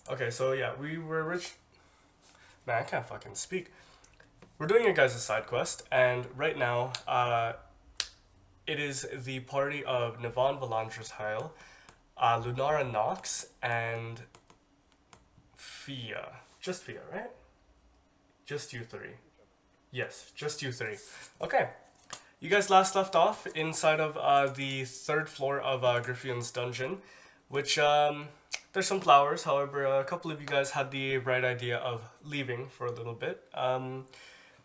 Okay, so yeah, we were rich. Man, I can't fucking speak. We're doing your guys' side quest, and right now, it is the party of Navon Valandra's Heil, Lunara Nox, and Fia. Just Fia, right? Just you three. Yes, just you three. Okay. You guys last left off inside of the third floor of Griffion's dungeon, which there's some flowers. However, a couple of you guys had the bright idea of leaving for a little bit,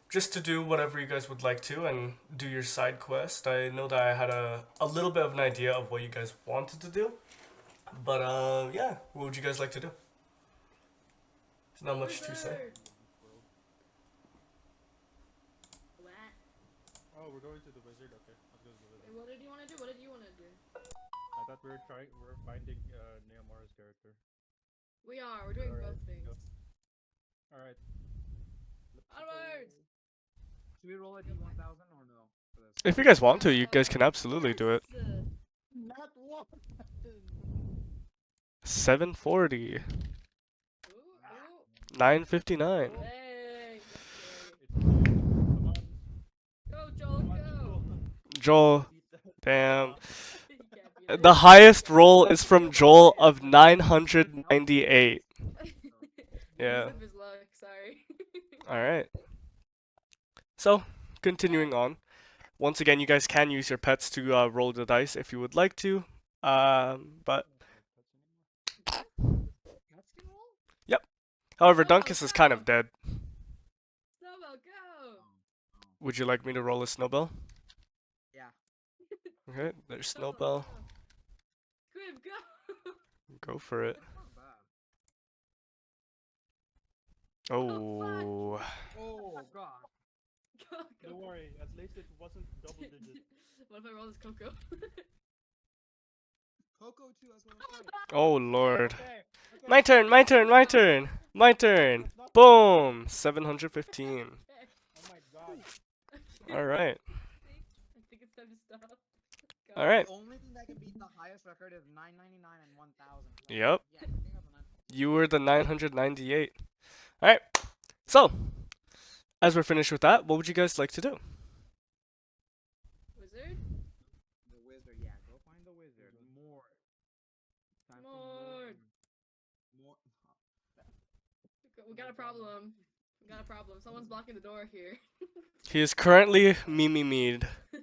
just to do whatever you guys would like to and do your side quest. I know that I had a little bit of an idea of what you guys wanted to do, but yeah, what would you guys like to do? There's not much to say. Wizard! What? Oh, we're going to the wizard. Okay, let's go to the wizard. What did you want to do? What did you want to do? I thought we were finding Neomora's character. We are. We're doing Alright, both things. go. All right. Onwards! Should we roll a D1000 or no for this? If you guys want to, you guys can absolutely do it. Yes. Not one. 740, Ooh, ooh. 959. Hey! Come on, Go, Joel, come on, go! Joel, beat that. damn. You can't beat The it. highest roll is from Joel of 998. Yeah. Use his luck, sorry. Alright. So, continuing on. Once again, you guys can use your pets to roll the dice if you would like to. But, Cats can roll? however, Dunkus is kind of dead. Snowball, go! Would you like me to roll a snowball? Yeah. Okay, there's Snowball, snowball. go. Squib, go! Go for it. That's not bad. Oh. Oh god. Go, go. Don't worry, at least it wasn't double digits. What if I roll this Coco? Coco too, that's what I'm saying. Oh lord. Okay, My turn, my turn, my turn. My turn. Boom. 715. Oh my god. Alright. I think it's time to stop. Go. Alright. The only thing that can beat the highest record is 999 and 1000. Yep. Yeah, I think that's a 9. You were the 998. Alright. So, as we're finished with that, what would you guys like to do? Wizard? The wizard, yeah, go find the wizard. More. Time for Morde. More. We got a problem. We got a problem. Someone's blocking the door here. He is currently Mimi-mead. I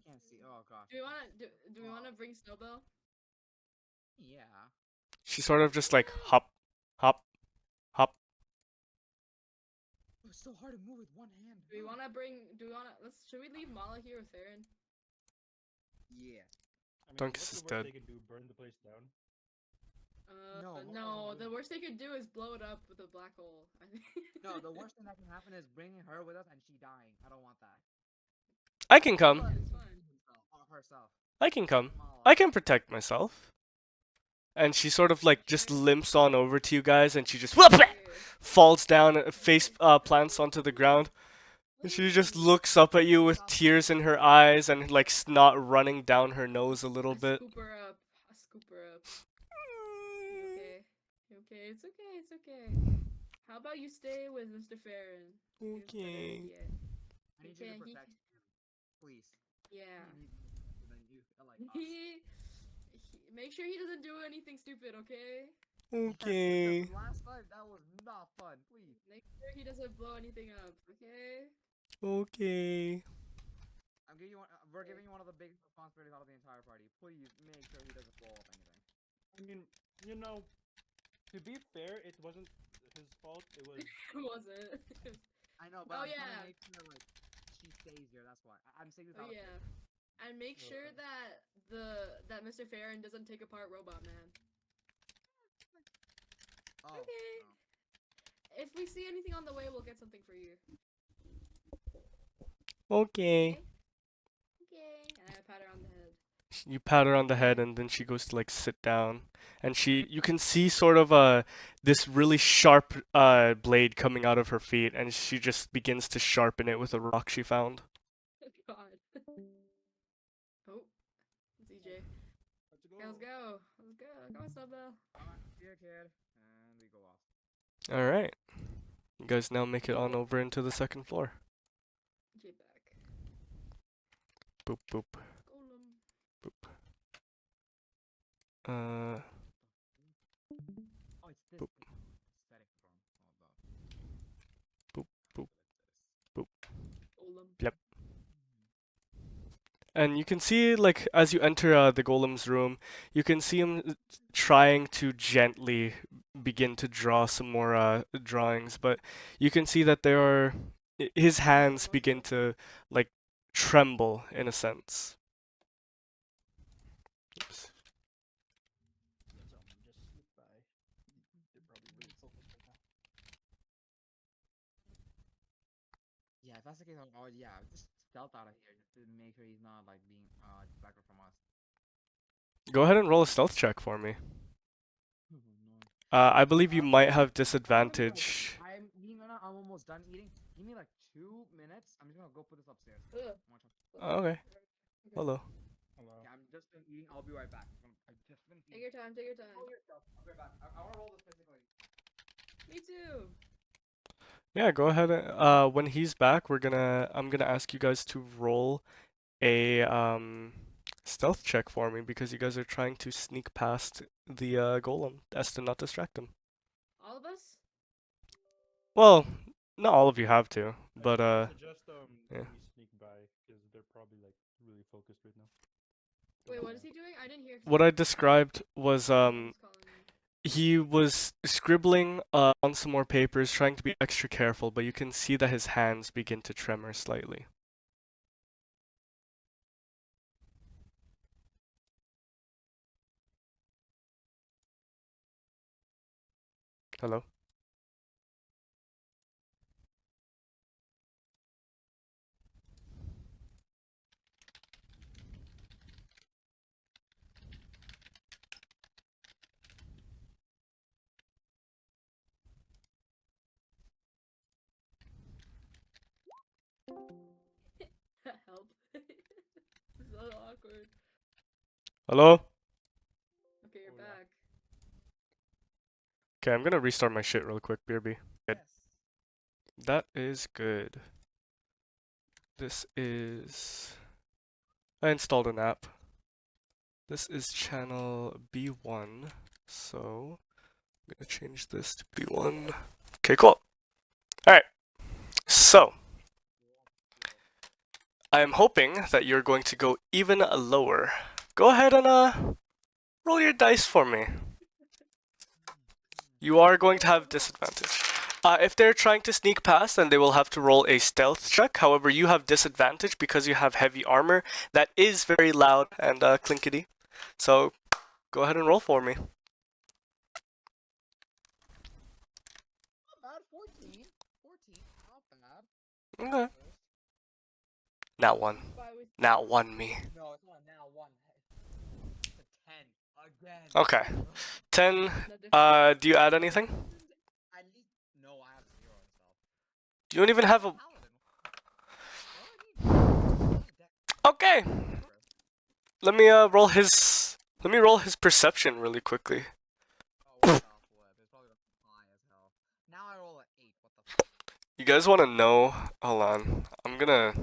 can't see. Oh gosh. Do we wanna bring Snowbell? Yeah. She's sort of just like hop, hop, hop. Oh, it's so hard to move with one hand. Do we wanna should we leave Mala here with Theron? Yeah. I mean, Dunkus what's is the worst dead. they can do? Burn the place down? No, No, Mala the worst they could do is blow it up with a black hole. I think. No, the worst thing that can happen is bringing her with us and she dying. I don't want that. I can come. It's fine. Herself. I can come. Mala. I can protect myself. And she sort of like just limps on over to you guys and she just Here. falls down, face plants onto the ground. And she just looks up at you with tears in her eyes and like snot running down her nose a little bit. Scoop her up. I scoop her up. Okay. Okay, it's okay, it's okay. How about you stay with Mr. Farron? Okay. Yeah. I need Okay, you to he- protect him. Please. Yeah. I need you more than you. Like us. Make sure he doesn't do anything stupid, okay? Okay. Because last time that was not fun. Please. Make sure he doesn't blow anything up, okay? Okay. I'm giving you one. We're giving you one of the biggest responsibilities out of the entire party. Please make sure he doesn't blow up anything. I mean, you know, to be fair, it wasn't his fault. It was. It wasn't. I know, but Oh, I'm trying yeah. to make sure like she stays here. That's why I'm saying this Oh out of yeah. character. And make sure that that Mr. Farron doesn't take apart Robot Man. Oh. Okay. no. If we see anything on the way, we'll get something for you. Okay. Okay. And I pat her on the head. You pat her on the head and then she goes to like sit down. And you can see sort of this really sharp blade coming out of her feet and she just begins to sharpen it with a rock she found. God. Oh. It's EJ. Let's go. Okay, let's go. Let's go. Come on, Snowbell. I'm gonna see here, kid, and we go off. All right. You guys now make it on over into the second floor. J back. Boop boop. Golem. Uh. Oh, it's this. Boop. Aesthetic form. Boop, boop, Like Golem. Yep. And you can see, like, as you enter the golem's room, you can see him trying to gently begin to draw some more drawings, but you can see that his hands begin to, like, tremble in a sense. Oops. Just slip by. They're probably really focused right now. Yeah, if that's the case, yeah, just stealth out of here just to make sure he's not like being distracted from us. Go ahead and roll a stealth check for me. Oh, no. I believe you might have I'm disadvantage. I'm almost done eating. Give me like 2 minutes. I'm just gonna go put this upstairs. Ugh. Okay. Hello. Hello. Yeah, I'm just done eating. I'll be right back. I just finished Take eating. your time, take your time. Roll yourself. I'll be right back. I wanna roll this physically. Me too. Yeah, go ahead. When he's back, I'm gonna ask you guys to roll a stealth check for me because you guys are trying to sneak past the golem as to not distract him. All of us? Well, not all of you have to, but I suggest yeah. we sneak by because they're probably like really focused right now. Wait, what is he doing? I didn't hear. What I described was Someone's calling me. he was scribbling on some more papers, trying to be extra careful, but you can see that his hands begin to tremor slightly. Hello? Help. So awkward. Hello? Okay, you're Oh, yeah. back. Okay, I'm gonna restart my shit real quick, BRB. Yes. That is good. This is... I installed an app. This is channel B1, so I'm gonna change this to B1. Okay, cool. Alright, so I am hoping that you're going to go even lower. Go ahead and roll your dice for me. You are going to have disadvantage. If they're trying to sneak past, then they will have to roll a stealth check. However, you have disadvantage because you have heavy armor that is very loud and clinkety. So, go ahead and roll for me. Not bad. 14. 14. Not bad. Okay. Not one. Bye with Not one me. No, it's not now 1. It's a 10. Again. Okay. 10. the difference. Do you add anything? At least, no, I have 0 and stuff. You don't even have a... Paladin. Okay. Let me roll his... Let me roll his perception really quickly. Oh, what the flip? It's probably high as hell. Now I roll an 8. What the fuck? You guys want to know? Hold on. I'm gonna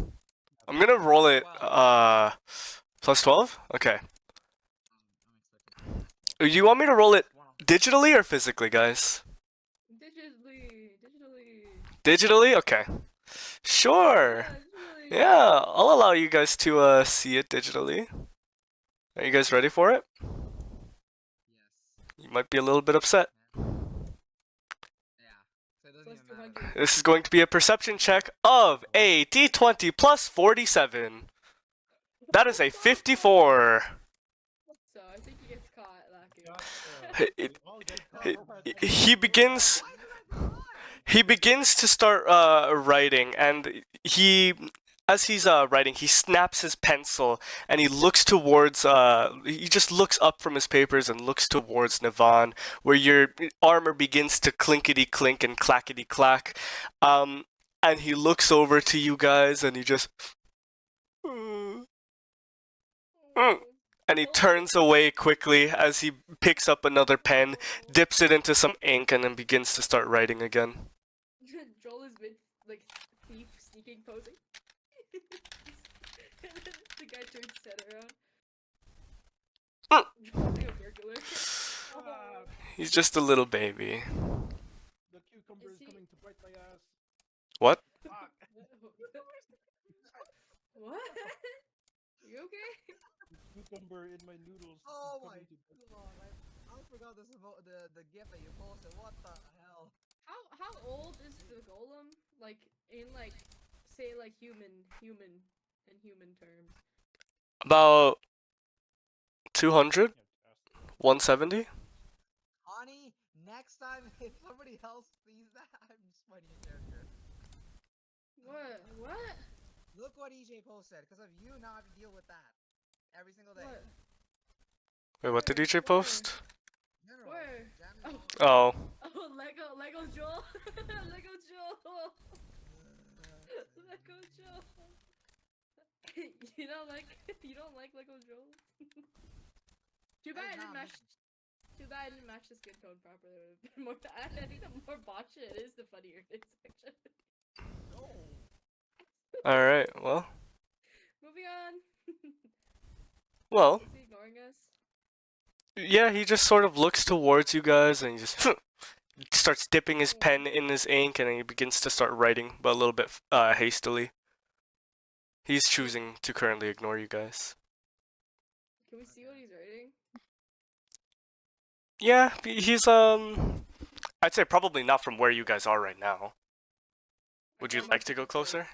roll it plus 12? Okay. Do you want me to roll it digitally or physically, guys? Digitally. Digitally? Okay. Sure. Digitally. Yeah, I'll allow you guys to see it digitally. Are you guys ready for it? Yes. You might be a little bit upset. Yeah. So it doesn't Plus even matter. 200. This is going to be a perception check of a d20 plus 47. That is a 54. So I think he gets caught lacking. He begins to start writing, and as he's writing, he snaps his pencil and he looks towards he just looks up from his papers and looks towards Nivan, where your armor begins to clinkety clink and clackety clack, and he looks over to you guys and he just and And he turns away quickly as he picks up another pen, dips it into some ink, and then begins to start writing again. Joel is mid like thief sneaking posing. And then the guy turns his head around. Joel's like a burglar. Ah, He's just a little baby. the cucumber Is is he- coming to bite my ass. What? Fuck. What? You okay? Cucumber in my noodles. is Oh my coming to bite- god! I forgot this about the gift that you posted. What the hell? How old is the golem? Like in like say like human in human terms. About 200? Yeah, ask. 170? Honey, next time if somebody else sees that, I'm just fighting a character. What? What? Look what EJ posted. Because of you, now I have to deal with that every single day. What? Wait, what did Where? DJ post? General, Where? jamming Oh. all- Oh, Oh, Lego Joel! Lego Joel! Lego Joel! You don't like Lego Joel? Too bad I didn't match. Too bad I didn't match the skin tone properly. More, I think the more botched it is, the funnier it is. Actually. No. alright, well. Moving on. Well, Is he ignoring us? yeah, he just sort of looks towards you guys and he just starts dipping his pen in his ink and he begins to start writing, but a little bit hastily. He's choosing to currently ignore you guys. Can we see what he's writing? Yeah, he's I'd say probably not from where you guys are right now. Would you I'm like up to go close. closer?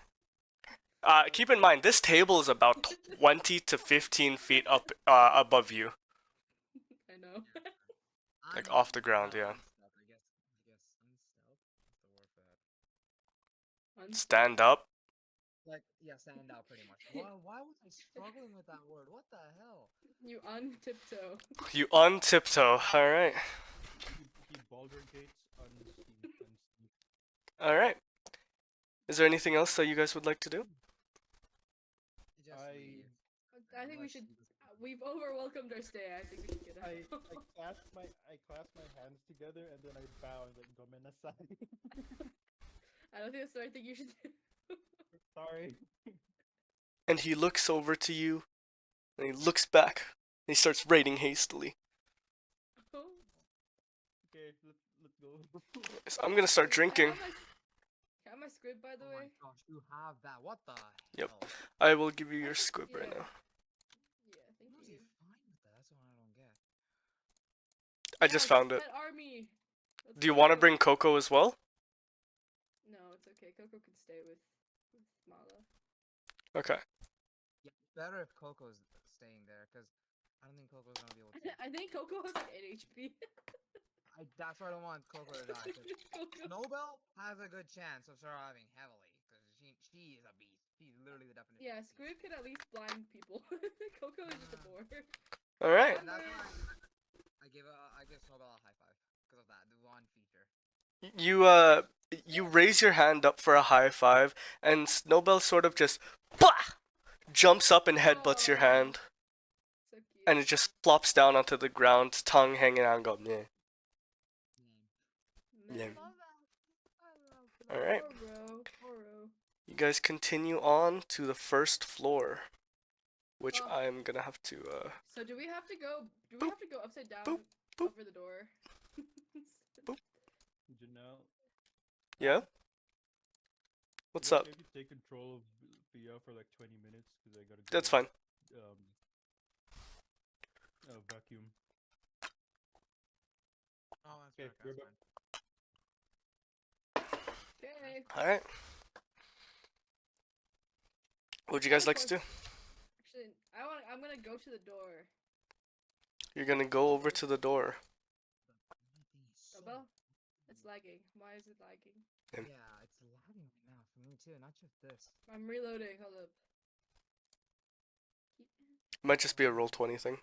Keep in mind this table is about 20 to 15 feet up above you. I know. Like, off the ground, yeah. Unstealth, I guess unstealth. What's the word for that? Stand up. Like, yeah, stand out pretty much. Why was I struggling with that word? What the hell? You untiptoe. You untiptoe. Alright. He Baldur's Gates unsneak. Alright. Is there anything else that you guys would like to do? Just I- leave. I think we Unless should. you just- We've overwelcomed our stay. I think we should get out. I clasp my hands together and then I bow and then gomenasai. I don't think that's the right thing you should do. Sorry. And he looks over to you, and he looks back, and he starts writing hastily. Okay, let's go. So I'm gonna start drinking. Can I have my squid, by the Oh my way? gosh, you have that. What the Yep. hell? I will give you your squib right Yeah. now. Yeah, thank How is you. he fine with that? That's what I don't get. I just found it. Pet army. Let's Do you want to go. bring Coco as well? No, it's okay. Coco can stay with Mala. Okay. Yeah, better if Coco's staying there, because I don't think Coco's gonna be able to. I think Coco has like 8 HP. That's why I don't want Coco to die. 'Cause Coco. Snowbell has a good chance of surviving heavily, because she is a beast. She's literally the definition. Yeah, of beast. Squid can at least blind people. Coco is just a bore. Alright. And that's why I give Snowbell a high five because of that. The one feature. You raise your hand up for a high five, and Snowbell sort of just jumps up and headbutts your hand, So cute. and it just flops down onto the ground, tongue hanging out, and go meh. Man. Alright. Poro. You guys continue on to the first floor, which Oh. I'm gonna have to So do we have to go? Do we have to go upside down boop, boop. over the door? Janelle. Yeah? What's is it up? okay if you take control of Thea for like 20 minutes because I gotta go. That's fine. Vacuum. Oh, that's Okay, fair, we're that's back. fine. Okay. Alright. What'd you guys like to do? Actually, I'm gonna go to the door. You're gonna go over to the door. Oh, well, it's lagging. Why is it lagging? Yeah, it's lagging right now for me too, not just this. I'm reloading. Hold up. Might just be a roll 20 thing.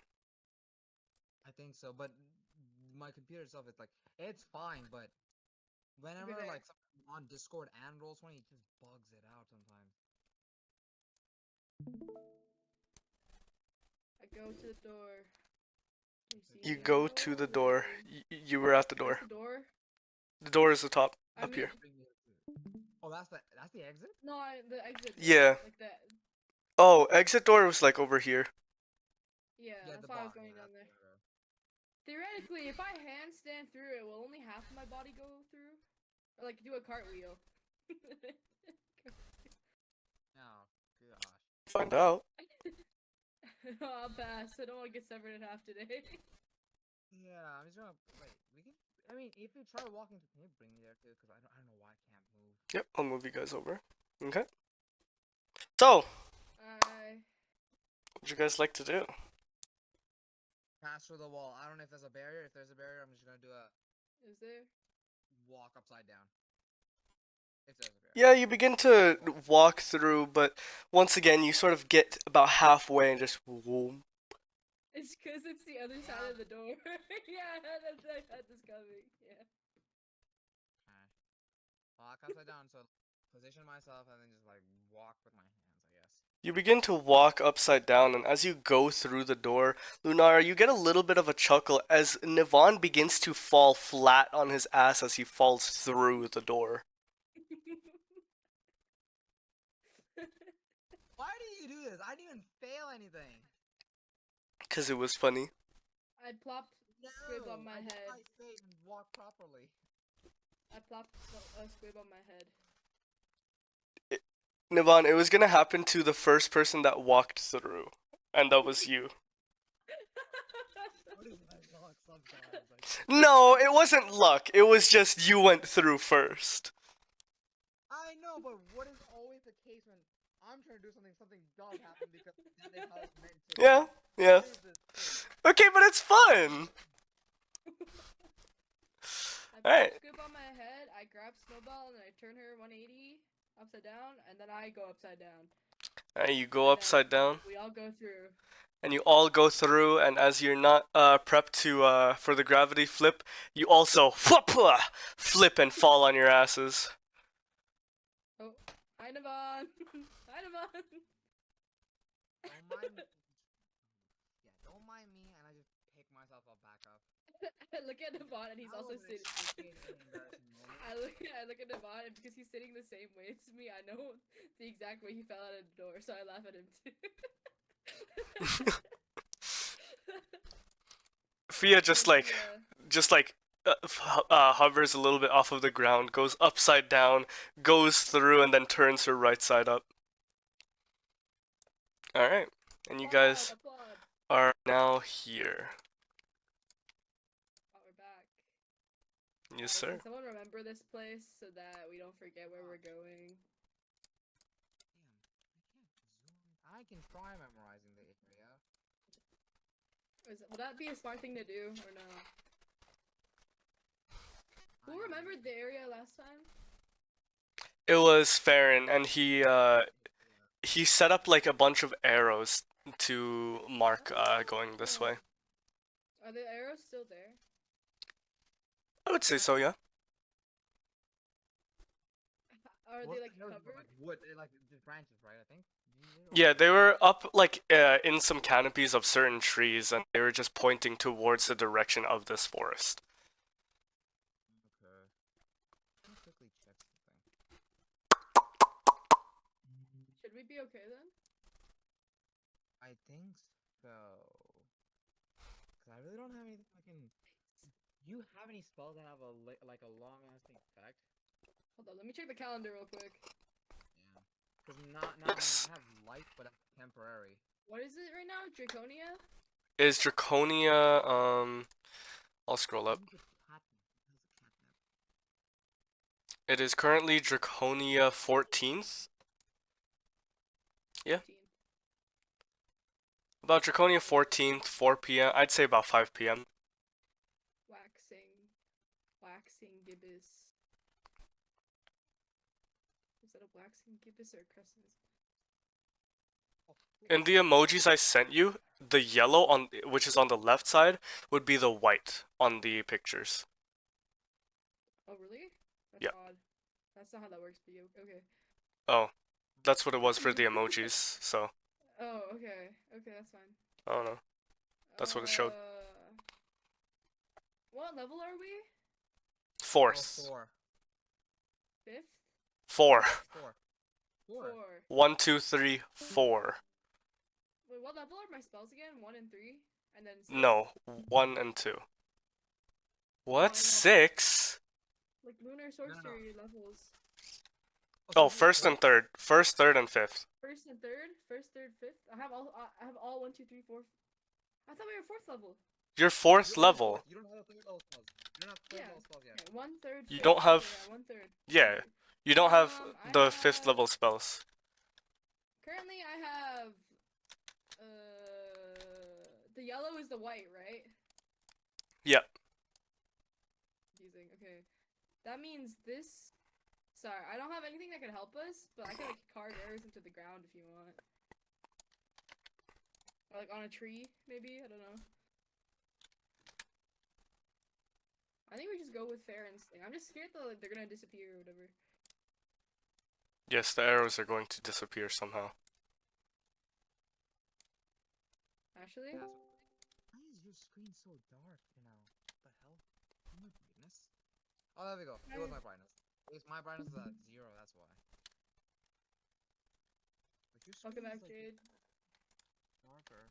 I think so, but my computer itself is like, it's fine, but whenever there. like something on Discord and Roll20, it just bugs it out sometimes. go to the door. You go to the door. You were at the door. Where's the door? The door is the top I up mean, here. Oh, that's the exit? No, the exit. Door. Yeah. Like that. Oh, exit door was like over here. Yeah, that's the why I was bottom, going yeah, down there. that's- Theoretically, if I handstand through it, will only half of my body go through? Or like do a cartwheel? Oh gosh. Find out. I'll pass. I don't want to get severed in half today. Yeah, I'm just gonna wait. We can. I mean, if you try walking, can you bring me there too? Because I don't know why I can't move. Yep, I'll move you guys over. Okay. So, what'd you guys like to do? Pass through the wall. I don't know if there's a barrier. If there's a barrier, I'm just gonna do a Is there? walk upside down. If there's a barrier. Yeah, you begin to walk through, but once again, you sort of get about halfway and just whoom. It's because it's the other side of the door. Yeah, that's coming. Yeah. Okay. Walk upside down. So position myself and then just like walk with my hands, I guess. You begin to walk upside down, and as you go through the door, Lunara, you get a little bit of a chuckle as Nivon begins to fall flat on his ass as he falls through the door. Why do you do this? I didn't even fail anything. Because it was funny. I plopped squib on my I head. I safe and walk properly. I plopped a squib on my head. Nivon, it was gonna happen to the first person that walked through, and that was you. What is my luck sometimes? No, it wasn't luck. It was just you went through first. I know, but what is always the case when I'm trying to do something, something does happen because that is how it's meant to Yeah, be. yeah. What is this thing? Okay, but it's fun. I Alright. put squib on my head, I grab Snowball, and I turn her 180 upside down, and then I go upside down. Alright, you go upside down. We all go through. And you all go through, and as you're not prepped to for the gravity flip, you also flip and fall on your asses. Oh, hi Navon! Hi Navon! Don't mind me. Yeah, don't mind me, and I just pick myself up back up. I look at Navon and he's I also don't sitting. appreciate any embarrassing moment. I look at Navon and because he's sitting the same way as me, I know the exact way he fell out of the door, so I laugh at him too. Fia just like hovers a little bit off of the ground, goes upside down, goes through, and then turns her right side up. Alright, and you guys applaud. are now here. Oh, we're back. Yes, sir. Can someone remember this place so that we don't forget where we're going? Damn, I can try memorizing the area. Would that be a smart thing to do or no? Who remembered the area last time? It was Farron, and he set up like a bunch of arrows to mark going this way. Are the arrows still there? I would say so, yeah. Are they like covered? Like wood, like just branches, right? I think. Yeah, they were up like in some canopies of certain trees, and they were just pointing towards the direction of this forest. Okay. Let me quickly check something. Should we be okay then? I think so. Cause I really don't have anything I can. Do you have any spells that have a like a long-lasting effect? Hold on, let me check the calendar real quick. Yeah. Cause not Yes. I have light, but that's temporary. What is it right now? Draconia? Is Draconia, I'll scroll up. It is currently Draconia 14th. Yeah. 15. About Draconia 14th, 4 p.m. I'd say about 5 p.m. Waxing gibbous. Is that a waxing gibbous or a crescent? In the emojis I sent you, the yellow on which is on the left side would be the white on the pictures. Oh really? That's Yeah. odd. That's not how that works for you. Okay. Oh, that's what it was for the emojis, so. Oh, okay. Okay, that's fine. I don't know. That's what it showed. What level are we? Fourth. Four. Fifth? Four. Four. Four. 1, 2, 3, 4. Wait, what level are my spells again? 1 and 3? And then 6? No, 1 and 2. Oh, What? no. 6? Like lunar sorcery levels. Oh, first and third. First, third, and fifth. First and third? First, third, fifth? I have all 1, 2, 3, 4. I thought we were fourth level. You're fourth level. You don't have a third level spells. You don't have third level spells yet. Okay, 1 third. You fifth. don't have. Okay, yeah, 1 third. Yeah, you don't have I the fifth have- level spells. Currently, I have. The yellow is the white, right? Yeah. Confusing. Okay, that means this. Sorry, I don't have anything that could help us, but I can like carve arrows into the ground if you want. Or like on a tree, maybe? I don't know. I think we just go with fair instinct. I'm just scared that like, they're gonna disappear or whatever. Yes, the arrows are going to disappear somehow. Actually? Why is your screen so dark now? What the hell? Oh my brightness. Oh, there we go. It was my brightness. My brightness is at 0, that's why. But your Welcome screen back, is, like, Jade. darker.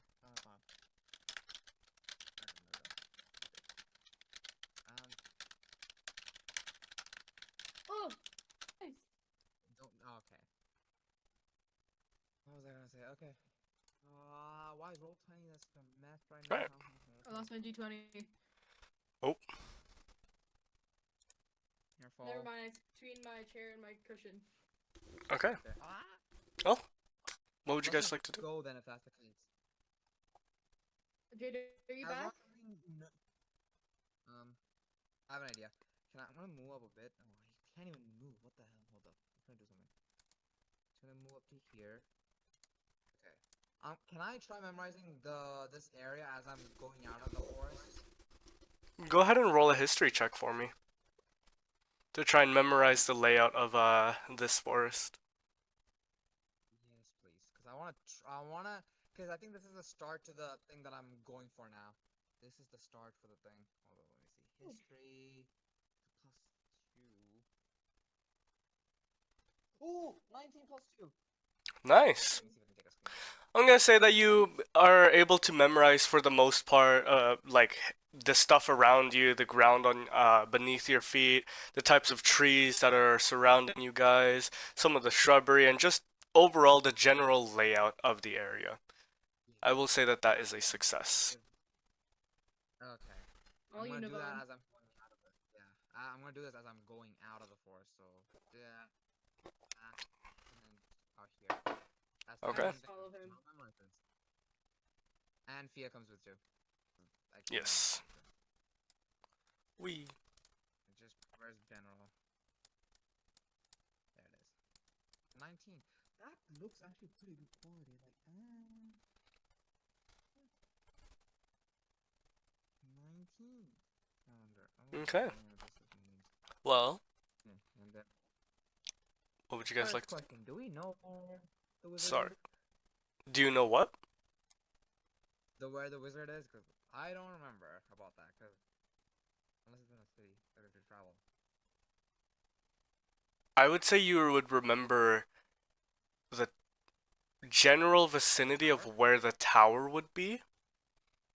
Oh! Nice! Don't. Oh, okay. What was I gonna say? Okay. Why is role playing this a mess right now? Right. I lost my D20. Oh. Your fault. Never mind, it's between my chair and my cushion. Okay. Ah! Well, what would you Let's guys just like to do? go then, if that's the case. Jade, are you As back? long as we kn- I have an idea. I'm gonna move up a bit. Oh, he can't even move. What the hell? Hold up. I'm gonna do something. Just gonna move up to here. Okay. Can I try memorizing this area as I'm going out of the forest? Go ahead and roll a history check for me. To try and memorize the layout of this forest. Yes, please. Because because I think this is the start to the thing that I'm going for now. This is the start for the thing. Hold on, let me see. History +2. Ooh, 19 +2. Nice. Let me see if I can take a screenshot. I'm gonna say that you are able to memorize for the most part, like the stuff around you, the ground on beneath your feet, the types of trees that are surrounding you guys, some of the shrubbery, and just overall the general layout of the area. I will say that that is a success. Okay. All I'm you gonna know. do that as I'm going out of it. Yeah. I'm gonna do this as I'm going out of the forest. So yeah. And then out here. That's the Okay. main thing. Follow him. No memorizers. And Fia comes with too. I can't Yes. remember. We. Just where's general? There it is. 19. That looks actually pretty good quality. Like 19. Calendar. Okay. Well, And then what would you guys first like to? question: do we know where the wizard Sorry. is? Do you know what? Where the wizard is? Because I don't remember about that. Because unless it's in a city that we should travel. I would say you would remember the general vicinity of where the tower would be.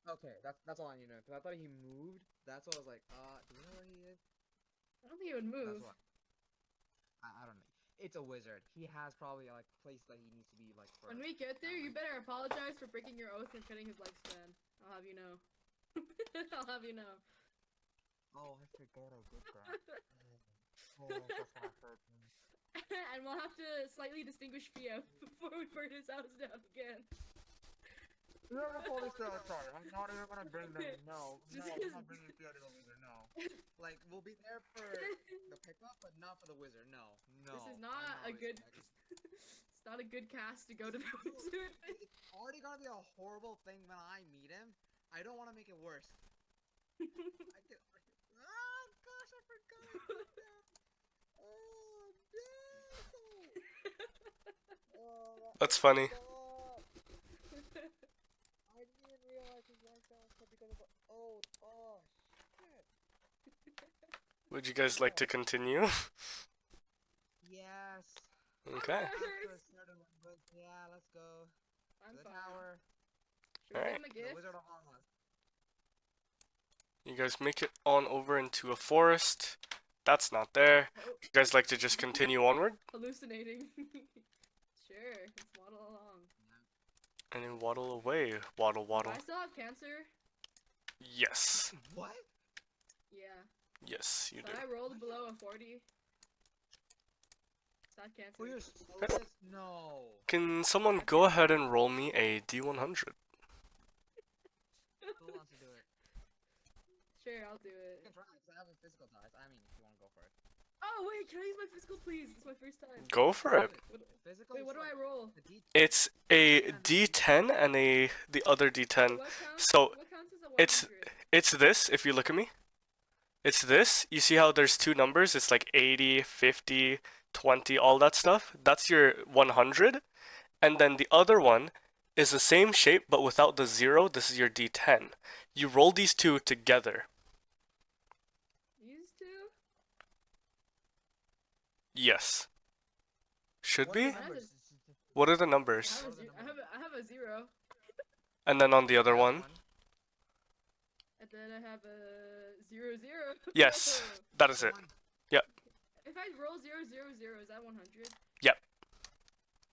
Okay, that's all I need to know. Because I thought he moved. That's why I was like, do you know where he is? I don't think it would move. That's what. I don't know. It's a wizard. He has probably like place that he needs to be like. When we get there, you better apologize for breaking your oath and cutting his lifespan. I'll have you know. I'll have you know. Oh, I forgot I did that. Oh, that's gonna hurt me. And we'll have to slightly distinguish Fio before we burn his house down again. You're the police outside. I'm not even gonna bring them. No, This I'm is- not bringing Fia to the wizard. No. Like we'll be there for the pickup, but not for the wizard. No, no. This is I'm not a good. respect- It's not a good cast to go to the Dude, wizard. it's already gonna be a horrible thing when I meet him. I don't want to make it worse. I can. Ah, gosh, I forgot. I did that. Oh no. Oh, That's funny. I didn't even Would you guys like to continue? Yes. Okay. After a certain one, but yeah, let's go. I'm The fine. tower. Should we Alright. give him a The gift? Wizard of Oz. You guys make it on over into a forest. That's not there. Oh, You guys like to just continue onward? hallucinating. Sure, let's waddle along. And then waddle away. Waddle, Do waddle. I still have cancer? Yes. What? Yeah. Yes, you So do. I rolled below a 40. It's not cancer. Oh, you're slowest? No. Can someone go ahead and roll me a D100? Who wants to do it? Sure, I'll do You it. can try because I have a physical dice. I mean, if you want to go for it. Oh wait, can I use my physical, please? It's my first time. Go for it. Physical. Wait, what do I roll? The D. It's a D10 and the other D10. What counts? So What counts as a 100? it's this, if you look at me. It's this. You see how there's two numbers? It's like 80, 50, 20, all that stuff. That's your 100. And then the other one is the same shape but without the 0. This is your D10. You roll these two together. These two? Yes. Should What are be? the numbers? What are the I numbers? have a zero. I have a 0. And then on the other one? And then I have a 0, 0. Yes. That is it. If I roll 0, 0, 0, is that 100? Yep.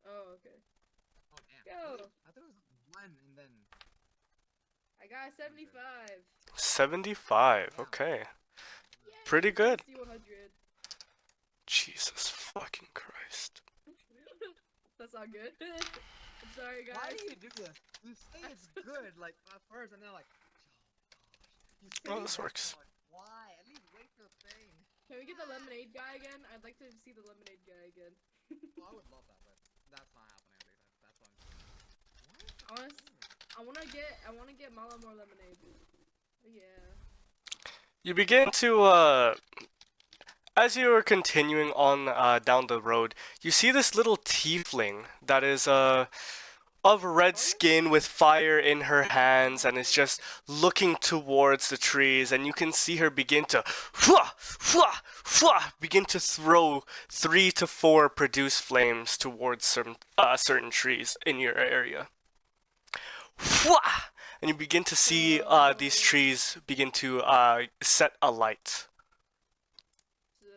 Oh, okay. Oh damn. Go. I thought it was 1 and then. I got 75. 75. Okay. Yay, Pretty good. 100. Jesus fucking Christ. That's not good. I'm sorry, guys. Why do you do this? You say it's good like at first, and then like. You say Oh, this it's works. good. Why? At least wait for the thing. Can we get the lemonade guy again? I'd like to see the lemonade guy again. Well, I would love that, but that's not happening. At least that's what I'm. I wanna get Mala more lemonade. Yeah. You begin to, as you are continuing on down the road, you see this little tiefling that is of red skin with fire in her hands and is just looking towards the trees, and you can see her begin to begin to throw 3 to 4 produce flames towards certain trees in your area. And you begin to see these trees begin to set alight. So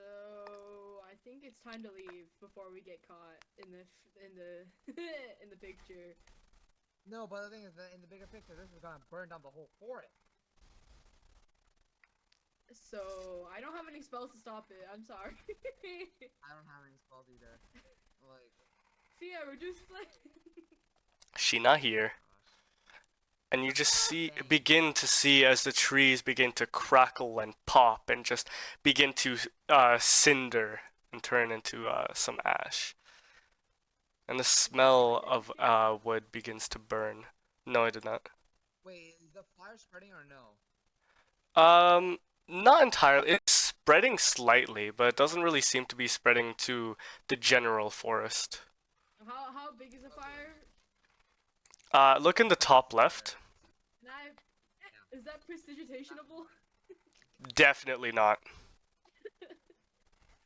I think it's time to leave before we get caught in the in the picture. No, but the thing is that in the bigger picture, this is gonna burn down the whole forest. So I don't have any spells to stop it. I'm sorry. I don't have any spells either. Like, So yeah, reduce flame. She not here. And you just begin to see as the trees begin to crackle and pop and just begin to cinder and turn into some ash. And the smell of wood begins to burn. No, I did not. wait, is the fire spreading or no? Not entirely. It's spreading slightly, but it doesn't really seem to be spreading to the general forest. How big is the fire? Look in the top left. Can I? Is that prestigitationable? Definitely not.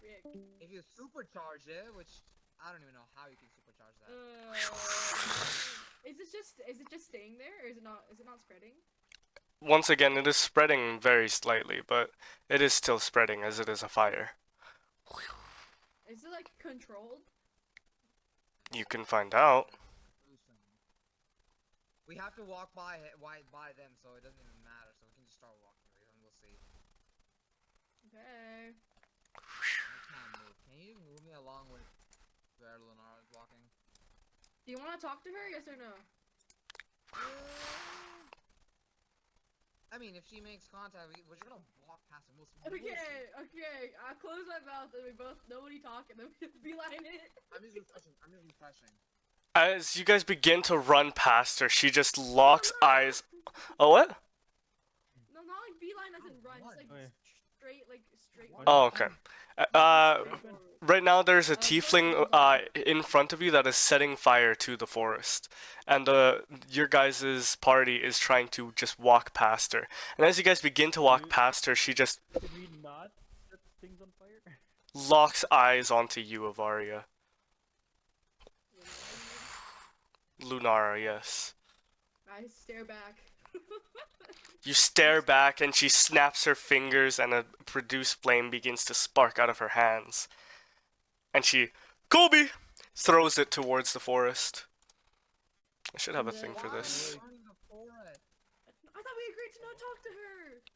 Frick. If you supercharge it, which I don't even know how you can supercharge that. Is it just staying there, or is it not? Is it not spreading? Once again, it is spreading very slightly, but it is still spreading as it is a fire. Is it like controlled? You can find out. We have to walk by them, so it doesn't even matter. So we can just start walking, and we'll see. Okay. I can't move. Can you move me along with where Lenara is walking? Do you want to talk to her? Yes or no? I mean, if she makes contact, we're just gonna walk past her. We'll see. Okay. I'll close my mouth and we both nobody talk and then we just beeline it. I'm just refreshing. As you guys begin to run past her, she just locks eyes. Oh, what? No, not like beeline as in run, just like Okay. straight. Oh, okay. Right now there's a tiefling in front of you that is setting fire to the forest, and your guys' party is trying to just walk past her. And as you guys begin to walk past her, she just Should we not that thing's on fire? locks eyes onto you, Avaria. Lunara, yes. I stare back. You stare back and she snaps her fingers and a produced flame begins to spark out of her hands. And she, Kobe, throws it towards the forest. I should have a thing for this. Why are you burning the forest? I thought we agreed to not talk to her. I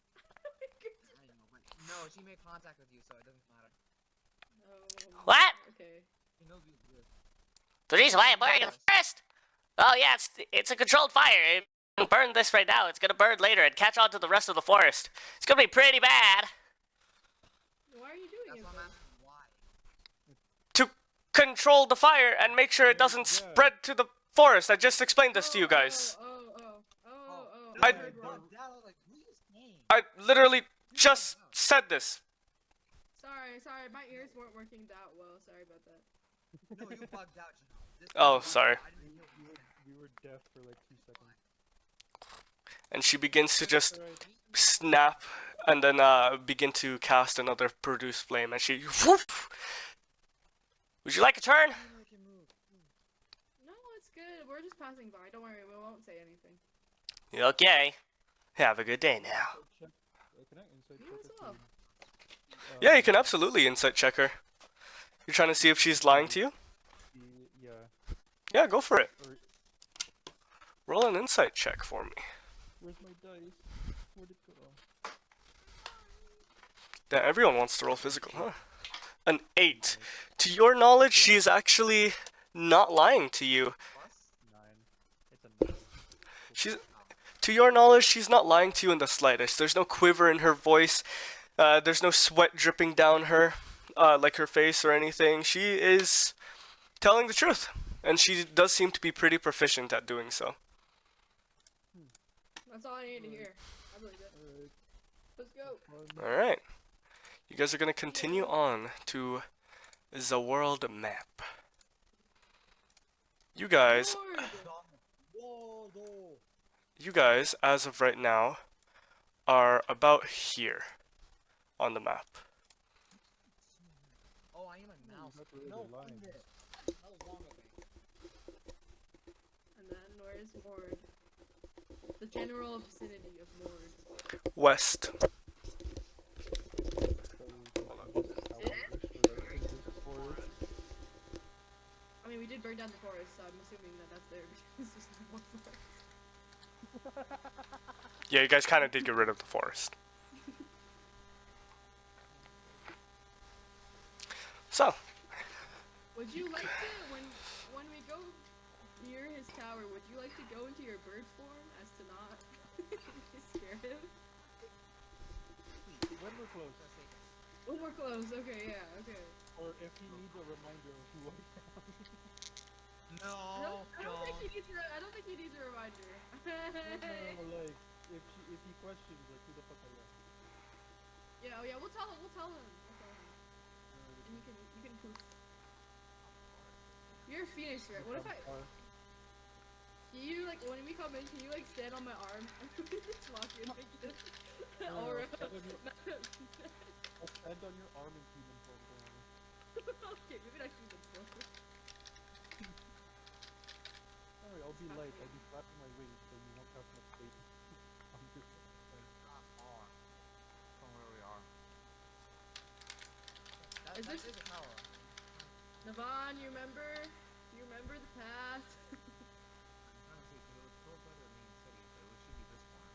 know, but no, she made contact with you, so it doesn't matter. No. What? Okay. She knows you exist. The reason why I'm burning it first? Oh yeah, it's a controlled fire. If you burn this right now, it's gonna burn later and catch on to the rest of the forest. It's gonna be pretty bad. Why are you doing That's it? why I'm Though? asking why. To control the fire and make sure it doesn't spread to the forest. I just explained this to you guys. I I- heard wrong. bugged out. I was like, what are you saying? I literally just said this. Sorry, my ears weren't working that well. Sorry about that. No, you bugged out, you know. This Oh, was- sorry. I didn't hear what you said. We were deaf for like 2 seconds. And she begins to just Alright. snap and then begin to cast another produce flame. And she, whoop! Would you like a turn? No, it's good. We're just passing by. Don't worry, we won't say anything. Okay. Have a good day now. Check. Can I insight You check as if well. Yeah, you can absolutely insight check her. You're trying to see if she's lying to you? Yeah. Yeah, go for it. Or Roll an insight check for me. where's my dice? Where'd it go? Yeah, everyone wants to roll physical, huh? An 8. To your knowledge, she is actually not lying to you. Plus? 9. It's a 9. She's, to your knowledge, she's not lying to you in the slightest. There's no quiver in her voice. There's no sweat dripping down her, like her face or anything. She is telling the truth, and she does seem to be pretty proficient at doing so. That's all I need to hear. I believe it. Alright. Let's go. All right, you guys are gonna continue on to the world map. You guys, Lord. as of right now, are about here on the map. Oh, I am a mouse. not really No, lying. fuck this. That was wrong with me. And then where's Morde? The general vicinity of Morde. West. I mean, we did burn down the forest, so I'm assuming that that's there because there's no more forest. Yeah, you guys kind of did get rid of the forest. So, Would you like to, when we go near his tower, would you like to go into your bird form as to not scare him? When we're close. When we're close, okay, yeah, okay. Or if he needs a reminder of who I am. No, I don't think he needs I don't think he needs a reminder. No, like, if he questions, like, who the fuck I am. Yeah, we'll tell him. And you can poof. You're a phoenix, right? What if I? Can you like when we come in? Can you like stand on my arm and just walk in like this? Or I'll stand on your arm and human form. okay, maybe not human form. Alright, I'll be light. I'll be flapping my wings so you won't have much weight. I'm just Not far from where we are. Is That this- is a tower. Navon, you remember? Do you remember the path? I'm trying to see, because it was close by to the main city, so it should be this one.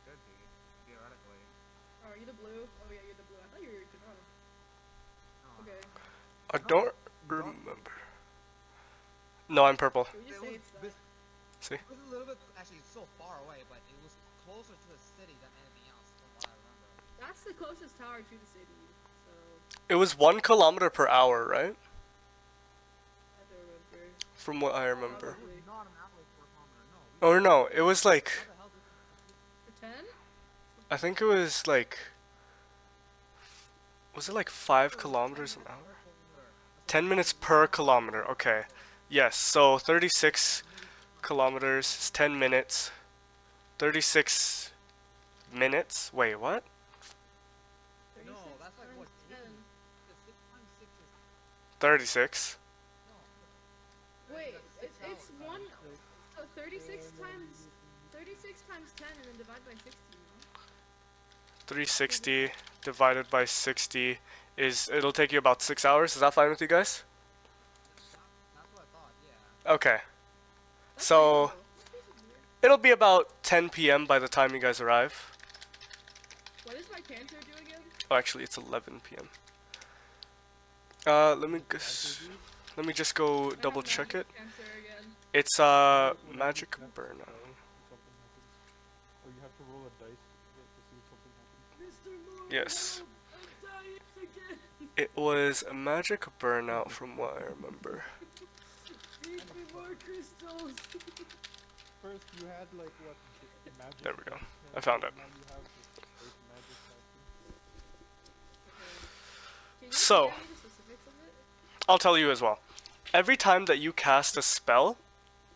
Could be, theoretically. Oh, are you the blue? Oh yeah, you're the blue. I thought you were Toronto. No, Okay. I don't remember. No, I'm purple. Can we just It say was, it's that? this, See? it was a little bit, actually, it's so far away, but it was closer to the city than anything else, from what I remember. That's the closest tower to the city. So It was 1 kilometer per hour, right? I don't remember. From what I remember. It was not an outlet for a kilometer, no. Or no, it was like, How the hell did For 10? I think it was like, was it like 5 kilometers an hour? 10 minutes per kilometer, okay. Yes, so 36 kilometers is 10 minutes. 36 minutes? Wait, what? No, 36 that's like what? 10. 6 times 6 is 36. no. Wait, That's 6 it's hours. one. So 36 times 10 and then divide by 60, no? 360 divided by 60 is, it'll take you about 6 hours. Is that fine with you guys? That's what I thought. Yeah. Okay. That's So reasonable. it'll be about 10 p.m. by the time you guys arrive. What does my cancer do again? Oh, actually, it's 11 p.m. Let me just go I have double check magic it. Cancer again. It's magic burnout. Something happens. Or you have to roll a dice to see if something happens. Mr. Moore, Yes. help! I'm dying again. It was a magic burnout from what I remember. Feed me more crystals. First, you had like what? Magic. There we go. Death I found it. Now you have this great magic captain. Can you So, tell me the specifics of it? I'll tell you as well. Every time that you cast a spell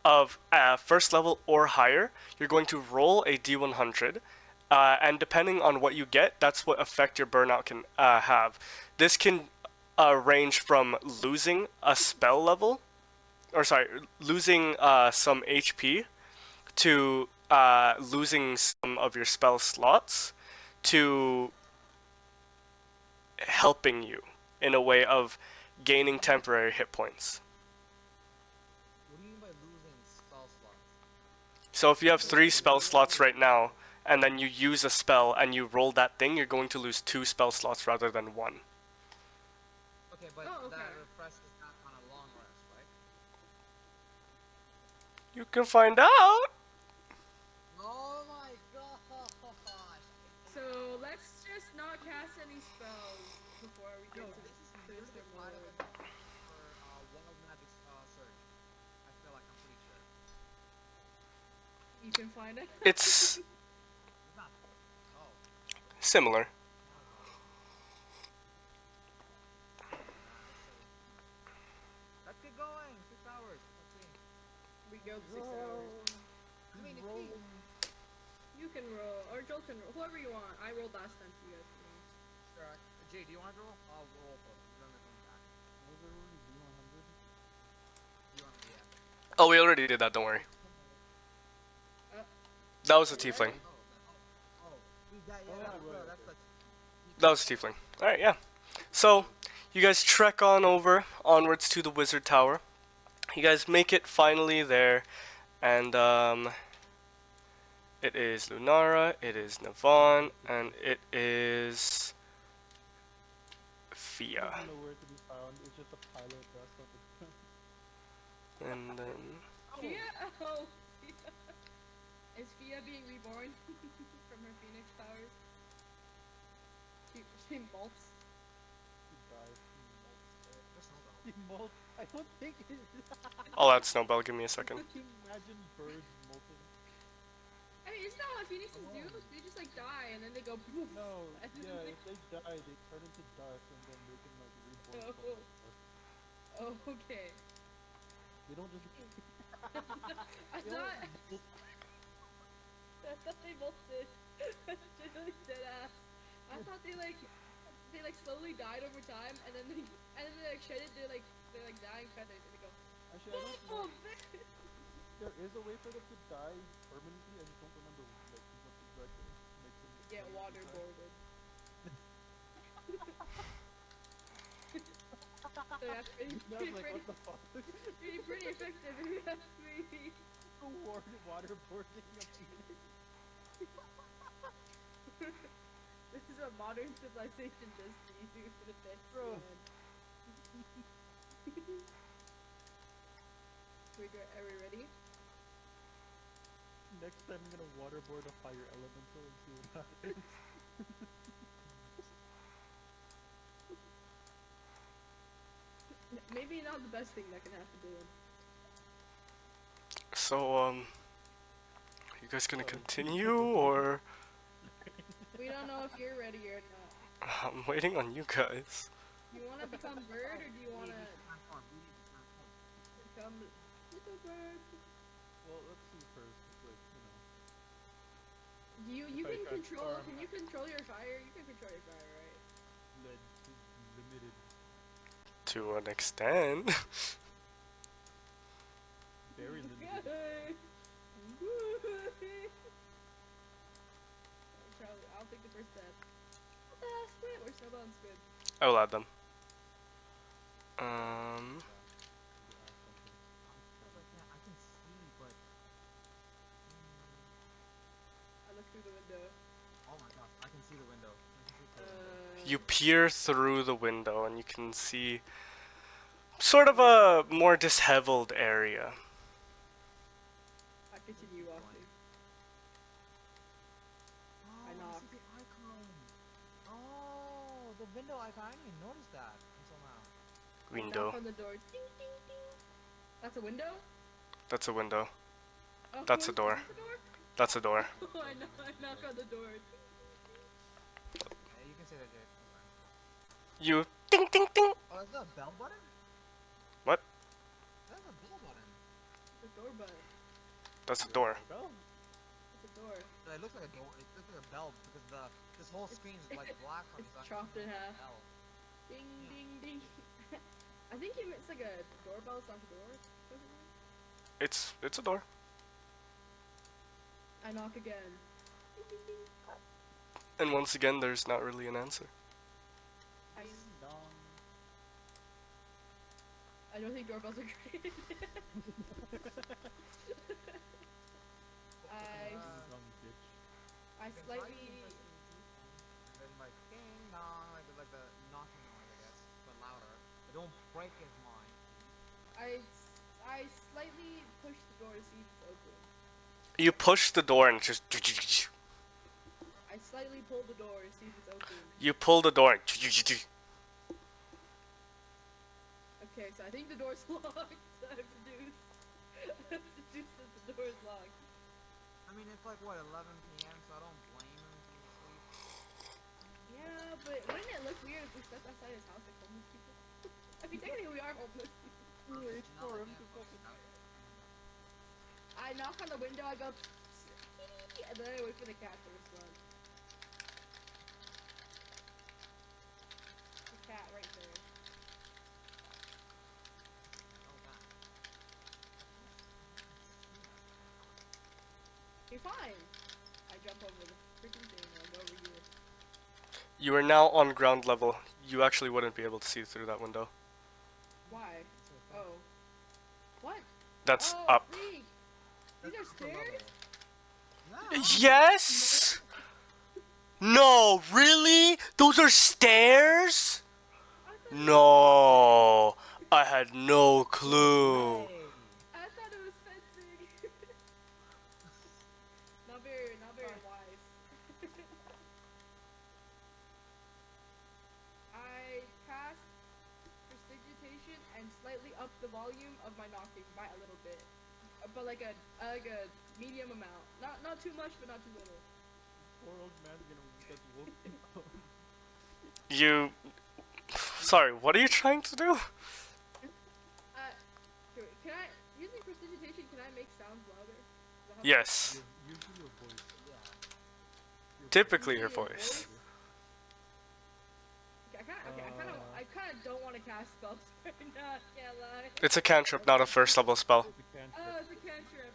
of first level or higher, you're going to roll a d100, and depending on what you get, that's what effect your burnout can have. This can range from losing a spell level, or sorry, losing some HP, to losing some of your spell slots, to helping you in a way of gaining temporary hit points. What do you mean by losing spell slots? So if you have 3 spell slots right now, and then you use a spell and you roll that thing, you're going to lose 2 spell slots rather than 1. Okay, but Oh, okay. that refreshes that on a long rest, right? You can find out! Oh my gosh! So let's just not cast any spells before we get Yo, to this is the literally Mr. part of Moore. it for wild magic surge. I feel like I'm pretty sure. You can find it. It's It's not. Oh. similar. Let's get going. 6 hours. Let's see. We go 6 hours. I mean, if we. You can roll, or Joel can roll, whoever you want. I rolled last time, so you guys can roll. Sure. Jay, do you want to roll? I'll roll for it. Then they're coming back. Was there already D100? You want to? Yeah. Oh, we already did that, don't worry. That was a tiefling. Oh. Yeah, right. that's the. That was a tiefling. Alright, yeah. So, you guys trek on over, onwards to the wizard tower. You guys make it finally there, and it is Lunara, it is Navon, and it is Fia. There's nowhere to be found. It's just a pile of dust on the ground. And then Fia? Oh, Fia. Is Fia being reborn from her phoenix powers? She molts. He died. Just hold on. He molt. I don't think it is. I'll add Snowbell, give me a second. Imagine birds molting. I mean, isn't that what phoenixes do? They just like die and then they go poof. No, And then yeah, they- if they die, they turn into dust and then they can like reborn Oh. from the dust. Oh, okay. They don't just. I They don't thought molt. they molted. Really dead ass. I thought they like slowly died over time and then they like shedded their like dying feathers and they go. Actually, I don't know. Oh, man. There is a way for them to die permanently. I just don't remember like what exactly makes them. Get permanently die. waterboarded. So that's pretty, I was like, what the fuck? pretty effective if you ask me. Waterboarding a phoenix. This is what modern civilization does to you for the best. Bro. Are we ready? Next time I'm gonna waterboard a fire elemental and see what happens. Maybe not the best thing that can happen to him. So, you guys gonna continue, or? We don't know if you're ready or not. I'm waiting on you guys. Do you want to become bird or do you want to Transform. We need to transform. become little bird? Well, let's see first. Like, You If I can control. transform- Can you control your fire? You can control your fire, right? yeah, To an extent. Very limited. Yay! Charlie, I'll take the first step. What the hell, Squid? We're still on Squid. I will add them. I can see, but I look through the window. oh my gosh, I can see the window. I can see through the window. You peer through the window and you can see sort of a more disheveled area. I continue walking. Oh, I knock. see the icon. Oh, the window icon. I didn't even notice that until now. Window. Knock on the door. Ding, ding, ding. That's a window? That's a window. Oh, That's a door. Is this a door? That's a door. Oh, I knock on the door. Yeah, you can say that, Jay. You ding ding ding. Oh, is that a bell button? What? That's a bell button. The door button. That's a door. Bro, It's a door. It looks like a door. It looks like a bell because this whole screen is like black on It's the side. chopped in half. Bell. Ding, ding, ding. I think it's like a doorbell slash door. It's a door. I knock again. Ding, ding, ding. And once again, there's not really an answer. I, ding dong. I don't think doorbells are great. Dumb bitch. I You can try slightly. using press and then like ding dong, like the knocking noise, I guess, but louder. But don't break his mind. I slightly push the door to see if it's open. You push the door and it just. I slightly pull the door to see if it's open. You pull the door. And Okay, so I think the door's locked. So I have to deduce. I have to deduce that the door is locked. I mean, it's like what 11 p.m., so I don't blame him if he's asleep. Yeah, but wouldn't it look weird if we stepped outside his house like homeless people? I mean, technically we are homeless people. Wait Not for like him to that, but fucking. I knock on the window, I go, kitty, and then I wait for the cat to respond. The cat right there. Oh, that. Okay, fine. I jump over the freaking thing and I go over here. You are now on ground level. You actually wouldn't be able to see through that window. Why? Oh. What? That's Oh, up. freak! These are stairs? Yes? No, really? Those are stairs? I thought No. I had no clue. I thought it was fencing. not very wise. I cast prestidigitation and slightly up the volume of my knocking by a little bit, but like a medium amount. Not too much, but not too little. Poor old man's gonna get woken up. You. Sorry, what are you trying to do? Can I using prestidigitation? Can I make sounds louder? Is that how- Yes. Usually your voice. Typically your voice. Okay, I kind of don't want to cast spells right now. I can't lie. It's a cantrip, not a first level spell. You can't. Oh, it's a cantrip.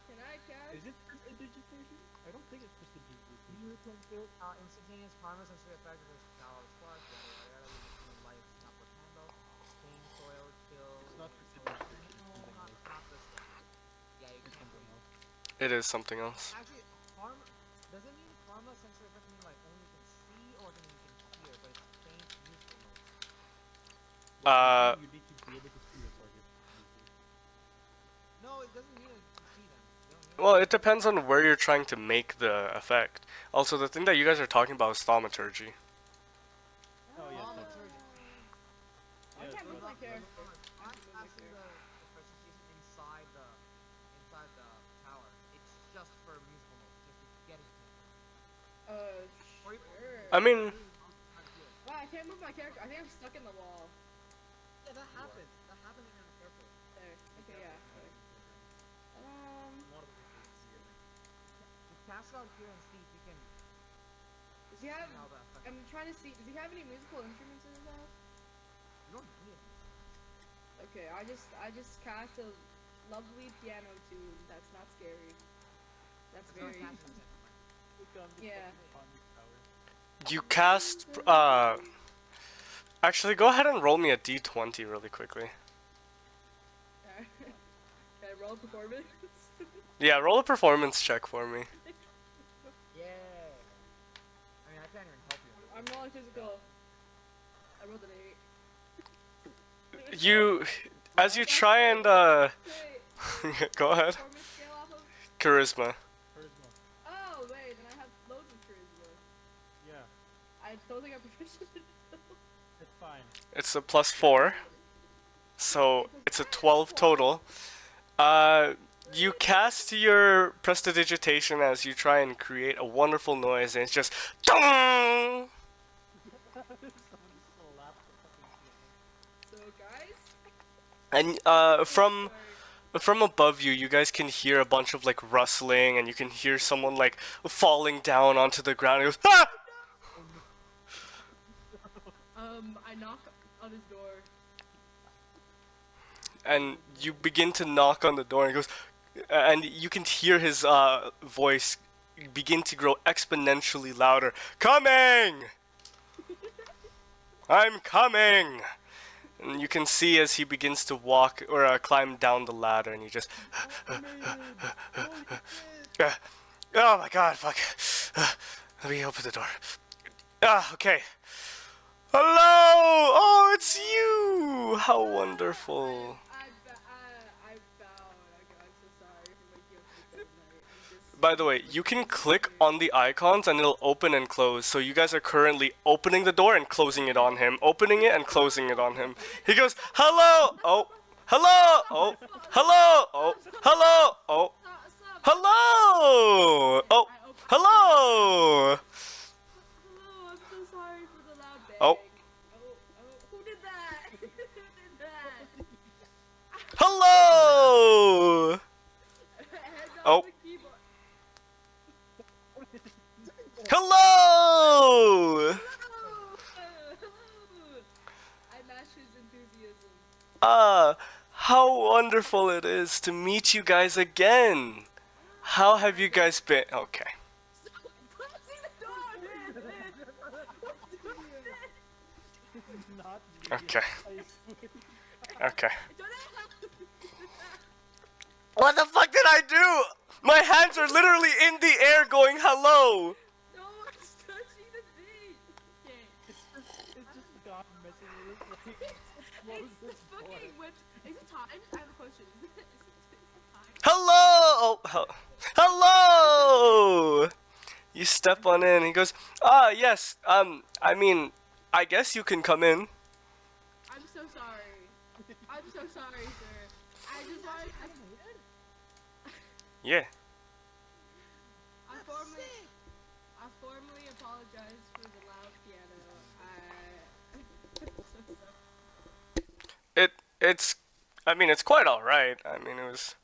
Can I cast? Is it prestidigitation? I don't think it's prestidigitation. You can do instantaneous karma sensory effect of this power spark, light snap with handle, pain, soil, chill. It's not prestidigitation. It's something not, else. not this one. Yeah, you It's can something else. It is something else. Actually, karma, does it mean karma sensory effect mean like only you can see or does it mean you can hear, but it's faint musical notes? You need to be able to see the target. No, it doesn't mean you can see them. You don't need Well, it depends on where you're trying to make the effect. Also, the thing that you guys are talking about is thaumaturgy. Oh, yeah. I Yeah, can't so move my that- character. I'm casting the presentation inside the tower. It's just for musical notes, just to get it. Or you- Sure. I mean, Wow, I can't move my character. I think I'm stuck in the wall. Yeah, that happens. That happens when you're not careful. There. Okay, yeah. Just cast it out here and see if you can. Does he have? how that affects. I'm trying to see. Does he have any musical instruments in his house? You don't need it. Okay, I just cast a lovely piano tune. That's not scary. That's It's not very. attached to the system. Yeah. You cast actually go ahead and roll me a d20 really quickly. Can I roll performance? Yeah, roll a performance check for me. Yeah. I mean, I can't even help you. I'm rolling physical. I rolled an 8. You as you try and Wait, go ahead. performance scale off of? Charisma. Charisma. Oh wait, then I have loads of charisma. Yeah, I don't think I'm proficient. it's fine. It's a +4. So it's a 12 total. You cast your prestidigitation as you try and create a wonderful noise, and it's just dong! Someone just slapped the fucking piano. So guys, And sorry. from above you, you guys can hear a bunch of like rustling, and you can hear someone like falling down onto the ground. It goes, ah! I knock on his door. And you begin to knock on the door, and he goes, and you can hear his voice begin to grow exponentially louder. Coming! I'm coming! And you can see as he begins to walk or climb down the ladder, and he just. Oh my god, fuck. Let me open the door. Okay. Hello! Oh, it's you! How wonderful. I bowed. I'm so sorry for waking up at the night. By the way, you can click on the icons and it'll open and close. So you guys are currently opening the door and closing it on him. Opening it and closing it on him. He goes, hello! Oh, hello! Oh, hello! Oh, hello! Oh, Stop. hello! Oh, hello! Hello, I'm so sorry for the loud bang. Oh. Who did that? Who did that? Hello! Hands off Oh. the keyboard. Hello! Hello! I match his enthusiasm. Ah, how wonderful it is to meet you guys again. How have you guys been? Okay. Stop closing the door, man! It's not me. Okay. I swear. Okay. Don't have to do that. What the fuck did I do? My hands are literally in the air going hello. No one's touching the thing. Okay. It's just God messing with us. Like, close It's this door. fucking whip. Is it time? I have a question. Is it time? Hello. Oh, hello. You step on in. He goes, yes. I mean, I guess you can come in. I'm so sorry. I'm so sorry, sir. I just wanted. Yeah. I formally apologize for the loud piano. I'm so sorry. I mean, it's quite all right. I mean, it was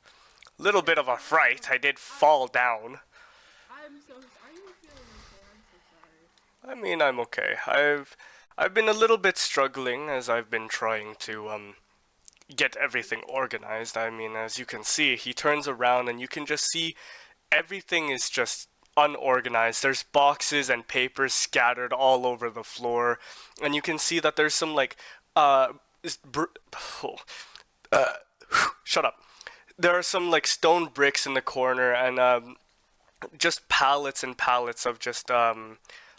a little bit of a fright. I did fall down. I'm so. Are you feeling okay? I'm so sorry. I mean, I'm okay. I've been a little bit struggling as I've been trying to get everything organized. I mean, as you can see, he turns around and you can just see everything is just unorganized. There's boxes and papers scattered all over the floor, and you can see that there's some like shut up. There are some like stone bricks in the corner, and just pallets and pallets of just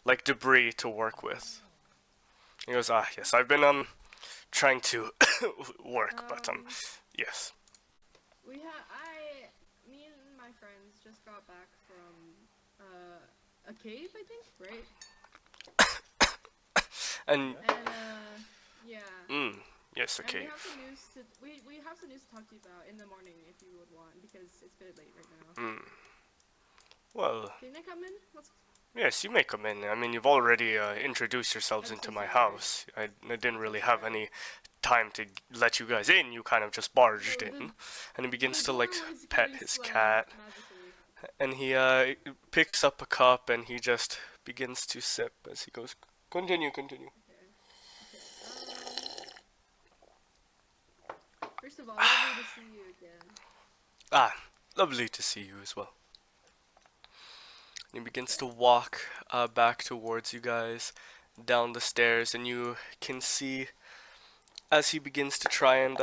like debris to work with. He goes, yes, I've been trying to work, but yes. Me and my friends just got back from a cave, I think, right? And Yeah. yes, And okay. we have some news to we have some news to talk to you about in the morning if you would want, because it's a bit late right now. Well, Can I come in? yes, you may come in. I mean, you've already introduced yourselves I'm into so my sorry. house. I didn't really have any time to let you guys in. You kind of just barged No, in, and he begins The to like door was pet getting his slammed cat, magically. and he picks up a cup and he just begins to sip as he goes. Continue. Okay. First of all, lovely to see you again. Ah, lovely to see you as well. And he begins to walk back towards you guys down the stairs, and you can see as he begins to try and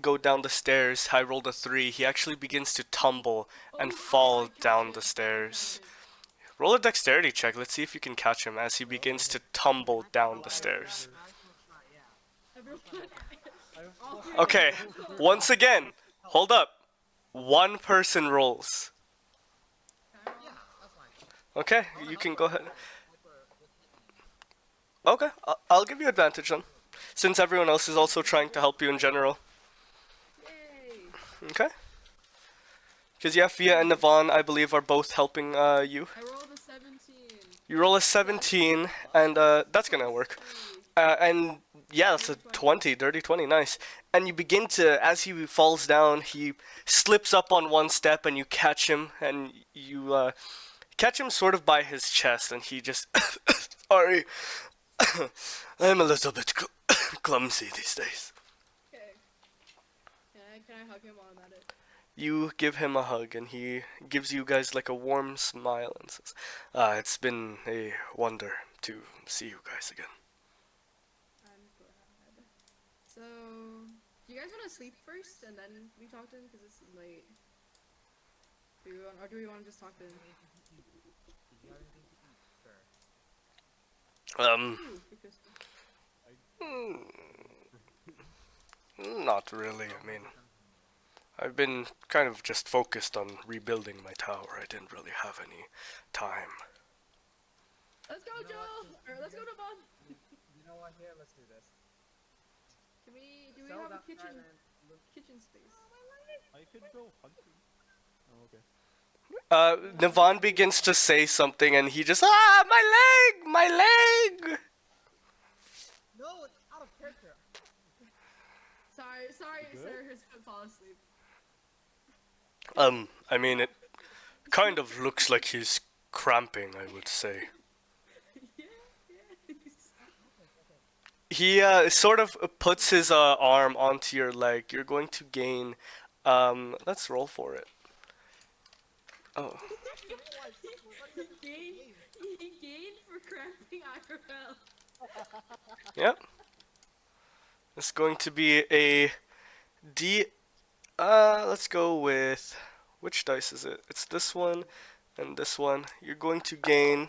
go down the stairs. I rolled a 3. He actually begins to tumble and fall down the stairs. Roll a dexterity check. Let's see if you can catch him as he begins to tumble down the stairs. Okay, once again, hold up. One person rolls. Yeah, that's fine. Okay, you can go ahead. Okay, I'll give you advantage then, since everyone else is also trying to help you in general. Yay! Okay? Because yeah, Fia and Navon, I believe, are both helping you. I rolled a 17. You roll a 17, and that's gonna work. And yeah, that's a 20, dirty 20, nice. And you begin to, as he falls down, he slips up on one step, and you catch him, and you catch him sort of by his chest, and he just, sorry, I'm a little bit clumsy these days. Okay. Can I hug him while I'm at it? You give him a hug, and he gives you guys like a warm smile and says, it's been a wonder to see you guys again. I'm glad. So, do you guys want to sleep first and then we talk to him? Because it's late. Do we want to just talk to him? Not really, I mean, I've been kind of just focused on rebuilding my tower. I didn't really have any time. Let's go, Joel! Or let's go to Bon! You know what? Here, let's do this. Do we have a kitchen space? I could go hunting. Oh, okay. Navon begins to say something, and he just, my leg! No, it's out of character. Sorry, You sir, his foot fall asleep. I mean, it kind of looks like he's cramping, I would say. He sort of puts his arm onto your leg. You're going to gain, let's roll for it. Oh. He gained for cramping IRL. Yep. It's going to be a D. Let's go with, which dice is it? It's this one and this one. You're going to gain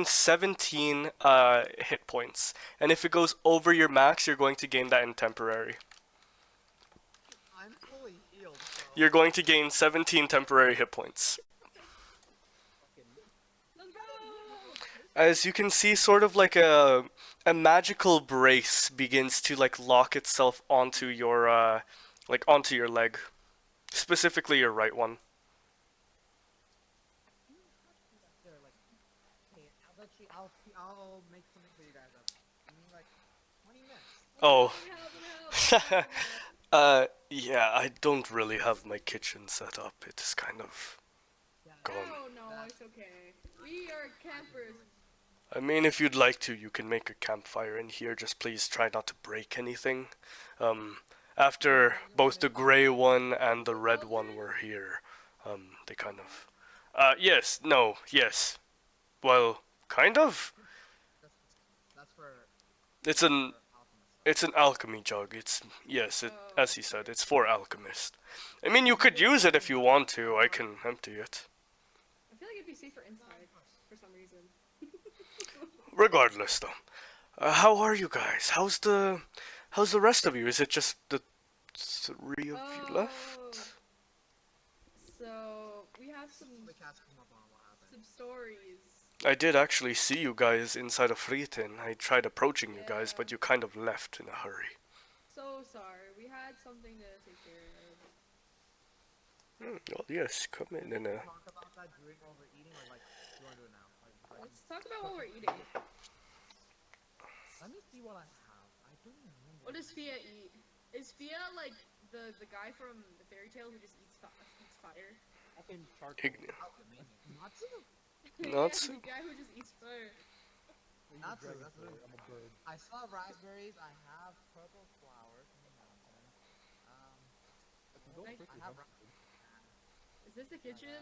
17 hit points, and if it goes over your max, you're going to gain that in temporary. I'm fully healed, so... You're going to gain 17 temporary hit points. Let's go! As you can see, sort of like a magical brace begins to like lock itself onto your onto your leg, specifically your right one. I'll make something for you guys up. I mean, like, 20 minutes. Oh. Help. Yeah, I don't really have my kitchen set up. It's kind of gone. No, it's okay. We are campers. I mean, if you'd like to, you can make a campfire in here. Just please try not to break anything. After both the gray one and the red one were here, they kind of... yes, no, yes. Well, kind of. That's for... It's an alchemy jug. As he said, it's for alchemists. I mean, you could use it if you want to. I can empty it. I feel like it'd be safer inside for some reason. Regardless, though, how are you guys? How's the rest of you? Is it just the 3 of you left? So we have some stories. I did actually see you guys inside of Fritin. I tried approaching you guys, but you kind of left in a hurry. So sorry, we had something to take care of. Well, yes, come in and Talk about that during overeating, or like, do you want to do it now? Let's talk about what we're eating. Let me see what I have. I don't remember. What does Fia eat? Is Fia like the guy from the fairy tale who just eats fire? fucking charcoal. Igni- Oh, amazing. Natsu? Natsu? The guy who just eats fire. He's a Natsu, dragonfly, that's really I'm a bird. I saw raspberries. I have purple flowers from the mountain. I can go Like, quickly I have hunt ra- something. Is this the kitchen?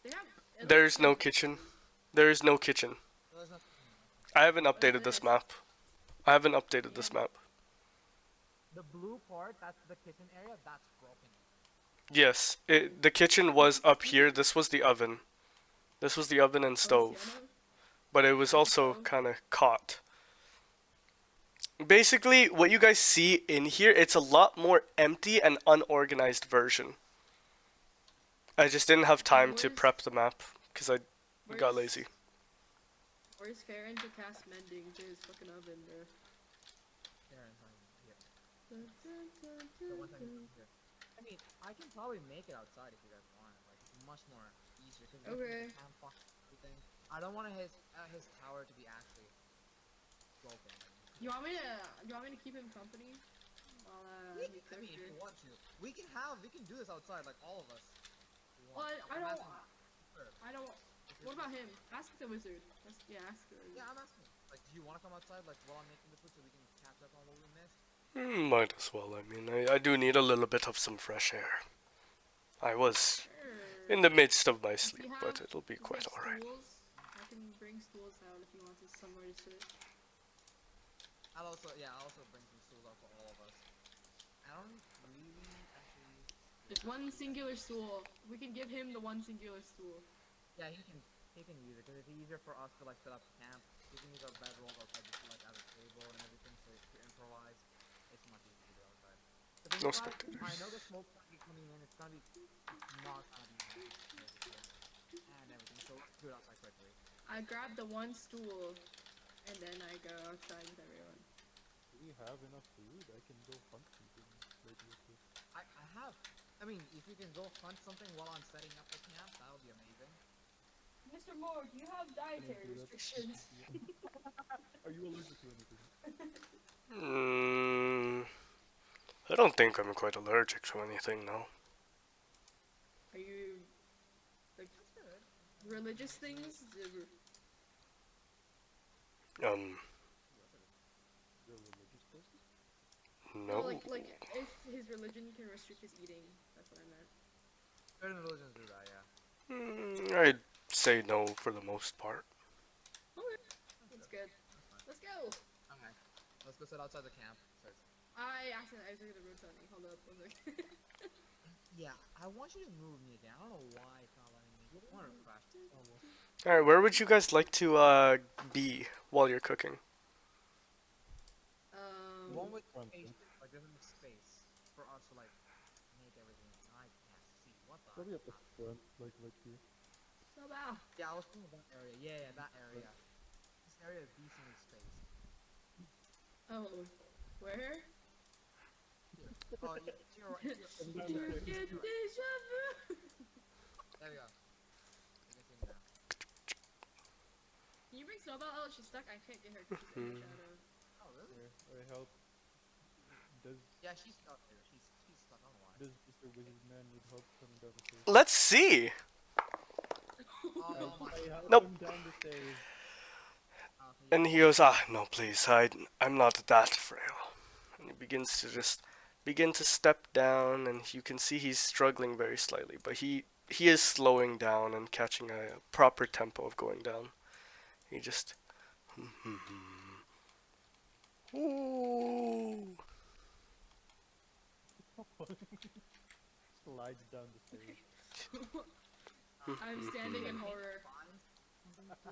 They have. it There's looks no like kitchen. boxes. There is no kitchen. So there's no. I haven't What is updated this this? map. I haven't updated this Yeah. map. The blue part, that's the kitchen area. That's broken. Yes, the kitchen was up here. This was the oven. This was the oven and Oh, stove. Sienna? But it was also kind of caught. Basically, what you guys see in here, it's a lot more empty and unorganized version. I just didn't have time to Where's- prep the map because I got where's- lazy. Where's Farron to cast mending to his fucking oven, bro? There, it's not even here. So once I get here. I mean, I can probably make it outside if you guys want. Like, it's much more easier because Okay. the campfire and everything. I don't want his tower to be actually broken. You want me to keep him company? While I he cooks mean, if here? you want to, we can do this outside, like all of us. if you Well, want. I I'm don't. asking- I don't. What about him? Ask the wizard. Yeah, ask the wizard. Yeah, I'm asking. Like, do you want to come outside, like, while I'm making the food, so we can catch up on what we missed? Might as well. I mean, I do need a little bit of some fresh air. I was Sure. in the midst of my Does he sleep, have- but it'll be does he quite have alright. stools? I can bring stools out if he wants us somewhere to sit. I'll also bring some stools out for all of us. I don't really actually. Just one singular stool. We can give him the one singular stool. Yeah, he can use it because it's easier for us to like set up camp. We can use our bedrolls outside just like as a table and everything, so to improvise, it's much easier to do outside. The thing No is, spectators. I know the smoke's gonna be coming in. It's not gonna be and everything. So let's do it outside quickly. I grab the one stool, and then I go outside with everyone. Do we have enough food? I can go hunt something later. I have. I mean, if you can go hunt something while I'm setting up the camp, that would be amazing. Mr. Moore, do you have dietary do that. restrictions? Are you allergic to anything? I don't think I'm quite allergic to anything, no. Are you like That's good. religious things? The religious places? No. Like if his religion can restrict his eating. That's what I meant. Certain religions do that, yeah. I'd say no for the most part. Okay, that's good. Let's go. Okay. Let's go sit outside the camp. I took the road Tony. Hold up, one second. Yeah, I want you to move me again. I don't know why it's not letting me. I want to refresh. Alright, where would you guys like to be while you're cooking? One with Front, space, like there's enough space for us to like make everything. I can't see what the. Probably at the front, like right here. So bad. Yeah, I was thinking that area. Yeah, that area. This area is decently spaced. Oh, where? Oh, yeah, to your right. Down the stairs. Get deja vu. There we go. You can see me now. Can you bring Snowball? Oh, she's stuck. I can't get her. 'Cause she's in the shadow. Oh, really? Here, I help. Does Yeah, she's stuck there. She's stuck. I don't know why. does Mr. Wizard Man need help coming down the stairs? Let's see! Oh my. I help Nope. him down the stairs. And he goes, no please, I'm not that frail. And he begins to step down, and you can see he's struggling very slightly, but he is slowing down and catching a proper tempo of going down. He just... Ooh. Slides down the stairs. I'm standing in horror. Find something to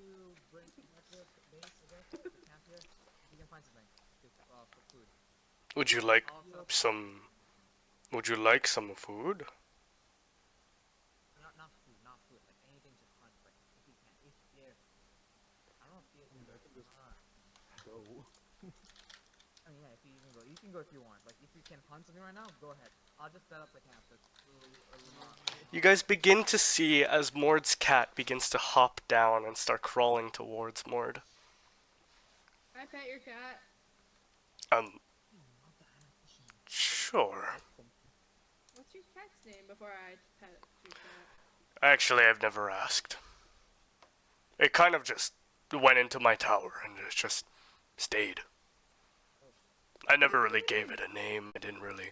bring back to the base, I guess. The camp here. If you can find something for food. Would you like Also, some... Would you like some food? not food. Like anything to hunt. Like if you can, if there. I don't know if there's. I can just go. I mean, yeah, if you even go, you can go if you want. Like if you can hunt something right now, go ahead. I'll just set up the camp. You guys begin to see as Mord's cat begins to hop down and start crawling towards Mord. Can I pet your cat? Sure. What's your cat's name before I pet your cat? Actually, I've never asked. It kind of just went into my tower and it just stayed. I never really gave it a name. I didn't really.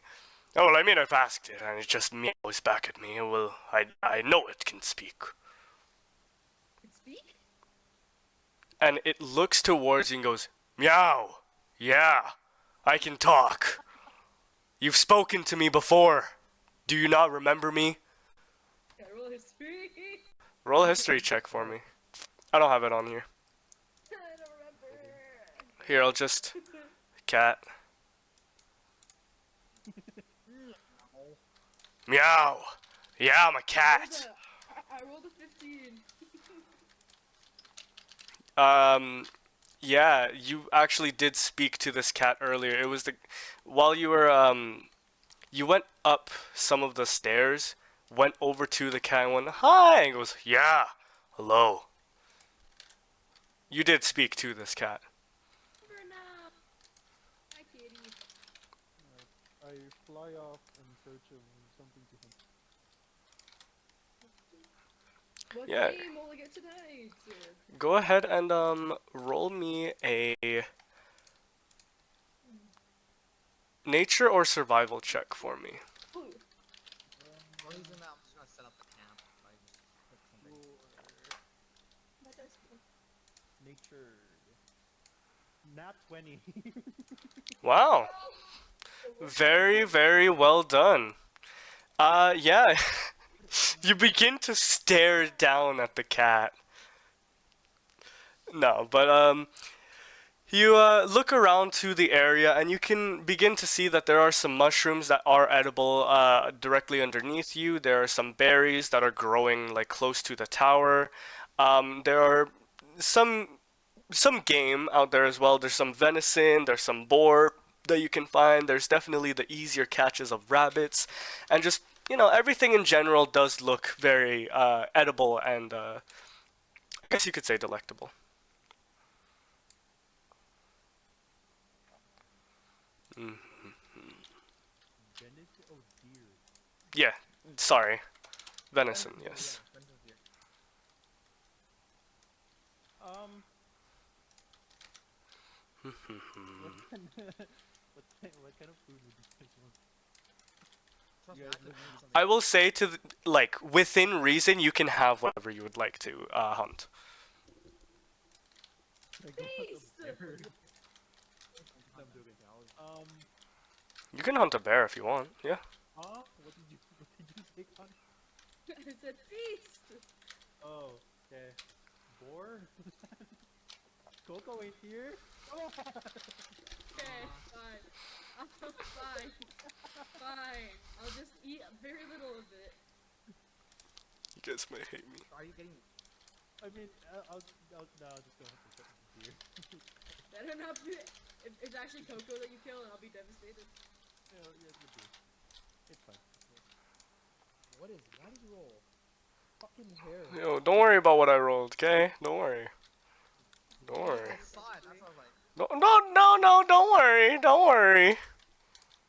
Oh, well, I mean, I've asked it, and it just meows back at me. Well, I know it can speak. Speak? And it looks towards you and goes, meow. Yeah, I can talk. You've spoken to me before. Do you not remember me? Yeah, roll history. Roll a history check for me. I don't have it on here. I don't remember. Here, I'll just... Cat. Meow. Yeah, I'm a cat. I rolled a 15. Yeah, you actually did speak to this cat earlier. It was while you were, you went up some of the stairs, went over to the cat and went, hi, and goes, yeah, hello. You did speak to this cat. Hi, kitty. I fly off in search of something to hunt. What Yeah. game will I get tonight? Go ahead and, roll me a nature or survival check for me. Ooh. While he's doing that, I'm just gonna set up the camp. Like, cook something. That dice roll. Nature. Nat 20. Wow. Very, very well done. Yeah. You begin to stare down at the cat. No, but, you, look around to the area and you can begin to see that there are some mushrooms that are edible, directly underneath you. There are some berries that are growing, like, close to the tower. There are some game out there as well. There's some venison, there's some boar that you can find. There's definitely the easier catches of rabbits, and just, you know, everything in general does look very edible and I guess you could say delectable. Venison? Oh dear. Yeah, sorry. Venison, yes. Yeah, venison deer. What kind of food would you guys want? Trust You me, guys I could look- hunt something. I will say like, within reason, you can have whatever you would like to hunt. Like, go hunt a Beast! bear. I'm joking. You can hunt a bear if you want, yeah. What did you say, Con? I said feast! Oh, okay. Boar? Coco ain't here? Come on! Okay, fine. Fine. Fine. I'll just eat very little of it. You guys might hate me. Are you getting? I mean, I'll just go hunt the deer. Better not be. If it's actually Coco that you kill, and I'll be devastated. Yeah, the deer. It's fine. Why did you roll? Fucking hair. Yo, don't worry about what I rolled, okay? Don't worry. Don't worry. I saw it. That's what I was like. No, don't worry. Don't worry.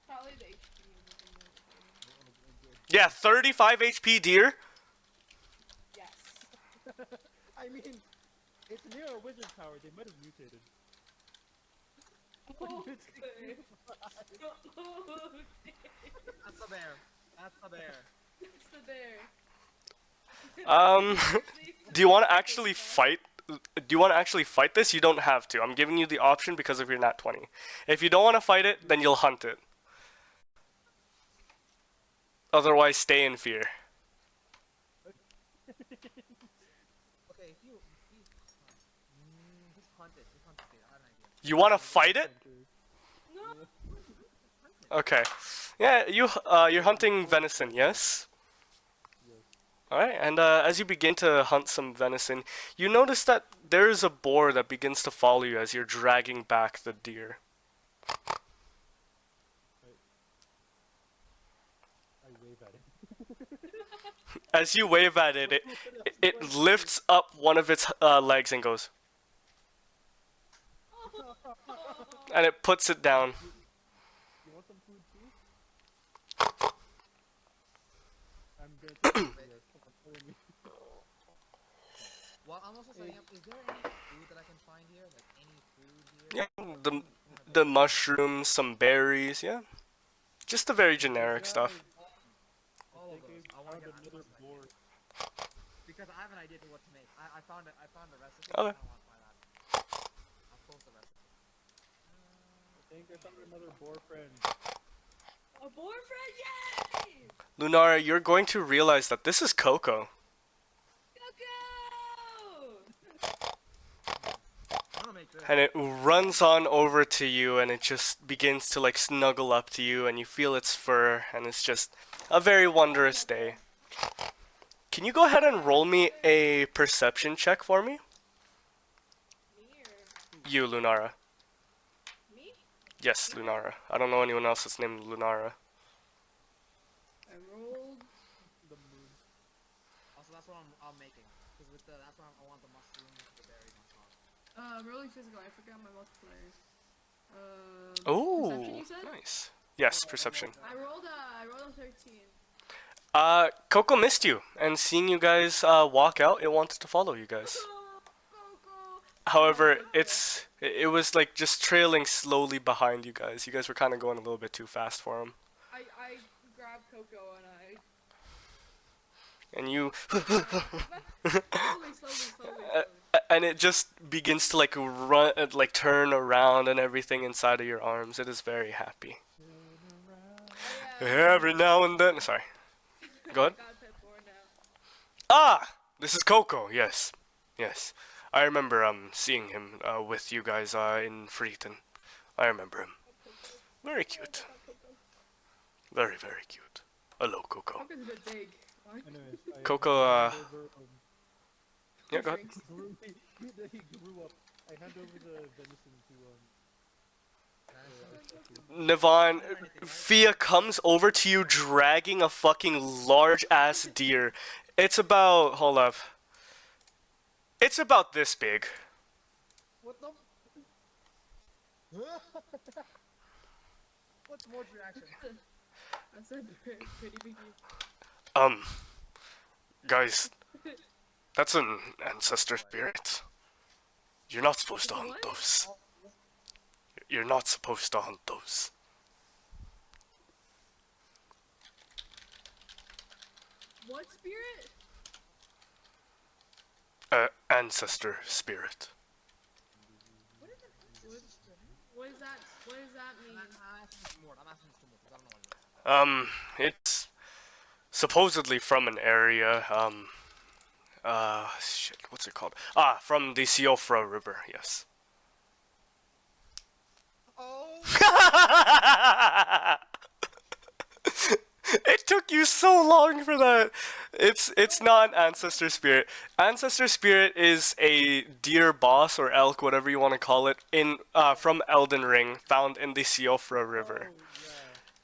Probably the HP. Yeah, 35 HP deer. Yes. I mean, it's near a wizard tower. They might have mutated. Okay. That's the bear. That's the bear. It's the bear. Do you want to actually fight? Do you want to actually fight this? You don't have to. I'm giving you the option because of your nat 20. If you don't want to fight it, then you'll hunt it. Otherwise, stay in fear. Okay, if you just hunt it. Just hunt it. I have an idea. You want to fight it? No. Okay. Yeah, you're hunting venison, yes? Alright, and as you begin to hunt some venison, you notice that there is a boar that begins to follow you as you're dragging back the deer. I wave at it. As you wave at it, it lifts up one of its legs and goes, and it puts it down. You want some food too? I'm gonna take some of yours. Come on, follow me. also setting up. Is there any food that I can find here? Like any food here? Yeah, Like, the any kind of the vegetable? mushrooms, some berries, yeah. Just the very generic Guys, stuff. I All of think I those. I want to found get. I another must make board. it because I have an idea to what to make. I found it. I found the recipe. I Okay. kind of want to try that. I'll post the recipe. I think I found another boar friend. A boyfriend, yay! Lunara, you're going to realize that this is Coco. I'm gonna make this. And it runs on over to you and it just begins to like snuggle up to you and you feel its fur and it's just a very wondrous day. Can you go ahead and roll me a perception check for me? Me or You, Lunara. me? Yes, Lunara. I don't know anyone else that's named Lunara. I rolled. The moon. Also, that's what I'm making. Cause with the that's why I want the mushrooms, the berries on top. Rolling physical. I forgot my multiplier. Perception. Oh, You said? nice. Yes, perception. I rolled a 13. Coco missed you, and seeing you guys walk out, it wanted to follow you guys. Coco. However, it was like just trailing slowly behind you guys. You guys were kind of going a little bit too fast for him. I grabbed Coco and I And you slowly. and it just begins to like run like turn around and everything inside of your arms. It is very happy. Every now and then, sorry. Go ahead. I got pet born now. Ah, this is Coco. Yes. Yes. I remember seeing him with you guys in Freeton. I remember him. Very cute. Very, very cute. Hello, Coco. Coco's a bit big. What? Anyways, Coco, hand over, yeah, go ahead. he grew up. I hand over the venison to Navon, Fia comes over to you dragging a fucking large ass deer. It's about, hold up. It's about this big. What the? What's Morde's reaction? That's a pretty big. Guys, that's an ancestor spirit. You're not supposed to hunt What? those. You're not supposed to hunt those. What spirit? Ancestor spirit. What is it? What does that mean? I'm asking Morde. I'm asking Mr. Morde. I don't know what it is. It's supposedly from an area, shit, what's it called? Ah, from the Siofra River, yes. Oh! It took you so long for that. It's not an ancestor spirit. Ancestor spirit is a deer boss or elk, whatever you want to call it, in from Elden Ring, found in the Siofra River.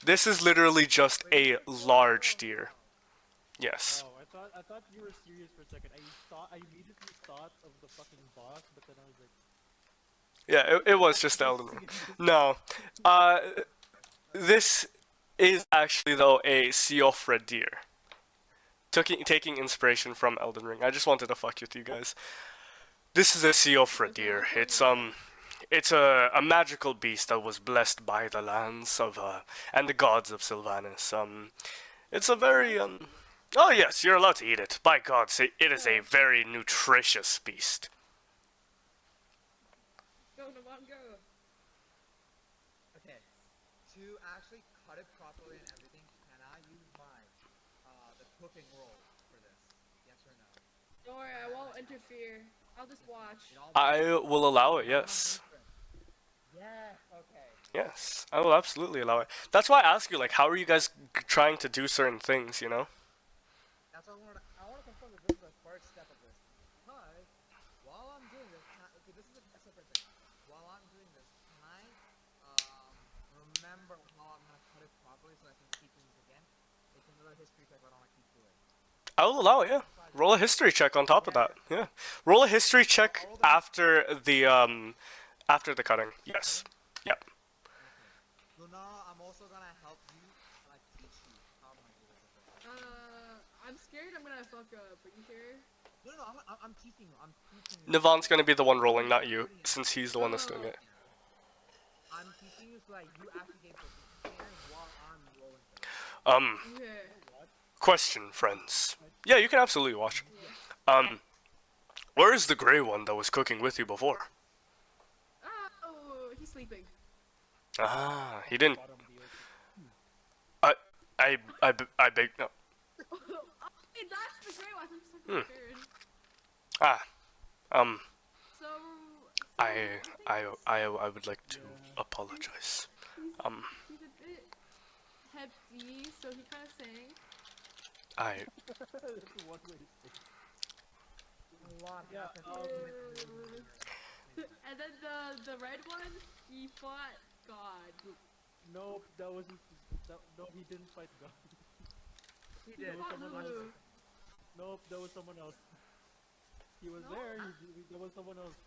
This is literally just a large deer. Yes. Oh, I thought you were serious for a second. I immediately thought of the fucking boss, but then I was like, Yeah, it was just Elden Ring. No. This is actually, though, a Siofra deer. Taking inspiration from Elden Ring. I just wanted to fuck with you guys. This is a Siofra deer. It's a magical beast that was blessed by the lands of, and the gods of Sylvanas. It's a very, oh yes, you're allowed to eat it. By gods, it is a very nutritious beast. Go, Navon, go. Okay. To actually cut it properly and everything, can I use the cooking roll for this? Yes or no? Don't worry, I won't interfere. I'll just watch. I will allow it, yes. Yeah. Okay. Yes, I will absolutely allow it. That's why I ask you, like, how are you guys trying to do certain things, you know? That's what I want to confirm that this is the first step of this. Because while I'm doing this, okay, this is a separate thing. While I'm doing this, can I remember how I'm gonna cut it properly so I can keep doing this again? It's another history check, but I don't want to keep doing. I will allow it, yeah. Roll a history check on top of that, yeah. Roll a history check after the cutting, yes. Yep. Okay. Lunara, I'm also gonna help you and like teach you how I'm gonna do this. I'm scared I'm gonna fuck up. Are you sure? No, I'm teaching you. I'm teaching you. Navon's gonna be the one rolling, not you, since he's the one that's doing it. I'm teaching you so like you actually get Karen while I'm rolling for it. Okay. Question, friends. Yeah, you can absolutely watch. Where is the gray one that was cooking with you before? Oh, he's sleeping. Ah, he didn't. Bottom of the ocean. I beg no. Hey, that's the gray one. I'm just talking about Karen. Ah, So, I would like to apologize. he's a bit hefty, so he kind of sang. I That's one way to say it. A lot Yeah, happened. And then the red one, he fought God. Nope, that wasn't. No, he didn't fight God. He He did. fought someone Lulu. else. Nope, that was someone else. He was No? there. There was someone else.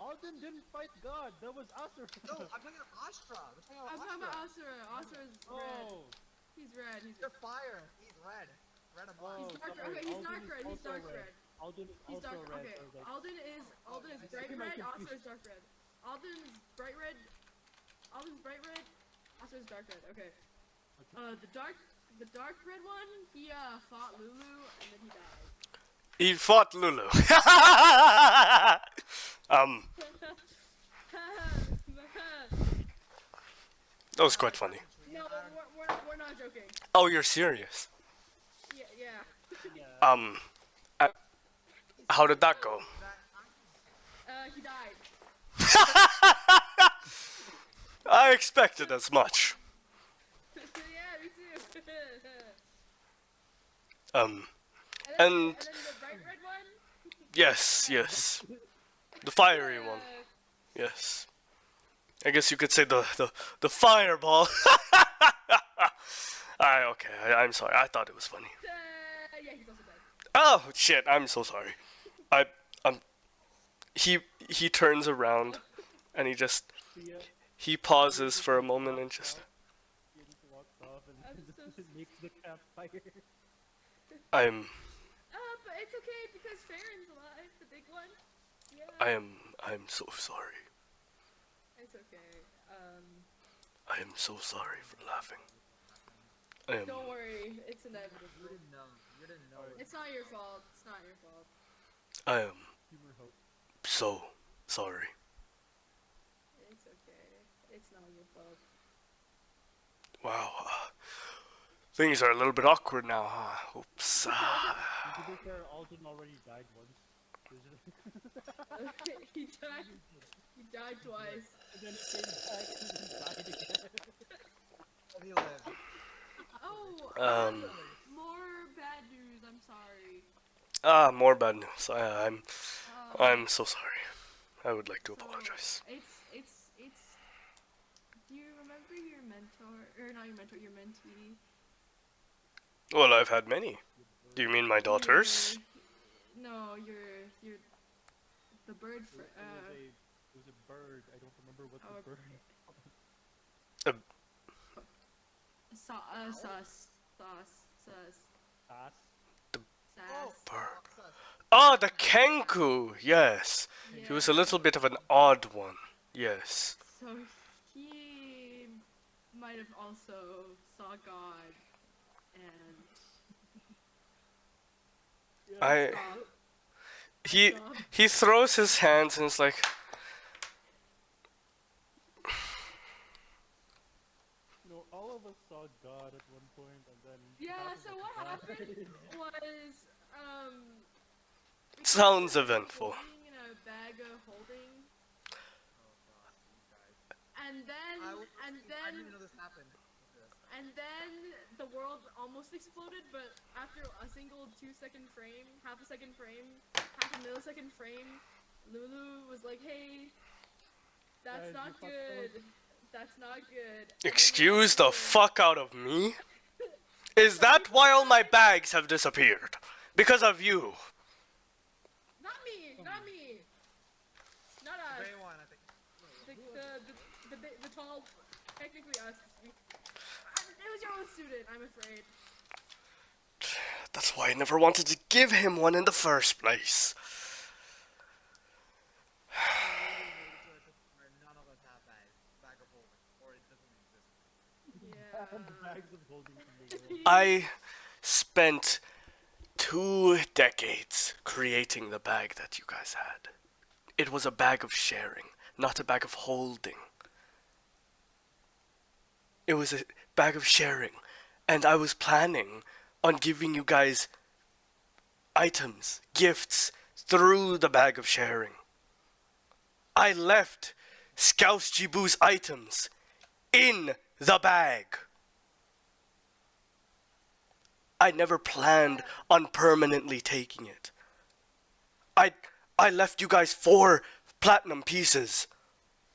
Alden didn't fight God. That was Asura. No, I'm talking about Astra. We're talking I'm about talking about Astra. Asura. Asura's red. Oh. He's red. He's You're fire. He's red. Red and black. Oh, He's dark. sorry. Okay, he's Alden dark is red. He's also dark red. Alden is He's also dark. red. Okay, So like, Alden is bright getting my red. confused. Asura's dark red. Alden's bright red. Alden's bright red. Asura's dark red. Okay. The dark red one. He fought Lulu and then he died. he fought Lulu. That was quite funny. No, we're not joking. Oh, you're serious? Yeah. How did that go? He died. I expected as much. Yeah, me too. And and then the bright red one. yes, the fiery one. Yes, I guess you could say the fireball. I'm sorry. I thought it was funny. Yeah, he's also dead. Oh shit! I'm so sorry. He turns around, and he pauses for a moment and just. he just walks off and I'm so makes the campfire. I'm But it's okay because Farron's alive, the big one. Yeah. I'm so sorry. It's okay. I am so sorry for laughing. I am. Don't worry, it's inevitable. You didn't know. You didn't know. It's not your fault. It's not your fault. I am Humor hope. so sorry. It's okay. It's not your fault. Wow. Things are a little bit awkward now, huh? Oops. To be fair, Alden already died once. He died. He died twice. And then he came back and he died again. He lived. Oh. More bad news. I'm sorry. More bad news. I'm so sorry. I would like to So, apologize. It's. Do you remember your mentor, or not your mentor, your mentee? Well, I've had many. Do you mean my daughters? No, your the bird. It was a bird. I don't remember what the bird. Sus. Sass. Bird. Oh, the Kenku. Yes. He was a little bit of an odd one. Yes. So he might have also saw God and He throws his hands and is like, No, all of us saw God at one point, and then. yeah. So what happened was sounds eventful. being in a bag of holding, and then I didn't even know this happened. and then the world almost exploded, but after a single 2-second frame, half a second frame, half a millisecond frame, Lulu was like, "Hey, that's Guys, not you fucked good. That's not good." And then Excuse the fuck out of me? Is that why all my bags have disappeared? Because of you. Not me. Not me. Not us. Gray one, I think. The tall, technically us. It was your own student, I'm afraid. That's why I never wanted to give him one in the first place. None of us have bag of holding, or it doesn't exist. Yeah. Bags of holding in the world. I spent 2 decades creating the bag that you guys had. It was a bag of sharing, not a bag of holding. It was a bag of sharing, and I was planning on giving you guys items, gifts, through the bag of sharing. I left Scouse Jibu's items in the bag. I never planned on permanently taking it. I left you guys 4 platinum pieces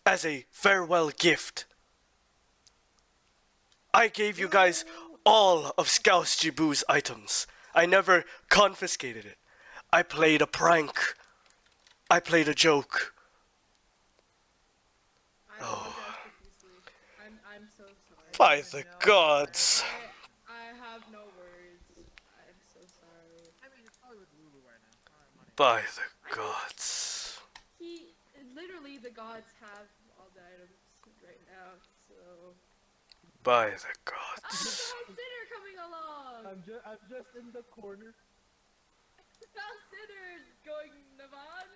as a farewell gift. I gave you guys all of Scouse Jibu's items. I never confiscated it. I played a prank. I played a joke. I apologize profusely. I'm so sorry. By the gods. I have no words. I'm so sorry. I mean, it's probably with Lulu right now. Money. By the gods. Literally the gods have all the items right now, so. By the Oh, gods. Sinner coming along! I'm just in the corner. How's Sinner going, Navan?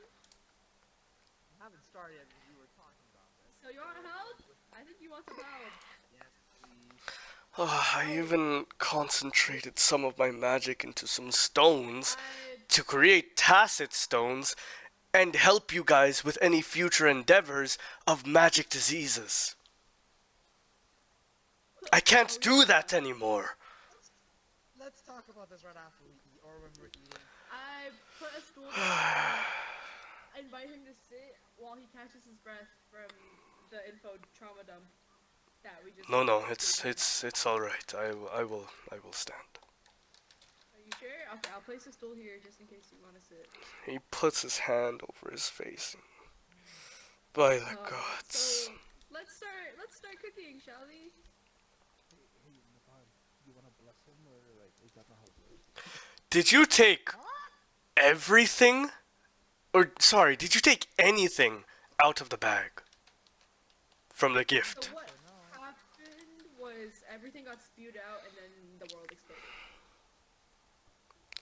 I haven't started yet because we were talking about this. So you want help? I think you want some help. Yes, please. I even concentrated some of my magic into some stones I to create tacit stones and help you guys with any future endeavors of magic diseases. I can't do that anymore. Let's talk about this right after we eat, or when we're eating. I put a stool down and invite him to sit while he catches his breath from the info trauma dump that we just. No, it's all right. I will stand. Are you sure? Okay, I'll place a stool here just in case you want to sit. He puts his hand over his face. By the So gods. let's start cooking, shall we? Hey, Navan, you wanna bless him, or like, is that not how it works? Did you take everything? Or, sorry, did you take anything out of the bag? From the gift? So what happened was everything got spewed out and then the world exploded.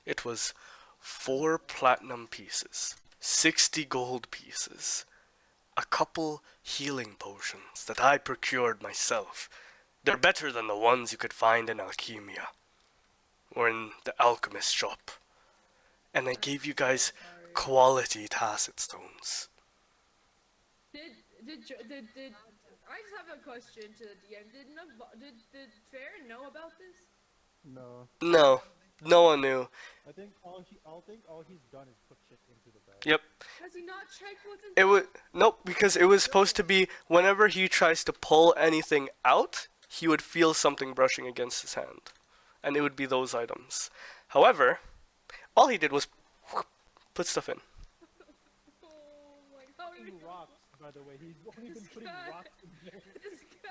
It was 4 platinum pieces, 60 gold pieces, a couple healing potions that I procured myself. They're better than the ones you could find in Alchemia or in the alchemist shop. And I gave you guys quality tacit stones. Did I just have a question to the DM? Did Fair know about this? No, No one knew. I think all he's done is put shit into the bag. Yep. Has he not checked what's inside? It was nope, because it was supposed to be whenever he tries to pull anything out, he would feel something brushing against his hand, and it would be those items. However, all he did was put stuff in. Oh my god, Putting rocks, by the way, he's only been putting rocks in there. this guy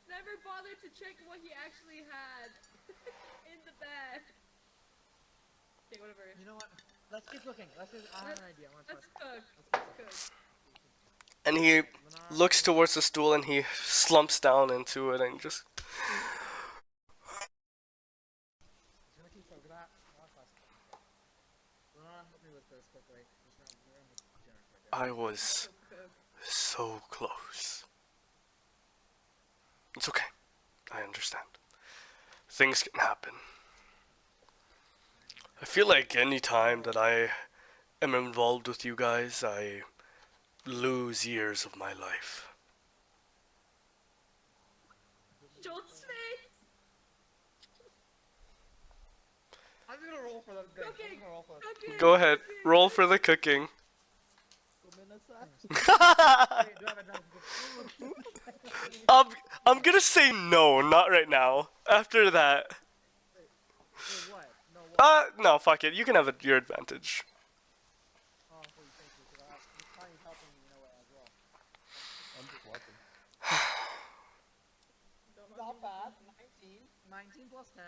never bothered to check what he actually had in the bag. Okay, whatever. You know what? Let's keep looking. I have an idea. I want to Let's try. cook. Let's cook. And he looks towards the stool and he slumps down into it and just. Gonna keep talking about. Help me with this quickly. We're gonna make dinner quick. I was Cook. so close. It's okay. I understand. Things can happen. I feel like any time that I am involved with you guys, I lose years of my life. Jolt's face. I'm gonna roll for that. Cooking. I'm gonna roll for that. Cooking. Go ahead, roll for the cooking. Wait, do I have a I'm gonna say no, not right now. After that. Wait, what? No, what? No, fuck it. You can have your advantage. Oh, please, thank you. This time he's helping me in a way as well. I'm just watching. Not bad. 19. 19 plus 10.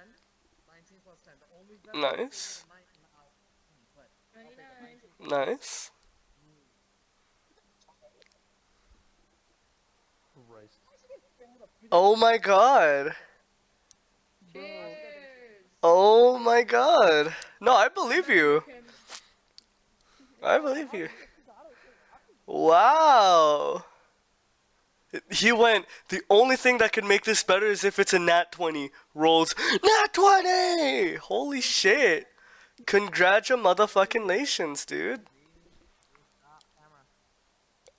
19 plus 10. The only best way to Nice. get a 19 out of 20, but I'll take a 29. 19 plus 10. Nice. Christ. Oh my god. Cheers. Oh my god. No, I believe you. American. I believe you. Wow. He went, the only thing that could make this better is if it's a nat 20. Rolls, nat 20! Holy shit. Congratulations, dude. Camera.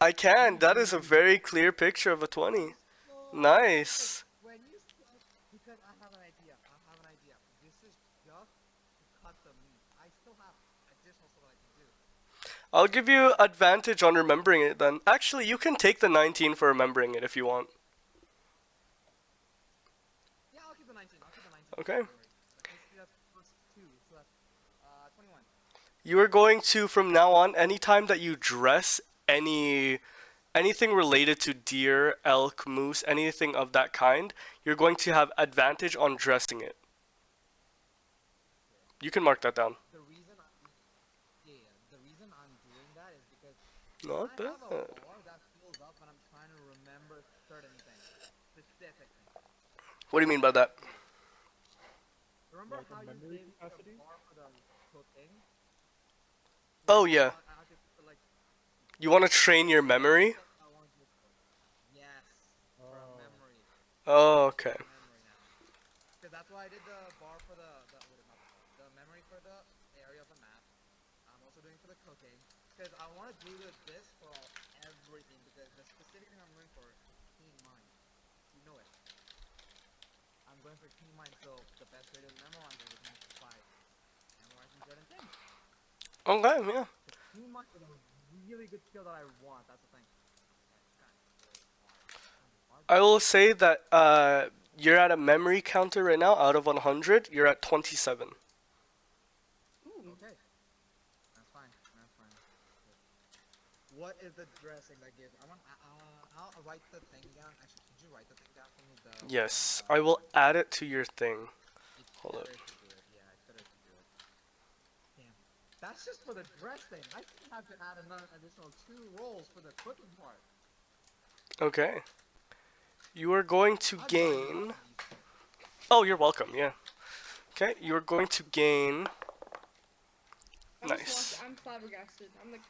I can. That is a very clear picture of a 20. Nice. When you said, because I have an idea. This is just to cut the meat. I still have additional stuff that I can do. I'll give you advantage on remembering it then. Actually, you can take the 19 for remembering it if you want. Yeah, I'll keep the 19. Okay. That's plus 2, so that's 21. You are going to, from now on, anytime that you dress anything related to deer, elk, moose, anything of that kind, you're going to have advantage on dressing it. You can mark that down. The reason I'm doing that is because Not I bad. have a bar that fills up when I'm trying to remember certain things. Specific things. What do you mean by that? Remember Like a how you memory gave me capacity? the bar for the cooking? Oh yeah. I have to put, like, You want to train your memory? I want this one. Yes, for a Oh. memory. Oh, okay. Memory now. Because that's why I did the bar for the what is not the bar, the memory for the area of the map. I'm also doing for the cooking. Because I want to do this for everything. Because the specific thing I'm going for is keen mind. You know it. I'm going for keen mind, so the best way to memorize everything is by memorizing certain things. Okay, yeah. Keen mind is a really good skill that I want. That's the thing. I will say that you're at a memory counter right now. Out of 100, you're at 27. Ooh. Okay. That's fine. What is the dressing that gives? I'll write the thing down. Actually, could you write the thing down for me? Yes, I will add it to your thing. It's Hold up. better if you do it. Yeah, it's better if you do it. Damn. That's just for the dress thing. I still have to add another additional 2 rolls for the cooking part. Okay. You are going to I'm gain... Oh, you're welcome, yeah. Okay, you're going to gain... Nice. I'm flabbergasted. I'm like,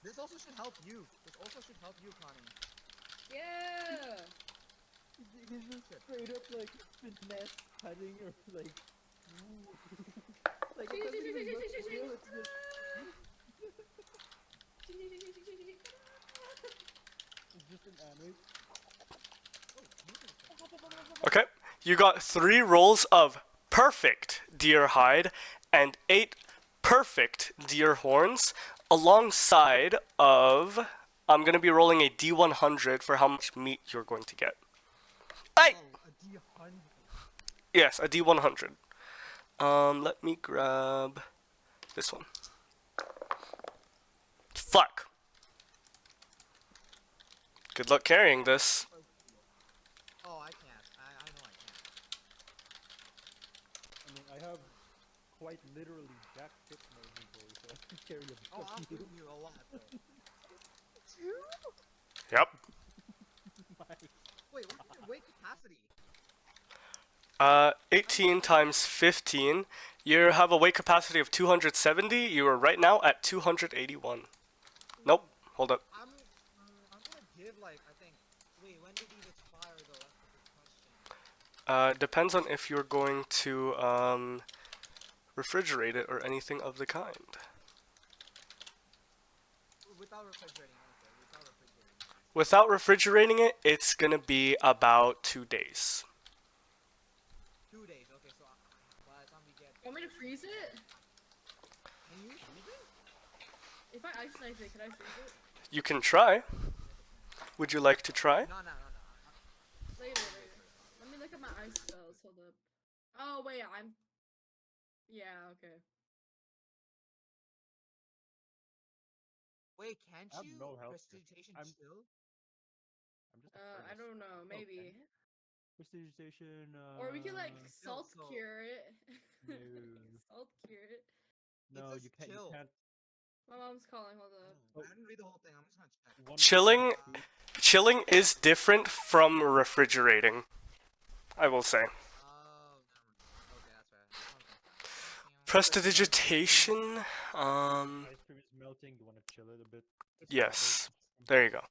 This also should help you. Connie. yeah. He's just straight up like finesse cutting or like. Like it doesn't even look real. It's just. It's just an anime. Okay, you got 3 rolls of perfect deer hide and 8 perfect deer horns alongside of... I'm going to be rolling a D100 for how much meat you're going to get. Hey! Oh, a D100. Yes, a D100. Let me grab this one. Fuck. Good luck carrying this. Oh, I can't. I know I can't. I mean, I have quite literally jack shit in my inventory, so I can carry a Oh, I'm few. giving you a lot though. 2? Yep. Wait, what's your weight capacity? 18 times 15. You have a weight capacity of 270. You are right now at 281. Nope. Hold up. I'm gonna give like I think. Wait, when did these expire though? That's a good question. Depends on if you're going to refrigerate it or anything of the kind. Without refrigerating, okay. Without refrigerating. Without refrigerating it, it's gonna be about 2 days. 2 days. Okay, so by the time we get. Want me to freeze it? Can you freeze it? If I ice knife it, can I freeze it? You can try. Would you like to try? No. Later. Let me look at my ice spells. Hold up. Oh wait, I'm. Yeah. Okay. Wait, can't I have you no health. prestidigitation I'm chill? just. I don't know. Maybe. Prestidigitation. Or we could like Chill, salt so- cure it. No. Salt cure it. No, says you can't. chill. You can't. My mom's calling. Hold up. I didn't read the whole thing. I'm just gonna check. One Chilling- food. Chilling is different from refrigerating, I will say. Oh, never mind. Okay, that's fair. Prestidigitation, Ice cream is melting. You want to chill it a bit. yes. There you go.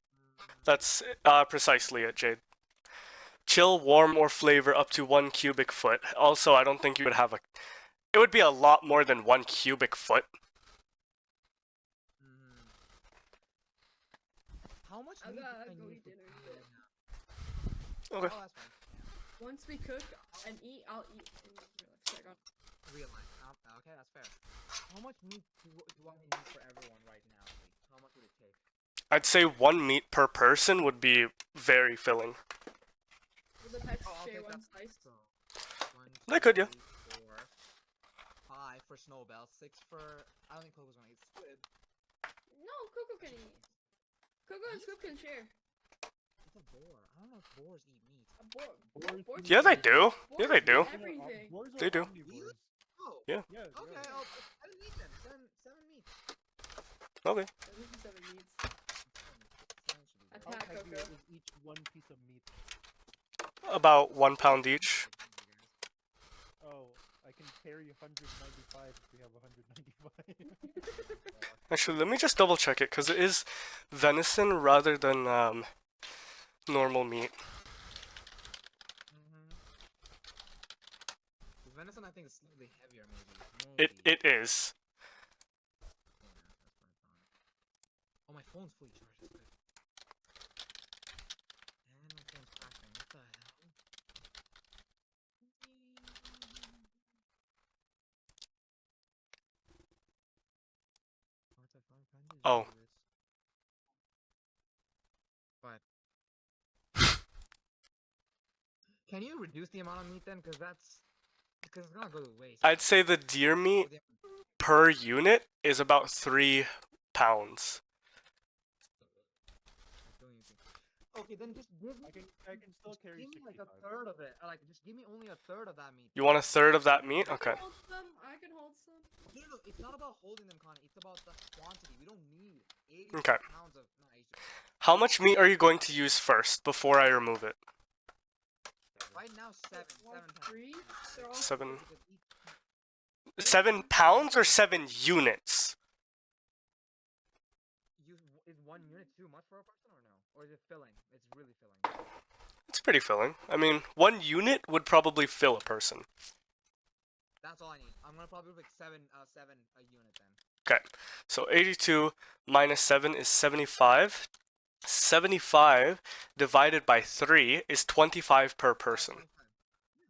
That's precisely it, Jade. Chill, warm, or flavor up to 1 cubic foot. Also, I don't think you would have a... It would be a lot more than 1 cubic foot. How much I meat gotta do I go need eat for dinner. food now? Okay. Oh, that's fine. Once we cook and eat, I'll eat. Realign. Okay, that's fair. How much meat do I need for everyone right now? Like, how much would it take? I'd say 1 meat per person would be very filling. Will the pets Oh, share okay, one that's slice? so. 1, They could, yeah. 2, 3, 4, 5 for Snowbell, 6 for. I don't think Coco's gonna eat squid. No, Coco can eat. Coco and Scoop can share. It's a boar. I don't know if boars eat meat. A boar. Boars Boars Yeah, they eat- do. Yeah, they boars do. eat Everything. Boars are They do. omnivores. Oh. Yeah. Yeah. Okay, yeah. I'll 7 meat then. 7 meat. Okay. This is 7 meats. 7 should be good. How Attack heavy Coco. is each one piece of meat? About 1 pound each. Oh, I can carry 195 if we have 195. Actually, let me just double check it, because it is venison rather than normal meat. The venison, I think, is slightly heavier, maybe. It is. Yeah, that's probably fine. Oh, my phone's fully charged. That's good. And my phone's crashing. What the hell? Oh. But can you reduce the amount of meat then? Because it's gonna go to waste. I'd say the deer meat per unit is about 3 pounds. Okay, then just give me. I can still Just carry give me like 65. a third of it. Or, like, just give me only a third of that meat. You want a third of that meat? I Okay. can hold some. I can hold some. No, it's not about holding them, Connie. It's about the quantity. We don't need 80 Okay. pounds of. Not 80. How much meat are you going to use first before I remove it? Right now, 7 Like pounds. 3. They're all 7. Because each 7 pounds or 7 units? is 1 unit too much for a person or no? Or is it filling? It's really filling. It's pretty filling. I mean, 1 unit would probably fill a person. That's all I need. I'm gonna probably pick 7 a unit then. Okay, so 82 minus 7 is 75. 75 divided by 3 is 25 per person. 25. Yeah.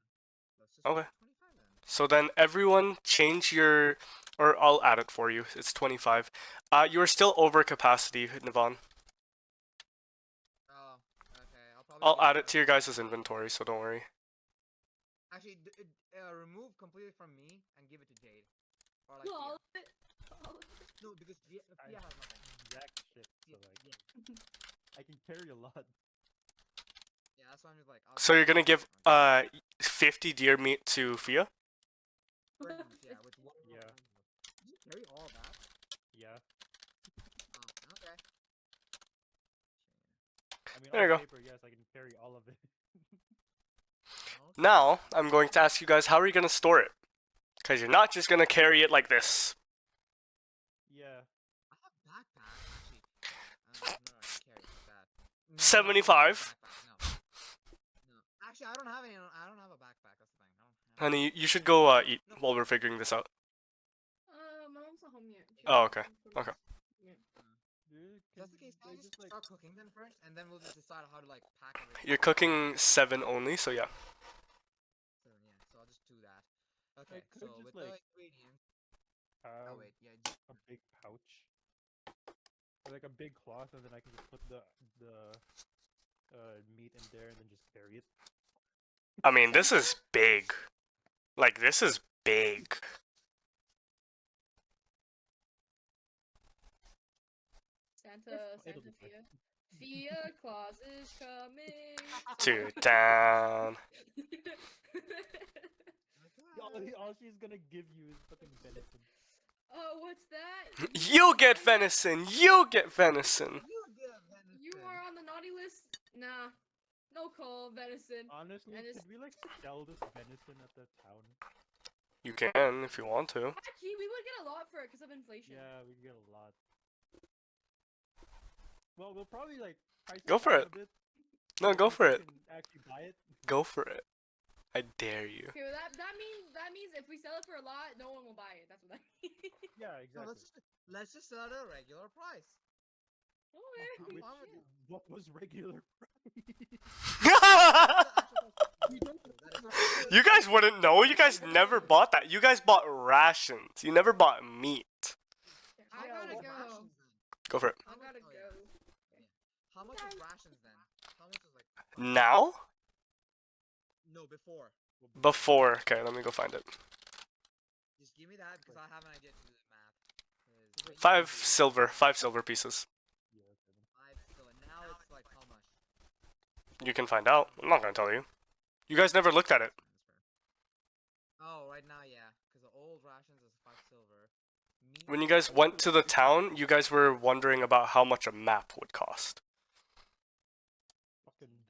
Let's just Okay. make 25 then. So then everyone change your... Or I'll add it for you. It's 25. You're still over capacity, Navon. Oh, okay. Probably I'll do add that. it to your guys' inventory, so don't worry. Actually, remove completely from me and give it to Jade. Or like No, all Tia. of it. All of it. No, because Tia has nothing. Exact shit. So Yeah, like, yeah. I can carry a lot. Yeah, that's why I'm just like. So you're gonna give 50 deer meat to Fia? Yeah, with one. Yeah. Did you carry all that? Yeah. Oh, okay. I mean, There you on go. paper, yes, I can carry all of it. Okay. Now, I'm going to ask you guys, how are you gonna store it? Because you're not just gonna carry it like this. Yeah. I have backpack actually. No, I can carry it like that. No, 75. No. Actually, I don't have any. I don't have a backpack. That's the thing. I don't have. Honey, you should go eat while we're figuring this out. My mom's not home yet. She Oh, went okay. for Okay. Yeah. Dude, If that's the case, they I'll just start cooking then first, and then we'll just decide how to like pack everything. You're cooking 7 only, so yeah. So yeah, so I'll just do that. Okay, could so just, with like, the ingredients. have Oh wait, yeah. a big pouch. Or like a big cloth, and then I can just put the meat in there and then just carry it. I mean, this is big. Like, this is big. Santa It'll be Fia. fine. Tia Claus is coming To town. All she's gonna give you is fucking venison. Oh, what's that? You get venison. You get venison. You get venison. You are on the naughty list? Nah. No call, venison. Honestly, And it's- could we like sell this venison at the town? You can if you want to. Actually, we would get a lot for it because of inflation. Yeah, we get a lot. Well, we'll probably like price Go for down it. a bit. No, so go we for it. can actually buy it. Go for it. I dare you. Okay, well that means if we sell it for a lot, no one will buy it. That's what that means. Yeah, No, exactly. let's just sell it at a regular price. Oh, yeah. I'm Which- fine with it. What was regular price? You guys wouldn't know. You guys never bought that. You guys bought rations. You never bought meat. I Yeah, gotta what go. Rations then? Go for it. I gotta Oh, yeah. go. How much is rations then? How much is like? Now? No, before. Before. Okay, let me go find it. Just give me that because I have an idea to do the math. 'Cause 5 silver. 5 silver pieces. Yeah, okay. 5 so now it's like how much? You can find out. I'm not gonna tell you. You guys never looked at it. That's fair. Oh, right now, yeah. Because the old rations is 5 silver. Meat When you guys went to the town, you guys were wondering about how much a map would cost. Fucking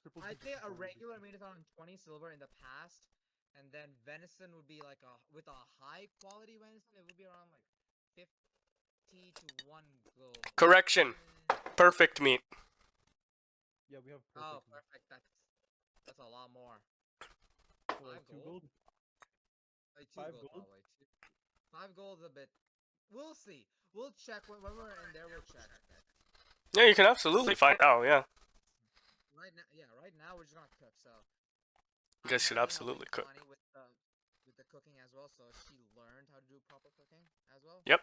triple I'd say digit a quality. regular meat is on 20 silver in the past, and then venison would be like with a high quality venison, it would be around like 50 to 1 gold. Correction. Perfect meat. Yeah, we have Oh, perfect. perfect. That's a lot more. So, like, 5 2 gold? gold? Like 2 5 gold, gold? probably. 5 gold's a bit. We'll see. We'll check when we're in there. We'll check. Yeah, you can absolutely find out, yeah. Right now we're just gonna cook. So You guys I'm should actually absolutely helping cook. Connie with the cooking as well, so she learned how to do proper cooking as well. Yep.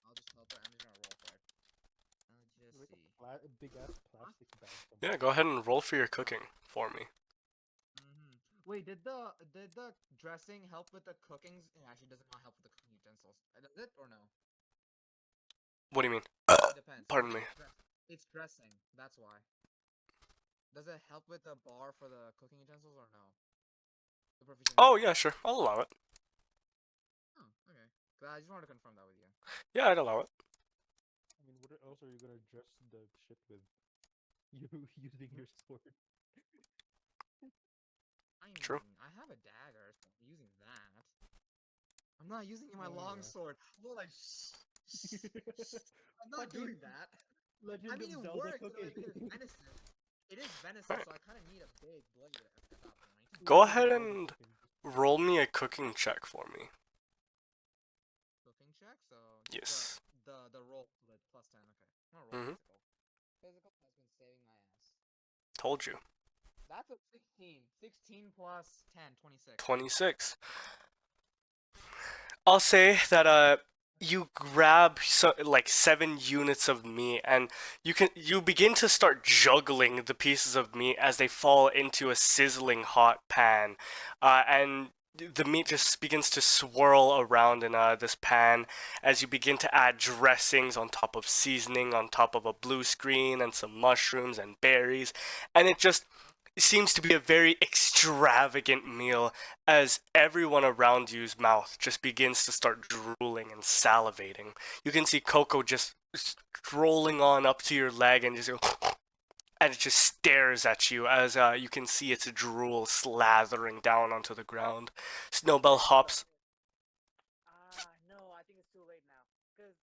I'll just help her. I'm just gonna roll for it. I'll just Like see. a big ass plastic bag. Yeah, go ahead and roll for your cooking for me. Wait, did the dressing help with the cooking? It actually does not help with the cooking utensils. Does it or no? What do you mean? It depends. Pardon me. It's dressing. That's why. Does it help with the bar for the cooking utensils or no? The proficiency. Oh, yeah, sure. I'll allow it. Oh, okay. 'Cause I just wanted to confirm that with you. Yeah, I'd allow it. I mean, what else are you gonna dress the shit with? You using your sword. True. I have a dagger, so I'm using that. I'm not using my Oh, long yeah. sword. Well, like, I'm not Fucking doing that. Legend I mean, of it Zelda works cooking. because it's venison. It is venison, Right. so I kind of need a big blade at that point. Go Legend of ahead Zelda and cooking. roll me a cooking check for me. Cooking check, so Yes. the roll with plus 10. Okay, not roll Mhm. physical. Physical has been saving my ass. Told you. That's a 16. 16 plus 10, 26. 26. I'll say that you grab like 7 units of meat and you begin to start juggling the pieces of meat as they fall into a sizzling hot pan, and the meat just begins to swirl around in this pan as you begin to add dressings on top of seasoning, on top of a blue screen and some mushrooms and berries, and it just seems to be a very extravagant meal as everyone around you's mouth just begins to start drooling and salivating. You can see Coco just strolling on up to your leg and just and it just stares at you as you can see its drool slathering down onto the ground. Snowbell hops. No, I think it's too late now. Because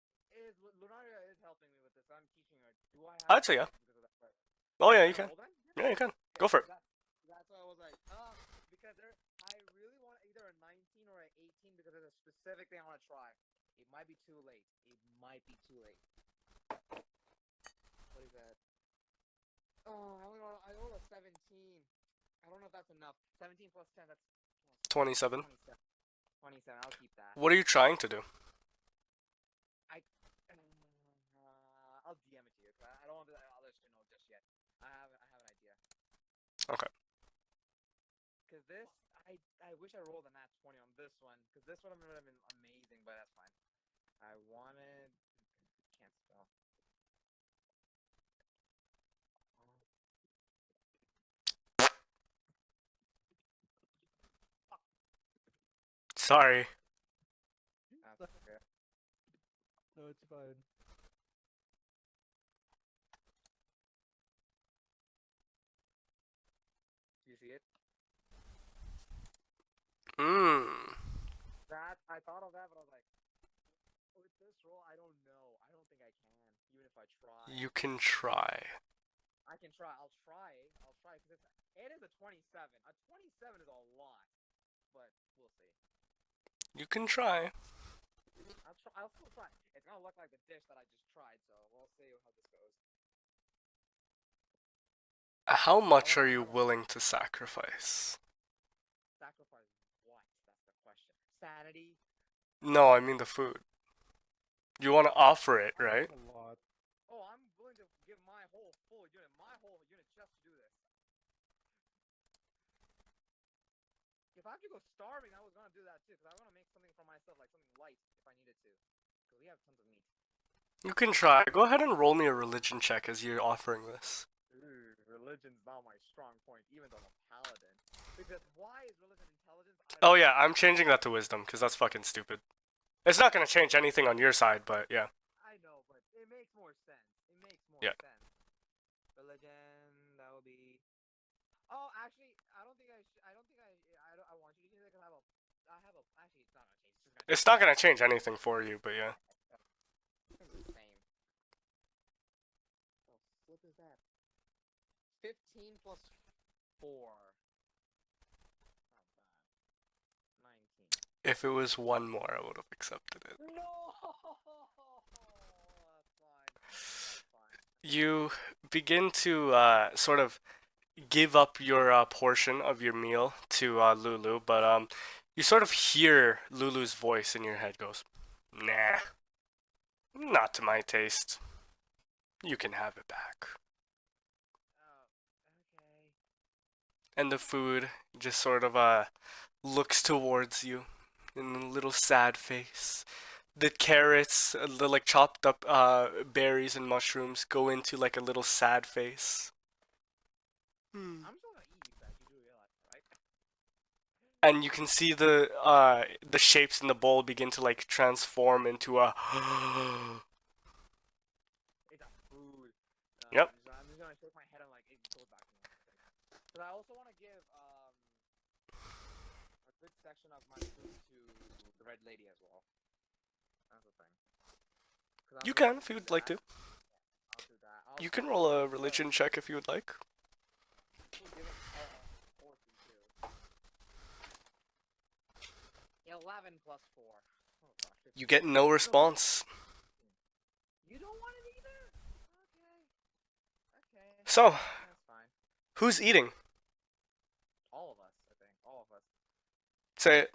Lunaria is helping me with this. I'm teaching her. Do I have I'd say yeah. because of that part? Oh yeah, you Can I can. roll then? Yeah, you can. Go for it. That's why I was like, because I really want either a 19 or an 18 because there's a specific thing I want to try. It might be too late. It might be too late. What is that? Oh, I rolled a 17. I don't know if that's enough. 17 plus 10, that's 27. 27. 27, I'll keep that. What are you trying to do? I'll DM it to you. 'Cause I don't want the others to know just yet. I have an idea. Okay. Because this, I wish I rolled a nat 20 on this one. Because this one would have been amazing, but that's fine. I wanted... Can't spell. Sorry. That's okay. No, it's fine. You see it? Mmm. That I thought of that, but I was like, with this roll, I don't know. I don't think I can, even if I try. You can try. I can try. I'll try. I'll try because it is a 27. A 27 is a lot, but we'll see. You can try. I'll try. I'll still try. It's gonna look like the dish that I just tried, so we'll see how this goes. How much are you willing to sacrifice? Sacrifice what? That's the question. Sanity. No, I mean the food. You want to offer it, right? A lot. Oh, I'm willing to give my whole full unit, just to do this. If I have to go starving, I was gonna do that too, because I want to make something for myself, like something light, if I needed to. Because we have tons of meat. You can try. Go ahead and roll me a religion check as you're offering this. Ooh, religion's not my strong point, even though I'm a paladin. Because why is religion intelligence? Oh yeah, I'm changing that to wisdom, because that's fucking stupid. It's not going to change anything on your side, but yeah. I know, but it makes more sense. It makes more Yeah. sense. Religion, that would be. Oh, actually, I don't think I. I want you to do that because I have a. Actually, it's not gonna change. It's not going to change anything for you, but yeah. It's the same. Oh, what is that? 15 plus 4. Not bad. 19. If it was one more, I would have accepted it. No! That's fine. That's fine. You begin to sort of give up your portion of your meal to Lulu, but you sort of hear Lulu's voice in your head goes, "Nah, not to my taste. You can have it back." Oh, okay. And the food just sort of looks towards you in a little sad face. The carrots, the like chopped up berries and mushrooms go into like a little sad face. I'm still gonna eat you guys, you do realize, right? And you can see the shapes in the bowl begin to like transform into a It's a food. Yep. I'm just gonna shake my head and like it goes back to me. But I also want to give a good section of my food to the red lady as well. That's the thing. You can if you would like to. I'll do that. You can roll a religion check if you would like. We'll give him fortune too. 11 plus 4. Oh gosh. You get no response. You don't want it either? Okay. Okay. So, That's fine. who's eating? All of us, I think. All of us. Say it.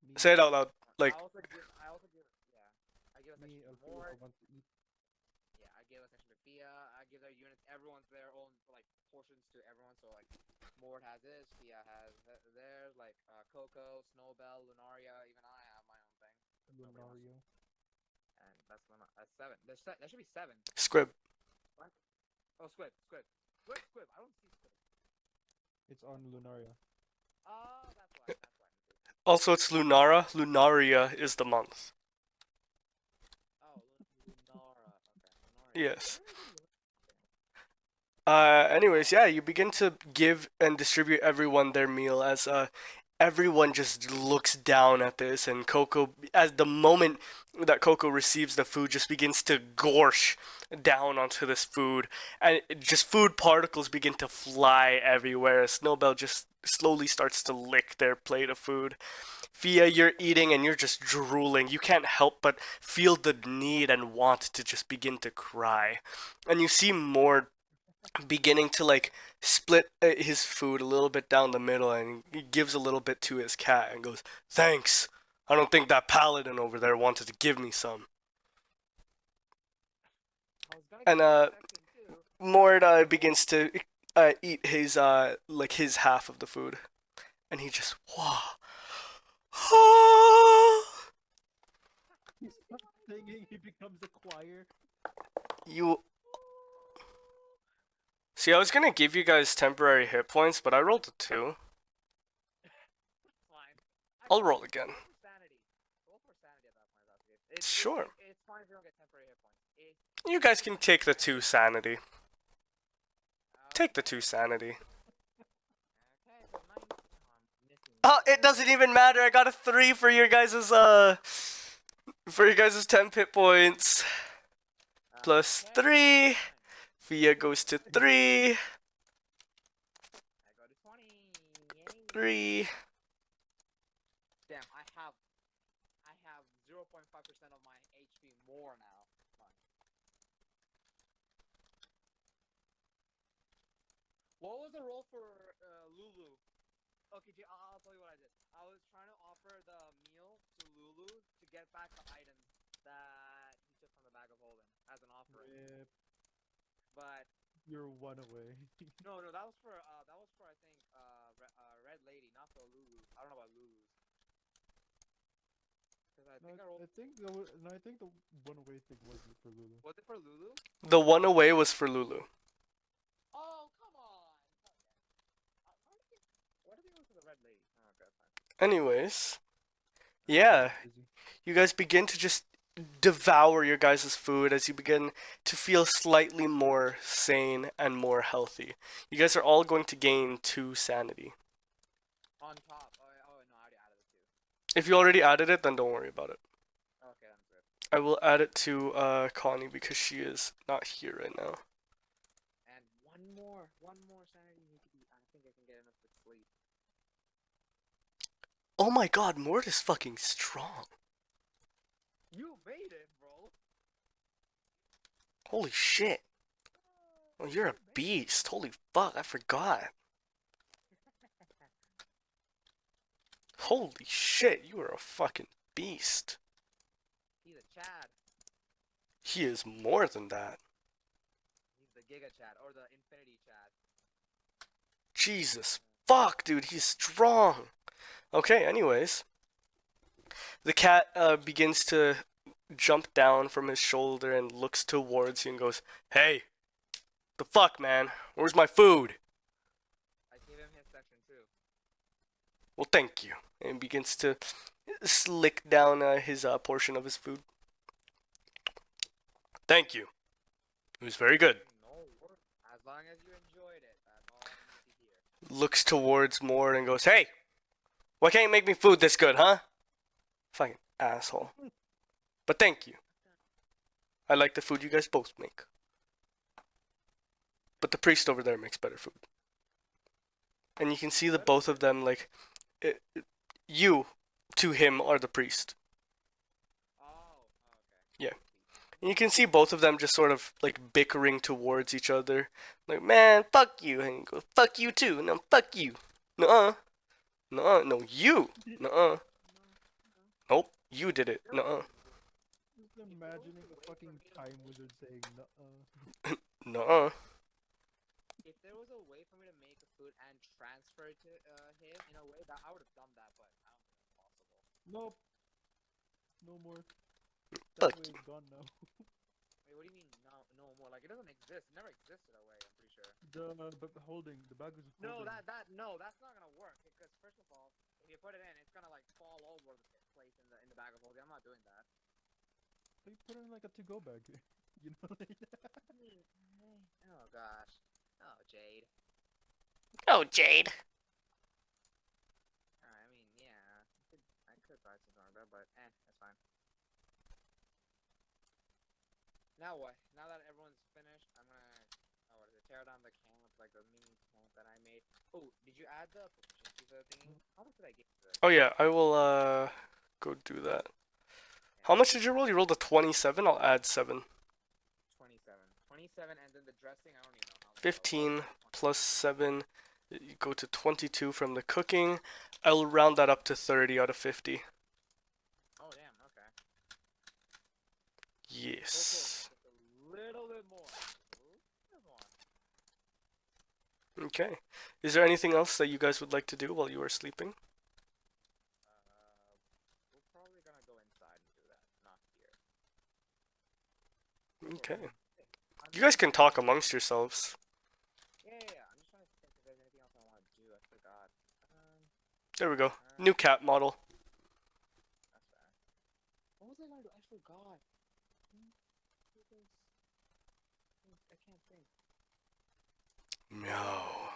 Me, Say it out loud. Like, I also give, yeah. I give a me, section to okay, Morde. I want to eat. Yeah, I give a section to Fia. I give their units, everyone's their own, like, portions to everyone. So, like, Morde has this, Fia has theirs, like, Coco, Snowbell, Lunaria, even I have my own thing. Lunario. And that's 7. There should be 7. Squib. Oh, Squib. Where's Squib? I don't see Squib. It's on Lunaria. Oh, that's why. Also, it's Lunara. Lunaria is the month. Oh, Lunara. Okay, Lunaria. Yes. Anyways, yeah, you begin to give and distribute everyone their meal as everyone just looks down at this, and Coco, as the moment that Coco receives the food, just begins to gorge down onto this food, and just food particles begin to fly everywhere. Snowbell just slowly starts to lick their plate of food. Fia, you're eating and you're just drooling. You can't help but feel the need and want to just begin to cry. And you see Morde beginning to like split his food a little bit down the middle, and he gives a little bit to his cat and goes, "Thanks. I don't think that paladin over there wanted to give me some." And Morde begins to eat his like his half of the food, and he just He stops singing, he becomes a choir. You see, I was gonna give you guys temporary hit points, but I rolled a 2. Fine. I'll roll again. Roll for sanity. Roll for sanity at that point. Sure. It's fine if you don't get temporary hit points. You guys can take the 2 sanity. Take the 2 sanity. Okay, so 9. I'm missing. Oh, it doesn't even matter. I got a 3 for your guys' for your guys' 10 hit points. Plus 3. Fia goes to 3. I go to 20. Yay. 3. Damn, I have 0.5% of my HP more now. Fine. What was the roll for Lulu? Okay, I'll tell you what I did. I was trying to offer the meal to Lulu to get back the items that he took from the bag of holding as an offering. Rip. But You're 1 away. no, that was for I think Red Lady, not for Lulu. I don't know about Lulu's. Cause I think I rolled. I think the 1 away thing was for Lulu. Was it for Lulu? The 1 away was for Lulu. Oh, come on! What did he do for the Red Lady? Oh, okay, fine. Anyways, yeah, Busy. you guys begin to just devour your guys' food as you begin to feel slightly more sane and more healthy. You guys are all going to gain 2 sanity. On top. Oh, no, I already added it too. If you already added it, then don't worry about it. Okay, I'm good. I will add it to Connie because she is not here right now. And one more sanity need to be. I think I can get enough to sleep. Oh my god, Morde is fucking strong. You made it, bro. Holy shit. Oh, you're a beast. Holy fuck, I forgot. Holy shit, you are a fucking beast. He's a Chad. He is more than that. He's the Giga Chad or the Infinity Chad. Jesus fuck, dude, he's strong. Okay, anyways. The cat begins to jump down from his shoulder and looks towards you and goes, "Hey, the fuck, man? Where's my food?" I gave him his section too. Well, thank you. And begins to slick down his portion of his food. Thank you. It was very good. No worries. As long as you enjoyed it, that's all I need to hear. Looks towards Morde and goes, "Hey, why can't you make me food this good, huh? Fucking asshole. But thank you. I like the food you guys both make. But the priest over there makes better food." And you can see the both of them, like, you to him are the priest. Oh, okay. Yeah. And you can see both of them just sort of, like, bickering towards each other. Like, "Man, fuck you." And he goes, "Fuck you too." "No, fuck you." "Nuh-uh." "Nuh-uh." "No, you." "Nuh-uh." "Nope, you did it." "Nuh-uh." Just imagining a fucking time wizard saying nuh-uh. "Nuh-uh." If there was a way for me to make a food and transfer it to him in a way that I would have done that, but I don't think it's possible. Nope. No more. Fuck That way you. is gone now. Wait, what do you mean no more? Like it doesn't exist. It never existed that way. I'm pretty sure. But holding the bag was No, holding. that's not gonna work because first of all, if you put it in, it's gonna like fall all over the place in the bag of holding. I'm not doing that. You put it in like a to-go bag. You know, like Oh gosh. Oh Jade. Oh, Jade. I mean, yeah, I could buy something like that, but that's fine. Now what? Now that everyone's finished, I'm gonna tear down the camp, like the mini camp that I made. Oh, did you add the proficiency for the thingy? How much did I get for it? Oh yeah, I will go do that. How much did you roll? You rolled a 27. I'll add 7. 27, and then the dressing, I don't even know how much. 15 plus 7. You go to 22 from the cooking. I'll round that up to 30 out of 50. Oh damn, okay. Yes. Just a little bit more. A little bit more. Okay. Is there anything else that you guys would like to do while you are sleeping? We're probably gonna go inside and do that, not here. Okay. You guys can talk amongst yourselves. Yeah. I'm just trying to think if there's anything else I want to do. I forgot. There we go. New cat model. god. Who did this? I can't think. Meow.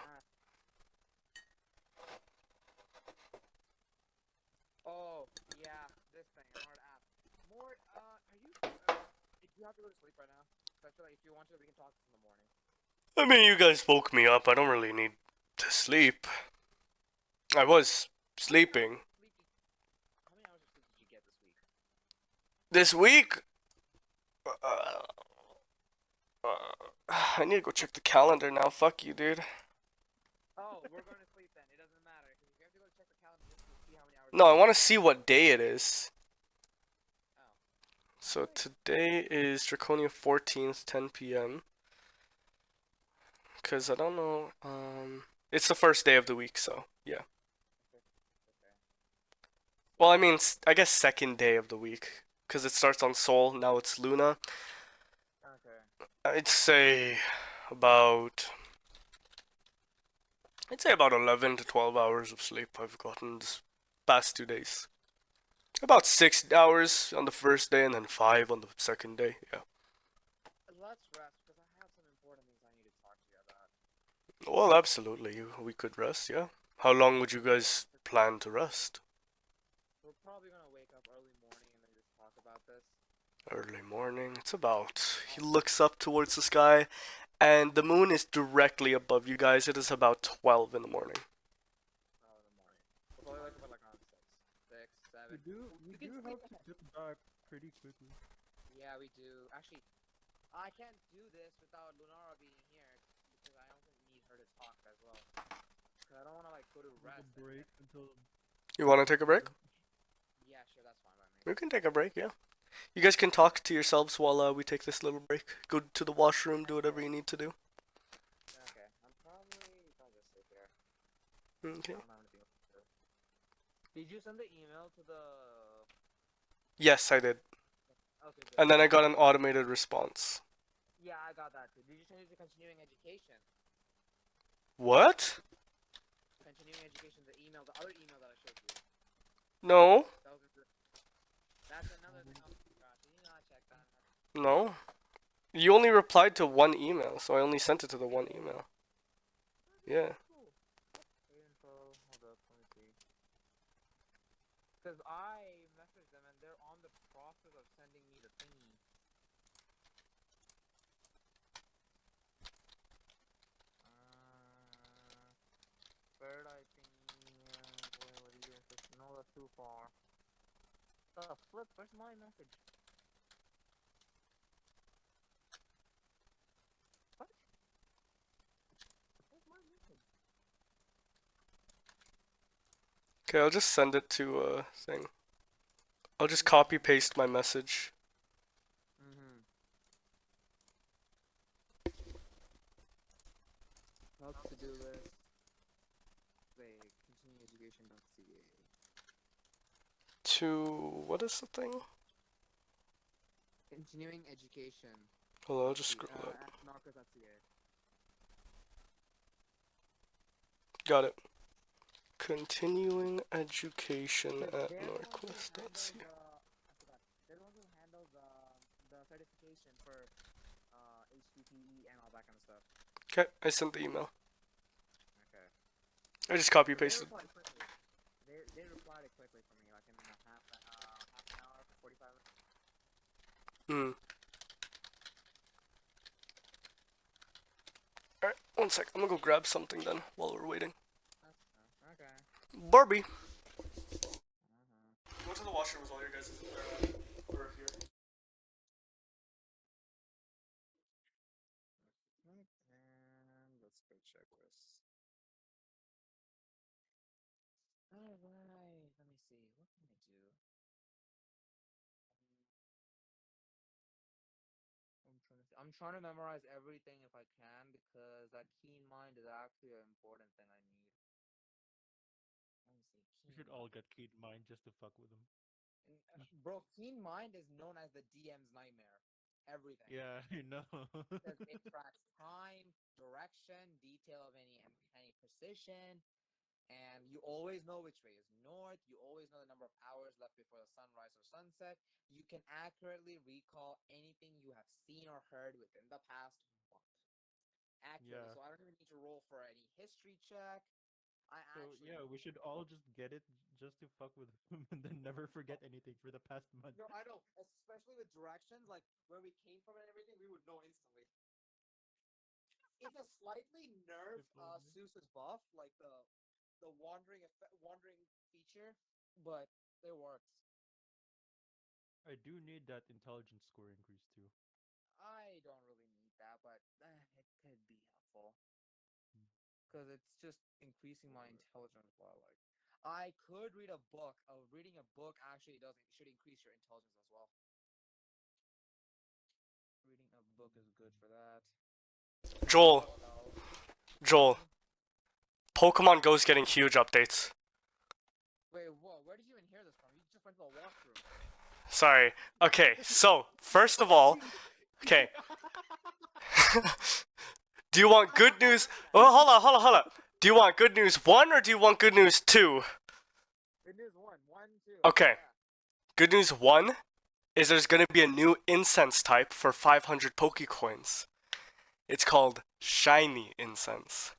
Oh, yeah, this thing, Morde app. Morde, are you, do you have to go to sleep right now? 'Cause I feel like if you want to, we can talk this in the morning. I mean, you guys woke me up. I don't really need to sleep. I was sleeping. How many hours of sleep did you get this week? This week? I need to go check the calendar now. Fuck you, dude. Oh, we're going to sleep then. It doesn't matter. Because if you have to go check the calendar just to see how many hours. No, I want to see what day it is. Oh. So today is Draconia 14th, 10 p.m. Because I don't know. It's the first day of the week, so yeah. Okay. Well, I mean, I guess second day of the week. Because it starts on Sol, now it's Luna. Okay. I'd say about. I'd say about 11 to 12 hours of sleep I've gotten this past 2 days. About 6 hours on the first day and then 5 on the second day, yeah. Let's rest because I have some important things I need to talk to you about. Well, absolutely. We could rest, yeah. How long would you guys plan to rest? We're probably gonna wake up early morning and then just talk about this. Early morning. It's about. He looks up towards the sky, and the moon is directly above you guys. It is about 12 in the morning. Oh, in the morning. We'll probably wake up at like around 6, 7. We can do sleep have to ahead. get dark pretty quickly. Yeah, we do. Actually, I can't do this without Lunara being here because I also need her to talk as well. Cause I don't want to like go to Take rest. a break until. You want to take a break? Yeah, sure, that's fine by me. We can take a break, yeah. You guys can talk to yourselves while we take this little break. Go to the washroom, do whatever you need to do. Okay, I'm probably gonna just sit here. Okay. I don't have anything else to do. Did you send the email to the? Yes, I did. Okay, good. And then I got an automated response. Yeah, I got that too. Did you send it to continuing education? What? Continuing education, the email, the other email that I showed you. No. That's another thing. Oh gosh, you need not check that. No. You only replied to one email, so I only sent it to the one email. Yeah. Cool. Info. Hold up, let me see. Because I messaged them and they're on the process of sending me the thingy. Bird eye thingy. What are you doing? No, that's too far. The flip. Where's my message? What? Where's my message? Okay, I'll just send it to a thing. I'll just copy paste my message. Help to do list. Wait, continueeducation.ca. To what is the thing? Continuing education. Hold on, I'll just scroll up. At narcos.ca. Got it. Continuing education at They're the ones who northwest.ca. handle I forgot. They're the ones who handle the certification for HTTP and all that kind of stuff. Okay, I sent the email. Okay. I just copy They pasted. replied quickly. They replied it quickly for me, like in half an hour, 45 minutes. Hmm. Alright, one sec. I'm gonna go grab something then while we're waiting. Okay. Barbie! Go to the washrooms while you guys are here. And let's go check this. Alright, let me see. What can I do? I'm trying to memorize everything if I can because that keen mind is actually an important thing I need. Let me see. We should all get Keen Mind just to fuck with him. Bro, keen mind is known as the DM's nightmare. Everything. Yeah, you know. Because it tracks time, direction, detail of any precision, and you always know which way is north. You always know the number of hours left before the sunrise or sunset. You can accurately recall anything you have seen or heard within the past month. Accurately, Yeah. so I don't even need to roll for any history check. I So actually yeah, we should all just get it just to fuck with him and then never forget anything for the past month. no, I know, especially with directions like where we came from and everything, we would know instantly. It's a slightly nerfed Seuss's buff, like the wandering feature, but it works. I do need that intelligence score increase too. I don't really need that, but it could be helpful because it's just increasing my intelligence. While like, I could read a book. Reading a book actually should increase your intelligence as well. Reading a book is good for that. Joel, So, Joel, Pokemon Go's getting huge updates. wait, whoa, where did you even hear this from? You just went to the walkthrough. Sorry. Okay, so first of all, okay. Do you want good news? Oh, hold on. Do you want good news 1 or do you want good news 2? Good news 1, 2. Okay. Yeah. Good news 1 is there's gonna be a new incense type for 500 Pokecoins. It's called Shiny Incense.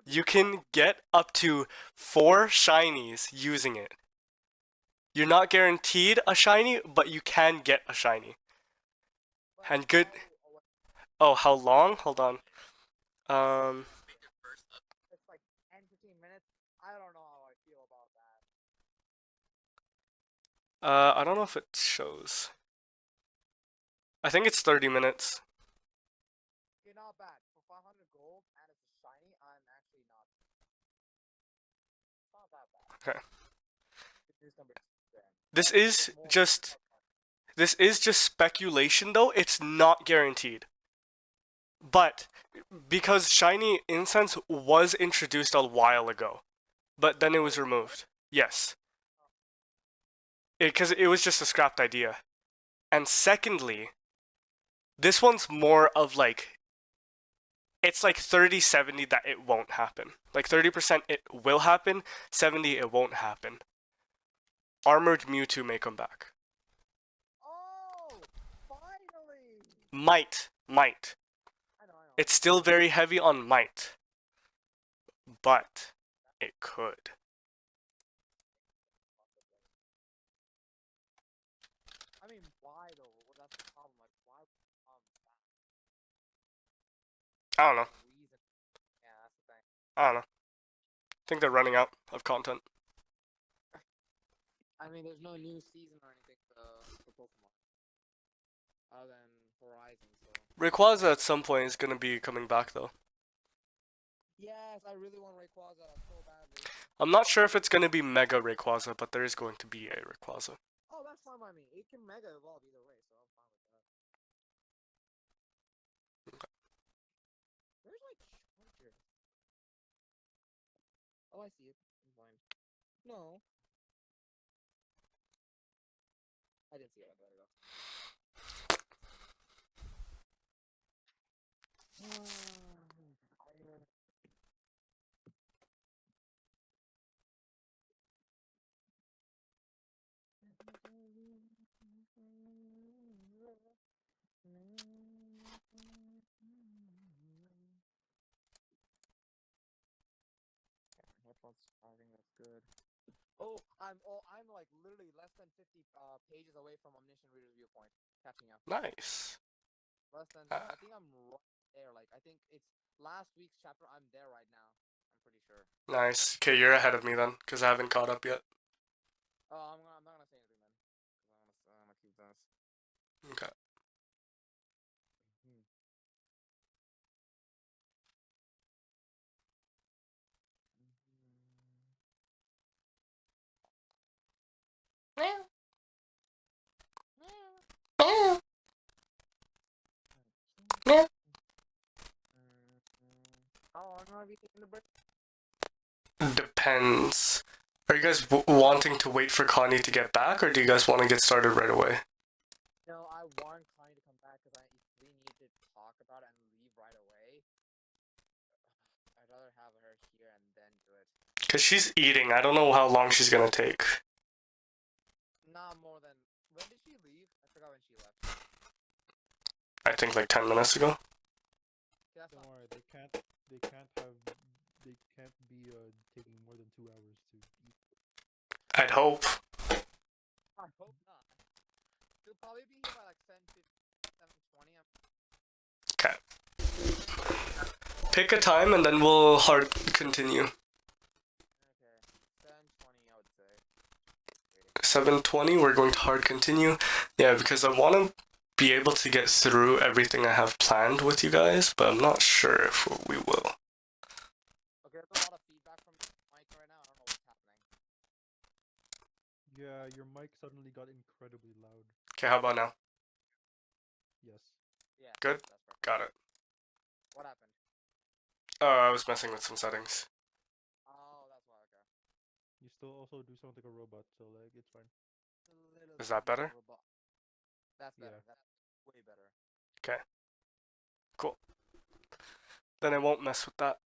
You can get up to 4 shinies using it. You're not guaranteed a shiny, but you can get a shiny. But And good. how- Oh, how long? Hold on. It's like 10, 15 minutes. I don't know how I feel about that. I don't know if it shows. I think it's 30 minutes. Okay, not bad. For 500 gold and it's a shiny, I'm actually not. It's not that bad. Okay. Good news number 2 then. This But is it's more- just This is just speculation though. It's not guaranteed. But because shiny incense was introduced a while ago, but then it was removed. Yes. Because it was just a scrapped idea. And secondly, this one's more of like, it's like 30-70 that it won't happen. Like 30% it will happen, 70 it won't happen. Armored Mewtwo may come back. Oh, finally! Might. I know. It's still very heavy on might. But it could. I mean, why though? Well, that's the problem. Like, why? I don't know. Reason. Yeah, that's the thing. I don't know. I think they're running out of content. I mean, there's no new season or anything for Pokemon other than Horizon. So. Rayquaza at some point is gonna be coming back though. Yes, I really want Rayquaza so badly. I'm not sure if it's gonna be Mega Rayquaza, but there is going to be a Rayquaza. Oh, that's fine by me. It can Mega Evolve either way, so I'm fine with that. Okay. Where's my charger? Oh, I see it. I'm blind. No. I didn't see it. There we go. Headphones charging, that's good. I'm like literally less than 50 pages away from Omniscient Reader's Viewpoint. Catching up. Nice. Less than I think I'm right there. Like I think it's last week's chapter. I'm there right now. I'm pretty sure. Nice. Okay, you're ahead of me then, because I haven't caught up yet. Oh, I'm not gonna say anything then. 'Cause I'm gonna keep this. Okay. How long have you taken the break? Depends. Are you guys wanting to wait for Connie to get back, or do you guys want to get started right away? No, I want Connie to come back because if we need to talk about it and leave right away, I'd rather have her here and then do it. Cause she's eating. I don't know how long she's gonna take. Not more than. When did she leave? I forgot when she left. I think like 10 minutes ago. Okay, that's Don't not. worry, they can't be taking more than 2 hours to eat. I'd hope. I hope not. She'll probably be here by like 7:20. Okay. Pick a time and then we'll hard continue. Okay, 7:20 I would say. 7:20. We're going to hard continue. Yeah, because I want to be able to get through everything I have planned with you guys, but I'm not sure if we will. Okay, there's a lot of feedback from Mike right now. I don't know what's happening. Yeah, your mic suddenly got incredibly loud. Okay, how about now? Yes. Yeah. Good? That's perfect. Got it. What happened? I was messing with some settings. Oh, that's why. Okay. You still also do sound like a robot, so like it's fine. Is that better? That's better. Yeah. That's way better. Okay. Cool. Then I won't mess with that.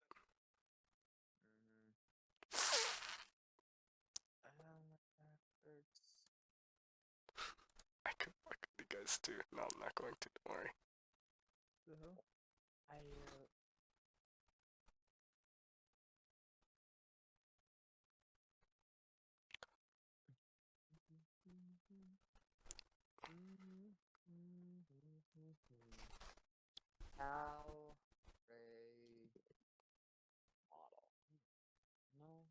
I could fuck with you guys too. No, I'm not going to. Don't worry. The hell? Cal Ray model. No.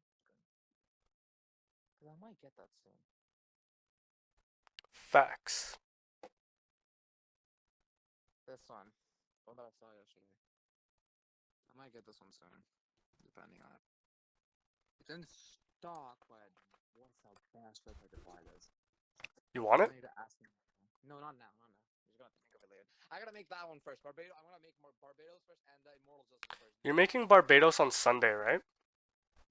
Cause I might get that soon. Facts. This one. The one that I saw yesterday. I might get this one soon. Depending on it. It's in stock, but what's the best way to buy this? You want it? I need to ask him. No, not now. Not now. He's gonna think of it later. I gotta make that one first. Barbados. I'm gonna make more Barbados first and the Immortal Justice first. You're making Barbados on Sunday, right?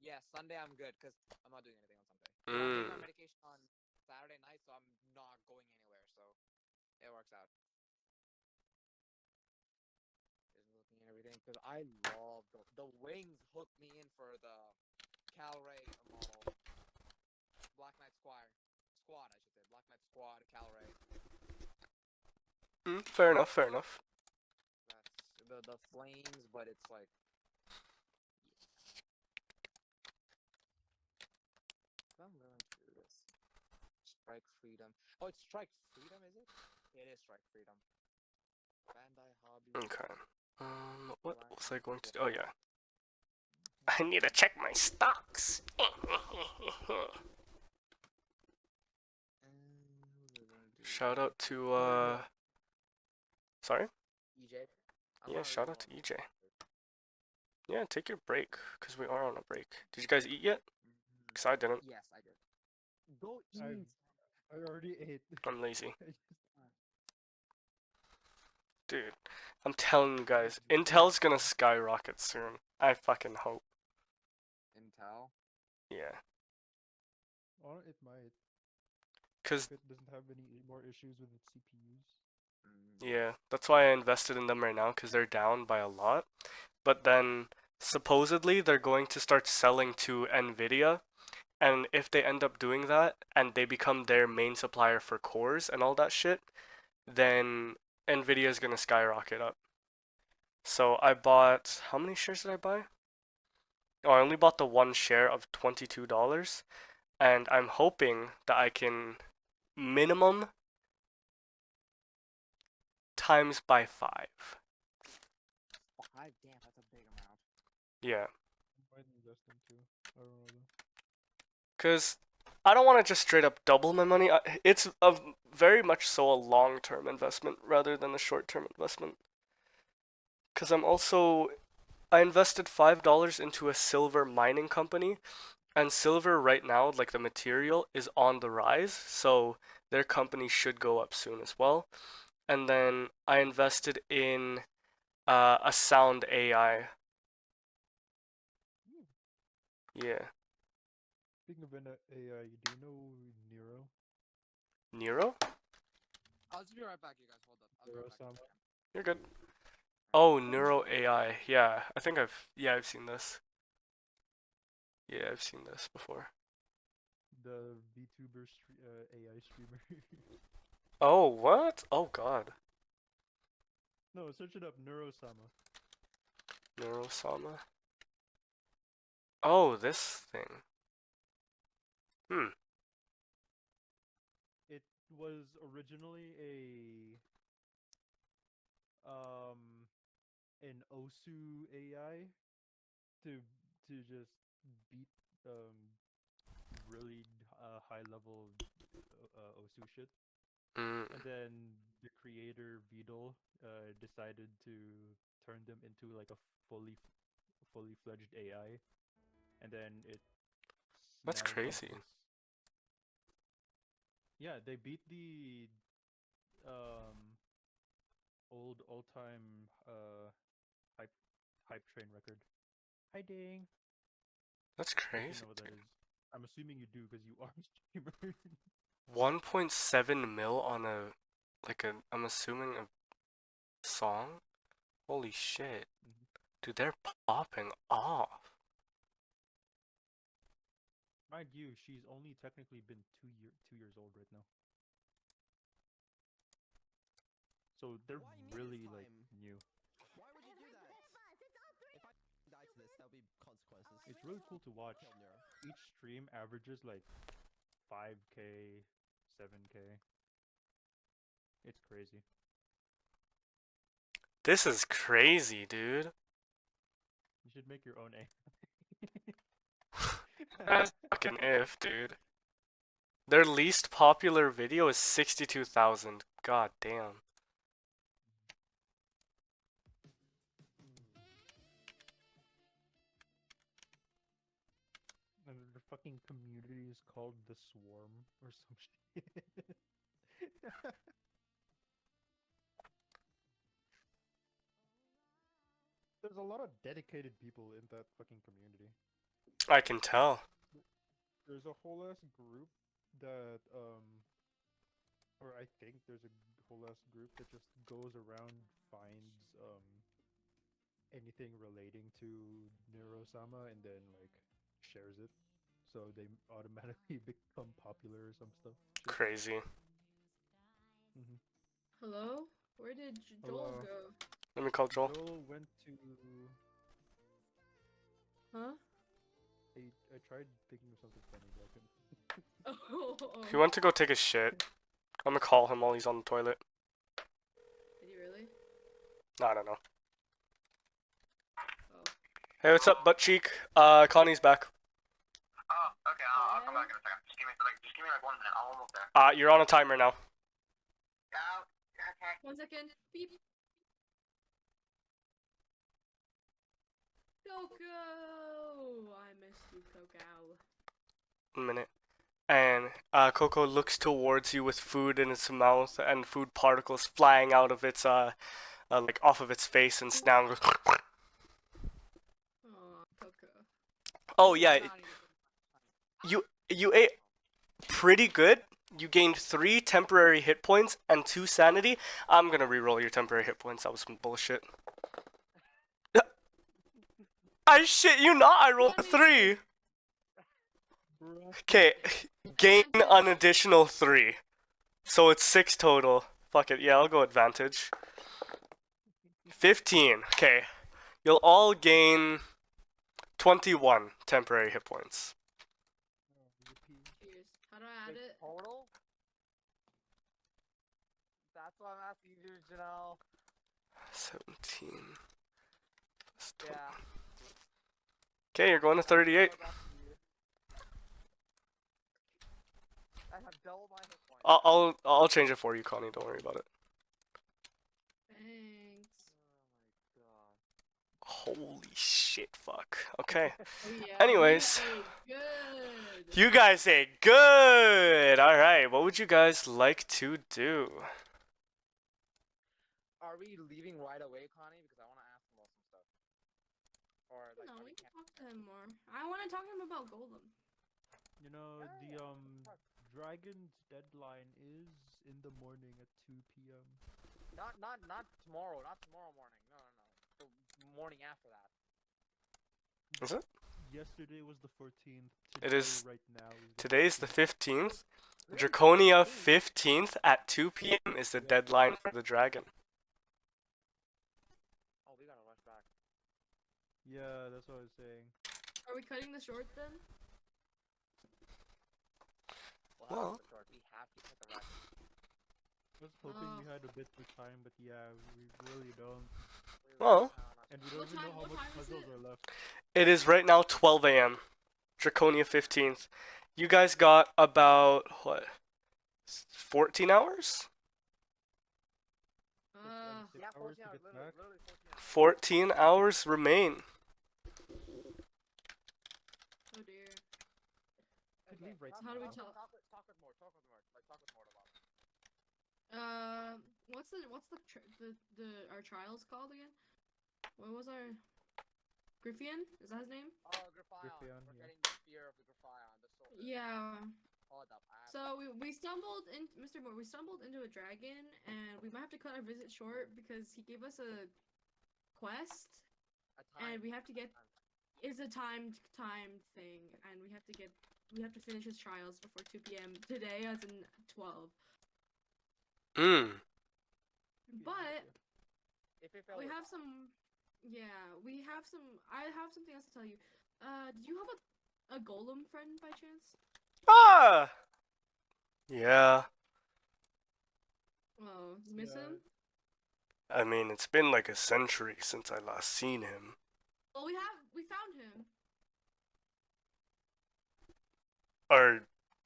Yeah, Sunday I'm good because I'm not doing anything on Sunday. Dude, I'm taking my medication on Saturday night, so I'm not going anywhere. So it works out. Just looking at everything because I love the wings. Hooked me in for the Cal Ray model. Black Knight Squad, I should say. Black Knight Squad, Cal Ray. Fair enough, fair enough. That's the flames, but it's like. I'm willing to do this. Strike Freedom. Oh, it's Strike Freedom, is it? It is Strike Freedom. Bandai Hobby. Okay. What was I going to do? Oh, yeah. I need to check my stocks. Shout out to, Sorry? EJ? Yeah, shout out to EJ. Yeah, take your break, because we are on a break. Did you guys eat yet? Because I didn't. Yes, I did. Go eat! I already ate. I'm lazy. Dude, I'm telling you guys, Intel's gonna skyrocket soon. I fucking hope. Intel? Yeah. Or it might. Because, If it doesn't have any more issues with its CPUs. yeah, that's why I invested in them right now, because they're down by a lot. But then, supposedly, they're going to start selling to NVIDIA. And if they end up doing that, and they become their main supplier for cores and all that shit, then NVIDIA is gonna skyrocket up. So I bought, how many shares did I buy? Oh, I only bought the one share of $22, and I'm hoping that I can minimum times by 5. 5? Damn, that's a big amount. Yeah. I might invest into. I don't know though. Because I don't want to just straight up double my money. It's a very much so a long-term investment rather than a short-term investment. Because I invested $5 into a silver mining company, and silver right now, like the material, is on the rise, so their company should go up soon as well. And then I invested in a sound AI. Yeah. Speaking of AI, do you know Nero? Nero? I'll just be right back, you guys. Hold up. I'll be right back. Nero-sama? You're good. Oh, Neuro AI. Yeah, I think I've seen this. Yeah, I've seen this before. The VTuber AI streamer. Oh, what? Oh god. No, search it up, Neurosama. Neurosama. Oh, this thing. Hmm. It was originally an Osu AI to just beat really high level Osu shit. Mm. And then the creator Vidal decided to turn them into like a fully fledged AI, and then it's That's now got crazy. this. Yeah, they beat the um old time hype train record. Hi Ding. That's If you crazy, know what that dude. is. I'm assuming you do because you are a streamer. 1.7 mil on I'm assuming a song? Holy shit. Mhm. Dude, they're popping off. Mind you, she's only technically been 2 years old right now. So they're Why me really this like time? new. Why would you do that? If I die to this, there'll be consequences. It's really cool to watch. Kill Nero. Each stream averages like 5K, 7K. It's crazy. This is crazy, dude. You should make your own A. That's fucking if, dude. Their least popular video is 62,000. God damn. And the fucking community is called the Swarm or some shit. There's a lot of dedicated people in that fucking community. I can tell. There's a whole ass group that or I think there's a whole ass group that just goes around, finds anything relating to Neurosama and then like shares it, so they automatically become popular or some stuff. Shit. Crazy. Mhm. Hello? Where did Joel Hello. go? Let me call Joel. Joel went to. Huh? I tried thinking of something funny, but I couldn't. Oh. He went to go take a shit. I'm gonna call him while he's on the toilet. Did he really? I don't know. Oh. Hey, what's up, butt cheek? Connie's back. Oh, okay. I'll come back in a second. Just give me like 1 minute. I'm almost there. You're on a timer now. Yeah. Okay. 1 second. Beep. Coco! I missed you, Coco. A minute. And Coco looks towards you with food in its mouth and food particles flying out of its like off of its face and snout goes. Aw, Coco. Oh yeah, you ate pretty good. You gained 3 temporary hit points and 2 sanity. I'm gonna reroll your temporary hit points. That was some bullshit. I shit you not. I rolled a 3. Okay, gain an additional 3. So it's 6 total. Fuck it. Yeah, I'll go advantage. 15. Okay. You'll all gain 21 temporary hit points. Cheers. How do I add it? Total? That's what I'm asking you, Janelle. 17. Plus 20. Yeah. Okay, you're going to 38. I have double my hit points. I'll change it for you, Connie. Don't worry about it. Thanks. Oh my god. Holy shit, fuck. Okay. Oh, yeah. Anyways. You ate good. You guys ate good! Alright, what would you guys like to do? Are we leaving right away, Connie? Because I want to ask him about some stuff. Or like, No, are we we can talk to him more. I want to talk to him about Golem. You know, the Dragon's deadline is in the morning at 2 p.m. Not tomorrow. Not tomorrow morning. No. The morning after that. Is it? Yesterday was the 14th. It Today, is. right now, is the Today's the 15th. 15th. Draconia 15th at 2 p.m. is the deadline for the dragon. Oh, we gotta rush back. Yeah, that's what I was saying. Are we cutting this short then? Well. Have to short. We have to cut the rest. I was hoping we had a bit more time, but yeah, we really don't. Well. And we don't What even know time- how what much time is puzzles it? are left. It is right now 12 a.m. Draconia 15th. You guys got about, what, 14 hours? Uh, 6 Yeah, hours 14 to hours. get back. Literally 14 hours. 14 hours remain. oh dear. Could leave right How do we now. tell? Talk with Morde. Talk with Morde. Like, talk with Morde about it. What's the our trials called again? What was our Griffian? Is that his name? Oh, Griffion. Griffion, We're yeah. getting the spear of the Griffion. The sword. Yeah. Hold up. So we stumbled in Mr. Moore. We stumbled into a dragon, and we might have to cut our visit short because he gave us a quest, and we have to get. It's a timed thing, and we have to finish his trials before 2 p.m. today, as in 12. But If we fail, we we're have fine. some. Yeah, we have some. I have something else to tell you. Did you have a golem friend by chance? Ah! Yeah. Oh, you miss him? I mean, it's been like a century since I last seen him. Well, we found him. Or,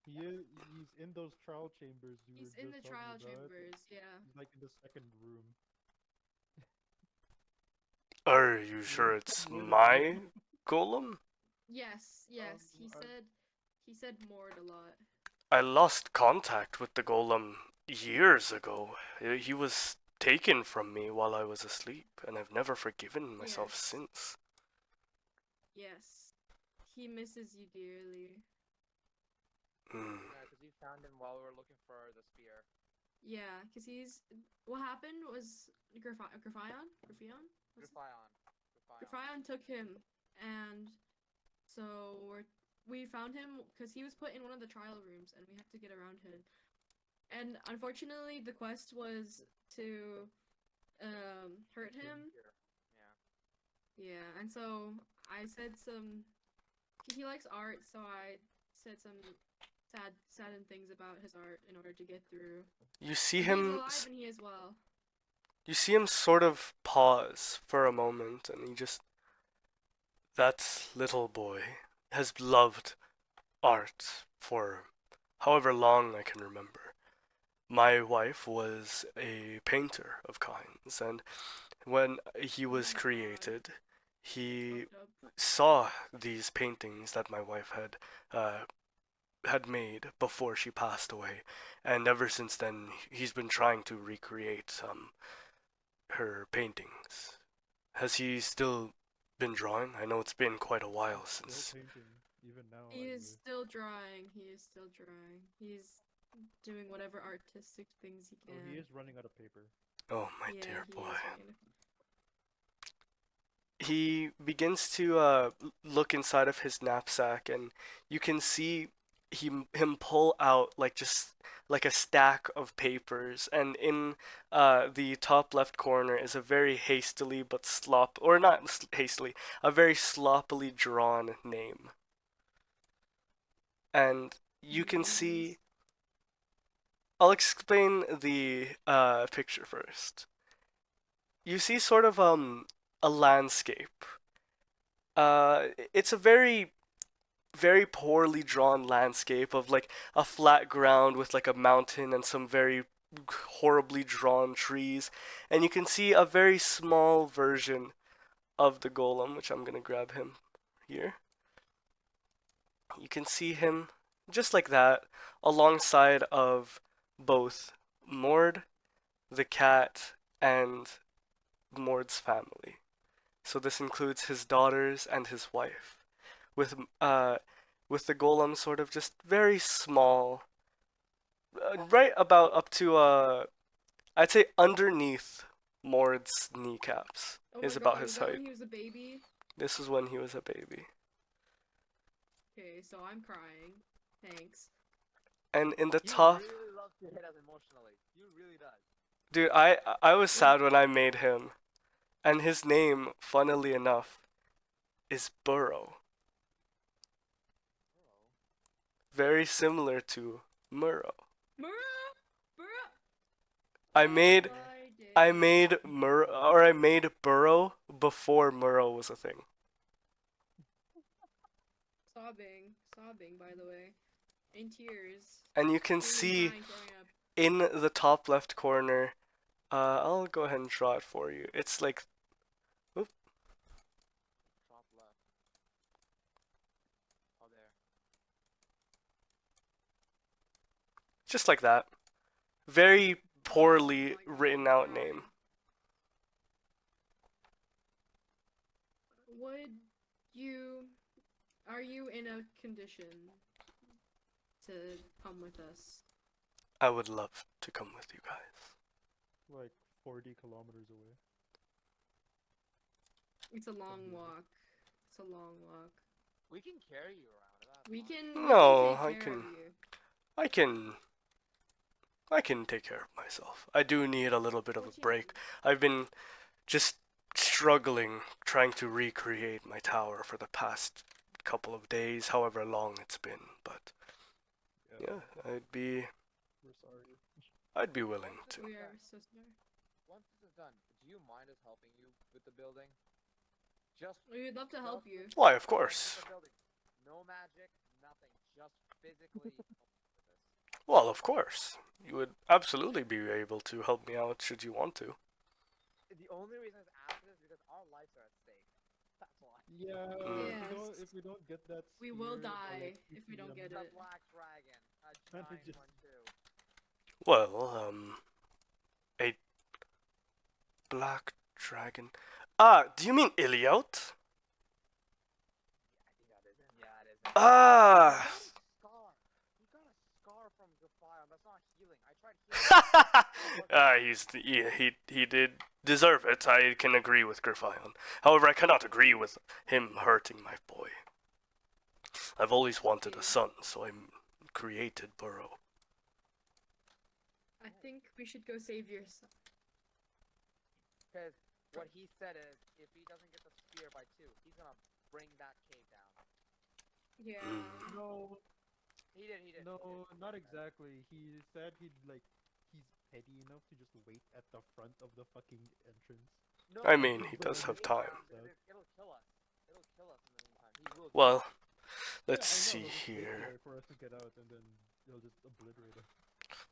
He's in those trial chambers you He's were in just the talking trial about. chambers. Yeah. He's like in the second room. are you sure it's my golem? Yes. He said Morde a lot. I lost contact with the golem years ago. He was taken from me while I was asleep, and I've never forgiven myself Yes. since. Yes. He misses you dearly. Hmm. Yeah, because we found him while we were looking for the spear. Yeah, because what happened was Griffion? Griffion took him, and so we found him because he was put in one of the trial rooms, and we had to get around him. And unfortunately, the quest was to hurt him. Yeah, and so I said some. He likes art, so I said some saddened things about his art in order to get through. You see He's him. alive, and he as well. You see him sort of pause for a moment, and he just. That little boy has loved art for however long I can remember. My wife was a painter of kinds, and when he was created, he saw these paintings that my wife had made before she passed away, and ever since then he's been trying to recreate her paintings. Has he still been drawing? I know it's been quite a while since. Still painting, even now. He is still drawing. He's doing whatever artistic things he can. Oh, he is running out of paper. Oh, my Yeah, dear he boy. is running. He begins to look inside of his knapsack, and you can see him pull out like just like a stack of papers, and in the top left corner is a very hastily but or not hastily, a very sloppily drawn name. And you can see. I'll explain the picture first. You see sort of a landscape. It's a very very poorly drawn landscape of like a flat ground with like a mountain and some very horribly drawn trees, and you can see a very small version of the golem, which I'm gonna grab him here. You can see him just like that alongside of both Morde, the cat, and Morde's family. So this includes his daughters and his wife, with the golem sort of just very small, right about up to I'd say underneath Mord's kneecaps Oh is my about god, his is that height. when he was a baby? This is when he was a baby. Okay, so I'm crying. Thanks. And in the He top, really loves to hit us emotionally. He really does. dude, I was sad when I made him, and his name, funnily enough, is Burrow. Very similar to Murrow. Murrah! Burrah! I made My I made Burrow before Murrow was a thing. Sobbing, by the way. In tears. And you can Screaming, see crying, throwing up. in the top left corner, I'll go ahead and draw it for you. It's like, oop, Top left. Oh, there. just like that. Very poorly Oh my God, written I'm out crying. name. Are you in a condition to come with us? I would love to come with you guys. Like 40 kilometers away. It's a long here. walk. It's a long walk. We can carry you around. That's We fine. can No, take I care can- of you. I can take care of myself. I do need a little bit of a What you break. need? I've been just struggling trying to recreate my tower for the past couple of days, however long it's been, but yeah, I'd be We're sorry. willing to. We are so sorry. Once this is done, do you mind us helping you with the building? Just We would love to help you. Why, of just course. with the building. No magic, nothing. Just physically help us with this. Well, of course. You would absolutely be able to help me out should you want to. The only reason I was asking is because our lives are at stake. That's why. Yeah, Yes. if we don't get that We will spear by, die like, 2 if we don't PM, get The it. black dragon, a Can't we giant just- one too. Well, a black dragon. Ah, do you mean Iliot? I think that is him. Yeah, it is him. Ah. He got a scar from Grafire. That's not healing. I tried healing. He did deserve it. I can agree with Griffion. However, I cannot agree with him hurting my boy. I've always wanted a son, so I created Burrow. I think we should go save your son. Because what he said is, if he doesn't get the spear by 2, he's gonna bring that cave down. Yeah. No, He did. no, not exactly. He said he's petty enough to just wait at the front of the fucking entrance. No, I mean, he he'll does have wait time. around because it'll kill us. It'll kill us in the meantime. He will. Well, let's Yeah, I know, see he'll just wait here. there for us to get out, and then he'll just obliterate us.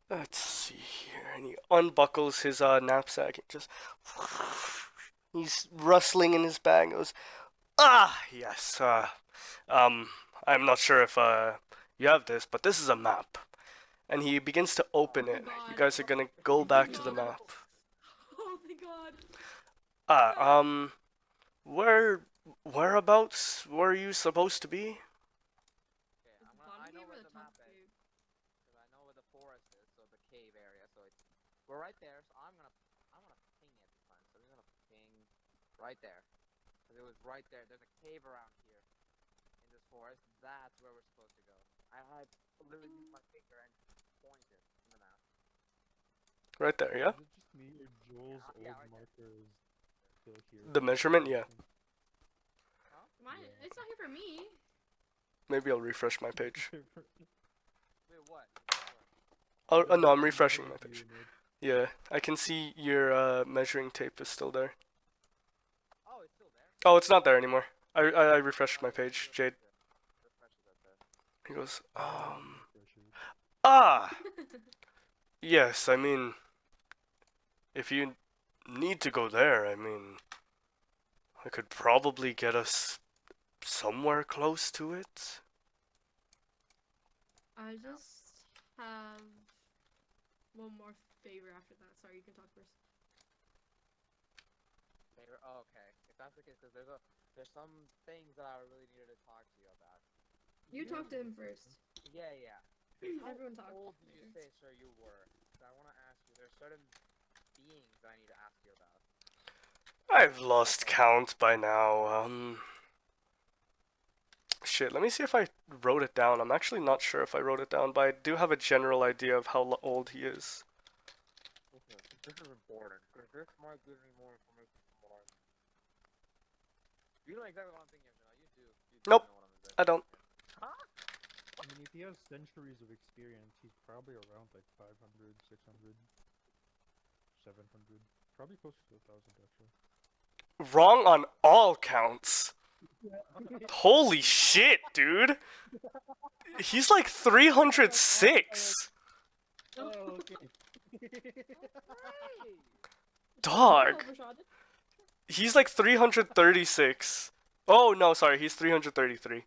Let's see here. And he unbuckles his knapsack and just. He's rustling in his bag. Goes, ah, yes. I'm not sure if you have this, but this is a map. And he begins to open Oh, it. God. You guys are gonna go back to the map. Oh my god. Whereabouts were you supposed to be? Okay, Is the I bottom know cave or where the the top map is. cave? Because I know where the forest is, so the cave area. So we're right there. So I'm gonna ping it this time. So I'm gonna ping right there. Because it was right there. There's a cave around here in this forest. That's where we're supposed to go. I literally used my finger and pointed in the map. Right there, yeah? Is it just me or Joel's Yeah, old right there. marker is still here? The measurement, yeah. Mine, Yeah. it's not here for me. Maybe I'll refresh my page. Wait, what? Oh, no, I'm The refreshing my measurement page. you made. Yeah, I can see your measuring tape is still there. Oh, it's still there. Oh, it's not there anymore. I refreshed my page, Jade. Refresh it up there. He goes, Refresh it. ah! Yes, I mean, if you need to go there, I mean, I could probably get us somewhere close to it. I just have one more favor after that. Sorry, you can talk first. Favorite? Oh, okay. If that's the case, because there's some things that I really needed to talk to you about. You talk to him first. Yeah. How Everyone talk. old did you here. say, sir, you were? 'Cause I want to ask you. There's certain that I need to ask you about? I've lost count by now. Shit, let me see if I wrote it down. I'm actually not sure if I wrote it down, but I do have a general idea of how old he is. Okay, this is important, because this might give me more information from what I know. You know exactly what I'm thinking of now. You do. You do Nope, know what I'm I don't. Huh? I mean, if he has centuries of experience, he's probably around like 500, 600, 700. Probably closer to 1,000, actually. Wrong on all counts. Holy shit, dude. He's like 306. Oh, okay. Dog. He's like 336. Oh, no, sorry, he's 333. Only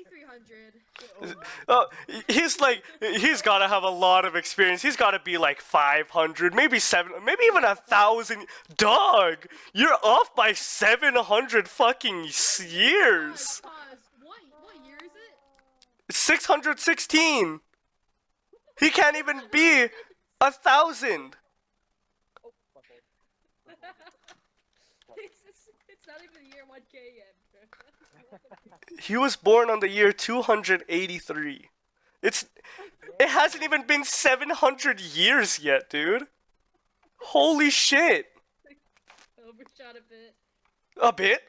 300. Oh, he's gotta have a lot of experience. He's gotta be like 500, maybe 7, maybe even 1,000. Dog, you're off by 700 fucking years. Pause. What year is it? 616. He can't even be 1,000. Oh, my fault. It's not even year 1K yet, bro. He was born on the year 283. It hasn't even been 700 years yet, dude. Holy shit. Overshot a bit. A bit?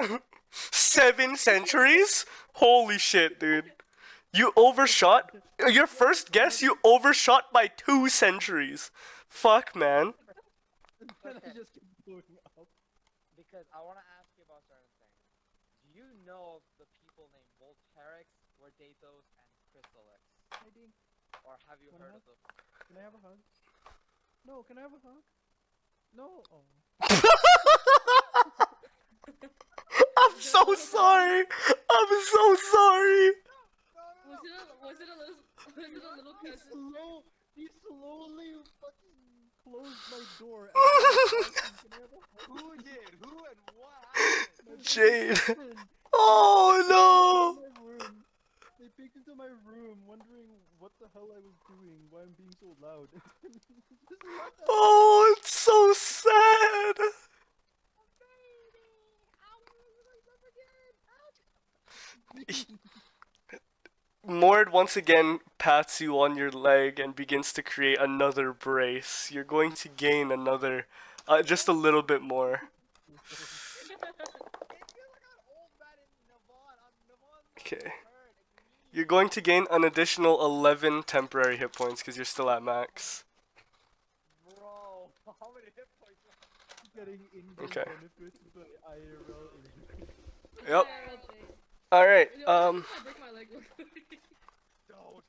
7 centuries? Holy shit, dude. You overshot? Your first guess, you overshot by 2 centuries. Fuck, man. And I just keep going up. Because I want to ask you about certain things. Do you know of the people named Volterix, Verdatos, and Chrysalix? I think. Or have you heard of them? Can I have a hug? No, can I have a hug? No. Oh. I'm so sorry. I'm so sorry. Was it a little cousin? He slowly fucking closed my door. And I was asking, can I have a hug? Who did? Who and what happened? Jade. Listen, Oh no. my room. They peeked into my room, wondering what the hell I was doing, why I'm being so loud. Oh, it's so sad. Morde once again pats you on your leg and begins to create another brace. You're going to gain another, just a little bit more. Okay. You're going to gain an additional 11 temporary hit points because you're still at max. Bro, how many hit points? Getting in-game Okay. benefits by IRL injury. Yep. Alright, I break my leg real quick. Don't.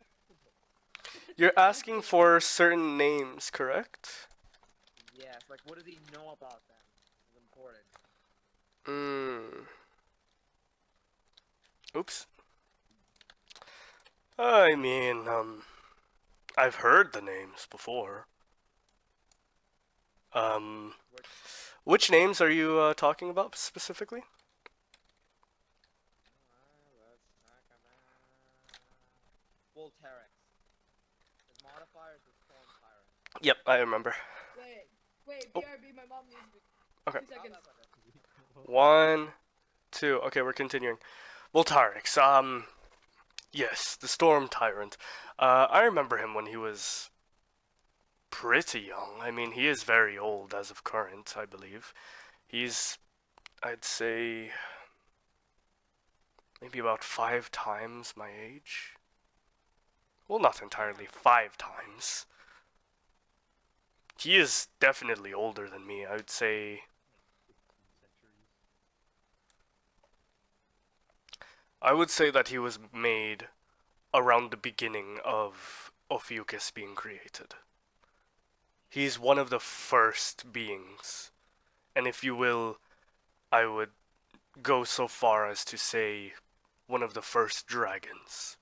you're asking for certain names, correct? Yes, like what does he know about them? This is important. Oops. I mean, I've heard the names before. Which names are you talking about specifically? Volterix. His modifier is the Storm Tyrant. Yep, I remember. Wait, Oh. BRB, my mom needs me. Okay. 2 seconds. 1, 2. Okay, we're continuing. Voltarix. Yes, the Storm Tyrant. I remember him when he was pretty young. I mean, he is very old as of current, I believe. He's, I'd say, maybe about 5 times my age. Well, not entirely 5 times. He is definitely older than me. I would say that he was made around the beginning of Ophiuchus being created. He's one of the first beings. And if you will, I would go so far as to say one of the first dragons.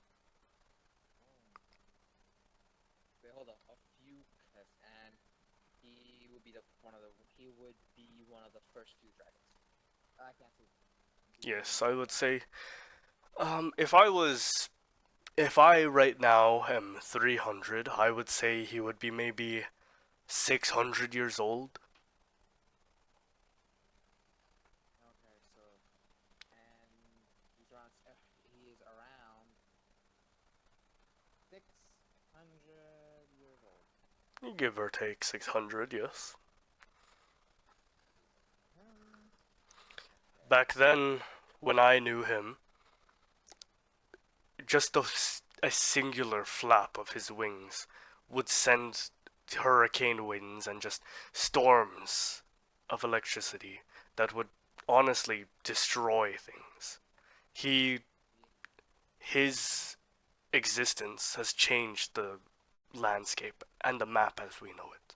Wait, hold up. Ophiuchus, and he would be one of the first 2 dragons. I can't see. Yes, I would say, if I right now am 300, I would say he would be maybe 600 years old? Okay, so and he is around 600 years old. Give or take 600, yes. Back then, when I knew him, just a singular flap of his wings would send hurricane winds and just storms of electricity that would honestly destroy things. His existence has changed the landscape and the map as we know it.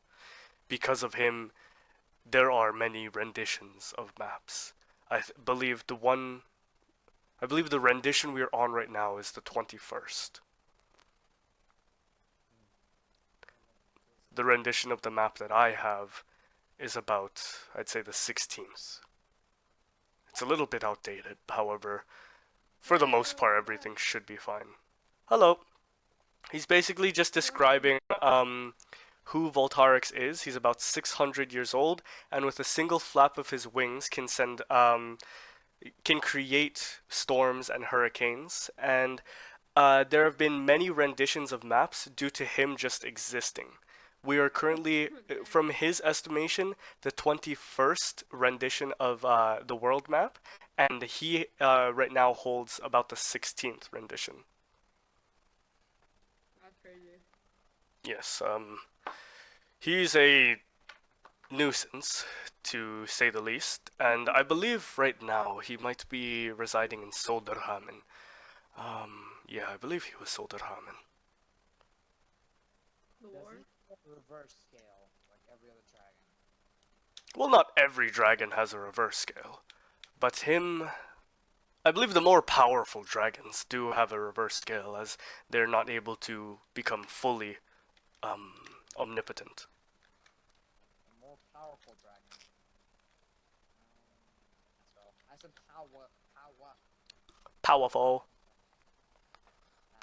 Because of him, there are many renditions of maps. Believe the rendition we're on right now is the 21st. The rendition of the map that I have is about, I'd say, the 16th. It's a little bit outdated, however, for the most part, everything should be fine. Hello. He's basically just describing who Voltarix is. He's about 600 years old, and with a single flap of his wings can create storms and hurricanes. And there have been many renditions of maps due to him just existing. We are currently, from his estimation, the 21st rendition of the world map, and he right now holds about the 16th rendition. That's crazy. Yes, he's a nuisance, to say the least, and I believe right now he might be residing in Solderhamen. Yeah, I believe he was Solderhamen. The war? Reverse scale, like every other dragon. Well, not every dragon has a reverse scale, but him... I believe the more powerful dragons do have a reverse scale, as they're not able to become fully omnipotent. A more powerful dragon. So I said power. Powerful.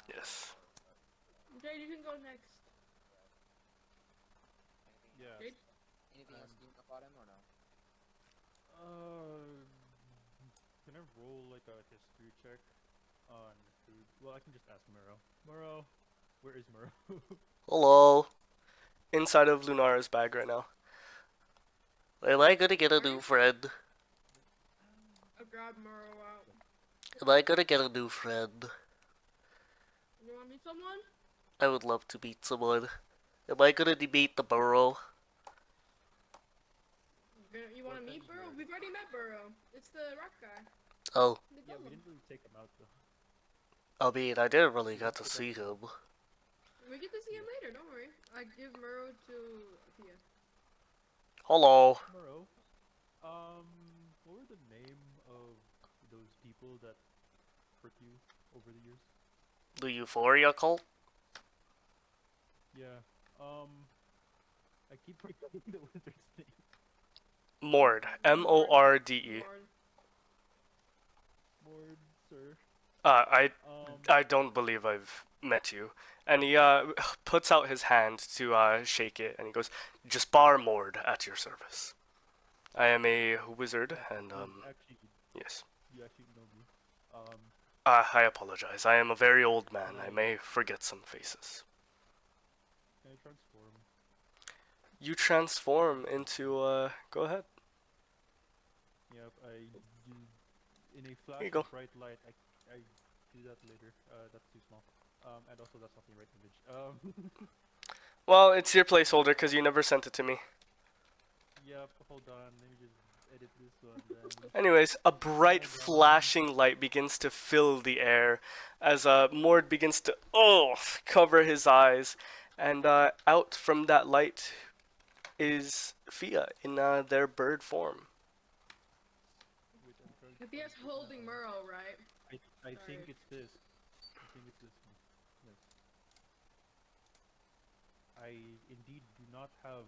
Yes. Jade, you can go next. Yeah. Jade? Anything else you know about him or no? Can I roll like a history check on food? Well, I can just ask Muro. Muro, where is Muro? Hello. Inside of Lunara's bag right now. Am I gonna get a new friend? I'll grab Muro out. Am I gonna get a new friend? You want to meet someone? I would love to meet someone. Am I gonna meet the burrow? You want to meet Burrow? We've already met Burrow. It's the rock guy. Oh, The Yeah, we golem. didn't really take him out though. I mean, I didn't really get to see him. We get to see him later, don't worry. I give Muro to Thea. Hello. Muro, what were the name of those people that hurt you over the years? The Euphoria cult? Yeah. I keep forgetting the wizard's name. Morde. M-O-R-D-E. Lord. Mord, sir. I don't believe I've met you. And he puts out his hand to shake it, and he goes, Jaspar Morde at your service. I am a wizard, and Actually, yes. you actually know me. I apologize. I am a very old man. I may forget some faces. Can I transform? You transform into, go ahead. Yep, in a flash Here you go. of bright light, I do that later. That's too small. And also that's not the right image. Well, it's your placeholder, because you never sent it to me. Yep, hold on, let me just edit this one then. Anyways, a bright flashing light begins to fill the air as Mord begins to cover his eyes, and out from that light is Fia in their bird form. Wait, I'm trying to Thea's find it holding now. Muro, right? I think Sorry. it's this. I think it's this one. Yes. I indeed do not have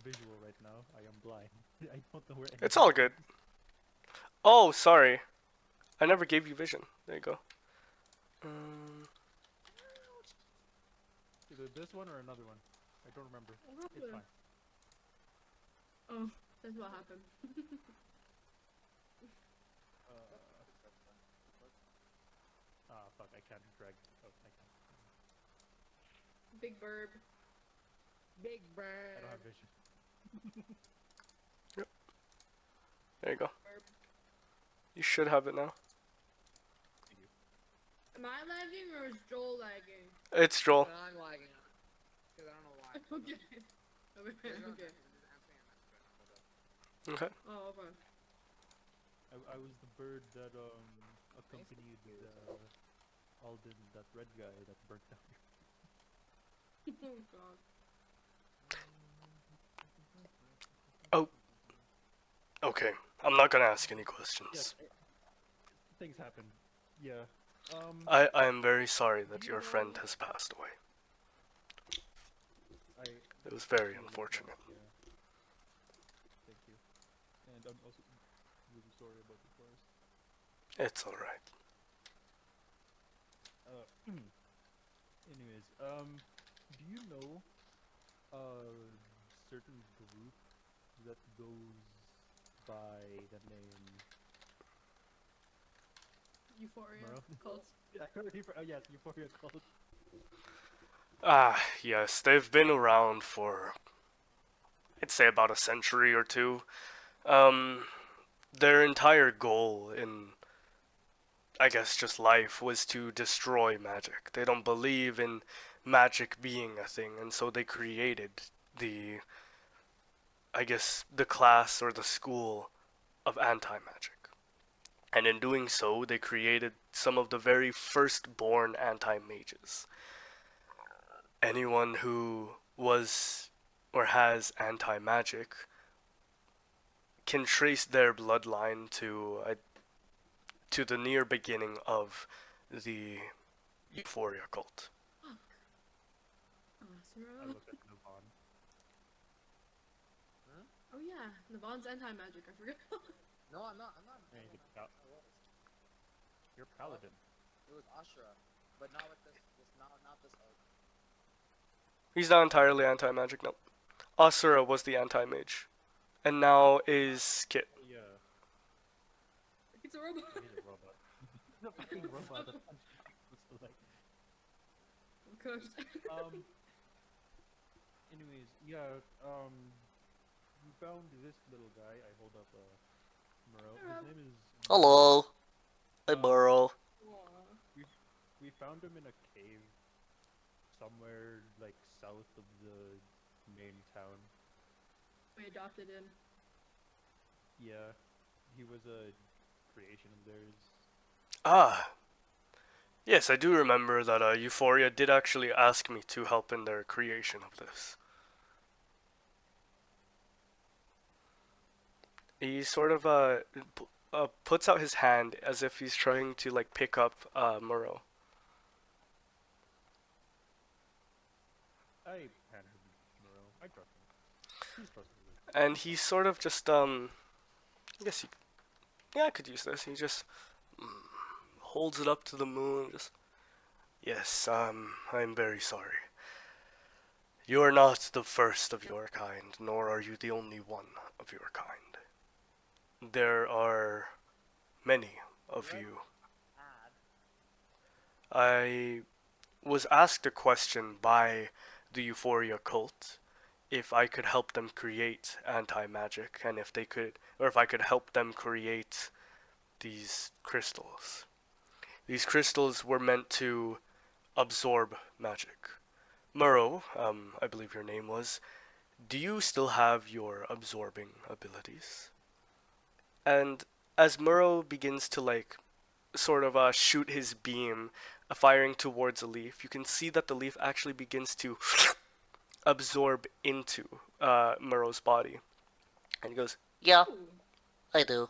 visual right now. I am blind. I don't know where It's all good. Oh, sorry. I never gave you vision. There you go. Either this one or another one. I don't remember. What It's happened? fine. Oh, that's what happened. Fuck, I can't drag. Oh, I can't. Big burb. Big I bird. don't have vision. There you go. Burb. You should have it now. Thank you. Am I lagging or is Joel lagging? It's Joel. But I'm lagging out. Because I don't know why. Okay. Okay. Okay. Okay. Oh, okay. I was the bird that accompanied Alden, that red guy that burnt down your. Oh god. Oh. Okay. I'm not gonna ask any Yes, questions. things happen. Yeah. I am very sorry that your friend has passed away. It was very unfortunate. Yeah. Thank you. And I'm also really sorry about the forest. It's alright. Anyways, do you know a certain group that goes by the name Euphoria. Moro? Cult. Yeah, yes, Euphoria Cult. Ah, yes, they've been around for, I'd say, about a century or two. Their entire goal in, I guess, just life was to destroy magic. They don't believe in magic being a thing, and so they created the, I guess, the class or the school of anti-magic. And in doing so, they created some of the very first-born anti-mages. Anyone who was or has anti-magic can trace their bloodline to the near beginning of the Euphoria cult. Fuck. I Asura. looked at Navon. Oh yeah, Navon's anti-magic. I forgot. No, I'm not. I'm not. Hey, I the was. You're Paladin. It was Ashura, but not with this. Not this arc. He's not entirely anti-magic, no. Asura was the anti-mage. And now is Kit. Yeah, It's a robot. he's a robot. He's a fucking robot. That's so like. I'm cooked. Anyways, yeah. We found this little guy. I hold up Moro. His name is. Hello. Hey, Um, Burrow. Aw. We found him in a cave somewhere like south of the main town. We adopted him. Yeah, he was a creation of theirs. Ah. Yes, I do remember that Euphoria did actually ask me to help in their creation of this. He sort of puts out his hand as if he's trying to like pick up Muro. I handed him Moro. I trust him. He's trustworthy. And he sort of just I guess I could use this. He just holds it up to the moon. Just yes, I'm very sorry. You are not the first of your kind, nor are you the only one of your kind. There are many of you. I was asked a question by the Euphoria cult if I could help them create anti-magic, and if they could, or if I could help them create these crystals. These crystals were meant to absorb magic. Muro, I believe your name was, do you still have your absorbing abilities? And as Muro begins to like sort of shoot his beam, firing towards a leaf, you can see that the leaf actually begins to absorb into Muro's body. And he goes, Yeah, Ooh. I do.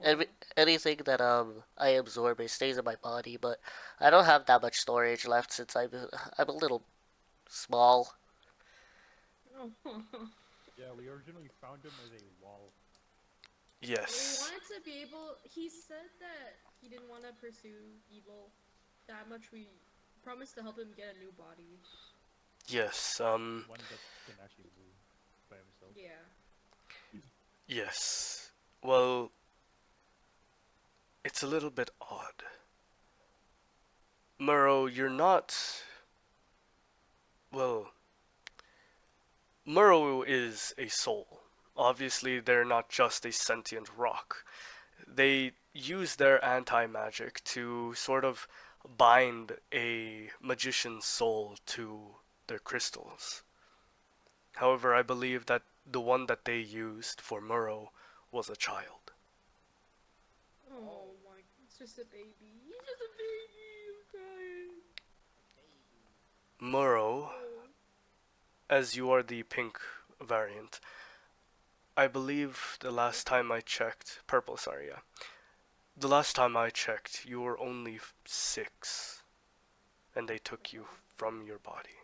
Aw. Anything that I absorb, it stays in my body, but I don't have that much storage left since I'm a little small. Oh. Yeah, we originally found him as a wall. We yes. wanted to be able. He said that he didn't want to pursue evil that much. We promised to help him get a new body. Yes, One that can actually move by himself. Yeah. yes. Well, it's a little bit odd. Murrow, you're not. Well, Murrow is a soul. Obviously, they're not just a sentient rock. They use their anti-magic to sort of bind a magician's soul to their crystals. However, I believe that the one that they used for Murrow was a child. Oh my, it's just a baby. He's just a baby. I'm crying. Murrow, Oh. as you are the pink variant, I believe the last time I checked, purple, sorry, yeah. The last time I checked, you were only 6, and they took you from your body,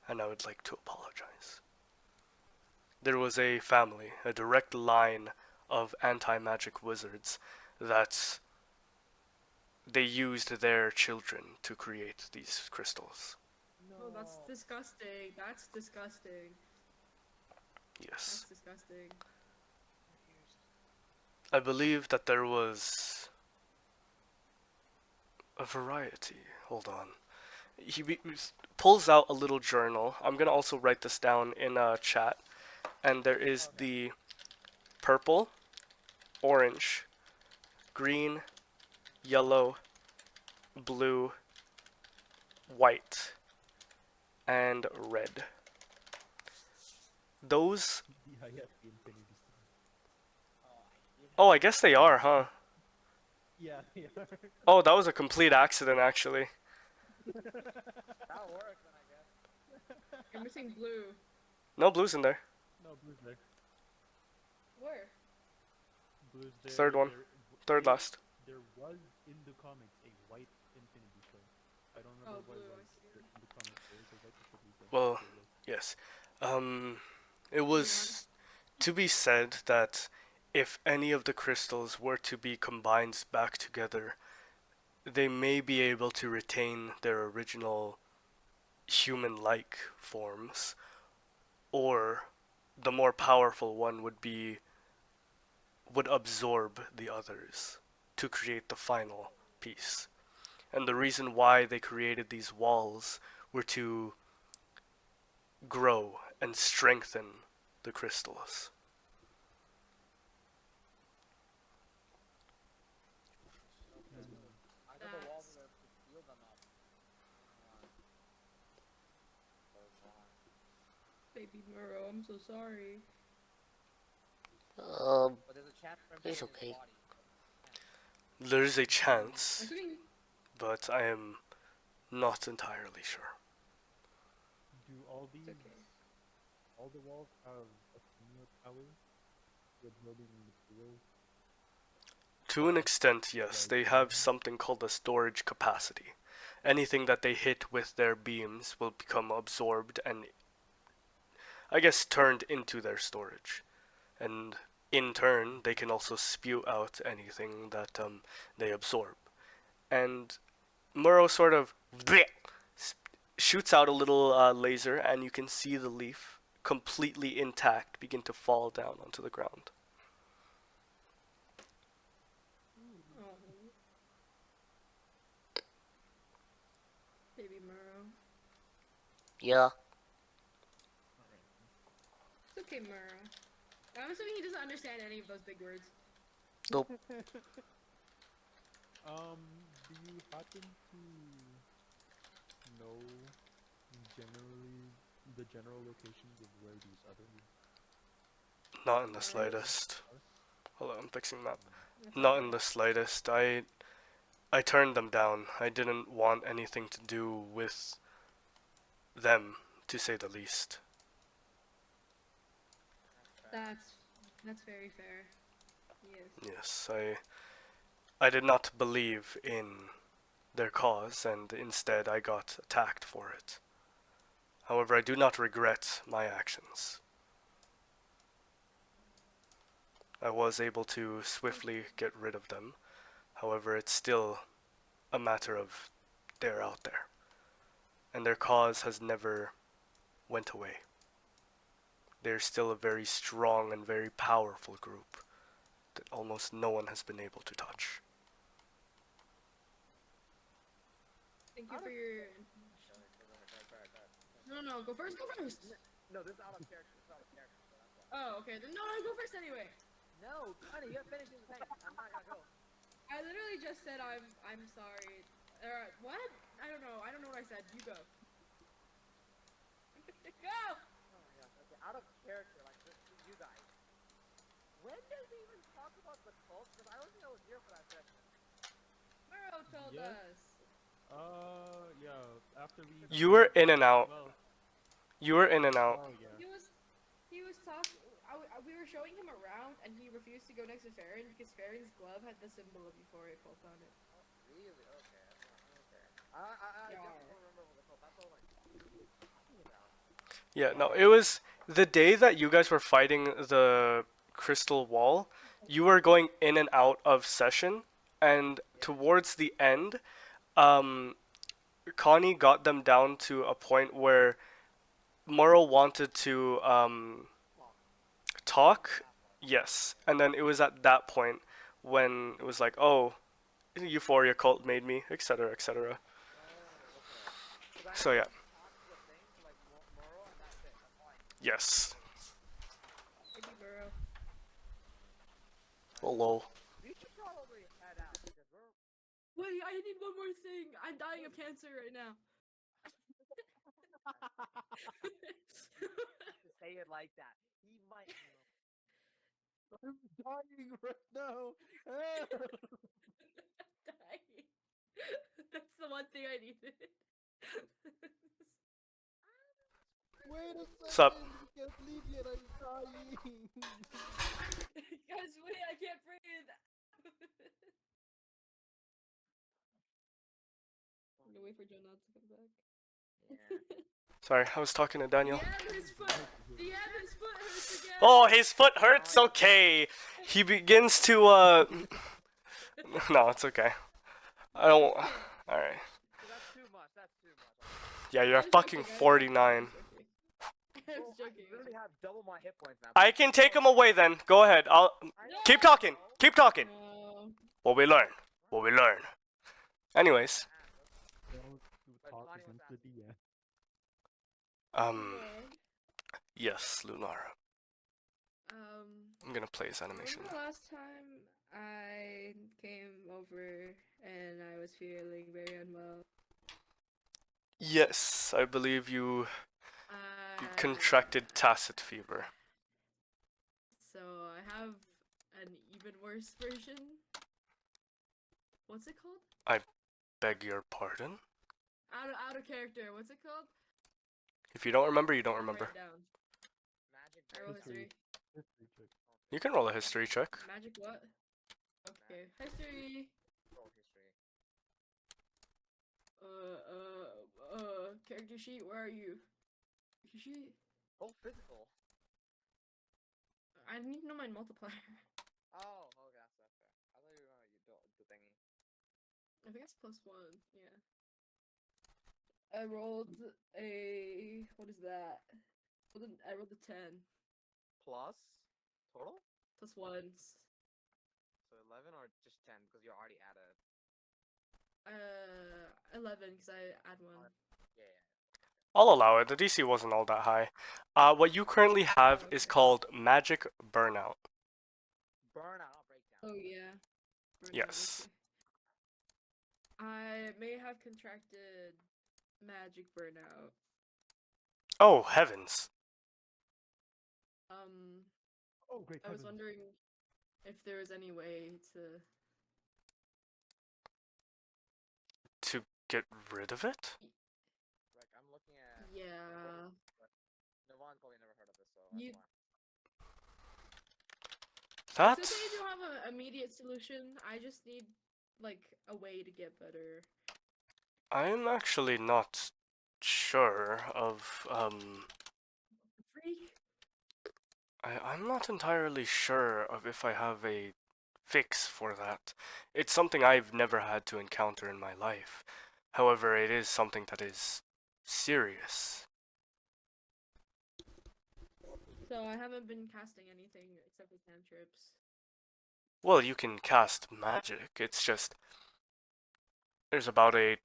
and I would like to apologize. There was a family, a direct line of anti-magic wizards that they used their children to create these crystals. Oh, that's disgusting. That's disgusting. Yes. That's disgusting. I believe that there was a variety. Hold on. He pulls out a little journal. I'm gonna also write this down in a chat. And there is the purple, orange, green, yellow, blue, white, and red. Those. Yeah, yeah, the Infinity Stone. Oh, I guess they are, huh? Yeah, they are. Oh, that was a complete accident, actually. That'll work then, I guess. You're missing blue. No blues in there. No, Blue's there. Where? Blue's there. Third one. Third last. There was in the comics a white Infinity Stone. I don't remember Oh, what it blue. I was. see There, it. in the comics, there was a white Infinity Stone. Well, There was. yes. It was to be said that if any of the crystals were to be combined back together, they may be able to retain their original human-like forms, or the more powerful one would absorb the others to create the final piece. And the reason why they created these walls were to grow and strengthen the crystals. I thought the walls That's were to seal them up. baby Murrow. I'm so sorry. But there's a chance for him to It's get his okay. body. There's a chance, Actually, but I am not entirely sure. Do all it's these, okay. all the walls have a similar power to absorbing materials? To an extent, yes, they have something called a storage capacity. Anything that they hit with their beams will become absorbed and, I guess, turned into their storage. And in turn, they can also spew out anything that they absorb. And Murrow sort of shoots out a little laser, and you can see the leaf completely intact begin to fall down onto the ground. Oh, baby Murrow. Yeah. It's okay, Murrow. I'm assuming he doesn't understand any of those big words. Nope. Do you happen to know generally the general locations of where these other Not in the Alright. slightest. are? Hold on, I'm fixing that. That's Not okay. in the slightest. I turned them down. I didn't want anything to do with them, to say the least. That's very fair. Yes. Yes, I did not believe in their cause, and instead I got attacked for it. However, I do not regret my actions. I was able to swiftly get rid of them. However, it's still a matter of they're out there. And their cause has never went away. They're still a very strong and very powerful group that almost no one has been able to touch. Thank you for your. No, go first. Go first. No, this is out of character. This is out of character. So that's why. Oh, okay. Then no, go first anyway. No, Johnny, you gotta finish this thing. I'm not gonna go. I literally just said I'm sorry. What? I don't know. I don't know what I said. You go. Go. Oh my gosh. Okay, out of character, like this, you guys. When did we even talk about the cult? Because I don't think I was here for that session. Muro told Yes. us. Yeah. After we. You were in and out. Well, You were in and out. oh yeah. He was talking. We were showing him around, and he refused to go next to Farron because Farron's glove had the symbol of Euphoria cult on it. Oh, really? Okay. Okay. I Yeah. definitely remember what the cult. That's all I'm talking about. Yeah, no, it was the day that you guys were fighting the crystal wall. You were going in and out of session, and towards the end, Connie got them down to a point where Murrow wanted to talk. Yes, and then it was at that point when it was like, oh, Euphoria cult made me, etc., etc. Oh, okay. So yeah, Talk to the thing to like Moro, and that's it. That's all I need. yes. Thank you, Muro. Hello. We should probably head out because we're. Wait, I need one more thing. I'm dying of cancer right now. To say it like that. He might. I'm dying right now. Dying. That's the one thing I needed. Wait a second. Sup? You can't leave yet. I'm dying. Guys, wait, I can't breathe. I'm gonna wait for Jonah to come back. Yeah. Sorry, I was talking to Daniel. His foot hurts again. Oh, his foot hurts? Okay. He begins to, No, it's okay. I don't... Alright. So that's too much. That's too much. Yeah, you're I was fucking joking, 49. I was Bro, joking. I literally have double my hit points now. I can take him away then. Go ahead. I'll... Keep talking. Keep talking. No. What we learn. What we learn. Anyways. Don't talk against the DM. Yes, Lunara. I'm gonna play his Remember animation. the last time I came over and I was feeling very unwell? Yes, I believe you I contracted tacit fever. So I have an even worse version. What's it called? Beg your pardon? Out of character. What's it called? If you don't remember, you don't Write remember. it down. Magic I roll History. history. History check. You can roll a history check. Magic what? Okay. History. Roll history. Character sheet, where are you? Character sheet? Oh, physical. I need to know my multiplier. Oh, okay, that's fair. I thought you were gonna do the thingy. I think it's +1, yeah. I rolled a... what is that? I rolled a 10. Plus total? +1. So 11 or just 10 because you're already at a. 11, because I add 1. Yeah. I'll allow it. The DC wasn't all that high. What you currently have is called Magic Burnout. Burnout breakdown. Oh, yeah. Burnout, Yes. okay. I may have contracted magic burnout. Oh, heavens. Oh, great. I was heavens. wondering if there was any way to... To get rid of it? Like I'm looking at. Yeah. Navon's probably never heard of this, so You- that's why. It's That's... okay, you don't have an immediate solution. I just need, like, a way to get better. I'm actually not sure of, Freak? I'm not entirely sure of if I have a fix for that. It's something I've never had to encounter in my life. However, it is something that is serious. So I haven't been casting anything except for cantrips. Well, you can cast magic. It's just there's about a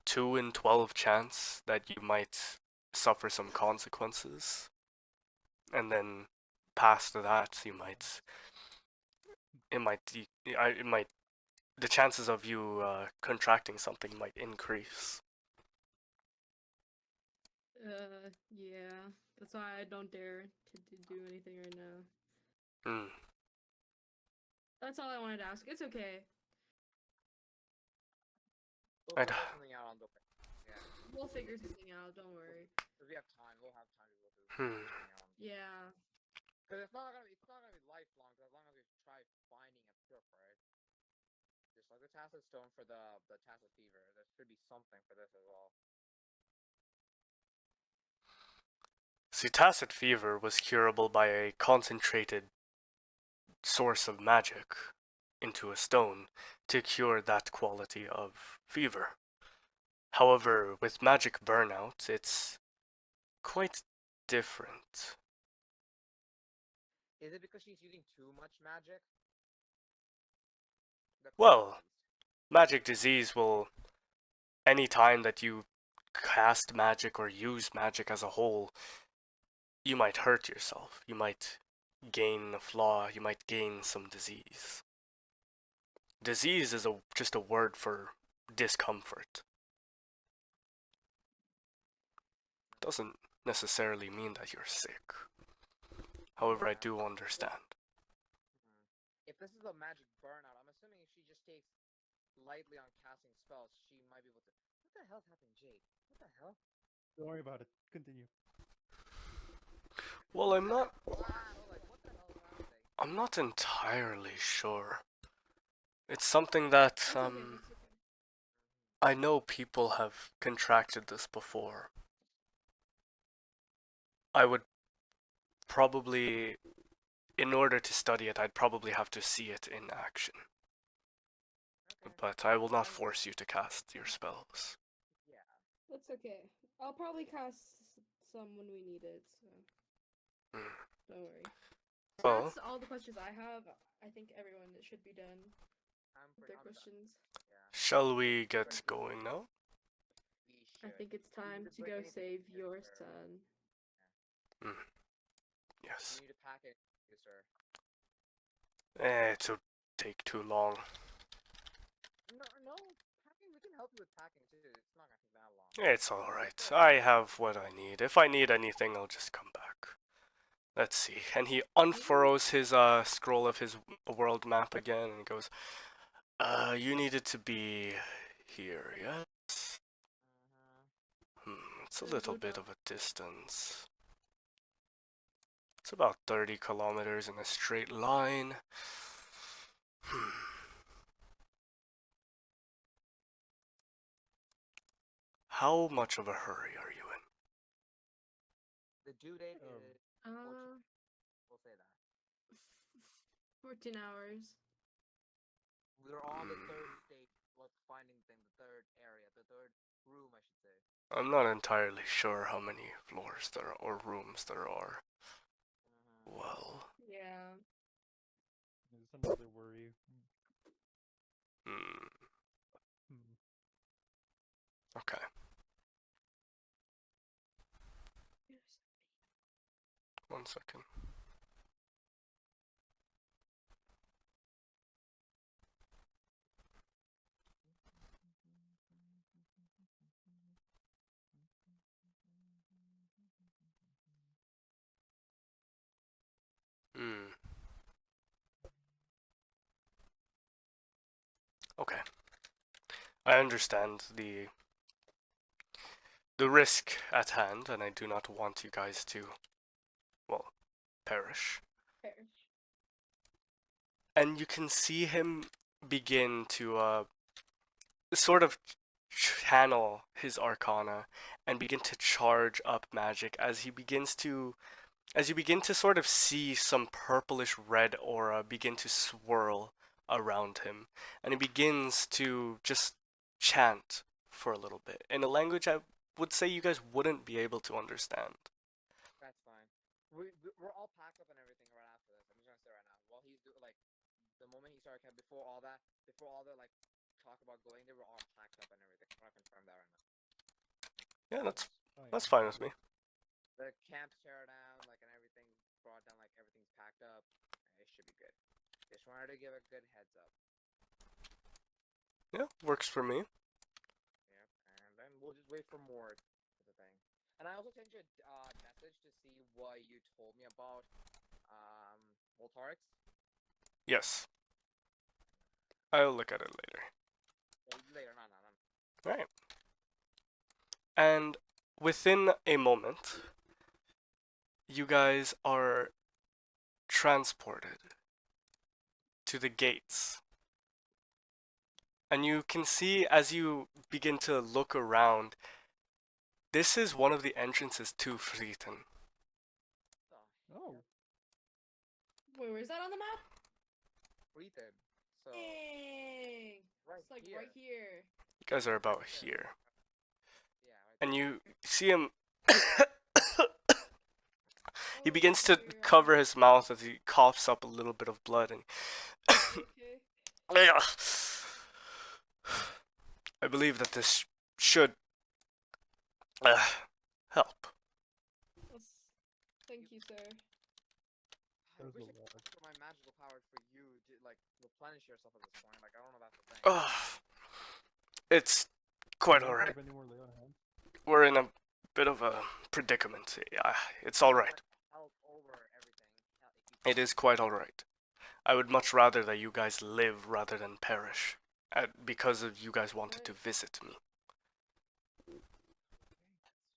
2 in 12 chance that you might suffer some consequences, and then past that, you might the chances of you contracting something might increase. Yeah. That's why I don't dare to do anything right now. Hmm. That's all I wanted to ask. It's okay. We'll I'd- figure something out on the way. Yeah. We'll figure something out. Don't worry. Because we have time. We'll have time to go through Hmm. something out. Yeah. Because it's not gonna be lifelong. As long as we try finding a cure for it. Just like the Tacit Stone for the Tacit Fever. There should be something for this as well. See, Tacit Fever was curable by a concentrated source of magic into a stone to cure that quality of fever. However, with magic burnout, it's quite different. Is it because she's using too much magic? Well, magic disease will, any time that you cast magic or use magic as a whole, you might hurt yourself. You might gain a flaw, you might gain some disease. Disease is just a word for discomfort. Doesn't necessarily mean that you're sick. However, I do understand. If this is a magic burnout, I'm assuming if she just takes lightly on casting spells, she might be able to. What the hell's happening, Jade? What the hell? Don't worry about it. Continue. Well, I'm not Wow, like what the hell is happening? I'm not entirely sure. It's something that That's okay. That's okay. I know people have contracted this before. I would probably, in order to study it, I'd probably have to see it in action. Okay. But I will not force you to cast your spells. Yeah. That's okay. I'll probably cast some when we need it, so Hmm. don't worry. Well, That's all the questions I have. I think everyone should be done with their I'm done. questions. Yeah. shall we get going now? We I should. think it's Do you need time to to bring go anything save here, your sir? son. Yes. You need to pack it, sir. It'll take too long. No, packing. We can help you with packing too. It's not gonna take that long. It's alright. I have what I need. If I need anything, I'll just come back. Let's see. And he unfurrows his scroll of his world map again and goes, you needed to be here, yes? It's a little bit of a distance. It's about 30 kilometers in a straight line. How much of a hurry are you in? The due date is. We'll say that. 14 hours. We're on the third stage. What's finding thing? The third area. The third room, I should say. I'm not entirely sure how many floors there are, or rooms there are. Well, Yeah. It's another worry. hmm, Hmm. okay. One second. Hmm. Okay. I understand the risk at hand, and I do not want you guys to, well, perish. And you can see him begin to sort of channel his arcana and begin to charge up magic as you begin to sort of see some purplish red aura begin to swirl around him, and he begins to just chant for a little bit in a language I would say you guys wouldn't be able to understand. That's fine. we're all packed up and everything right after this. I'm just gonna say right now. While he's doing like the moment he started before all the like talk about going there, we're all packed up and everything. I'm gonna confirm that right now. Yeah, Oh, that's yeah. fine with me. The camp's tear down, like, and everything brought down, like, everything's packed up. It should be good. Just wanted to give a good heads up. Yeah, works for me. Yep, and then we'll just wait for Morde for the thing. And I also sent you a message to see what you told me about, Voltarix. Yes. I'll look at it later. Later, no. Alright. And within a moment, you guys are transported to the gates. And you can see as you begin to look around, this is one of the entrances to Frieten. Oh. Wait, where's that on the map? Frieten. So, Dang. right It's like here. right here. You guys are about here. Yeah, right And there. you see him. He Oh, begins to dear. cover his mouth as he coughs up a little bit of blood. And Okay. I believe that this should help. Thank you, sir. I There's wish a I lot. could ask for my magical powers for you to, like, replenish yourself at this point. Like, I don't know if that's the thing. It's quite You don't alright. have any more lay on hands? We're in a bit of a predicament. Yeah, it's alright. Help over everything. It is quite alright. I would much rather that you guys live rather than perish. Because of you guys wanted to visit me.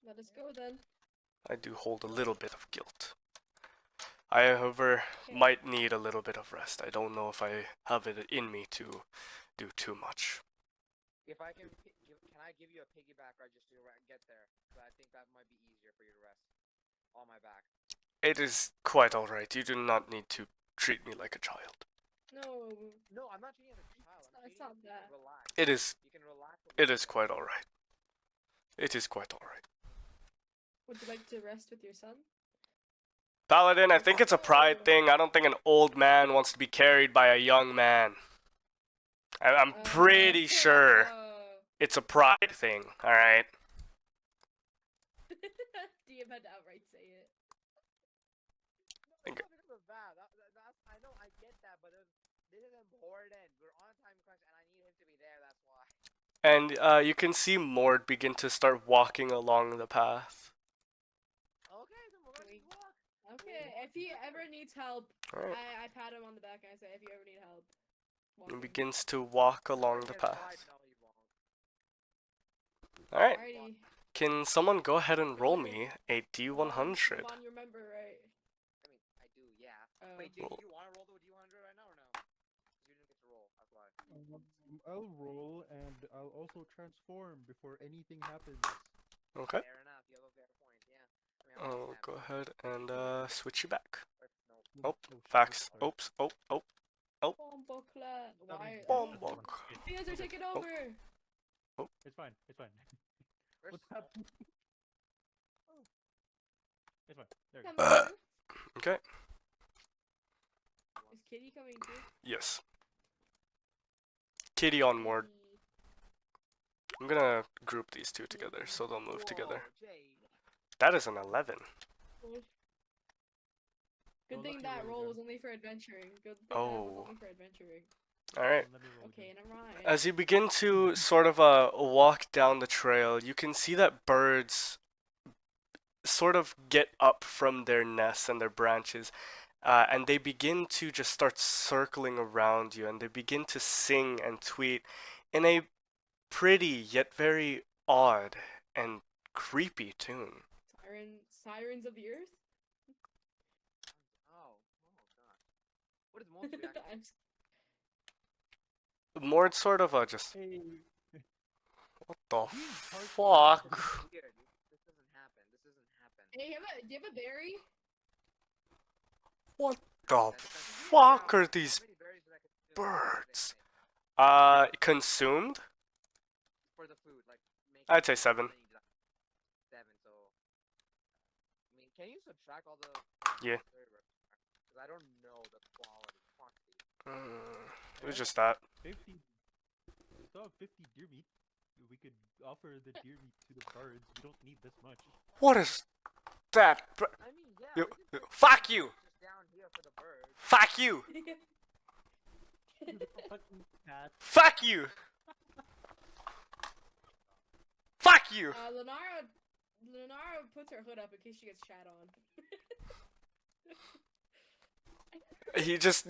Let us go then. I do hold a little bit of guilt. I, however, might need a little bit of rest. I don't know if I have it in me to do too much. If I can, can I give you a piggyback ride just to get there? Because I think that might be easier for you to rest on my back. It is quite alright. You do not need to treat me like a child. No, I'm not treating you as a child. It's not that. Relax. It is. You can relax. It is quite alright. It is quite alright. Would you like to rest with your son? Paladin, I think it's a pride thing. I don't think an old man wants to be carried by a young man. I'm pretty sure it's a pride thing, alright? DM had to outright say it. No, it's not because of that. I know, I get that, but this is important. We're on a time crunch, and I need him to be there, that's why. And you can see Morde begin to start walking along the path. Okay, then we're gonna walk. Okay, if he ever needs help, Alright. I pat him on the back and I say, if you ever need help. He begins to walk along the His path. pride, no, he won't. Alright. Alrighty. Can someone go ahead and roll me a D100? Vaughn, you remember, right? I mean, I do, yeah. Oh. Wait, do Roll. you want to roll the D100 right now or no? 'Cause you didn't get to roll, that's why. I'll roll and I'll also transform before anything happens. Okay. Fair enough, you have a fair point, yeah. I mean, I'll go ahead and switch you back. No. Oh, facts. Oops. Oh. Bombo clat. Why? Bombok. Fears are taking over. It's fine. Where's What's happening? It's fine. There you Come go. on. Okay. Is Kitty coming too? Yes. Kitty on Morde. I'm gonna group these two together so they'll move together. Whoa, Jay. That is an 11. Good thing lucky that roll roll again. was only for adventuring. Good thing that Oh. was only for adventuring. Alright. Let me roll Okay, again. never mind. As you begin to sort of walk down the trail, you can see that birds sort of get up from their nests and their branches, and they begin to just start circling around you, and they begin to sing and tweet in a pretty yet very odd and creepy tune. Sirens of the earth? Oh god. What is most reaction? I'm s- Morde sort of just, Hey. what the This fuck? is weird. This doesn't happen. Hey, do you have a berry? What the That's- fuck are these How many berries did I consume for the birds? thing? Consumed? For the food, like make I'd say 7. 7, so I mean, can you subtract all the Yeah. Because I don't know the quantity. It was just that. 50. We still have 50 deer meat. We could offer the deer meat to the birds. We don't need this much. What is that? I mean, yeah. You- we can put fuck some you! just down here for the birds. Fuck you! Fucking cat. Fuck you! Fuck you! Lenara puts her hood up in case she gets shat on. He just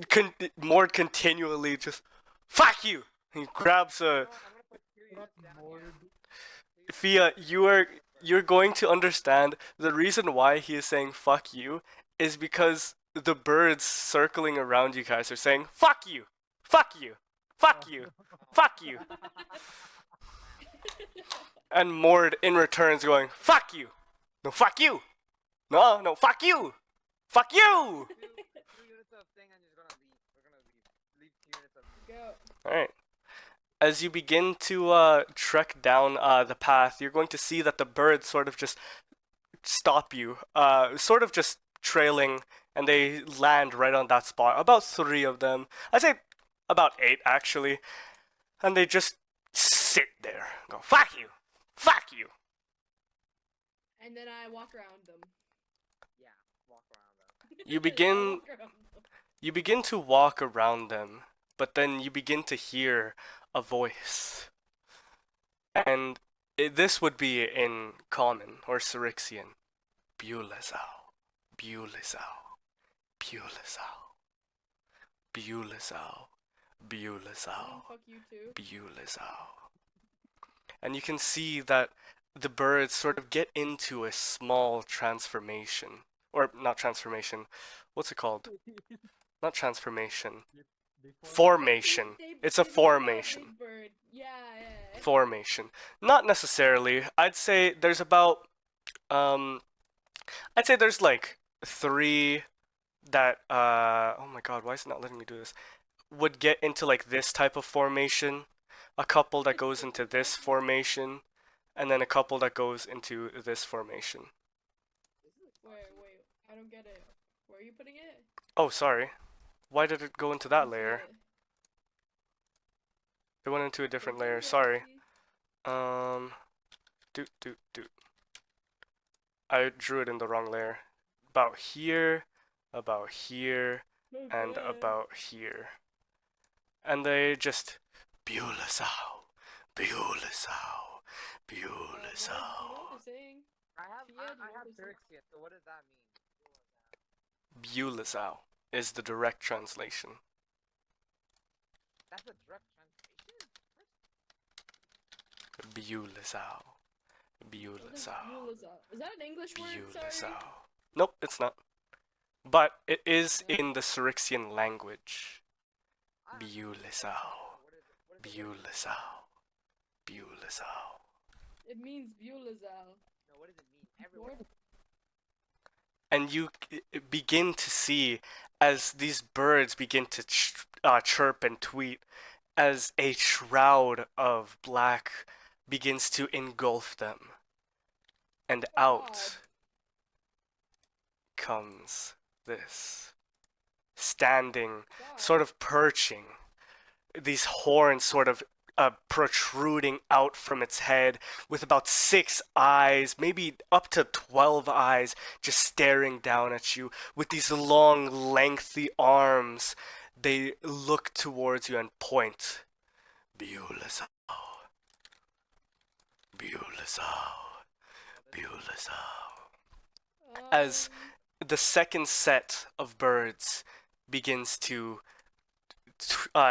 Morde continually just fuck you. He grabs a. You know what, I'm gonna put 2 units down here. Morde. Fia, you're going to understand the reason why he is saying fuck you is because the birds circling around you guys are saying fuck you, fuck you, fuck you, fuck you, and Morde in return is going fuck you, no fuck you, no fuck you, fuck you. 2 units of thing and you're gonna leave. We're gonna leave 2 units of. Go. All right. As you begin to trek down the path, you're going to see that the birds sort of just stop you, sort of just trailing, and they land right on that spot. About 3 of them. I'd say about 8, actually. And they just sit there. Go, fuck you! Fuck you! And then I walk around them. Yeah, walk around them. You I begin, walk around them. you begin to walk around them, but then you begin to hear a voice. And this would be in Common or Syrixian. Bulezau, Bulezau, Bulezau, Bulezau, Bulezau, Fuck you too. Bulezau. And you can see that the birds sort of get into a small transformation. Or not transformation. What's it called? Not transformation. They Formation. It's a They become formation. big bird. Yeah. Formation. Not necessarily. I'd say there's about I'd say there's like 3 that oh my god, why is it not letting me do this? Would get into like this type of formation, a couple that goes into this formation, and then a couple that goes into this formation. Wait, I don't get it. Where are you putting it? Oh, sorry. Why did it go into that Where's layer? it? It went into a different Where's layer. it? Sorry. Doot. I drew it in the wrong layer. About here, and Okay. about here. And they just Bulezau, Bulezau, Do you know what Bulezau. they're saying? I have Yeah, do you I know have what they're Pyrexia, so what does that mean? Bulezau is the direct translation. That's a direct translation? Bulezau. What is Bulezau. Bulezau? Is that an English word? Sorry. Bulezau. Nope, it's not. But it is in the Syrixian language. Bulezau. What is it? Bulezau. Bulezau. It means Bulezau. No, what does it mean? Everywhere. And you begin to see as these birds begin to chirp and tweet, as a shroud of black begins to engulf them. And out comes this, standing, sort of perching, these horns sort of protruding out from its head, with about 6 eyes, maybe up to 12 eyes, just staring down at you with these long, lengthy arms. They look towards you and point. Bulezau. Bulezau. Bulezau. As the second set of birds begins to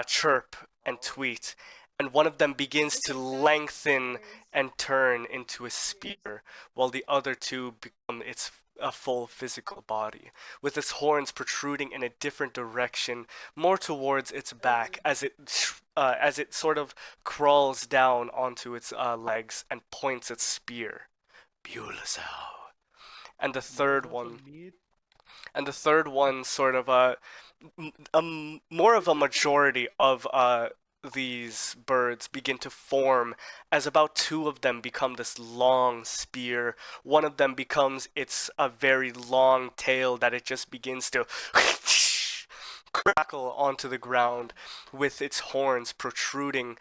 chirp and tweet, and one of them begins to lengthen and turn into a spear, while the other 2 become a full physical body, with its horns protruding in a different direction, more towards its back, as it sort of crawls down onto its legs and points its spear. Bulezau. And the third one sort of more of a majority of these birds begin to form as about 2 of them become this long spear. One of them becomes a very long tail that it just begins to crackle onto the ground with its horns protruding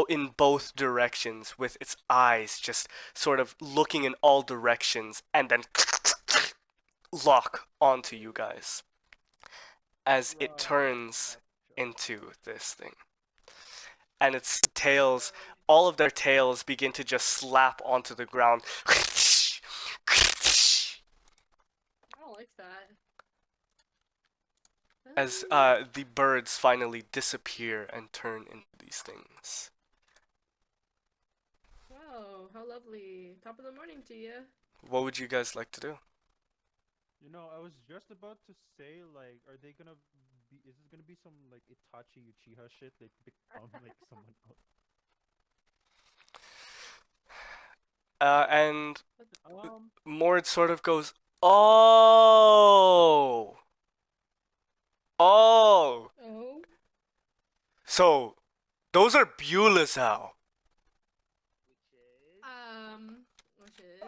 in both directions, with its eyes just sort of looking in all directions, and then lock onto you guys as it turns into this thing. And its tails, all of their tails begin to just slap onto the ground. I don't like that. As the birds finally disappear and turn into these things. Wow, how lovely. Top of the morning to you. What would you guys like to do? You know, I was just about to say, like, are they gonna be? Is this gonna be some like Itachi Uchiha shit? They become like someone else. And Um, Morde sort of goes, oh, Oh. so those are Bulezau. Which is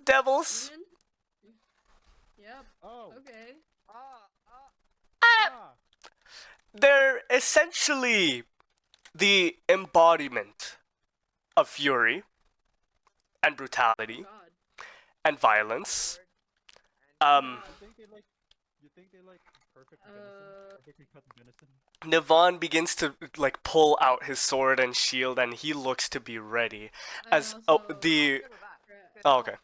Devils. human? Yep. oh, Okay. ah, They're essentially the embodiment of fury and brutality God. and violence. you think they like perfect venison? Perfectly cut venison? Navon begins to like pull out his sword and shield, and he looks to be ready. As okay,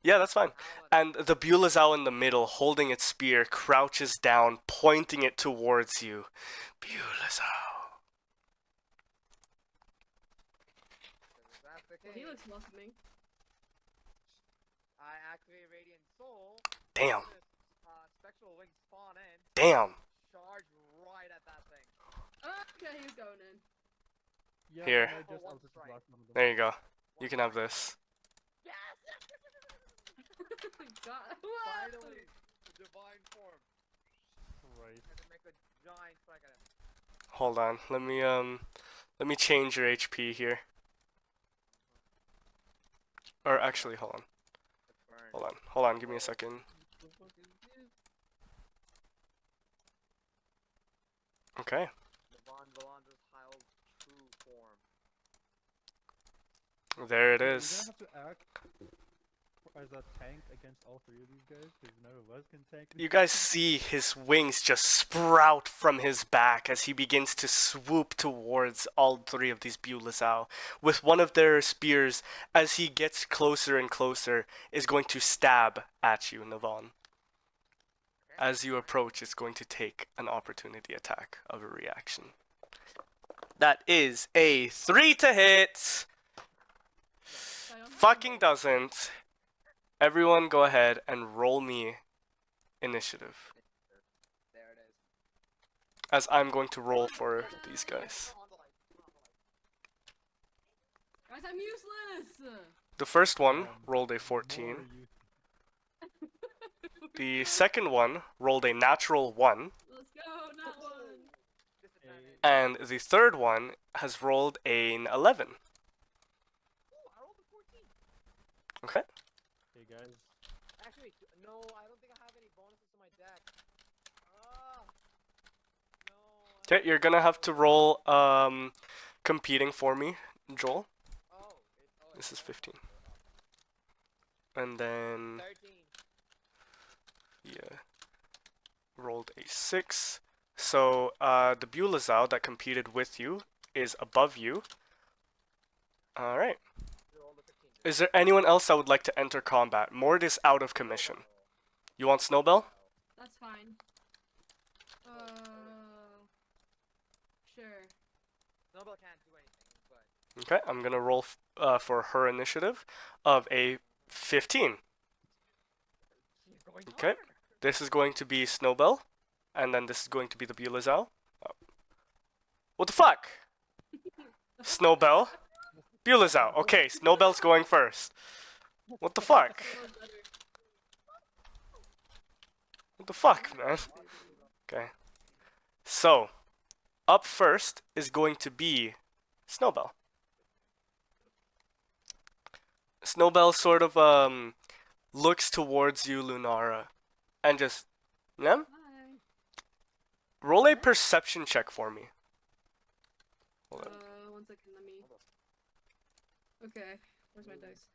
yeah, that's fine. And the Bulezau in the middle, holding its spear, crouches down, pointing it towards you. Bulezau. Well, he looks welcoming. I activate Radiant Soul. Damn. Spectral Wings spawn in. Damn. Charge right at that thing. Okay, he's going in. Yeah, Here. and I just Oh, one Eldritch strike. Blast one of them. There you go. You can have this. Yes! God. Finally, the divine form. Right. I had to make a giant strike at him. Hold on. Let me change your HP here. Or actually, hold on. Burn. Hold on, give me a second. Okay. Devon Valandra's Heil's true form. There it You're is. gonna have to act as a tank against all 3 of these guys, because none of us can tank. You guys see his wings just sprout from his back as he begins to swoop towards all 3 of these Bulezau. With one of their spears, as he gets closer and closer, is going to stab at you, Navon. As you approach, it's going to take an opportunity attack of a reaction. That is a 3 to hit. Fucking doesn't. Everyone go ahead and roll me initiative. There it is. As I'm going to roll for these guys. Guys, I'm useless! The first one rolled a 14. The second one rolled a natural 1. Let's go, not one! Disadvantage. And the third one has rolled an 11. Ooh, I rolled a 14. Okay. Hey guys, Actually, no, I don't think I have any bonuses to my deck. No. Okay, you're gonna have to roll competing for me, Joel. This is 15. And then 13. yeah, rolled a 6. So the Bulezau that competed with you is above you. All right. You rolled a 15. Is there anyone else that would like to enter combat? Morde is out of commission. You want Snowbell? That's fine. Sure. Snowball can't do anything, but Okay, I'm gonna roll for her initiative of a 15. she's going Okay. hard. This is going to be Snowbell, and then this is going to be the Bulezau. Oh. What the fuck? Snowbell, Bulezau. Okay, Snowbell's going first. What the fuck? What the fuck, man? Okay. So, up first is going to be Snowbell. Snowbell sort of looks towards you, Lunara, and just, yeah? Hi. Roll a perception check for me. Hold on. 1 second, let me. Okay, where's my dice?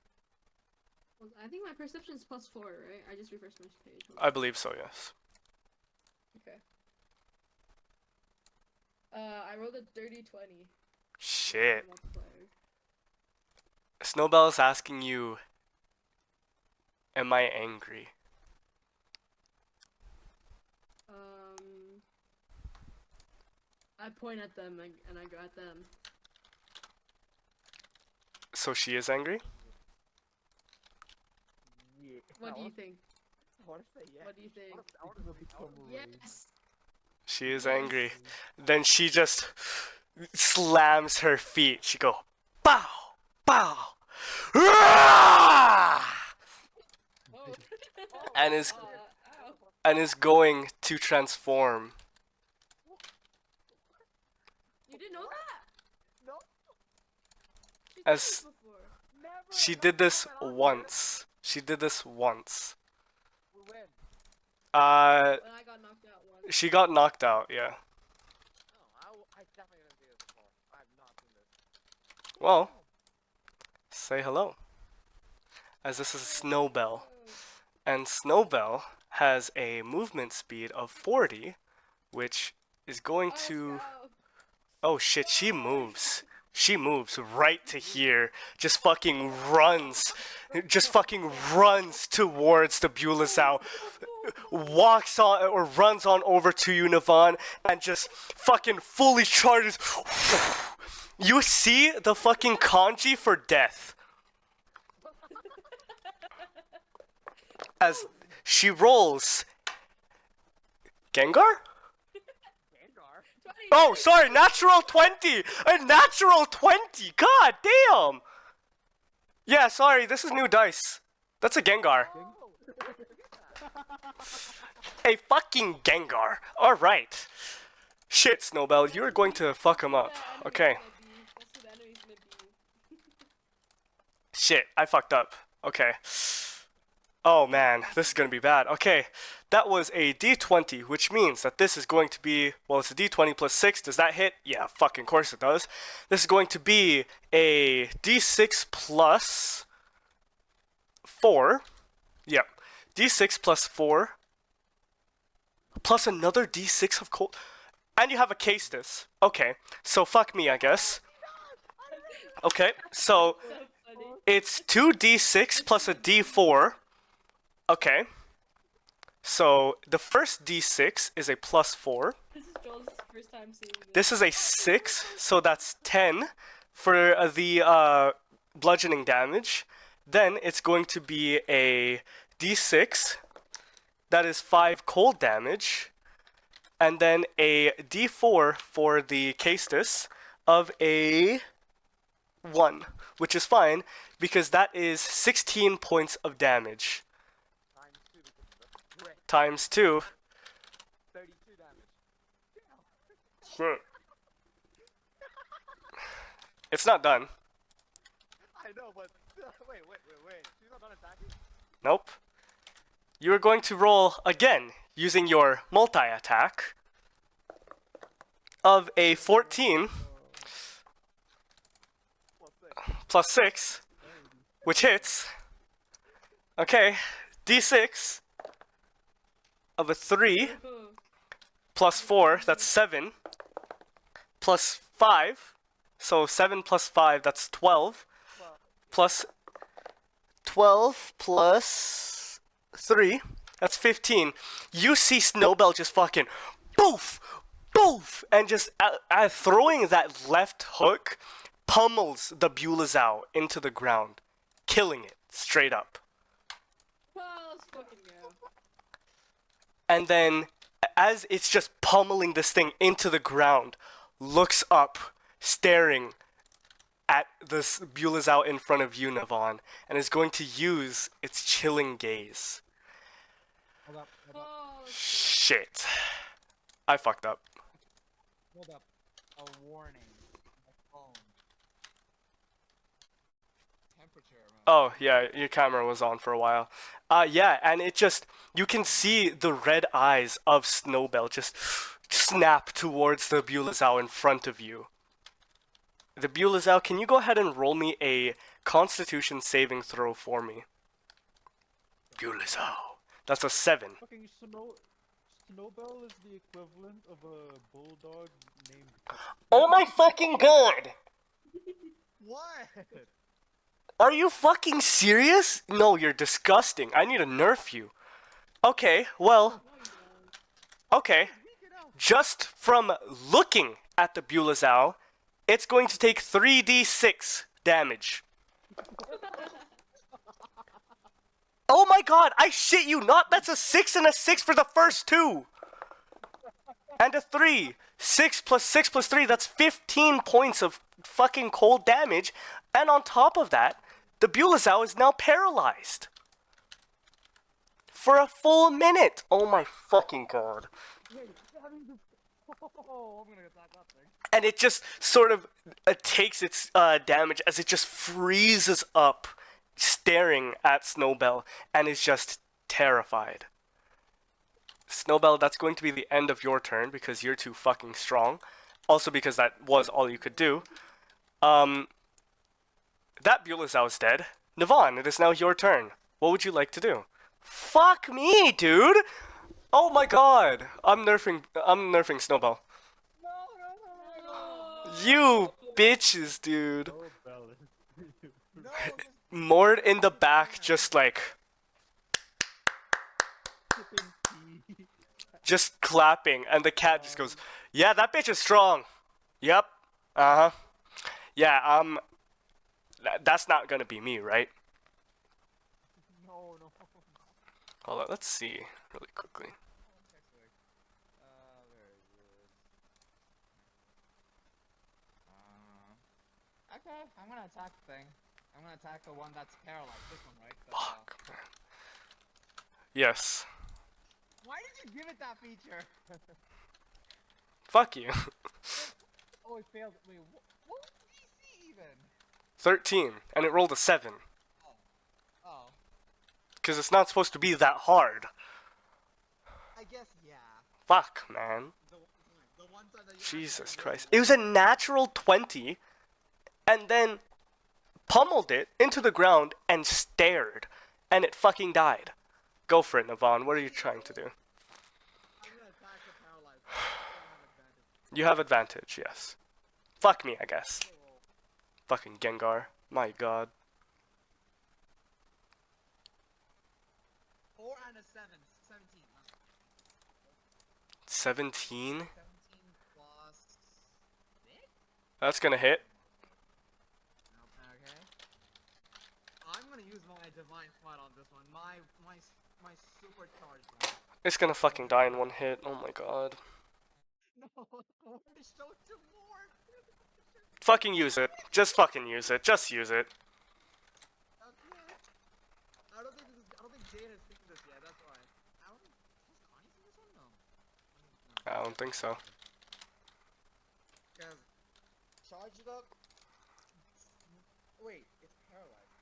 Well, I think my perception is +4, right? I just refreshed my page. Hold on. I believe so, yes. Okay. I rolled a dirty 20. Shit. Multiplier. Snowbell is asking you, am I angry? I point at them and I go at them. So she is angry? Yeah. What do you think? I want to say yes. What do you think? I wanna say Yes! She is Yes. angry. Then she just slams her feet. She go, pow, pow, ah! Oh. and is Ow. and is going to transform. You didn't know that? No. She As- did this before. Never. She not did this that often. once. She did this once. We win. When I got knocked out once. She got knocked out, yeah. Oh, I definitely didn't see this before. I have not seen this. Well, say hello. As this is Snowbell. And Snowbell has a movement speed of 40, which is going to... Oh shit, she moves. She moves right to here. Just fucking runs. Just fucking runs towards the Bulasau. Walks on or runs on over to you, Navon, and just fucking fully charges. You see the fucking kanji for death. As she rolls. Gengar? Gengar. Oh, sorry, natural 20! A natural 20! God damn! Yeah, sorry, this is new dice. That's a Gengar. A fucking Gengar. Alright. Shit, Snowbell, you're going to fuck him up. Okay. That's who the enemy's gonna be. Shit, I fucked up. Okay. Oh man, this is gonna be bad. Okay, that was a d20, which means that this is going to be, well, it's a d20 plus 6. Does that hit? Yeah, fucking course it does. This is going to be a d6 plus 4. Yep. d6 plus 4. Plus another d6 of cold. And you have a Castus. Okay, so fuck me, I guess. Okay, so it's 2d6 plus a d4. Okay. So the first d6 is a plus 4. This is Joel's first time seeing this. This is a 6, so that's 10 for the bludgeoning damage. Then it's going to be a d6. That is 5 cold damage. And then a d4 for the Castus of a 1, which is fine because that is 16 points of damage. Times 2. 32 damage. It's not done. I know, but wait. She's not done attacking? Nope. You are going to roll again using your multi-attack of a 14 plus 6, which hits. Okay, d6 of a 3 plus 4, that's 7, plus 5, so 7 plus 5, that's 12, plus 12 plus 3, that's 15. You see Snowbell just fucking boof, boof, and just throwing that left hook pummels the Bulasau into the ground, killing it straight up. Oh, let's fucking go. And then, as it's just pummeling this thing into the ground, looks up, staring at this Bulasau in front of you, Navon, and is going to use its chilling gaze. Oh, let's Shit. I fucked up. Hold up. A warning. My phone. Temperature. Oh, yeah, your camera was on for a while. Yeah, and it just, you can see the red eyes of Snowbell just snap towards the Bulezau in front of you. The Bulezau, can you go ahead and roll me a Constitution saving throw for me? Bulezau. That's a 7. Fucking Snowbell is the equivalent of a bulldog named. Oh my fucking god! What? Are you fucking serious? No, you're disgusting. I need to nerf you. Okay, well. Okay. Just from looking at the Bulezau, it's going to take 3d6 damage. Oh my god, I shit you not. That's a 6 and a 6 for the first two. And a 3. 6 plus 6 plus 3, that's 15 points of fucking cold damage. And on top of that, the Bulezau is now paralyzed. For a full minute. Oh my fucking god. Oh, I'm gonna attack that thing. And it just sort of takes its damage as it just freezes up, staring at Snowbell, and is just terrified. Snowbell, that's going to be the end of your turn because you're too fucking strong. Also because that was all you could do. That Bulezau is dead. Navon, it is now your turn. What would you like to do? Fuck me, dude! Oh my god! I'm nerfing Snowbell. You bitches, dude. Snowbell is. No, Morde in the back, just like, just clapping, and the cat just goes, yeah, that bitch is strong. Yep. Uh-huh. Yeah, that's not gonna be me, right? no. Hold on, let's see really quickly. Where is it? Okay, I'm gonna attack the thing. I'm gonna attack the one that's paralyzed. This one, right? Fuck, man. Yes. Why did you give it that feature? Fuck you. Oh, it failed. Wait, what was DC even? 13, and it rolled a 7. Oh. Because it's not supposed to be that hard. I guess, yeah. Fuck, man. The one time that you Jesus Christ. It was a natural 20, and then pummeled it into the ground and stared, and it fucking died. Go for it, Navon. What are you trying to do? I'm gonna attack the paralyzed. I have advantage. You have advantage, yes. Fuck me, I guess. Fucking Gengar. My god. 4 and a 7. 17. 17? 17 plus 6? That's gonna hit. Nope, okay. I'm gonna use my divine smite on this one. My supercharged one. It's gonna fucking die in one hit. Oh my god. No, show it to more. Fucking use it. Just fucking use it. Just use it. Okay. I don't think Jane has seen this yet. That's why. Has Connie seen this one? No. I don't think so. Because charge it up. Wait, it's paralyzed.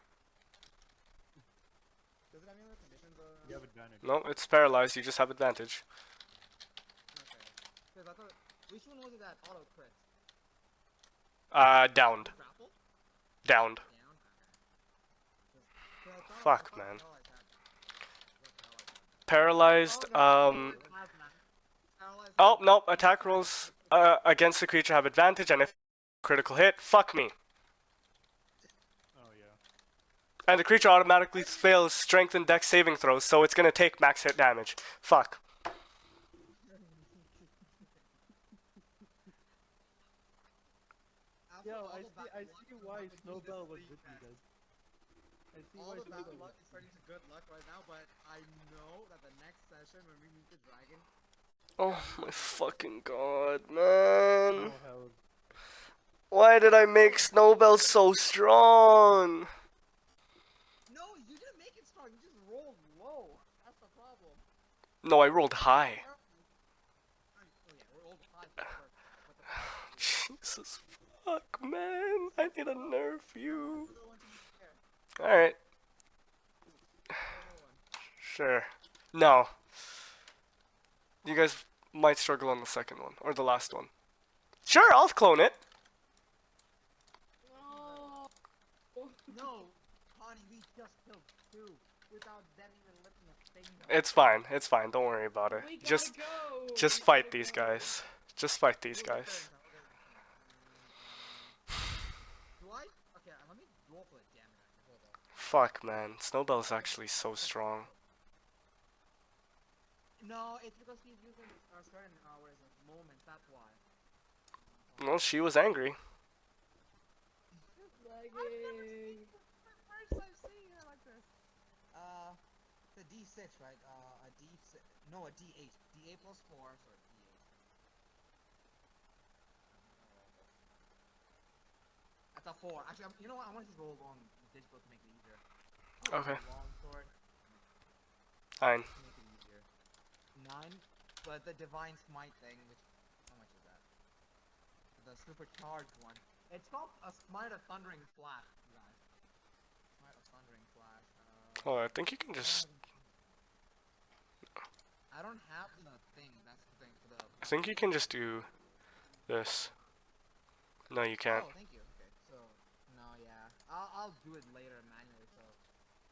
Does it have any other conditions? You have advantage. No, it's paralyzed. You just have advantage. Okay. Because I thought, which one was it that auto crit? Downed. Grapple? Downed. Down? Okay. Fuck, man. Paralyzed, Oh, no, attack rolls against the creature have advantage, and if critical hit, fuck me. Oh yeah. And the creature automatically fails strength and dex saving throws, so it's gonna take max hit damage. Fuck. Yo, I see why Snowbell was with me, guys. I see All why the bad Snowbell luck was is turning to good luck right now, but I know that the next session when we meet the dragon. Oh my fucking god, man. Oh hell. Why did I make Snowbell so strong? No, you didn't make it strong. You just rolled low. That's the problem. No, I rolled high. Oh yeah, we rolled high for sure. But the as fuck, man. I need to nerf you. Go into the chair. Alright, Another one. sure. No. You guys might struggle on the second one, or the last one. Sure, I'll clone it. No. No, Connie, we just killed 2 without them even lifting a finger. It's fine, it's fine, don't worry about it. We gotta Just go. just We fight gotta these go. guys. Just fight these We'll get there guys. in time, we'll get there in time. Do I? Okay, let me roll for the damage actually. Hold on. Fuck, man. Snowbell's actually so strong. No, it's because he's using certain hours of moments, that's why. Well, she was angry. Lagging. First time seeing her like this. It's a D6, right? A D6. No, a D8. D8 plus 4, so D8. That's a 4. Actually, you know what? I want to just roll on digital to make it easier. Okay. Long sword. Fine. To make it easier. 9, but the divine smite thing, which how much is that? The supercharged one. It's called a smite of thundering flash, you guys. Smite of thundering flash. Oh, I think you can just... I don't have the thing. That's the thing for the. I think you can just do this. No, you can't. Oh, thank you. Okay, so no, yeah, I'll do it later manually. So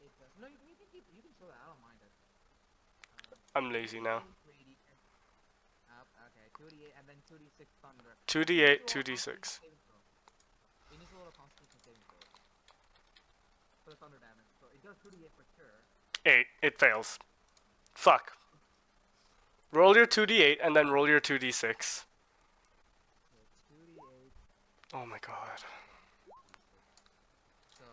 it does. No, you can keep. You can show that. I don't mind it. I'm lazy now. 2d8, okay, 2d8 and then 2d6 thunder. 2d8, 2d6. It needs a little constitution saving throw for the thunder damage. So it does 2d8 for sure. 8. It fails. Fuck. Roll your 2d8 and then roll your 2d6. So 2d8. Oh my god. So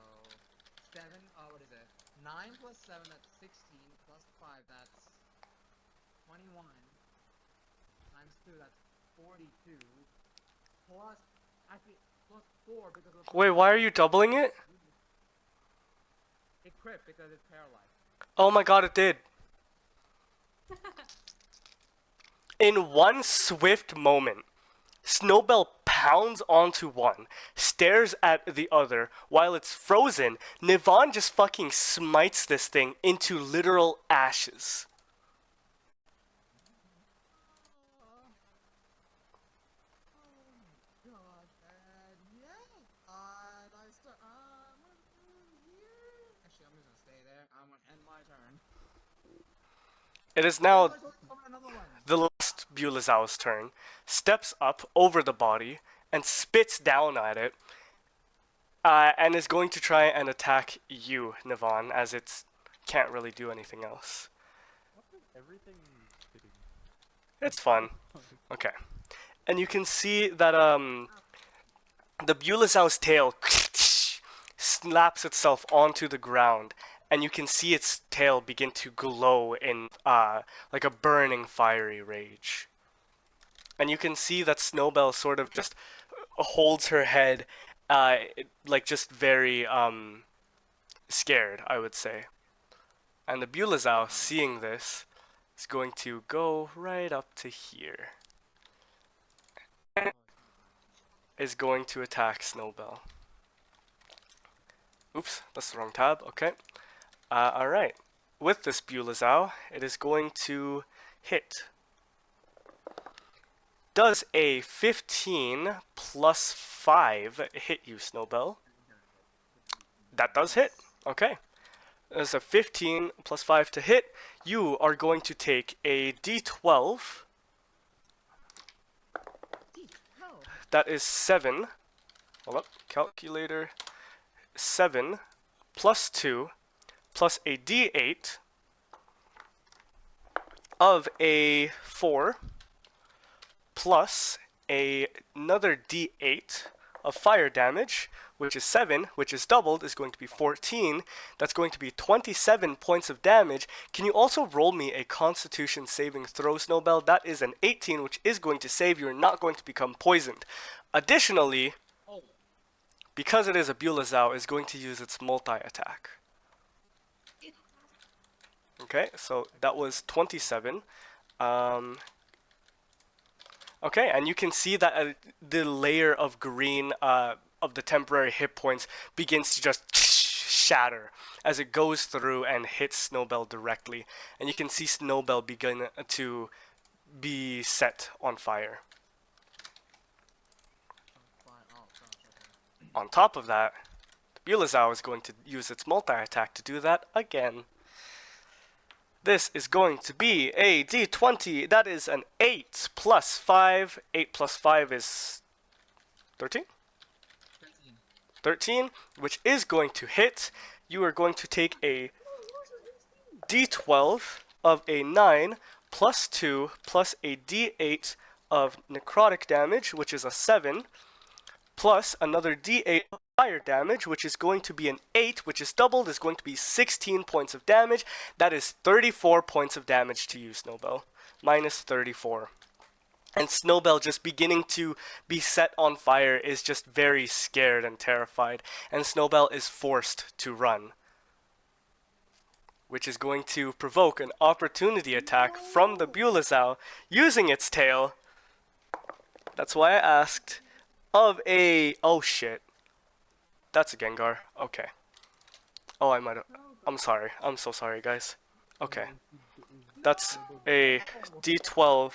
7. What is it? 9 plus 7. That's 16 plus 5. That's 21 times 2. That's 42. Plus actually plus 4 because of. Wait, why are you doubling it? It crit because it's paralyzed. Oh my god, it did. In one swift moment, Snowbell pounds onto one, stares at the other. While it's frozen, Nivon just fucking smites this thing into literal ashes. Oh my god, and yeah, and I start, I'm gonna do here. Actually, I'm just gonna stay there. I'm gonna end my turn. It is now Another one. the last Bulezau's turn. Steps up over the body and spits down at it. And is going to try and attack you, Nivon, as it can't really do anything else. What is everything hitting? It's fun. Okay. And you can see that the Bulezau's tail slaps itself onto the ground, and you can see its tail begin to glow in like a burning fiery rage. And you can see that Snowbell sort of just holds her head like just very scared, I would say. And the Bulezau, seeing this, is going to go right up to here. Is going to attack Snowbell. Oops, that's the wrong tab. Okay. Alright. With this Bulezau, it is going to hit. Does a 15 plus 5 hit you, Snowbell? That does hit. Okay. There's a 15 plus 5 to hit. You are going to take a d12. That is 7. Hold up. Calculator. 7 plus 2 plus a d8 of a 4 plus another d8 of fire damage, which is 7, which is doubled, is going to be 14. That's going to be 27 points of damage. Can you also roll me a Constitution saving throw, Snowbell? That is an 18, which is going to save. You're not going to become poisoned. Additionally, because it is a Bulezau, is going to use its multi-attack. Okay, so that was 27. Okay, and you can see that the layer of green of the temporary hit points begins to just shatter as it goes through and hits Snowbell directly. And you can see Snowbell begin to be set on fire. Fine. Oh gosh, okay. On top of that, Bulezau is going to use its multi-attack to do that again. This is going to be a d20. That is an 8 plus 5. 8 plus 5 is 13? 13. 13, which is going to hit. You are going to take a d12 of a 9 plus 2 plus a d8 of necrotic damage, which is a 7, plus another d8 of fire damage, which is going to be an 8, which is doubled, is going to be 16 points of damage. That is 34 points of damage to you, Snowbell. Minus 34. And Snowbell, just beginning to be set on fire, is just very scared and terrified. And Snowbell is forced to run, which is going to provoke an opportunity attack from the Bulezau using its tail. That's why I asked. Of a... Oh shit. That's a Gengar. Okay. Oh, I might have... I'm sorry. I'm so sorry, guys. Okay. That's a d12.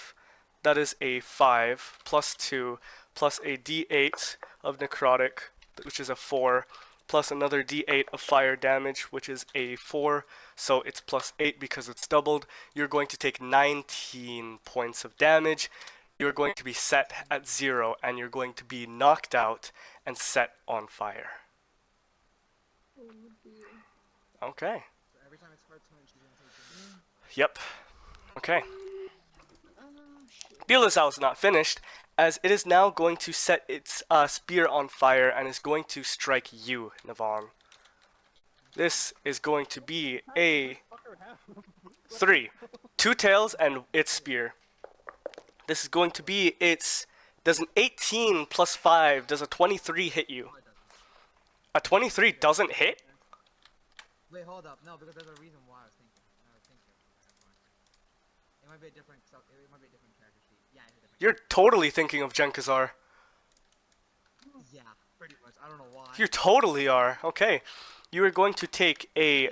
That is a 5 plus 2 plus a d8 of necrotic, which is a 4, plus another d8 of fire damage, which is a 4. So it's plus 8 because it's doubled. You're going to take 19 points of damage. You're going to be set at 0, and you're going to be knocked out and set on fire. Okay. So every time it's her turn, she's gonna take Yep. Okay. Bulezau is not finished, as it is now going to set its spear on fire and is going to strike you, Navon. This is going to be a 3. 2 tails and its spear. This is going to be its... Does an 18 plus 5, does a 23 hit you? A 23 doesn't hit? Wait, hold up. No, because there's a reason why I was thinking. It might be a different. It might be a different character sheet. Yeah, it's a different. You're totally thinking of Genkazar. Yeah, pretty much. I don't know why. You totally are. Okay. You are going to take a...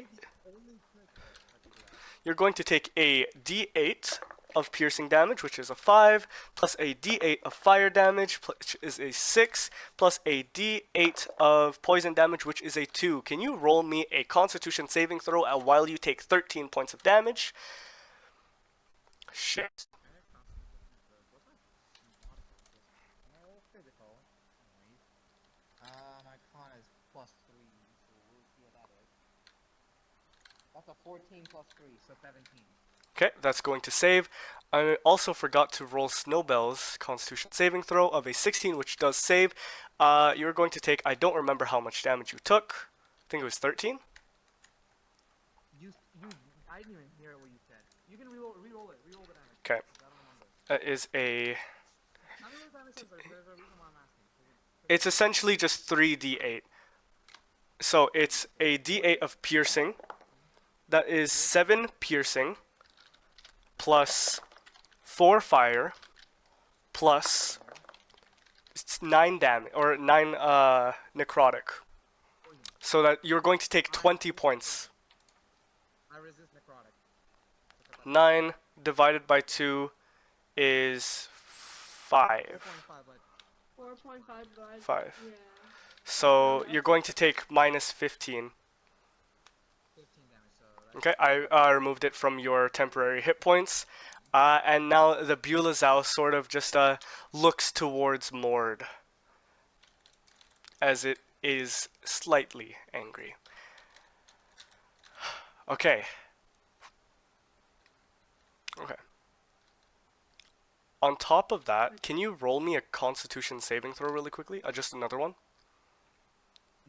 You're going to take a d8 of piercing damage, which is a 5, plus a d8 of fire damage, which is a 6, plus a d8 of poison damage, which is a 2. Can you roll me a Constitution saving throw while you take 13 points of damage? Shit. Physical. My con is plus 3, so we'll see what that is. That's a 14 plus 3, so 17. Okay, that's going to save. I also forgot to roll Snowbell's Constitution saving throw of a 16, which does save. You're going to take, I don't remember how much damage you took. I think it was 13. I didn't even hear what you said. You can re-roll it. Re-roll the damage. Okay. I don't remember. That is a... Tell me what the damage is. There's a reason why I'm asking. It's essentially just 3d8. So it's a d8 of piercing. That is 7 piercing, plus 4 fire, plus 9 damage, or 9 necrotic. So that you're going to take 20 points. I resist necrotic. 9 divided by 2 is 5. 4.5, but 4.5 divided. 5. Yeah. So you're going to take minus 15. 15 damage, so that's Okay, I removed it from your temporary hit points. And now the Bulezau sort of just looks towards Morde, as it is slightly angry. Okay. Okay. On top of that, can you roll me a Constitution saving throw really quickly? Just another one?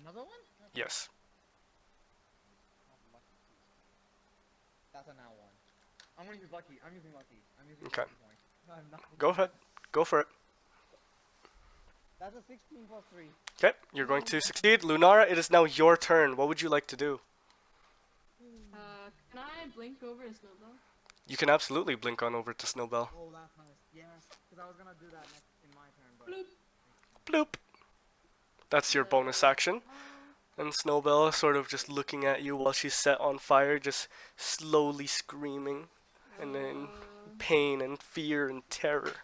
another one? Yes. That's a now one. I'm gonna use lucky. I'm using lucky. I'm using Okay. lucky point. No, I'm not. Go ahead. Go for it. That's a 16 plus 3. Okay, you're going to succeed. Lunara, it is now your turn. What would you like to do? Can I blink over a Snowbell? You can absolutely blink on over to Snowbell. Oh, that's nice. Yes, because I was gonna do that next in my turn, but. Bloop. Bloop. That's your bonus action. And Snowbell sort of just looking at you while she's set on fire, just slowly screaming, and in pain and fear and terror.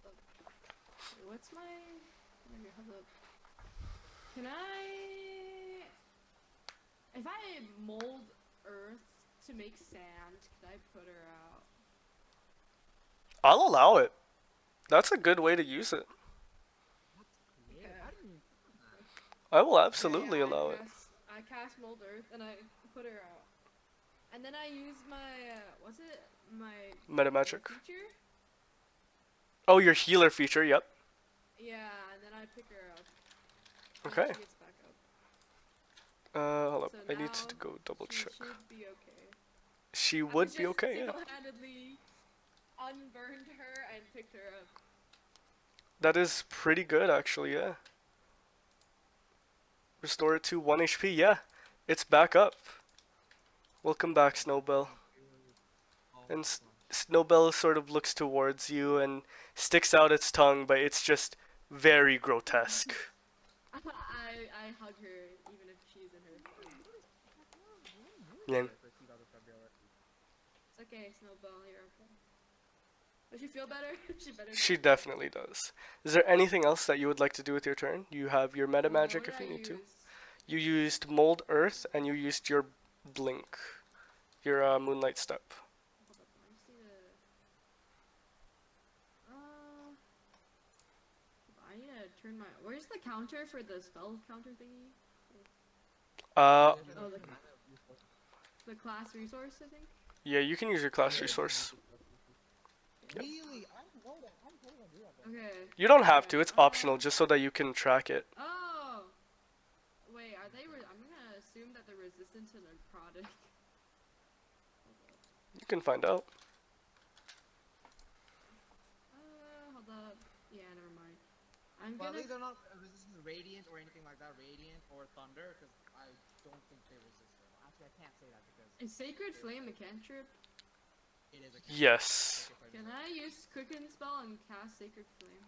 Wait, what's my? Okay, hold up. Can I? If I mold earth to make sand, could I put her out? I'll allow it. That's a good way to use it. Okay. I didn't even I will absolutely Yeah, allow it. I cast mold earth and I put her out, and then I use my what's it? My Meta magic. feature? Oh, your healer feature, yep. Yeah, and then I pick her up. and Okay. She gets back up. Hold up. So I need to now go double she check. should be okay. She I would just be okay, yeah. single-handedly unburned her and picked her up. That is pretty good, actually, yeah. Restore it to 1 HP, yeah. It's back up. Welcome back, Snowbell. And Snowbell sort of looks towards you and sticks out its tongue, but it's just very grotesque. I hug her even if she's in her form. Yeah. It's okay, Snowball, you're okay. Does she feel better? She better. She definitely does. Is there anything else that you would like to do with your turn? You have your meta magic if you need to. You used Mold Earth and you used your Blink. Your Moonlight Step. Hold up, I just need to. I need to turn my. Where's the counter for the spell counter thingy? Uh, Oh, the class resource, I think. yeah, you can use your class resource. Really? I don't know that. I'm totally gonna do that then. Okay. You don't have to, it's optional, just so that you can track it. Oh. Wait, are they? I'm gonna assume that they're resistant to necrotic. You can find out. Hold up. Yeah, never mind. I'm Well, at gonna. least they're not resistant to radiant or anything like that, radiant or thunder, because I don't think they resist it. Actually, I can't say that because Is Sacred Flame a cantrip? it is a Yes. Can I use Quicken spell and cast Sacred Flame?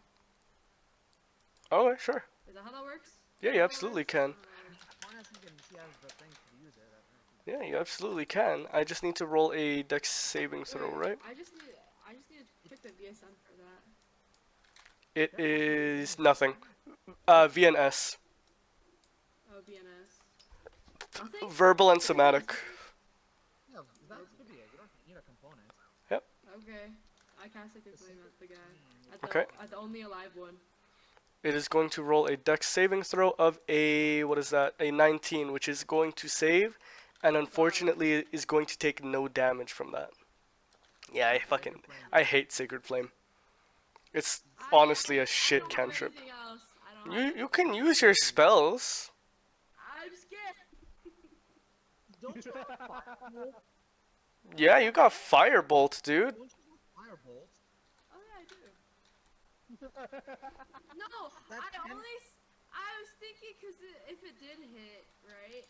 Oh, sure. Is that how that works? Yeah, you absolutely can. Honestly, she has the thing to use it. Yeah, you absolutely can. I just need to roll a dex saving throw, Wait, right? I just need to pick the VSM for that. It is nothing. VNS. Oh, BNS. Nothing? Verbal and somatic. Yeah, that should be it. You don't need a component. Okay. I cast Sacred Flame at the guy. Okay. At the only alive one. It is going to roll a dex saving throw of a, what is that? A 19, which is going to save, and unfortunately it is going to take no damage from that. Yeah, I hate Sacred Flame. It's honestly a shit I don't cantrip. have anything else. I don't have You can use your spells. I'm scared. Don't you have firebolt? Yeah, you got Firebolt, dude. Don't you have firebolt? Oh yeah, I do. No, I was thinking because if it did hit, right,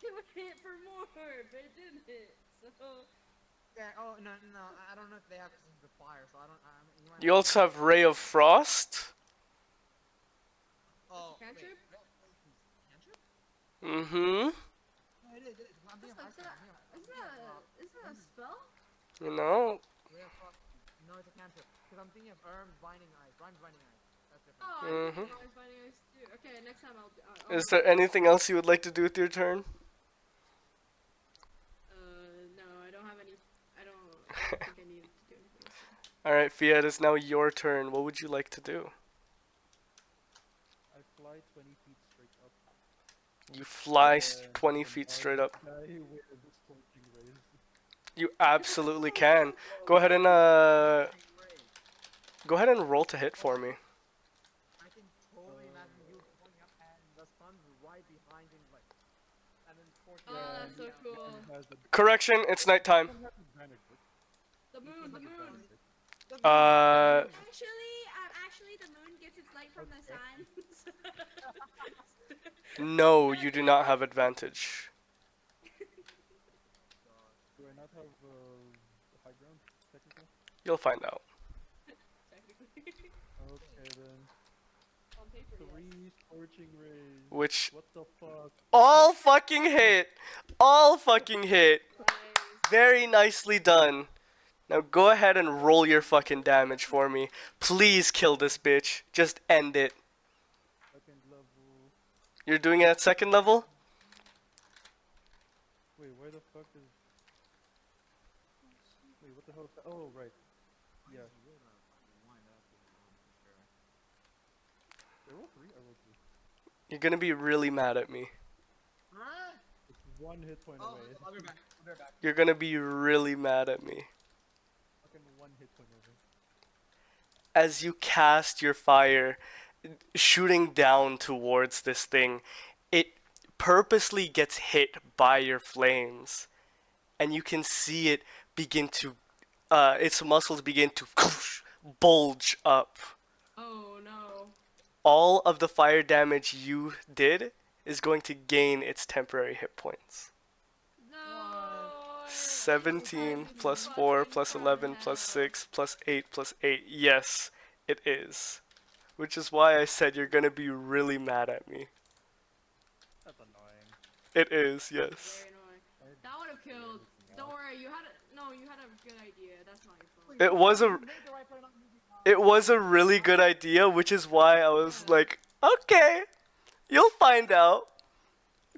it would hit for more, but it didn't hit. So. Yeah. Oh no. I don't know if they have the fire, so I don't. You might You also have Ray of Frost. Oh. Cantrip? Cantrip? Mm-hmm. No, it is. I'm thinking of ice cream. Isn't that a spell? You know, Ray of Frost. No, it's a cantrip. Because I'm thinking of Erm's Binding Ice. Rhyme's Binding Ice. That's different. Oh, I think I was finding ice too. Okay, next time I'll is there anything else you would like to do with your turn? no, I don't have any. I don't think I need to do anything else. Alright, Fia, it is now your turn. What would you like to do? I fly 20 feet straight up. You fly and 20 feet straight up. Die with the scorching rays. You absolutely can. Go ahead and roll to hit for me. I can totally imagine you going up and the sun's right behind him, like, and then scorching. Oh, that's so cool. Correction, it's nighttime. The moon. Actually, the moon gets its light from the sun. No, you do not have advantage. Do I not have high ground, technically? You'll find out. Technically. Okay then. On paper, yes. 3 scorching rays. Which What the fuck? all fucking hit. All fucking hit. Nice. Very nicely done. Now go ahead and roll your fucking damage for me. Please kill this bitch. Just end it. Second level. You're doing it at second level? Wait, where the fuck is? Wait, what the hell is that? Oh, right. Yeah. I rolled 3. I rolled 3. You're gonna be really mad at me. It's 1 hit point Oh, away. I'll be back. I'll be back. You're gonna be really mad at me. Fucking 1 hit point away. As you cast your fire, shooting down towards this thing, it purposely gets hit by your flames. And you can see it begin to, its muscles begin to bulge up. Oh no. All of the fire damage you did is going to gain its temporary hit points. No. 17 plus 4 plus 11 plus 6 plus 8 plus 8. Yes, it is. Which is why I said you're gonna be really mad at me. That's annoying. It is, yes. Very annoying. That would have killed. Don't worry, you had a good idea. That's not your fault. It was a really good idea, which is why I was like, okay, you'll find out.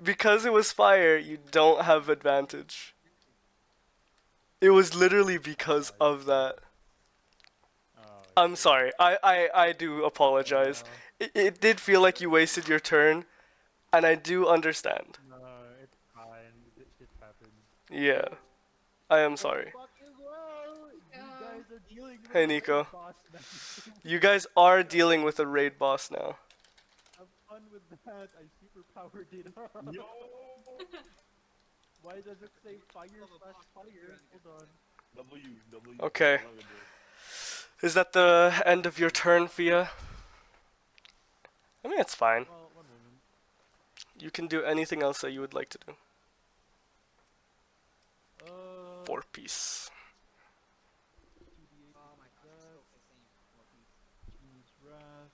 Because it was fire, you don't have advantage. It was literally because of that. Oh, I'm sorry. I do apologize. It did feel like you wasted your turn, and I do understand. no, it's fine. This shit happens. Yeah. I am sorry. Fuck as well. You guys are dealing with Hey, a Nico. raid boss now. You guys are dealing with a raid boss now. Have fun with that. I superpowered it up. Yo! Why does it say fire/fire? Hold on. W. Okay. I love it, dude. Is that the end of your turn, Fia? I mean, it's fine. Well, 1 moment. You can do anything else that you would like to do. 4-piece. 2d8 Oh my god, I'm still facing more piece. Genius Wrath.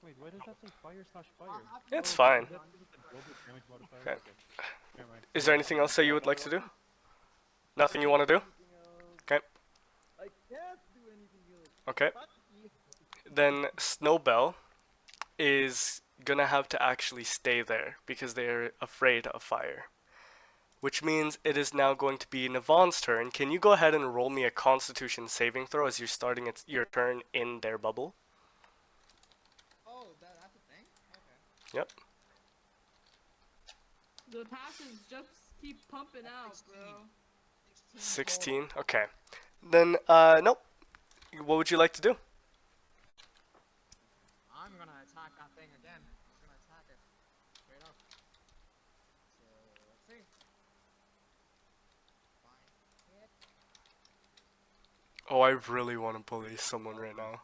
Wait, why does that say fire/fire? It's Oh, fine. is that because of the global damage modifier? Okay. Never mind. Is there anything else that you would like to do? Nothing you want to do? Anything else? Okay. I can't do anything else. Okay. Fuck you. Then Snowbell is gonna have to actually stay there because they're afraid of fire. Which means it is now going to be Navon's turn. Can you go ahead and roll me a Constitution saving throw as you're starting your turn in their bubble? Oh, that's a thing? Okay. Yep. The passes just keep pumping out, bro. 16. Okay. Then, nope. What would you like to do? I'm gonna attack that thing again. I'm gonna attack it. Straight up. So, let's see. Fine. Hit. Oh, I really want to bully someone right now.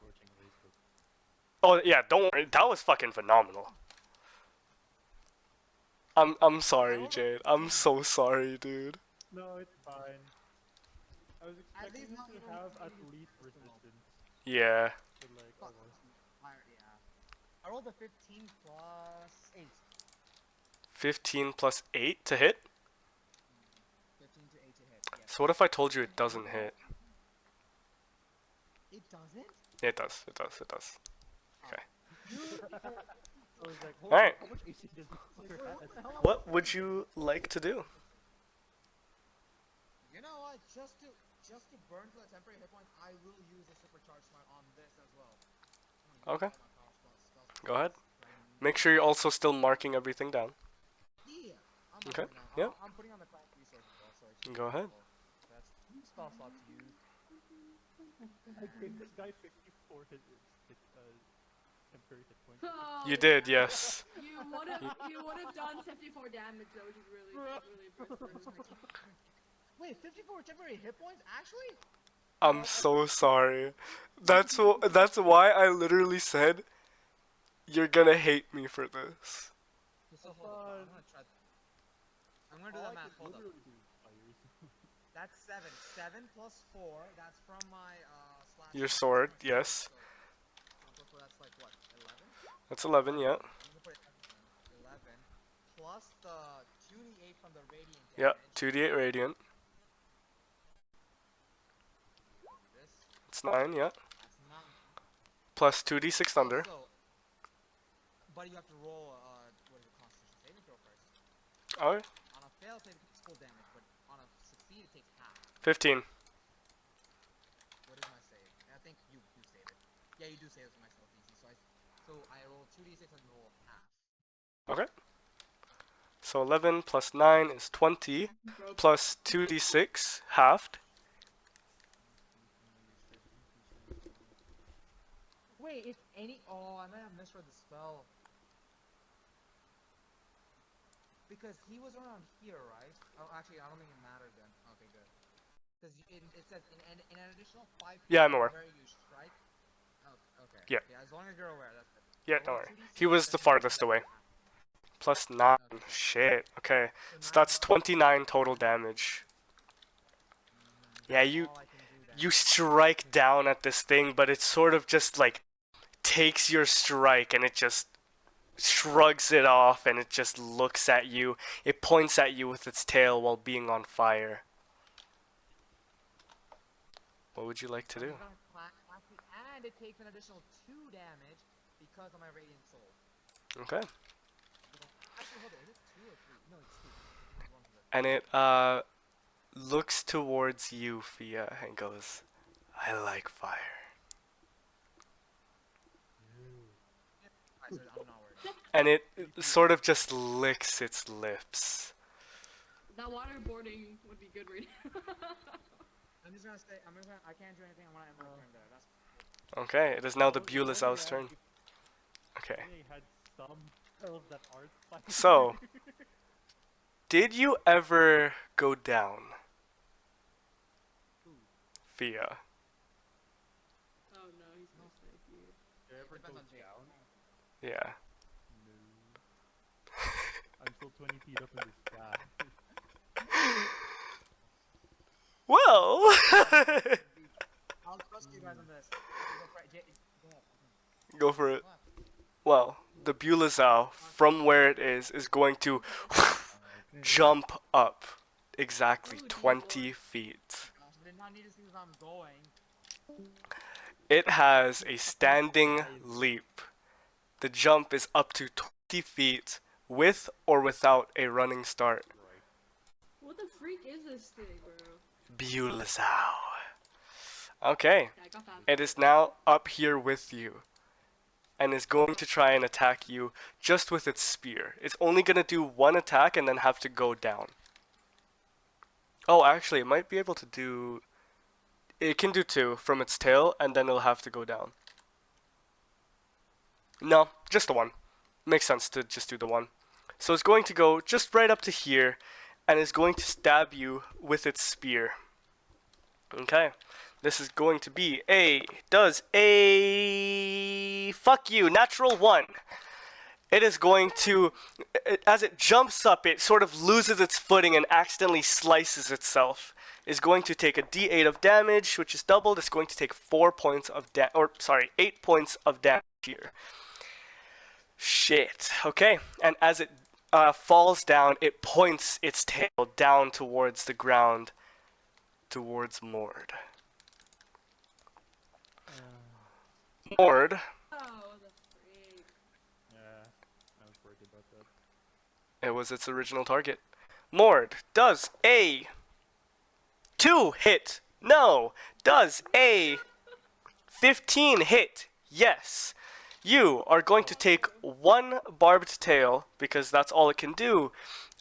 Oh, yeah, don't worry. That was fucking phenomenal. I'm sorry, Jade. I'm so sorry, dude. No, it's fine. I was At expecting least you now to you have don't at need to least use the resistance, Yeah. but like, Fuck. oh well. Fire, yeah. I rolled a 15 plus 8. 15 plus 8 to hit? 15 to 8 to hit, yes. So what if I told you it doesn't hit? It doesn't? Yeah, it does. It does. It does. Okay. I was like, hold Alright. on, how much AC does this player have? What would you like to do? You know what? Just to burn to the temporary hit points, I will use a supercharge smite on this as well. I'm gonna use Okay. all my power spells Go ahead. right Make sure you're also still marking everything down. Yeah. I'm Okay, putting on- yeah. I'm putting on the class resources also. It should Go be ahead. helpful. That's 2 spell slots used. I gave this guy 54 temporary hit points. Oh, You did, yes. You would have done 54 damage though, which is really impressive. Wait, 54 temporary hit points? Actually? I'm so sorry. That's why I literally said you're gonna hate me for this. So hold on, I'm gonna try that. I'm gonna do All that I math, could hold up. literally do is fires. That's 7. 7 plus 4, that's from my slash. Your sword, yes. that's like what? 11? That's 11, yeah. I'm gonna put it 11 plus the 2d8 from the radiant Yeah, damage. 2d8 radiant. So this, It's 9, yeah. that's 9. Plus 2d6 thunder. Also, but you have to roll what is it, Constitution saving throw first. Oh, On a fail save, it takes full damage, but on a succeed, it takes half. 15. What is my save? I think you do save it. Yeah, you do save it with my stealth DC. So I roll 2d6 and roll half. Okay. So 11 plus 9 is 20. Plus 2d6 halved. Wait, if any. Oh, I might have misread the spell. Because he was around here, right? Oh, actually, I don't think it mattered then. Okay, good. Because it says in an additional 5 feet Yeah, I'm aware. where you strike. Oh, okay. Yeah. Yeah, as long as you're aware, that's it. Yeah, So don't roll worry. 2d6 He was the and farthest then away. half. Plus 9. Okay. Shit. Okay. So 9 that's 29 total damage. Yeah, That's you all I can do then. you strike down at this thing, but it sort of just like takes your strike and it just shrugs it off and it just looks at you. It points at you with its tail while being on fire. What would you like to I'm do? gonna clack it, and it takes an additional 2 damage because of my radiant soul. Okay. Actually, hold on, is it 2 or 3? No, it's 2. It's 1 for this. And it looks towards you, Fia, and goes, I like fire. I'm not worried. And it sort of just licks its lips. That waterboarding would be good right now. I'm just gonna say, I can't do anything. I'm gonna end my turn there. That's Okay, it is now the If only Bulasau's I- turn. if Okay. only I had some spells that aren't fire. So, did you ever go down, Ooh. Fia? Oh no, he's gonna snipe you. Did I ever Depends go on Jake. down? Yeah. No. I'm still 20 feet up in the sky. Well, I'll trust you guys on this. Go for it. Go ahead. go for it. Go ahead. Well, the Bulasau, from where it is going to jump up exactly Oh, 20 dear. feet. Gosh, I did not need to see if I'm going. It has a standing leap. The jump is up to 20 feet with or without a running start. Right. What the freak is this thing, bro? Bulasau. Okay, Yeah, I got that. it is now up here with you and is going to try and attack you just with its spear. It's only going to do one attack and then have to go down. Oh, actually, it might be able to do... It can do 2 from its tail and then it'll have to go down. No, just the 1. Makes sense to just do the 1. So it's going to go just right up to here and is going to stab you with its spear. Okay. This is going to be fuck you, natural 1. It is going to, as it jumps up, it sort of loses its footing and accidentally slices itself. Is going to take a d8 of damage, which is doubled. It's going to take 8 points of damage here. Shit. Okay. And as it falls down, it points its tail down towards the ground, towards Morde. Morde, Oh, what the freak. Yeah, I was worried about that. it was its original target. Morde does a 2 hit. No. Does a 15 hit. Yes. You are going to take 1 barbed tail, because that's all it can do,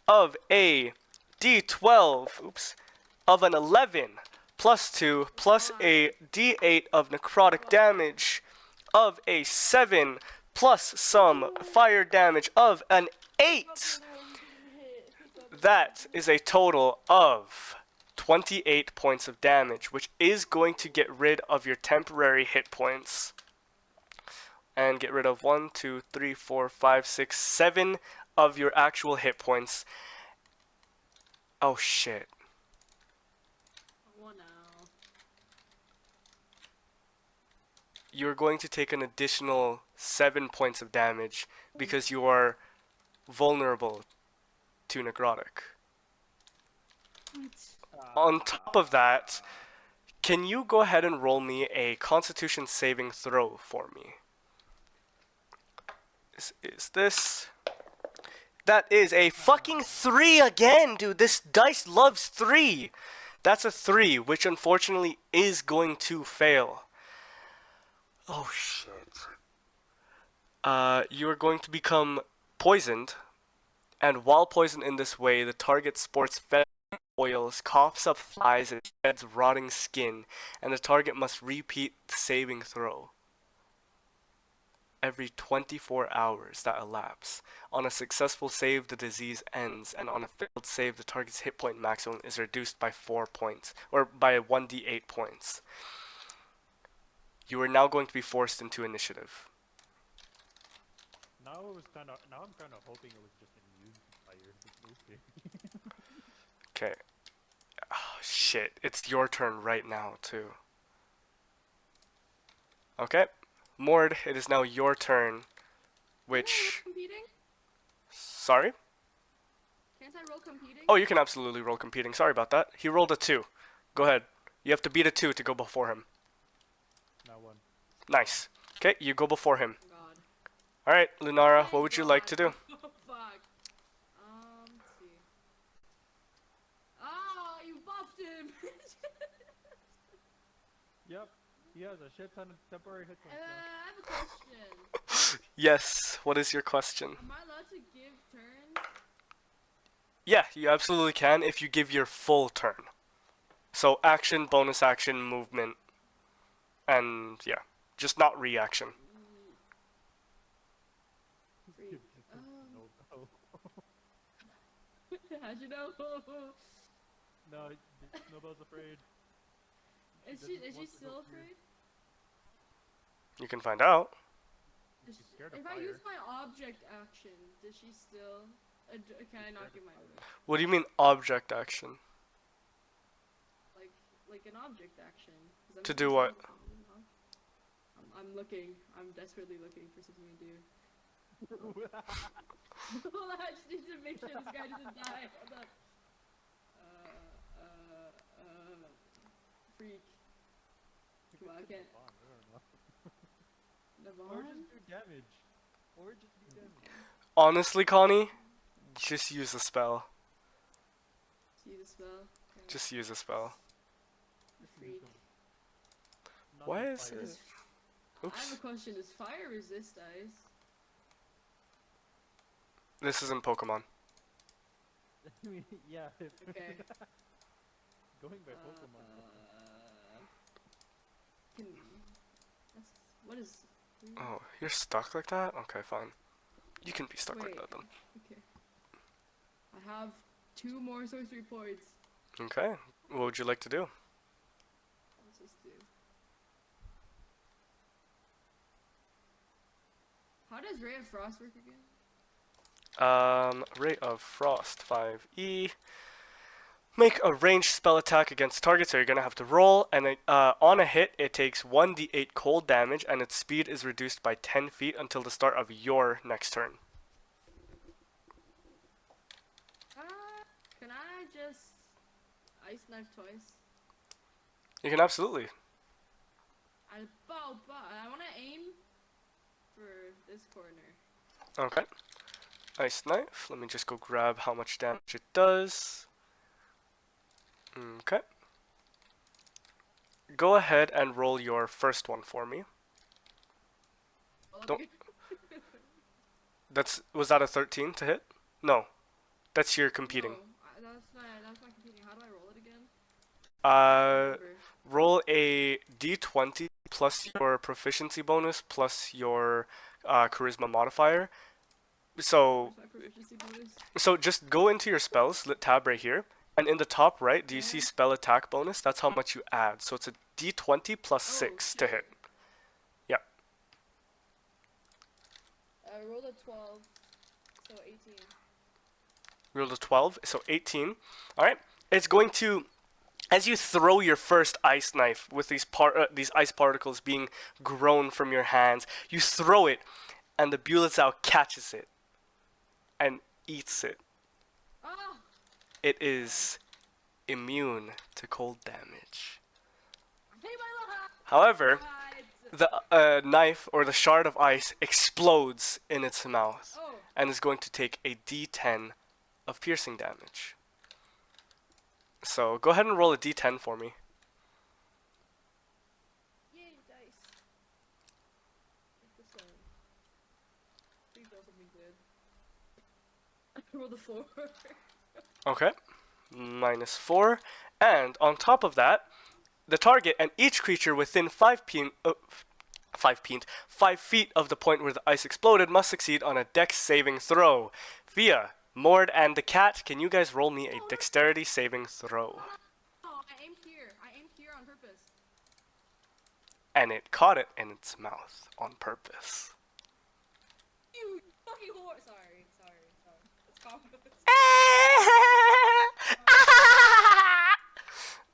of a d12, oops, of an 11, plus 2, plus a d8 of necrotic damage, of a 7, plus some fire damage of an 8. That is a total of 28 points of damage, which is going to get rid of your temporary hit points. And get rid of 1, 2, 3, 4, 5, 6, 7 of your actual hit points. Oh shit. Oh no. you're going to take an additional 7 points of damage because you are vulnerable to necrotic. On top of that, can you go ahead and roll me a Constitution saving throw for me? Is this? That is a fucking 3 again, dude. This dice loves 3. That's a 3, which unfortunately is going to fail. Oh shit. You are going to become poisoned, and while poisoned in this way, the target sports venom oils, coughs up flies, and sheds rotting skin, and the target must repeat the saving throw every 24 hours that elapse. On a successful save, the disease ends, and on a failed save, the target's hit point maximum is reduced by 4 points, or by 1d8 points. You are now going to be forced into initiative. Now I'm kind of hoping it was just immune to fire. Okay. Oh, shit. It's your turn right now, too. Okay. Morde, it is now your turn. Which... Competing? Sorry? Can't I roll competing? Oh, you can absolutely roll competing. Sorry about that. He rolled a 2. Go ahead. You have to beat a 2 to go before him. Now 1. Nice. Okay, you go before him. God. Alright, Lunara, Thank what would you like to do? God. Oh, fuck. Let's see. Ah, you buffed him! Yep. He has a shit ton of temporary hit points now. I have a question. Yes, what is your question? Am I allowed to give turns? Yeah, you absolutely can if you give your full turn. So action, bonus action, movement, and yeah, just not reaction. Freak. No. How'd you know? No, Snowbell's afraid. Is she still afraid? You can find out. She's scared of If I fire. use my object action, does she still? Can I not give my move? What do you mean object action? Like an object action? 'Cause I'm To do what? I'm looking. I'm desperately looking for something to do. Hold on, I just need to make sure this guy doesn't die. Hold up. Freak. Come on, I can't. Or Navon? just do damage. Or just do damage. Honestly, Connie, just use a spell. See the spell? Okay. Just use a spell. Freak. Why is it? I have Oops. a question. Does fire resist ice? This isn't Pokemon. Yeah. Okay. Going by Pokemon. What is? Oh, you're stuck like that? Okay, fine. You can be stuck like Wait. that then. Okay. I have 2 more sorcery points. Okay. What would you like to do? Let's just do. How does Ray of Frost work again? Ray of Frost 5e. Make a ranged spell attack against target, so you're gonna have to roll, and on a hit, it takes 1d8 cold damage, and its speed is reduced by 10 feet until the start of your next turn. Can I just ice knife twice? You can absolutely. I want to aim for this corner. Okay. Ice knife. Let me just go grab how much damage it does. Okay. Go ahead and roll your first one for me. Don't. Was that a 13 to hit? No. That's your competing. No, that's not competing. How do I roll it again? Roll a d20 plus your proficiency bonus plus your charisma modifier. So just go into your spells, tab right here, and in the top right, do you see spell attack bonus? That's how much you add. So it's a d20 plus 6 to hit. Yeah. I rolled a 12, so 18. Rolled a 12, so 18. Alright. It's going to As you throw your first ice knife with these ice particles being grown from your hands, you throw it, and the Bulezau catches it and eats it. Ah! It is immune to cold damage. Hey, my little However, hides! the knife or the shard of ice explodes in its mouth Oh, and is going to take a d10 of piercing damage. So go ahead and roll a d10 for me. yay, dice. Take this one. Please roll something good. I rolled a 4. Okay. -4. And on top of that, the target and each creature within 5 feet of the point where the ice exploded must succeed on a dex saving throw. Via, Morde, and the cat, can you guys roll me a dexterity saving throw? Oh, I aimed here. I aimed here on purpose. And it caught it in its mouth on purpose. You fucking whore! Sorry. It's calm.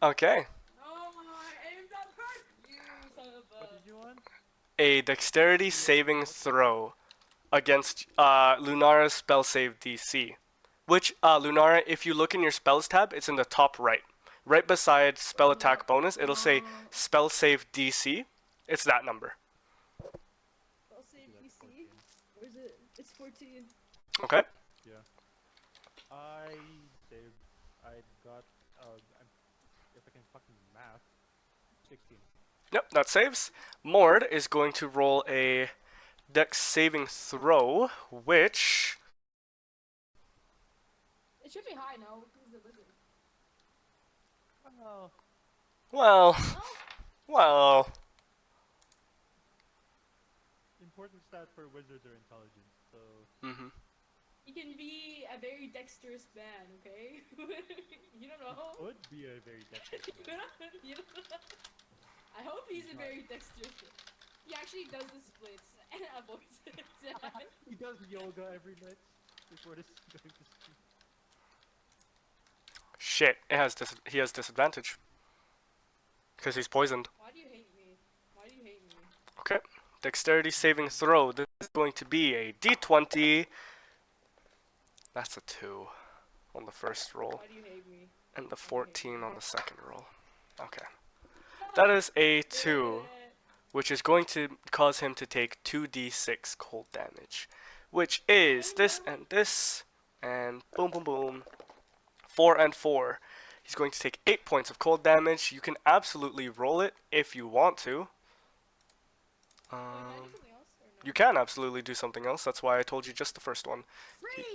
Okay. Oh, I aimed on purpose! You son of a... What did you want? A dexterity saving throw against Lunara's spell save DC. Which, Lunara, if you look in your spells tab, it's in the top right. Right beside spell attack bonus, it'll say spell save DC. It's that number. I'll save DC. Or is it? It's 14. Okay. Yeah. I saved. I got. If I can fucking math, 16. Yep, that saves. Morde is going to roll a dex saving throw, which... It should be high now, because it's a lizard. Oh. Well... Well... Important stat for wizards or intelligence, so... Mm-hmm. He can be a very dexterous man, okay? You don't know? Would be a very dexterous man. You don't know? I hope he's a very dexterous man. He actually does the splits and avoids it. He does yoga every night before this going to sleep. Shit, he has disadvantage. Because he's poisoned. Why do you hate me? Why do you hate me? Okay. Dexterity saving throw. This is going to be a d20. That's a 2 on the first roll. Why do you hate me? And the 14 on the second roll. Okay. That is a 2, which is going to cause him to take 2d6 cold damage. Which is this, and boom, boom, boom. 4 and 4. He's going to take 8 points of cold damage. You can absolutely roll it if you want to. You can absolutely do something else. That's why I told you just the first one.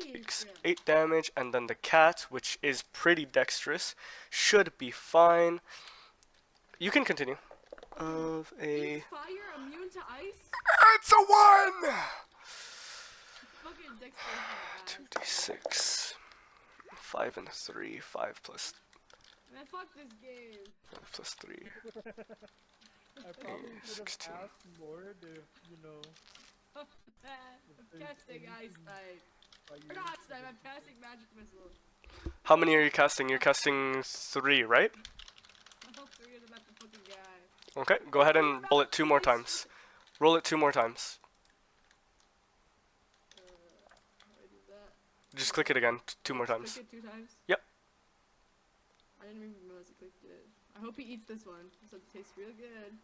He takes 8 damage, and then the cat, which is pretty dexterous, should be fine. You can continue. Of a... Is fire immune to ice? It's a 1! Fucking dexterous. 2d6. 5 and 3. 5 plus... Man, fuck this game. 5 plus 3. I probably should have 16. asked Morde if, you know... I'm casting ice type. Or not ice type, I'm casting magic missile. How many are you casting? You're casting 3, right? I hope 3 of them at the fucking guy. Okay, go ahead and roll it 2 more times. Roll it 2 more times. How do I do that? Just click it again 2 more times. Click it 2 times? Yep. I didn't even realize I clicked it. I hope he eats this one, so it tastes real good.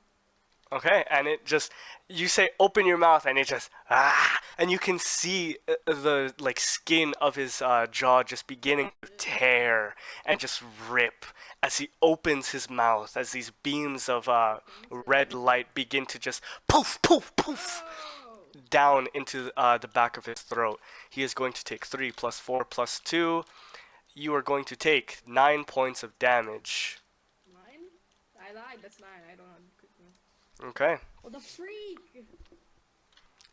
Okay, and it just, you say open your mouth and it just, and you can see the, like, skin of his jaw just beginning to tear and just rip as he opens his mouth, as these beams of red light begin to just poof, poof, poof, down into the back of his throat. He is going to take 3 plus 4 plus 2. You are going to take 9 points of damage. 9? I lied, that's 9. I don't have quick math. Okay. Oh, the freak!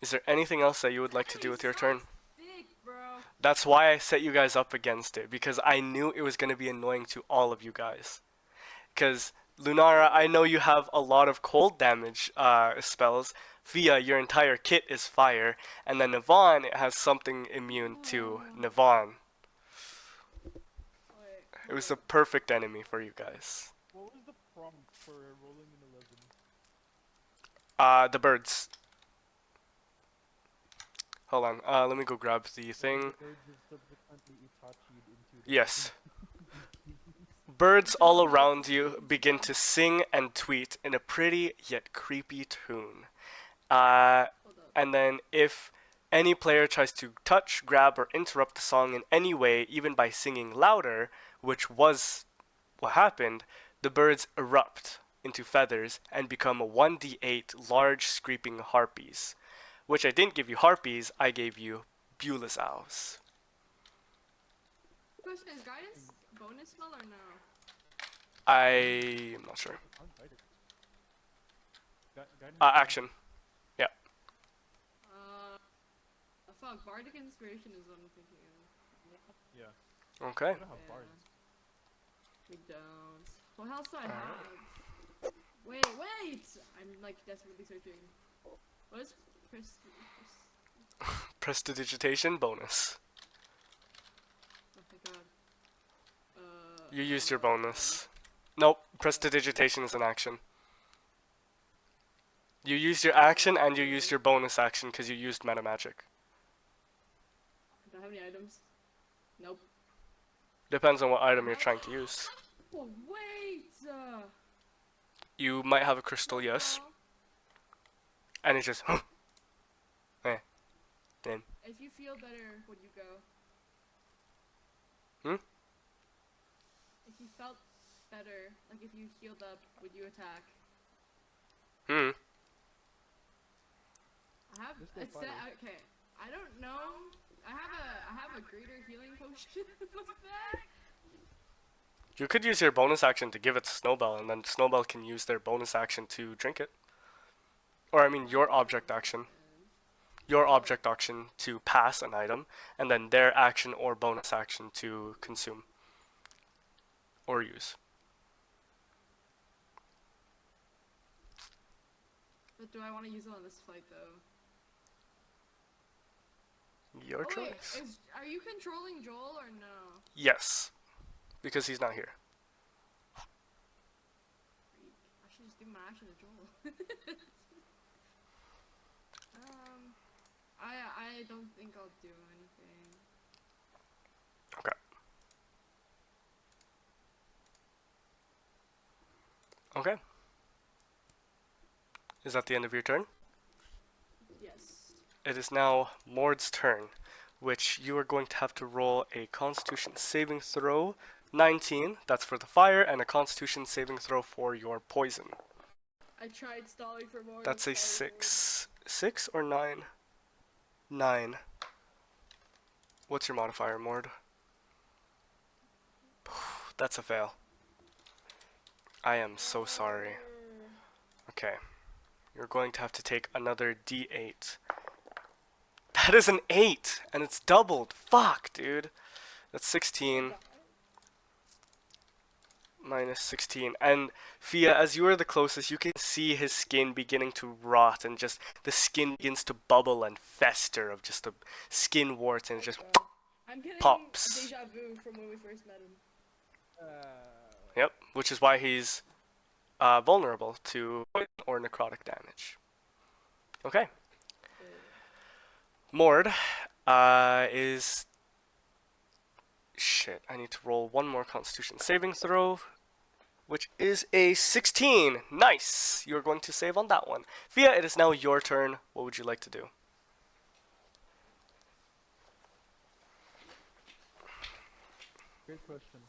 Is there anything else that you would like to do with your turn? Sick, bro. That's why I set you guys up against it, because I knew it was going to be annoying to all of you guys. Because, Lunara, I know you have a lot of cold damage spells. Via, your entire kit is fire. And then Navon, it has something immune to Navon. It was a perfect enemy for you guys. for rolling an 11? The birds. Hold on. Let me go grab the thing. The birds is subsequently Itachi'd into the Yes. fucking- Birds all around you begin to sing and tweet in a pretty yet creepy tune. Hold up. And then if any player tries to touch, grab, or interrupt the song in any way, even by singing louder, which was what happened, the birds erupt into feathers and become 1d8 large screaming harpies. Which I didn't give you harpies, I gave you Beulah's owls. Question, is guidance bonus spell or no? I'm not sure. On guidance. Guidance. Action. Yeah. Fuck, bardic inspiration is what I'm thinking of. Yeah. Okay. I don't have Yeah. bards. We don't. What else do I Alright. have? Wait! I'm like desperately searching. What is Prestidigitation bonus. Oh my god. You used your bonus. Nope. Prestidigitation is an action. You used your action and you used your bonus action because you used meta magic. Do I have any items? Nope. Depends on what item you're trying to use. Oh, wait! You might have a crystal, yes. And it's just then. If you feel better, would you go? Hmm? If you felt better, like if you healed up, would you attack? I have Just go it's fight okay. I don't know. I have a greater healing potion in my bag. You could use your bonus action to give it to Snowbell, and then Snowbell can use their bonus action to drink it. Or I mean your object action. Your object action to pass an item, and then their action or bonus action to consume. Or use. But do I want to use it on this fight though? Your Oh wait, choice. are you controlling Joel or no? Yes. Because he's not here. Freak. I should just give my action to Joel. I don't think I'll do anything. Okay. Okay. Is that the end of your turn? Yes. It is now Mord's turn, which you are going to have to roll a Constitution saving throw. 19, that's for the fire, and a Constitution saving throw for your poison. I tried stalling for more. That's a 6. 6 or 9? 9. What's your modifier, Mord? That's a fail. I am so sorry. Okay. You're going to have to take another d8. That is an 8, and it's doubled. Fuck, dude. That's 16. Minus 16. And Fia, as you are the closest, you can see his skin beginning to rot, and just the skin begins to bubble and fester of just the skin warts, and it just I'm getting pops. deja vu from when we first met him. Yep, which is why he's vulnerable to poison or necrotic damage. Okay. Mord is... Shit, I need to roll one more Constitution saving throw, which is a 16. Nice! You're going to save on that one. Fia, it is now your turn. What would you like to do? Great question.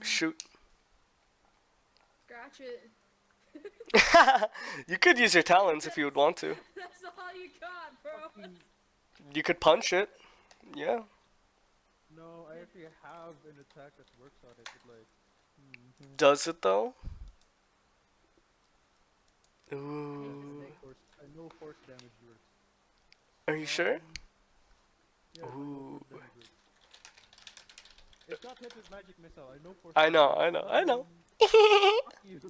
Shoot. Scratch it. You could use your talons if you would want to. That's all you got, bro. You could punch it. Yeah. No, I actually have an attack that works on it. It like, Does it though? I Ooh. I know force damage works. Are you sure? Yeah, I know Ooh. force damage works. It's not hit with magic missile. I know force. I know, damage. I know. Fuck you.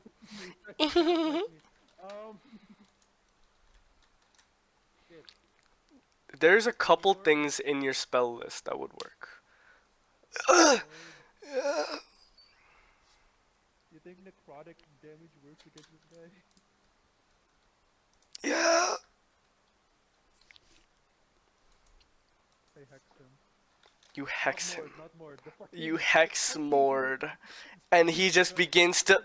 Shit. There's a couple things in your spell list that would work. You think necrotic damage works against this guy? Yeah. I hex him. You hex him. Not more. The fucking, You hex Morde. And he just begins to.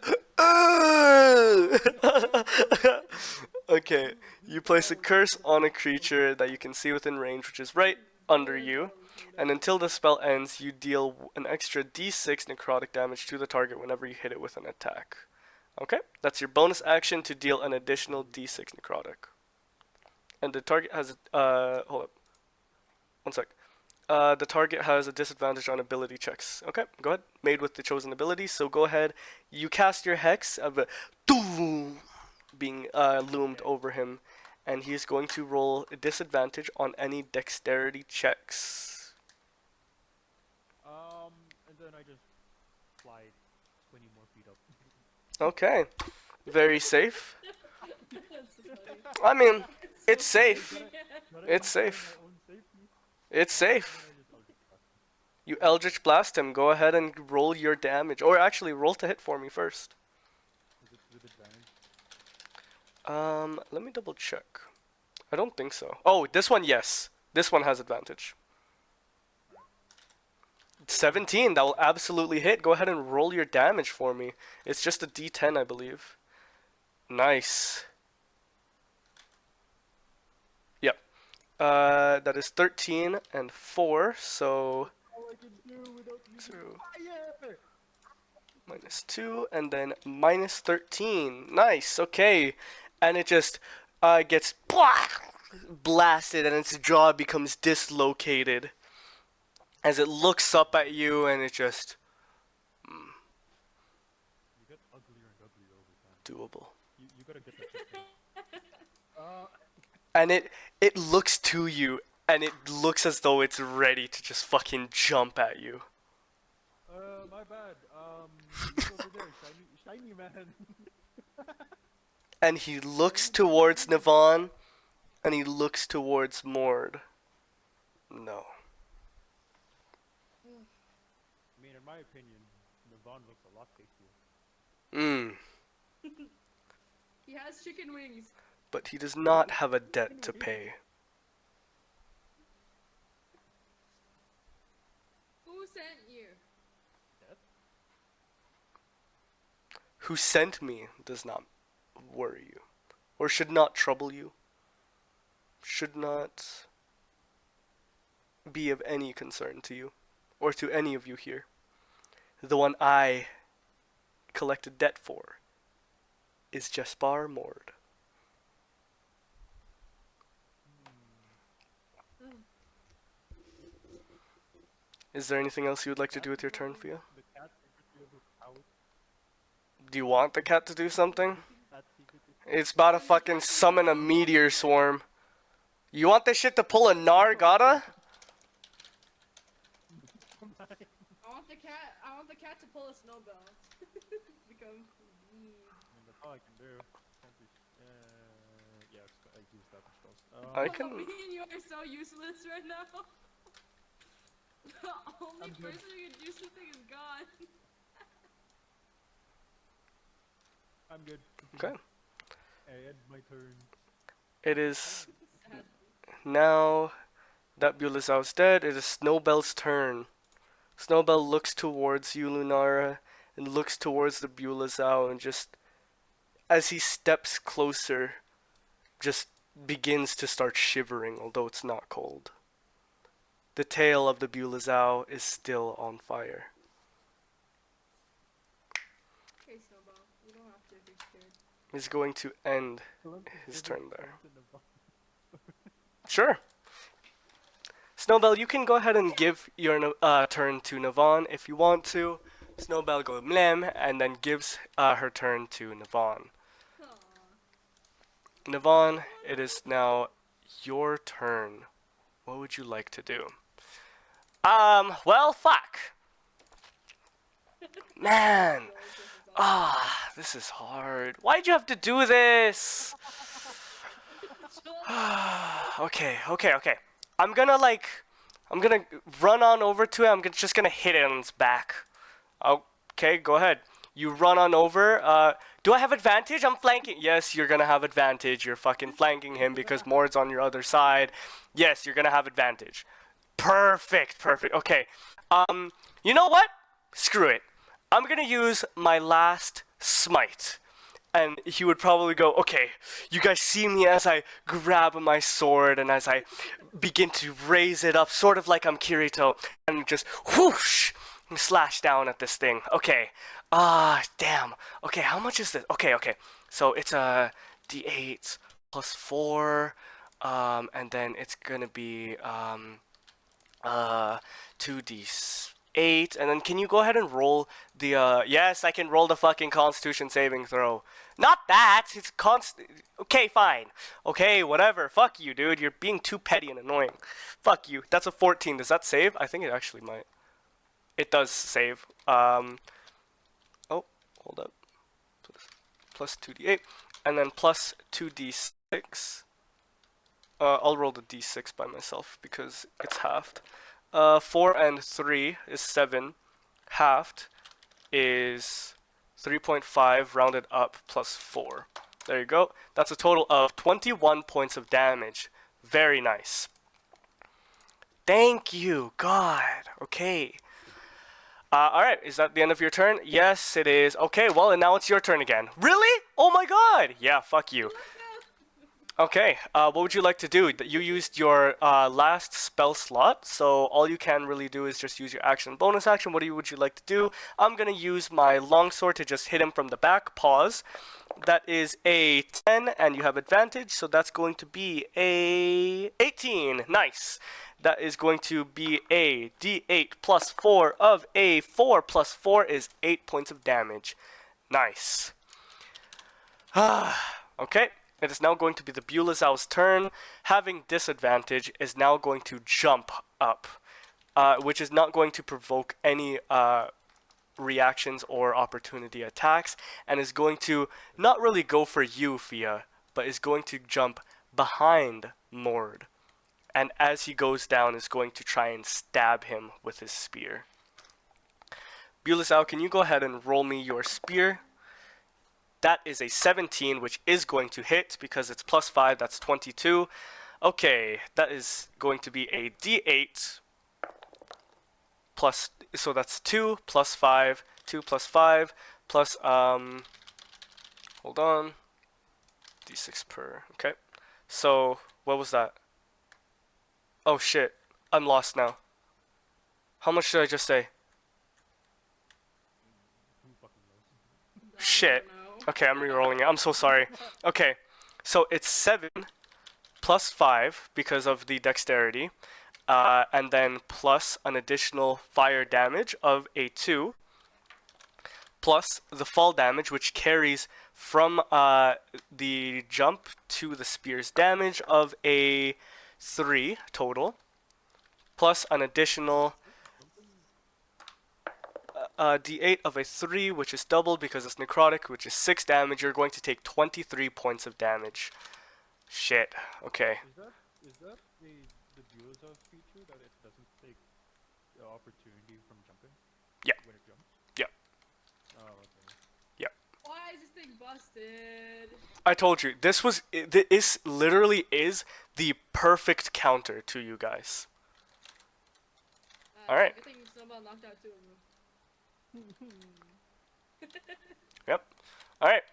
Okay, you place a curse on a creature that you can see within range, which is right under you. And until the spell ends, you deal an extra d6 necrotic damage to the target whenever you hit it with an attack. Okay, that's your bonus action to deal an additional d6 necrotic. And the target has hold up. One sec. The target has a disadvantage on ability checks. Okay, go ahead. Made with the chosen ability, so go ahead. You cast your hex of a doom being loomed over him, and he's going to roll a disadvantage on any dexterity checks. and then I just fly 20 more feet up. Okay, very safe. That's so funny. I mean, it's So safe. funny. It's safe. My own safety. It's safe. Then I just Eldritch Blast him. You Eldritch Blast him. Go ahead and roll your damage. Or actually, roll to hit for me first. Is it with advantage? Let me double check. I don't think so. Oh, this one, yes. This one has advantage. 17, that will absolutely hit. Go ahead and roll your damage for me. It's just a d10, I believe. Nice. Yep. That is 13 and 4, so All I can do without using 2 fire! minus 2, and then minus 13. Nice, okay. And it just gets blasted, and its jaw becomes dislocated as it looks up at you, and it just You get uglier and uglier over time. doable. You gotta get that shit done. And it looks to you, and it looks as though it's ready to just fucking jump at you. My bad. Look over there, shiny man. And he looks towards Navon, and he looks towards Morde. No. I mean, in my opinion, Navon looks a lot tastier. Mmm. He has chicken wings. But he does not have a debt to pay. Who sent you? Who sent me does not worry you, or should not trouble you, should not be of any concern to you, or to any of you here. The one I collected debt for is Jespar Morde. Is there anything else you would like to do with your turn, Fia? The cat secretly of his house. Do you want the cat to do something? Cat secretly. It's about to fucking summon a meteor swarm. You want this shit to pull a Nargata? I want the cat to pull a snowball. Become. I mean, that's all I can do. Can't be, yeah, I use that spells. I can. Me and you are so useless right now. The only I'm good. person who can do something is God. I'm good. Okay. I end my turn. It is now that Bulazau's dead. It is Snowbell's turn. Snowbell looks towards you, Lunara, and looks towards the Bulazau, and just as he steps closer, just begins to start shivering, although it's not cold. The tail of the Bulazau is still on fire. Okay, Snowball. You don't have to be scared. He's going to end Tell him to his give it turn there. time to Navon. Sure. Snowbell, you can go ahead and give your turn to Navon if you want to. Snowbell goes mlem and then gives her turn to Navon. Aww. Navon, it is now your turn. What would you like to do? Well, fuck. Man. This is hard. Why'd you have to do this? Okay. I'm gonna run on over to it. Just gonna hit it on its back. Okay, go ahead. You run on over. Do I have advantage? I'm flanking. Yes, you're gonna have advantage. You're fucking flanking him because Mord's on your other side. Yes, you're gonna have advantage. Perfect, perfect. Okay. You know what? Screw it. I'm gonna use my last smite. And he would probably go, okay, you guys see me as I grab my sword and as I begin to raise it up, sort of like I'm Kirito, and just whoosh, slash down at this thing. Okay, damn. Okay, how much is this? Okay, okay. So it's a d8 plus 4, and then it's gonna be, 2d8, and then can you go ahead and roll the, yes, I can roll the fucking Constitution saving throw. Not that, it's okay, fine. Okay, whatever, fuck you, dude, you're being too petty and annoying. Fuck you, that's a 14, does that save? I think it actually might. It does save. Oh, hold up. Plus 2d8, and then plus 2d6. I'll roll the d6 by myself because it's halved. 4 and 3 is 7. Halved is 3.5 rounded up plus 4. There you go. That's a total of 21 points of damage. Very nice. Thank you, God. Okay. Alright, is that the end of your turn? Yes, it is. Okay, well, and now it's your turn again. Really? Oh my god! Yeah, fuck you. Okay, what would you like to do? You used your last spell slot, so all you can really do is just use your action bonus action. What would you like to do? I'm going to use my longsword to just hit him from the back. Pause. That is a 10, and you have advantage, so that's going to be a 18. Nice. That is going to be a d8 plus 4 of a 4 plus 4 is 8 points of damage. Nice. Okay. It is now going to be the Bulazau's turn. Having disadvantage is now going to jump up, which is not going to provoke any reactions or opportunity attacks, and is going to not really go for you, Fia, but is going to jump behind Morde. And as he goes down, is going to try and stab him with his spear. Bulazau, can you go ahead and roll me your spear? That is a 17, which is going to hit because it's plus 5, that's 22. Okay, that is going to be a d8 plus, so that's 2 plus 5, 2 plus 5, plus, hold on, d6 per, okay. So, what was that? Oh shit, I'm lost now. How much did I just say? Shit. Okay, I'm re-rolling it. I'm so sorry. Okay, so it's 7 plus 5 because of the dexterity, and then plus an additional fire damage of a 2, plus the fall damage, which carries from the jump to the spear's damage of a 3 total, plus an additional d8 of a 3, which is doubled because it's necrotic, which is 6 damage. You're going to take 23 points of damage. Shit. Okay. Is that the Bulazar feature that it doesn't take the opportunity from jumping? Yeah. When it jumps? Yeah. Oh, okay. Yeah. Why is this thing busted? I told you, this literally is the perfect counter to you guys. Alright. I think Snowball knocked out 2 of them. Yep. Alright.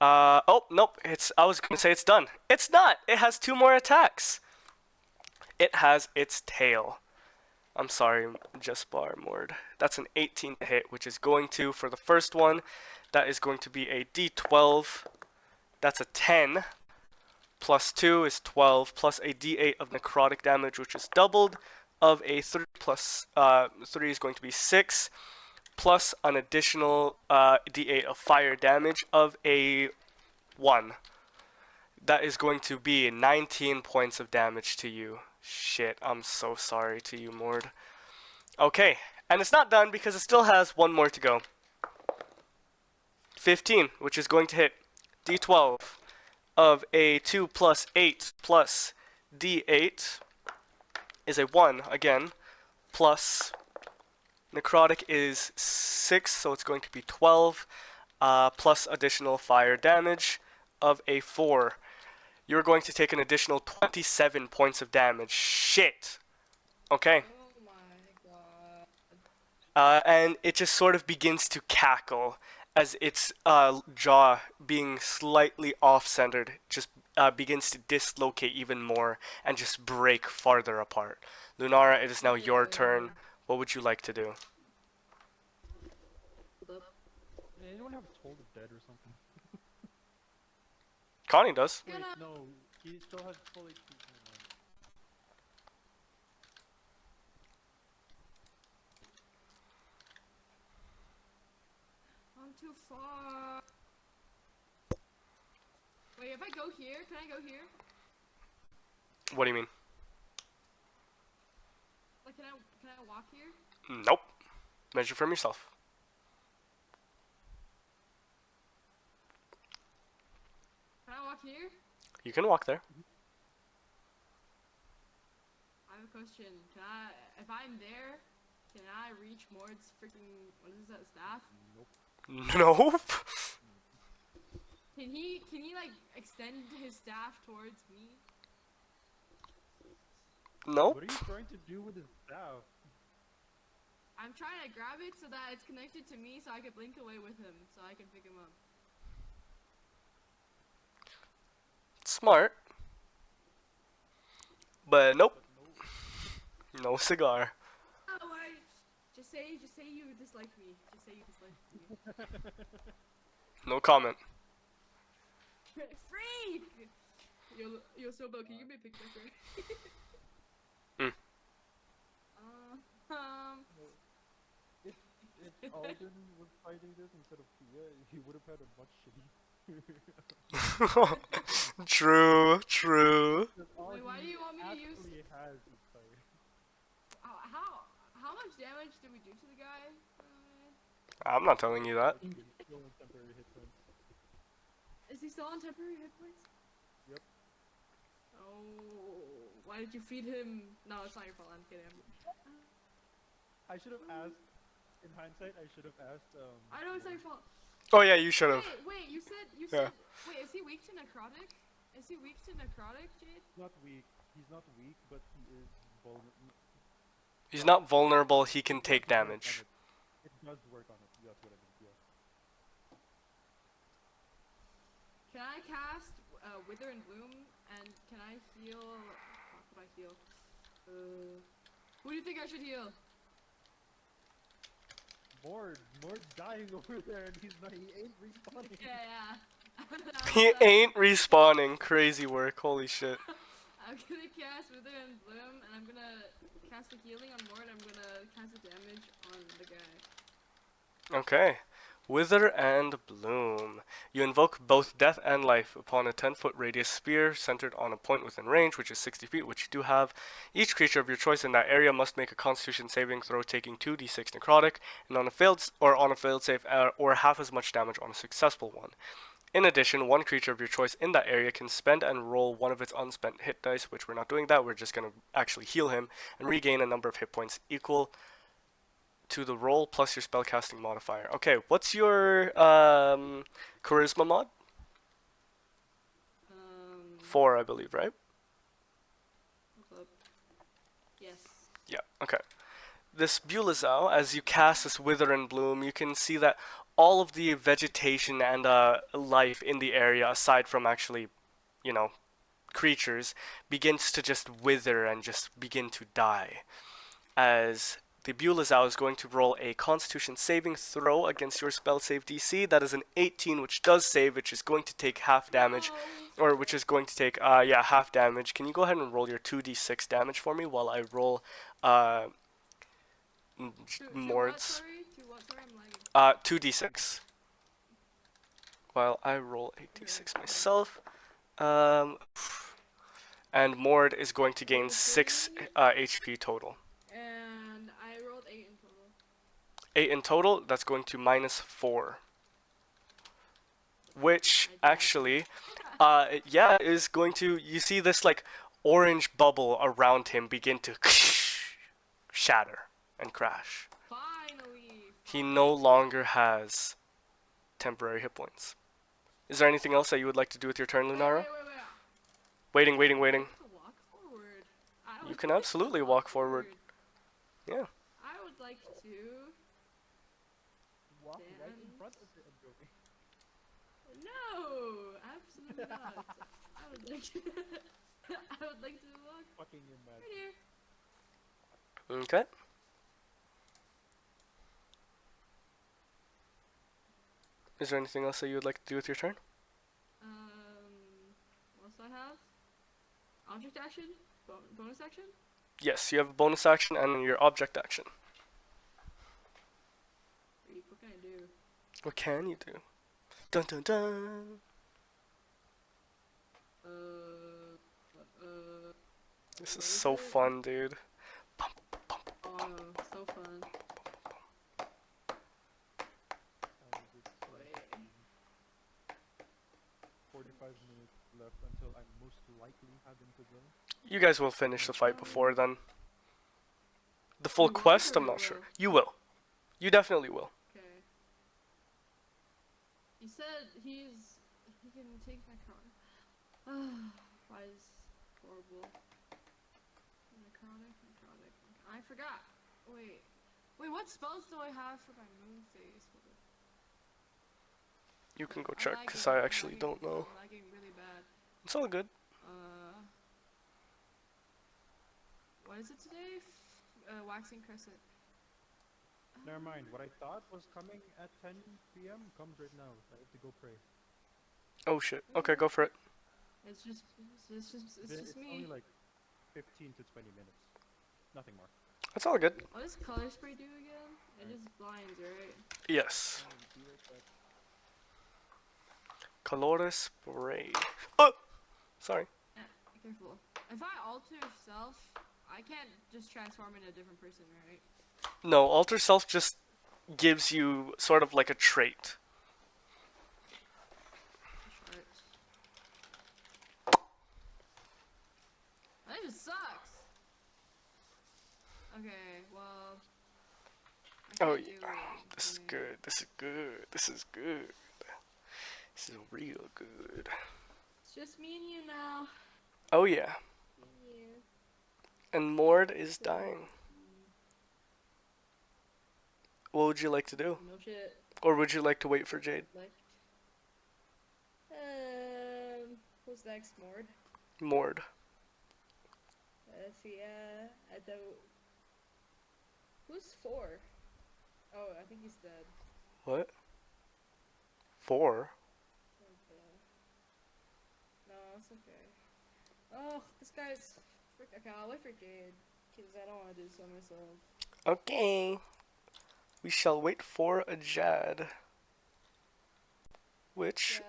Oh, nope. I was going to say it's done. It's not. It has 2 more attacks. It has its tail. I'm sorry, Jaspar Morde. That's an 18 to hit, which is going to, for the first one, that is going to be a d12. That's a 10. Plus 2 is 12, plus a d8 of necrotic damage, which is doubled, of a 3 plus 3 is going to be 6. Plus an additional d8 of fire damage of a 1. That is going to be 19 points of damage to you. Shit, I'm so sorry to you, Morde. Okay, and it's not done because it still has 1 more to go. 15, which is going to hit d12 of a 2 plus 8 plus d8 is a 1 again, plus necrotic is 6, so it's going to be 12, plus additional fire damage of a 4. You're going to take an additional 27 points of damage. Shit. Okay. Oh my god. And it just sort of begins to cackle as its jaw, being slightly off-centered, just begins to dislocate even more and just break farther apart. Lunara, it is now your turn. What would you like to do? Hold up. Anyone have Toll the Dead or something? Connie does. Wait, Gonna- no, he still has full HP. Never mind. I'm too far. Wait, if I go here, can I go here? What do you mean? Like, can I walk here? Nope. Measure from yourself. Can I walk here? You can walk there. I have a question. Can I, if I'm there, can I reach Mord's freaking, what is that, staff? Nope. Can he like extend his staff towards me? Nope. What are you trying to do with his staff? I'm trying to grab it so that it's connected to me so I can blink away with him so I can pick him up. Smart. But nope. No cigar. Oh, just say you dislike me. Just say you dislike me. No comment. Freak! Yo, Sobo, can you give me a picture? Hmm. If Alden was fighting this instead of Pia, he would have had a much shitty. True, true. All Wait, why do he you want me to use? actually has is fire. How much damage did we do to the guy? I'm not telling you that. He's still on temporary hit points. Is he still on temporary hit points? Yep. Oh, why did you feed him? No, it's not your fault. I'm kidding. I should have asked. In hindsight, I should have asked. I know it's not your fault. Oh yeah, you should have. Wait, you said. Yeah. Wait, is he weak to necrotic? Is he weak to necrotic, Jade? He's not weak. He's not weak, but he is vulnerable. He's not vulnerable. He can take damage. It does work on it. That's what I mean. Yeah. Can I cast Wither and Bloom? And can I heal? How could I heal? Who do you think I should heal? Mord's dying over there, and he ain't respawning. Yeah. He ain't respawning. Crazy work. Holy shit. I'm gonna cast Wither and Bloom, and I'm gonna cast the healing on Mord, and I'm gonna cast the damage on the guy. Okay. Wither and Bloom. You invoke both death and life upon a 10-foot radius sphere centered on a point within range, which is 60 feet, which you do have. Each creature of your choice in that area must make a Constitution saving throw, taking 2d6 necrotic, and on a failed save, or half as much damage on a successful one. In addition, one creature of your choice in that area can spend and roll one of its unspent hit dice, which we're not doing that. We're just going to actually heal him and regain a number of hit points equal to the roll plus your spellcasting modifier. Okay, what's your charisma mod? 4, I believe, right? Hold up. Yes. Yeah, okay. This Bulazao, as you cast this Wither and Bloom, you can see that all of the vegetation and life in the area, aside from actually, you know, creatures, begins to just wither and just begin to die. As the Bulazao is going to roll a Constitution saving throw against your spell save DC. That is an 18, which does save, which is going to take half damage, or which is going to take, half damage. Can you go ahead and roll your 2d6 damage for me while I roll, Mord's? To what, sorry, I'm lagging. 2d6. While I roll a d6 myself. And Mord is going to gain 6 HP total. And I rolled 8 in total. 8 in total, that's going to -4. Which actually, is going to, you see this like orange bubble around him begin to shatter and crash. Fire! he no longer has temporary hit points. Is there anything else that you would like to do with your turn, Lunara? Wait. Waiting. I would like to walk forward. You can absolutely walk forward. Yeah. I would like to. Walk right in Dan. front of it. I'm joking. No, absolutely not. I would like to. I would like to walk Fucking imagine. right here. Okay. Is there anything else that you would like to do with your turn? What else do I have? Object action? Bonus action? Yes, you have a bonus action and your object action. What can I do? What can you do? Dun dun dun. This is so fun, dude. Oh, so fun. Wait. 45 minutes left until I'm most likely having to go. You guys will finish the fight before then. The full We won't quest, or I'm we not sure. will? You will. You definitely will. Okay. He said he can take my car. Why is horrible? Necrotic. I forgot. Wait, what spells do I have for my moon phase? Hold on. You can go I'm check, because I actually don't know. I'm lagging really bad. It's all good. What is it today? Waxing Crescent. Never mind. What I thought was coming at 10 p.m. comes right now. I have to go pray. Oh shit. Okay, go for it. It's just It's me. only like 15 to 20 minutes. Nothing more. That's all good. What does color spray do again? It just blinds, right? Yes. Be right back. Color spray. Oh! Sorry. Be careful. If I alter self, I can't just transform into a different person, right? No, alter self just gives you sort of like a trait. Short. That just sucks. Okay, well. I Oh can't yeah. do This is anything. good. This is good. This is good. This is real good. It's just me and you now. Oh yeah. Me and you. And Morde is dying. What would you like to do? No shit. Or would you like to wait for Jade? Like. Who's next? Morde? Morde. Let's see, at the... Who's 4? Oh, I think he's dead. What? 4? Okay. No, it's okay. Oh, this guy's... Okay, I'll wait for Jade. Because I don't want to do so myself. Okay. We shall wait for a Jad. Which,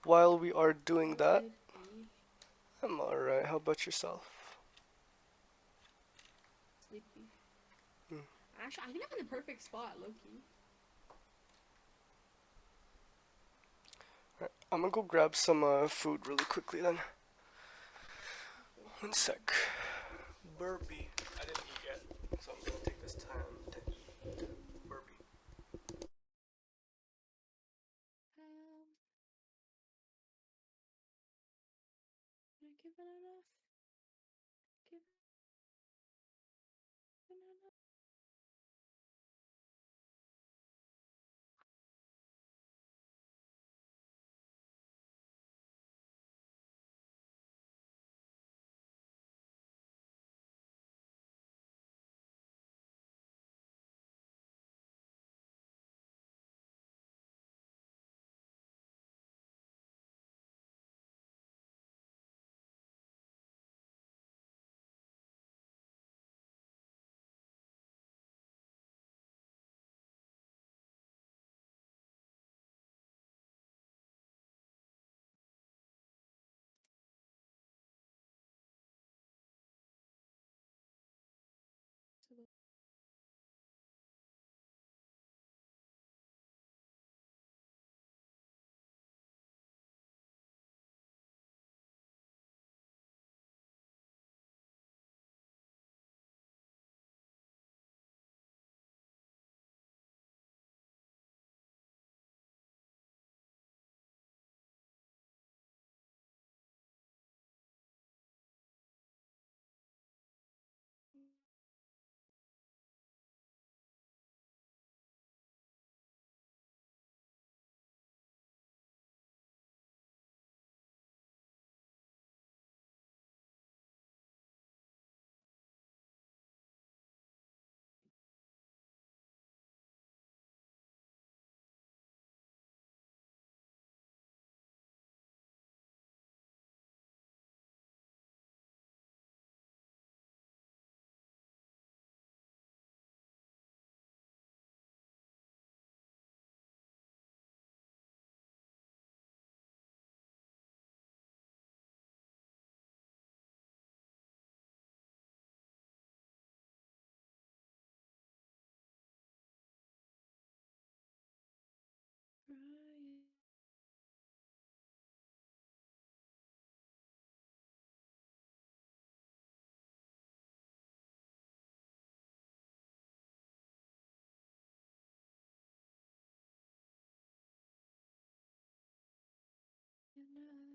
while we are doing that, I'm alright. How about yourself? Sleepy. Actually, I think I'm in the perfect spot, low-key. Right, I'm gonna go grab some food really quickly then. One sec. Burpee. I didn't eat yet, so I'm gonna take this time to eat. Burpee. Did I give it enough? Give it enough?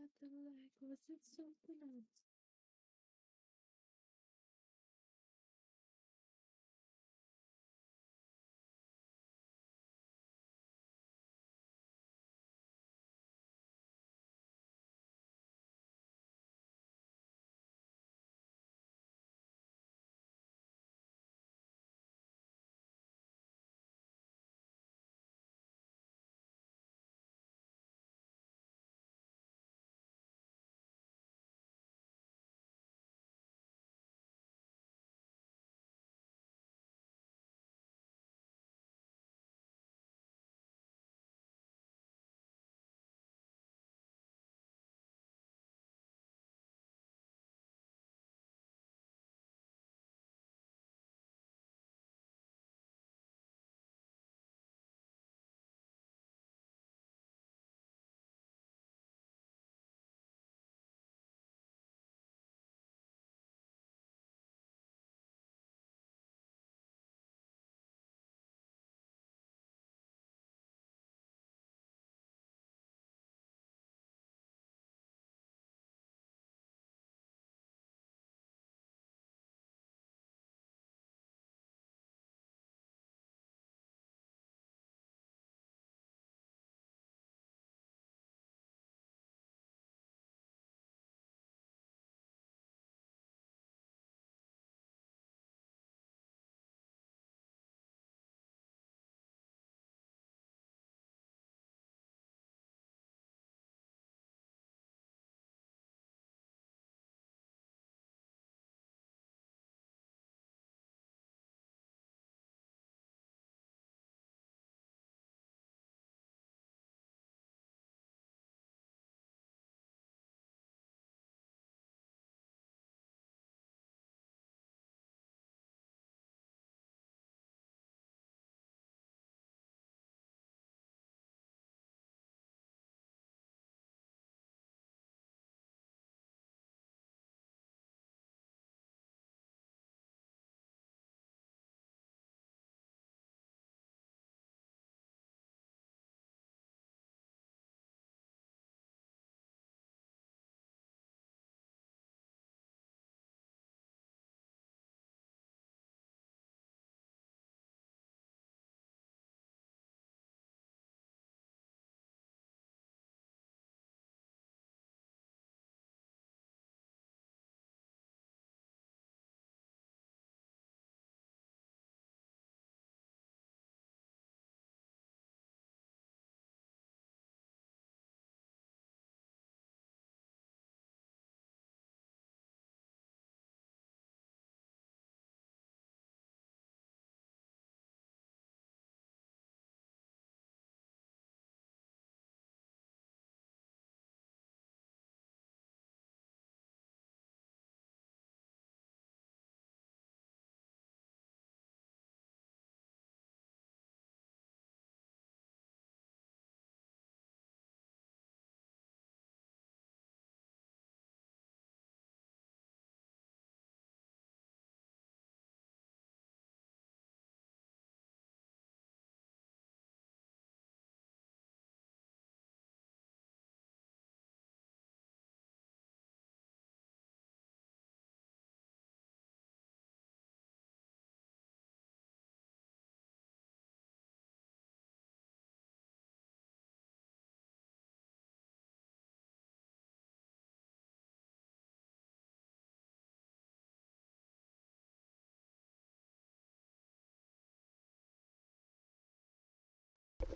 at the lake? Was it something else?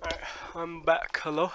Alright, I'm back. Hello?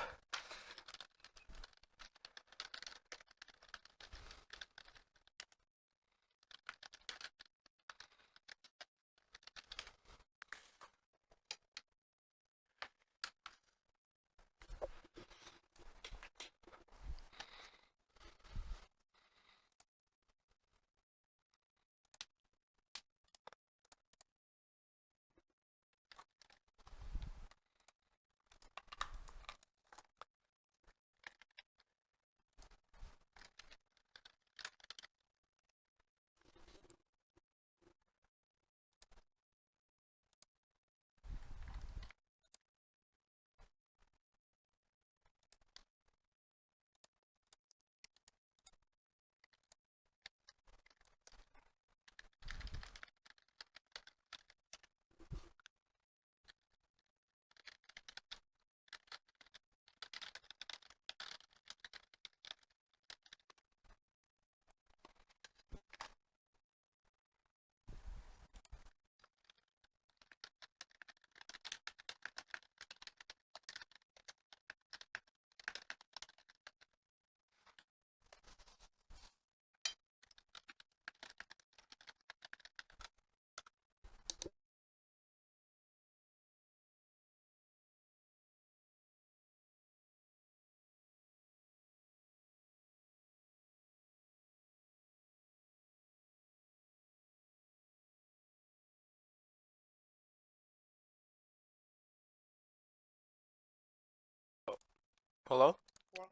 Hello? What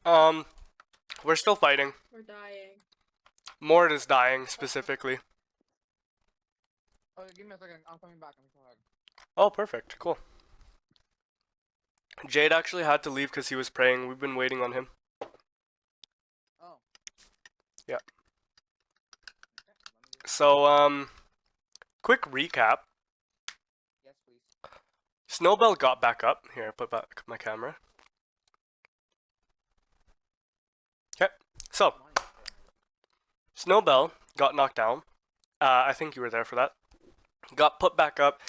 happened? We're still fighting. We're dying. Morde is dying, specifically. Oh, give me a second. I'm coming back. I'm coming back. Oh, perfect. Cool. Jade actually had to leave because he was praying. We've been waiting on him. Oh. Yeah. Okay, let me just... So, quick recap. Yes, please. Snowbell got back up. Here, I put back my camera. Okay, so, Snowbell got knocked down. I think you were there for that. Got put back up.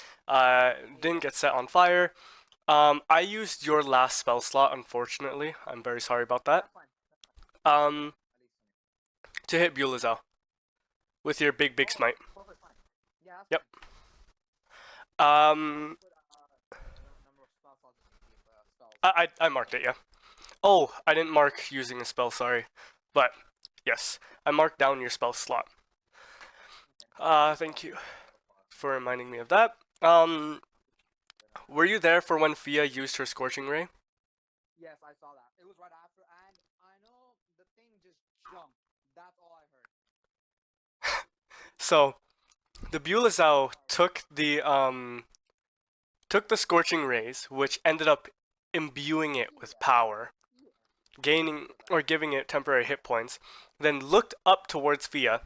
Didn't get set on fire. I used your last spell slot, unfortunately. I'm very sorry about that. That's fine. Um, to hit Bulazal with your big smite. Perfect, fine. Yeah, that's Yep. fine. Put, number of spell slots spells. I marked it, yeah. Oh, I didn't mark using a spell, sorry. But, yes, I marked down your spell slot. Thank you for reminding me of that. Were you there for when Fia used her Scorching Ray? Yes, I saw that. It was right after, and I know the thing just jumped. That's all I heard. So, the Bulazao took the Scorching Rays, which ended up imbuing it with power, gaining or giving it temporary hit points, then looked up towards Fia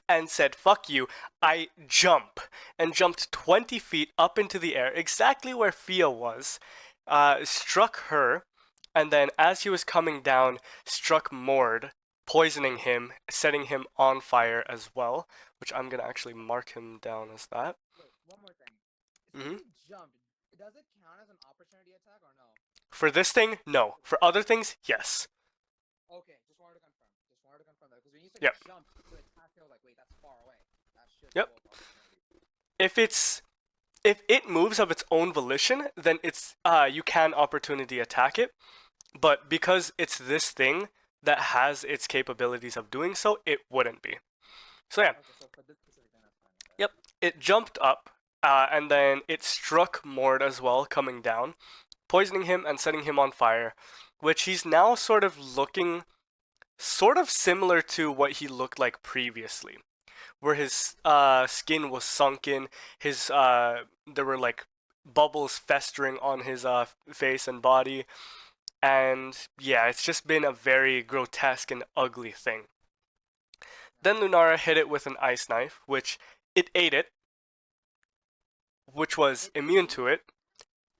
and said, "Fuck you, I jump," and jumped 20 feet up into the air, exactly where Fia was, struck her, and then as he was coming down, struck Morde, poisoning him, setting him on fire as well, which I'm gonna actually mark him down as that. Wait, one more thing. Mhm. Since he jumped, does it count as an opportunity attack or no? For this thing, no. For other things, yes. Okay, just wanted to confirm. Just wanted to confirm that because when you said Yep. jump to attack, I was like, wait, that's far away. That should Yep. go up opportunity. If it moves of its own volition, then it's you can opportunity attack it. But because it's this thing that has its capabilities of doing so, it wouldn't be. So yeah. Okay, so for this specific thing, that's fine. Okay. Yep. It jumped up, and then it struck Mord as well, coming down, poisoning him and setting him on fire, which he's now sort of looking sort of similar to what he looked like previously, where his skin was sunken, his there were like bubbles festering on his face and body, and yeah, it's just been a very grotesque and ugly thing. Then Lunara hit it with an ice knife, which it ate it, which was immune to it.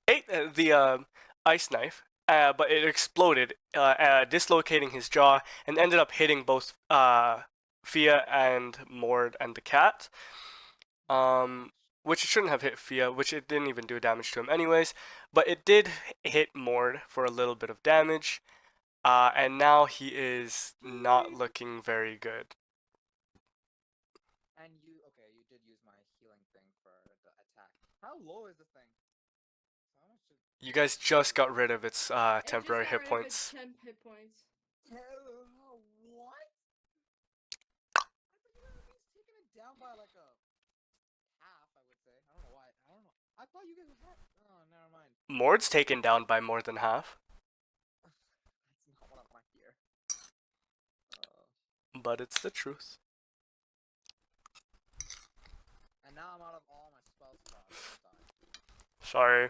Ate the ice knife, but it exploded, dislocating his jaw, and ended up hitting both Fia and Mord and the cat. Which it shouldn't have hit Fia, which it didn't even do damage to him anyways, but it did hit Mord for a little bit of damage, and now he is not looking very good. And you did use my healing thing for the attack. How low is this thing? So how much should... You guys just got rid of its It just temporary got hit rid of points. its 10 hit points. What? I thought you guys were taking it down by like a half, I would say. I don't know why. I don't know. I thought you guys had... Oh, never mind. Mord's taken down by more than half. That's not what I want to hear. But it's the truth. And now I'm out of all my spell slots this time. Sorry.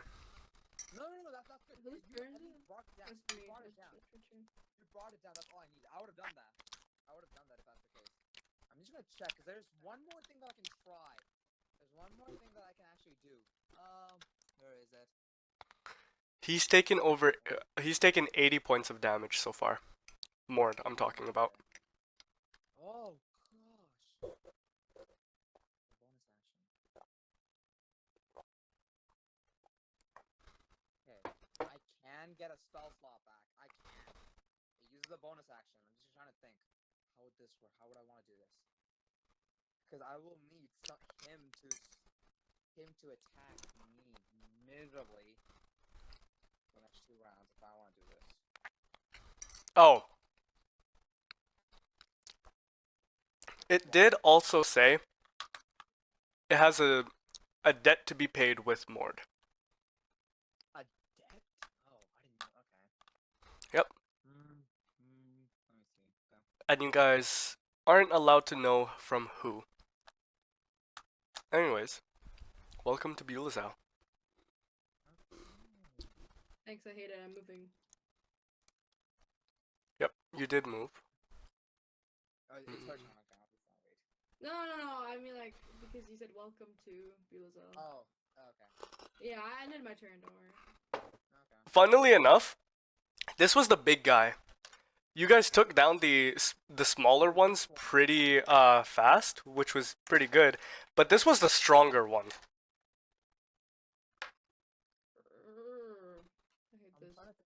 No, that's good. Whose You turn at is least it? brought it down. That's You me. brought it That's down. your turn. You brought it down. That's all I need. I would have done that. I would have done that if that's the case. I'm just gonna check because there's one more thing that I can try. There's one more thing that I can actually do. Where is it? He's taken over. He's taken 80 points of damage so far. Mord, I'm talking about. Oh gosh. The bonus action. Okay, I can get a spell slot back. I can. It uses a bonus action. I'm just trying to think. How would this work? How would I want to do this? Because I will need him to attack me miserably for the next 2 rounds if I want to do this. Oh. It did also say it has a debt to be paid with Mord. A debt? Oh, I didn't know. Okay. and you guys aren't allowed to know from who. Anyways, welcome to Bulazao. Thanks, I hate it. I'm moving. Yep, you did move. Oh, it's her turn. Okay, I'll just wait. No. I mean, like, because you said welcome to Bulazal. Oh, okay. Yeah, I ended my turn. Don't worry. Okay. Funnily enough, this was the big guy. You guys took down the smaller ones pretty fast, which was pretty good. But this was the stronger one. I hate I'm this. trying to think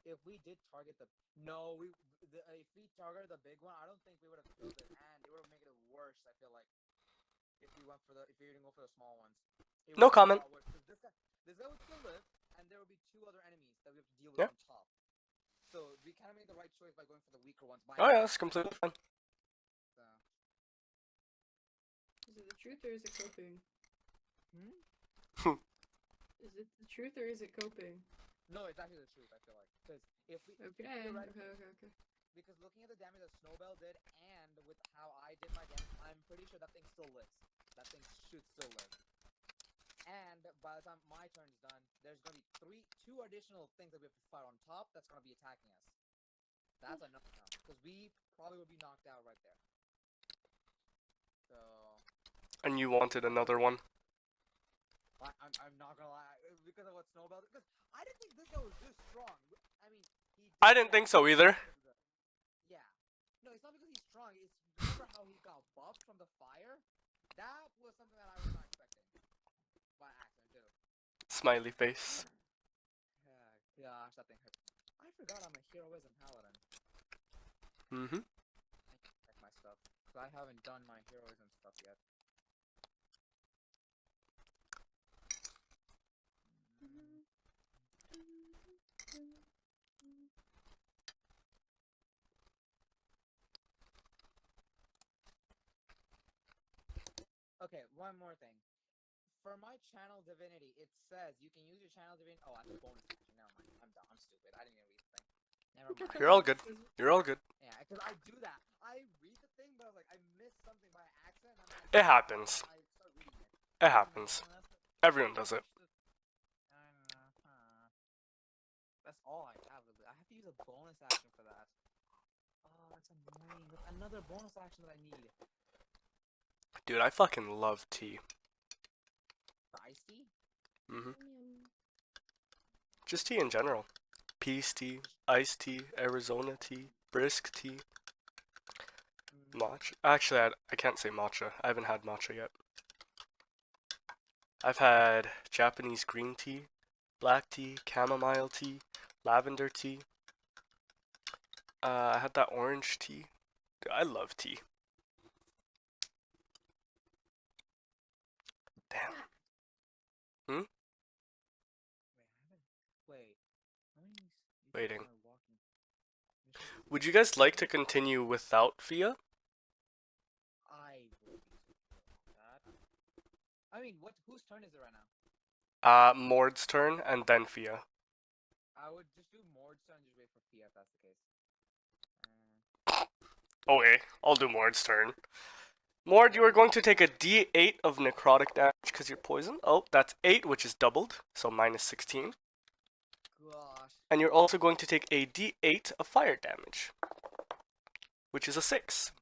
if we did target the if we targeted the big one, I don't think we would have killed it, and it would have made it worse. I feel like if we didn't go for the small ones. It No would be a comment. lot worse, 'cause this guy would still live, and there would be two other enemies that we have to deal with Yeah. on top. So we kind of made the right choice by going for the weaker ones. Oh yeah, that's completely fine. So. Is it the truth or is it coping? Hmm? Is it the truth or is it coping? No, it's actually the truth. I feel like because if we Okay. Okay. because looking at the damage that Snowbell did and with how I did my damage, I'm pretty sure that thing still lives. That thing should still live. And by the time my turn's done, there's gonna be two additional things that we have to fight on top that's gonna be attacking us. That's enough now, because we probably would be knocked out right there. So. And you wanted another one. I'm not gonna lie, because of what Snowbell did, because I didn't think this guy was this strong. I mean, I didn't think so either. Yeah. No, it's not because he's strong. It's remember how he got buffed from the fire? That was something that I was not expecting. By accident, too. Smiley face. Gosh, that thing hurt. I forgot I'm a heroism paladin. Mm-hmm. I need to check my stuff, because I haven't done my heroism stuff yet. Okay, one more thing. For my channel divinity, it says you can use your channel divinity. Oh, that's a bonus action. Never mind. I'm dumb. I'm stupid. I didn't even read the thing. Never mind. You're all good. You're all good. Yeah, because I do that. I read the thing, but I was like, I missed something by accident. And I'm like, It happens. I start reading it. It happens. Everyone does it. That's all I have. I have to use a bonus action for that. Oh, that's annoying. That's another bonus action that I need. Dude, I fucking love tea. For iced tea? Mm-hmm. Just tea in general. Peace tea, iced tea, Arizona tea, brisk tea. Matcha. Actually, I can't say matcha. I haven't had matcha yet. I've had Japanese green tea, black tea, chamomile tea, lavender tea. I had that orange tea. Dude, I love tea. Damn. Hmm? Wait. Waiting. Would you guys like to continue without Fia? I would be that. I mean, whose turn is it right now? Mord's turn and then Fia. I would just do Mord's turn and just wait for Fia if that's the case. Okay, I'll do Mord's turn. Mord, you are going to take a d8 of necrotic damage because you're poisoned. Oh, that's 8, which is doubled, so minus 16. Gosh. And you're also going to take a d8 of fire damage, which is a 6.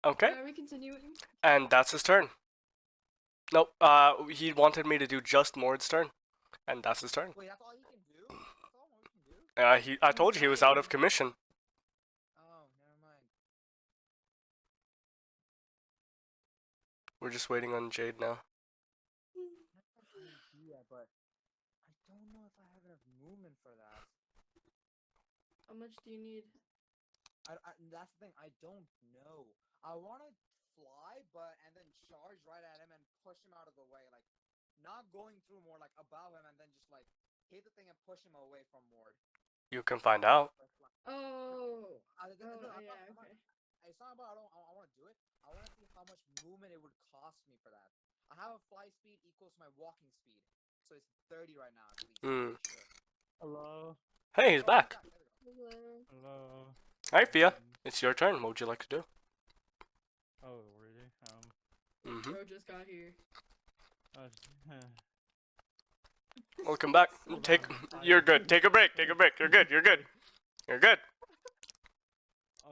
Okay. Are we continuing? And that's his turn. Nope, he wanted me to do just Mord's turn. And that's his turn. Wait, that's all he can do? That's all Mord can do? I told you he was out of commission. Oh, never mind. We're just waiting on Jade now. Yeah, but I don't know if I have enough movement for that. How much do you need? That's the thing, I don't know. I want to fly, and then charge right at him and push him out of the way, like, not going through more, like, above him, and then just, like, hit the thing and push him away from Mord. You can find out. Oh. Okay. It's not about I want to do it. I want to see how much movement it would cost me for that. I have a fly speed equals my walking speed, so it's 30 right now at least. Hmm. Sure. Hello. Hey, he's back. There we go. Hello. Hello. Alright, Fia, it's your turn. What would you like to do? Oh, really? Mm-hmm. Bro just got here. Uh, Welcome back. Take. You're good. Take a break. Take a break. You're good. You're good. You're good. I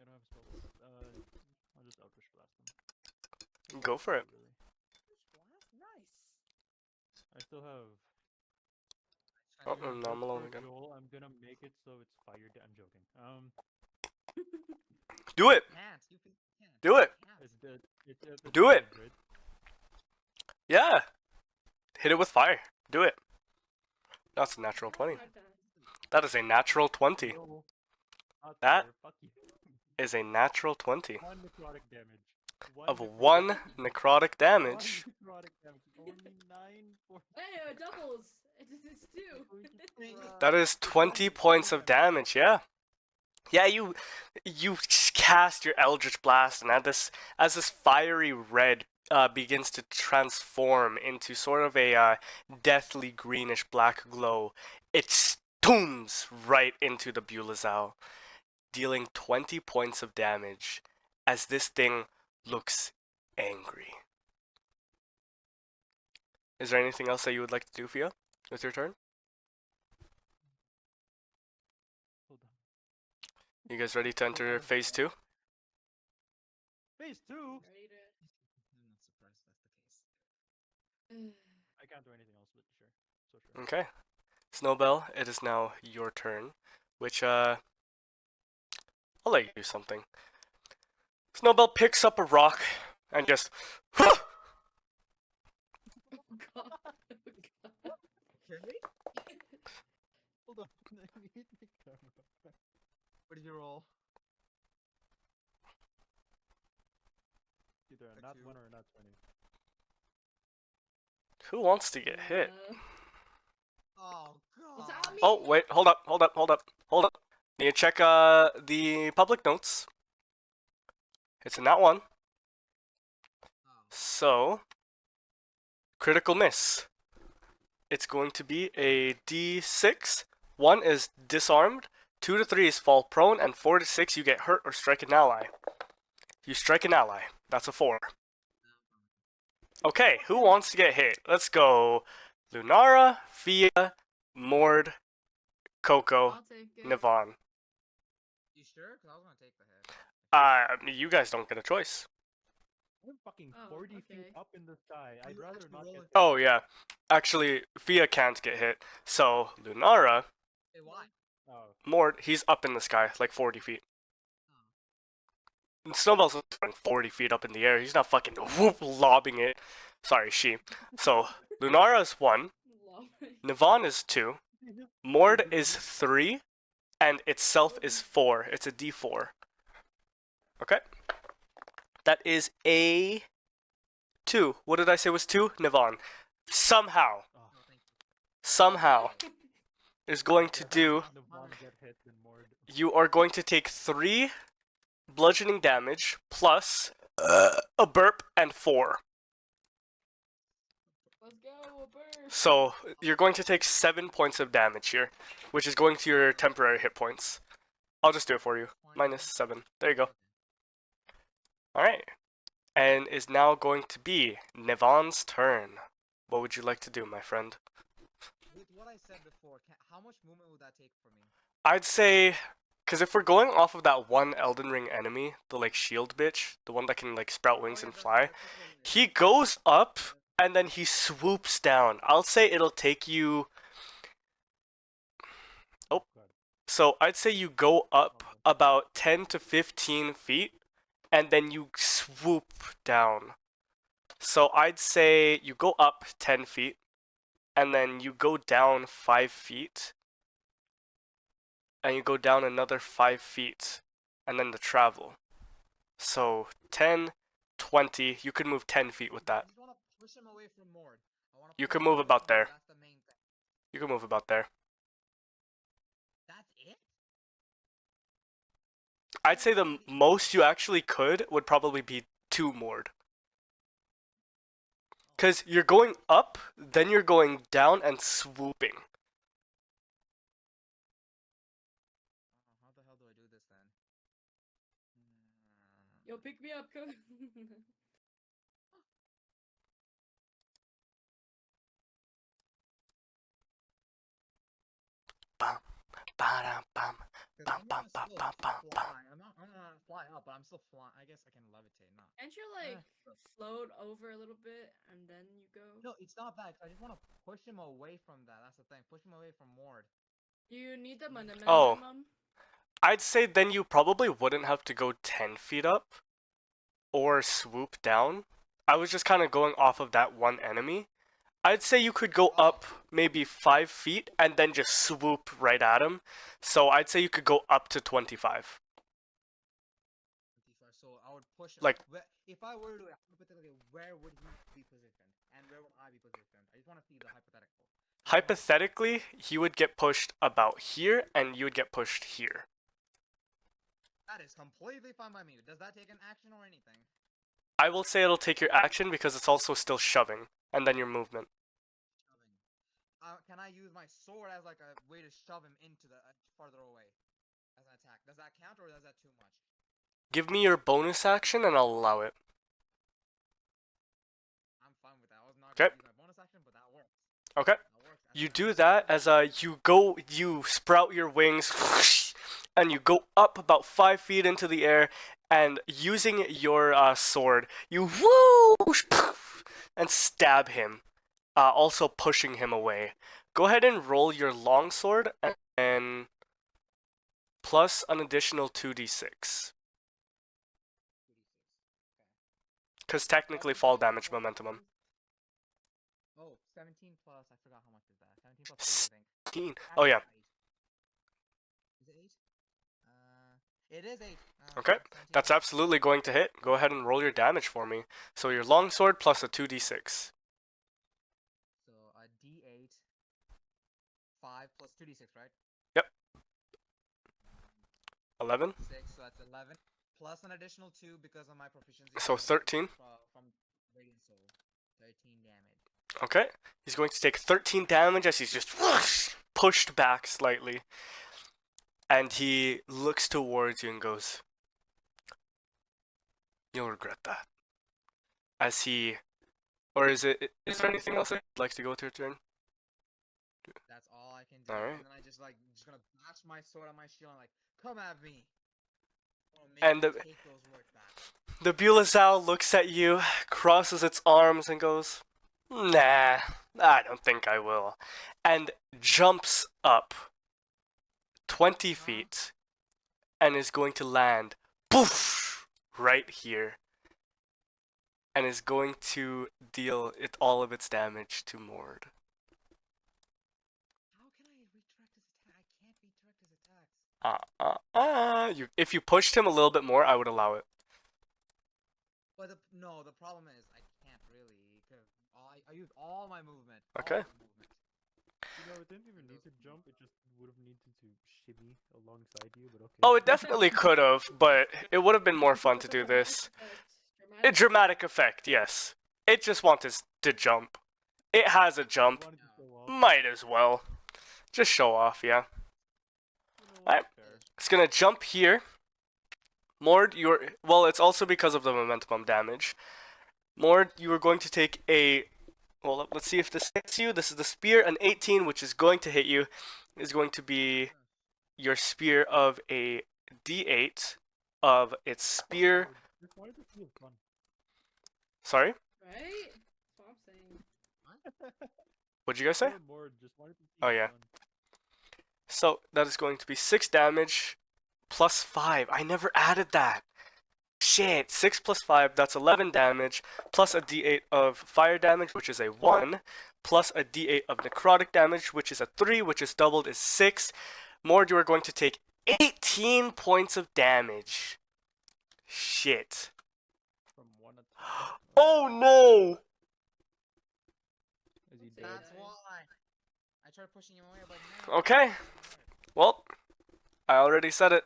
don't have spells. I'll just Eldritch Blast them. Go for it. Really. Nice. I still have. Oh, Trying to no, I'm Just alone for again. Joel, I'm gonna make it so it's fired. I'm joking. Do it. can't. You can't. Do it. Can't. It's Do it. damage, right? Yeah. Hit it with fire. Do it. That's a natural 20. That is a natural 20. No, not That fire, fuck you. is a natural 20. 1 necrotic damage. Of 1 necrotic damage. 1 necrotic damage. Only 9 for. Hey, doubles! It's two! That is 20 points of damage, yeah. Yeah, you cast your Eldritch Blast, and as this fiery red begins to transform into sort of a deathly greenish black glow, it stooms right into the Bulazal, dealing 20 points of damage as this thing looks angry. Is there anything else that you would like to do, Fia, with your turn? Hold on. You guys ready to enter phase 2? Phase 2? Ready to... I'm not surprised that's the case. I can't do anything else, but sure. So sure. Okay. Snowbell, it is now your turn, which, I'll let you do something. Snowbell picks up a rock and just, Oh god. Oh god. Okay. Hold on. I need the camera. What did you roll? Either a Like nat you. 1 or a nat 20. who wants to get hit? Oh god. It's on me. Oh, wait, hold up. Need to check, the public notes. It's a nat 1, Oh. so, critical miss. It's going to be a d6. 1 is disarmed, 2 to 3 is fall prone, and 4 to 6 you get hurt or strike an ally. You strike an ally. That's a 4. Okay, who wants to get hit? Let's go. Lunara, Fia, Morde, Coco, I'll take it. Navon. You sure? Cause I was gonna take the hit. You guys don't get a choice. I'm fucking Oh, 40 feet okay. up in the sky. I'd you rather actually not roll get. it? Oh, yeah. Actually, Fia can't get hit. So, Lunara, Hey, why? Oh. Morde, he's up in the sky, like 40 feet. Oh. And Snowbell's like 40 feet up in the air. He's not fucking whoop lobbing it. Sorry, she. So, Lunara is 1, Love it. Navon is 2, Morde is 3, and itself is 4. It's a d4. Okay? That is a 2. What did I say was 2? Navon. Somehow, Oh. No, thank you. somehow, is going to do... The one get hit, then Mord. You are going to take 3 bludgeoning damage plus a burp and 4. Let's go, a bird. So you're going to take 7 points of damage here, which is going to your temporary hit points. I'll just do it for you. Minus 7. There you go. Alright. And is now going to be Navon's turn. What would you like to do, my friend? With what I said before, how much movement would that take for me? I'd say, because if we're going off of that one Elden Ring enemy, the like shield bitch, the one that can like sprout wings and fly, he goes up and then he swoops down. I'll say it'll take you... Oh. So I'd say you go up about 10 to 15 feet and then you swoop down. So I'd say you go up 10 feet and then you go down 5 feet and you go down another 5 feet and then the travel. So 10, 20, you could move 10 feet with that. I just wanna push him away from Mord. I wanna You push can him move away about from Mord, there. That's the main thing. You can move about there. That's it? I'd say the most you actually could would probably be 2 Mord. Because you're going up, then you're going down and swooping. pick me up, come. Bum, ba-dum, bum. Because Bum, I know bum, I'm bum, still bum, bum, bum. flying. I'm not fly up, but I'm still flying. I guess I can levitate, not. Can't you like float over a little bit and then you go? No, it's not that. 'Cause I just want to push him away from that. That's the thing. Push him away from Morde. You need the minimum. Oh. I'd say then you probably wouldn't have to go 10 feet up or swoop down. I was just kind of going off of that one enemy. I'd say you could go up maybe 5 feet and then just swoop right at him. So I'd say you could go up to 25. 25. So I would push him. Like- if I were to hypothetically, where would he be positioned, and where would I be positioned? I just want to see the hypothetical. Hypothetically, he would get pushed about here and you would get pushed here. That is completely fine by me. Does that take an action or anything? I will say it'll take your action because it's also still shoving and then your movement. Shoving. Can I use my sword as like a way to shove him into the farther away as an attack? Does that count or is that too much? Give me your bonus action and I'll allow it. I'm fine with that. I was not gonna use my bonus action, but that works. Okay. That works. You do that as you sprout your wings and you go up about 5 feet into the air and using your sword, you whoosh and stab him, also pushing him away. Go ahead and roll your longsword and plus an additional 2d6. Because technically fall damage momentum. Oh, 17 plus, I forgot how much is that. 17 plus 8, I think. 17. Oh yeah. Is it 8? It is 8. Okay, that's absolutely going to hit. Go ahead and roll your damage for me. So your longsword plus a 2d6. So a d8, 5 plus 2d6, right? Yep. 11. 6, so that's 11. Plus an additional 2 because of my proficiency. So 13. From Radiant Soul. 13 damage. Okay, he's going to take 13 damage as he's just whoosh, pushed back slightly. And he looks towards you and goes, "You'll regret that." As he, or is there anything else you'd like to go with your turn? That's all I can do. Alright. And then I just gonna bash my sword on my shield and come at me. And take those words back. The Bulazal looks at you, crosses its arms and goes, "Nah, I don't think I will." And jumps up 20 feet and is going to land poof right here and is going to deal all of its damage to Morde. How can I retract his attack? I can't retract his attacks. If you pushed him a little bit more, I would allow it. But the problem is I can't really because I use all my movement. Okay. All my movement. You know, it didn't even need to jump, it just would have needed to shimmy alongside you, but okay. Oh, it definitely could have, but it would have been more fun to do this. A dramatic effect, yes. It just wanted to jump. It has a jump. Wanted to show off. Might as well. Just show off, yeah. You know what, Alright. fair. It's gonna jump here. Morde, well, it's also because of the momentum damage. Morde, you are going to take a, well, let's see if this hits you. This is the spear, an 18, which is going to hit you, is going to be your spear of a d8 of its spear. Just wanted to feel fun. Sorry? Right? That's what I'm saying. What'd you guys say? More, just wanted to feel Oh, yeah. fun. So that is going to be 6 damage plus 5. I never added that. Shit. 6 plus 5, that's 11 damage, plus a d8 of fire damage, which is a 1, plus a d8 of necrotic damage, which is a 3, which is doubled, is 6. Morde, you are going to take 18 points of damage. Shit. From one attack. Oh no! Is he dead? That's why. I tried pushing him away, but no. Okay. Well, I already said it.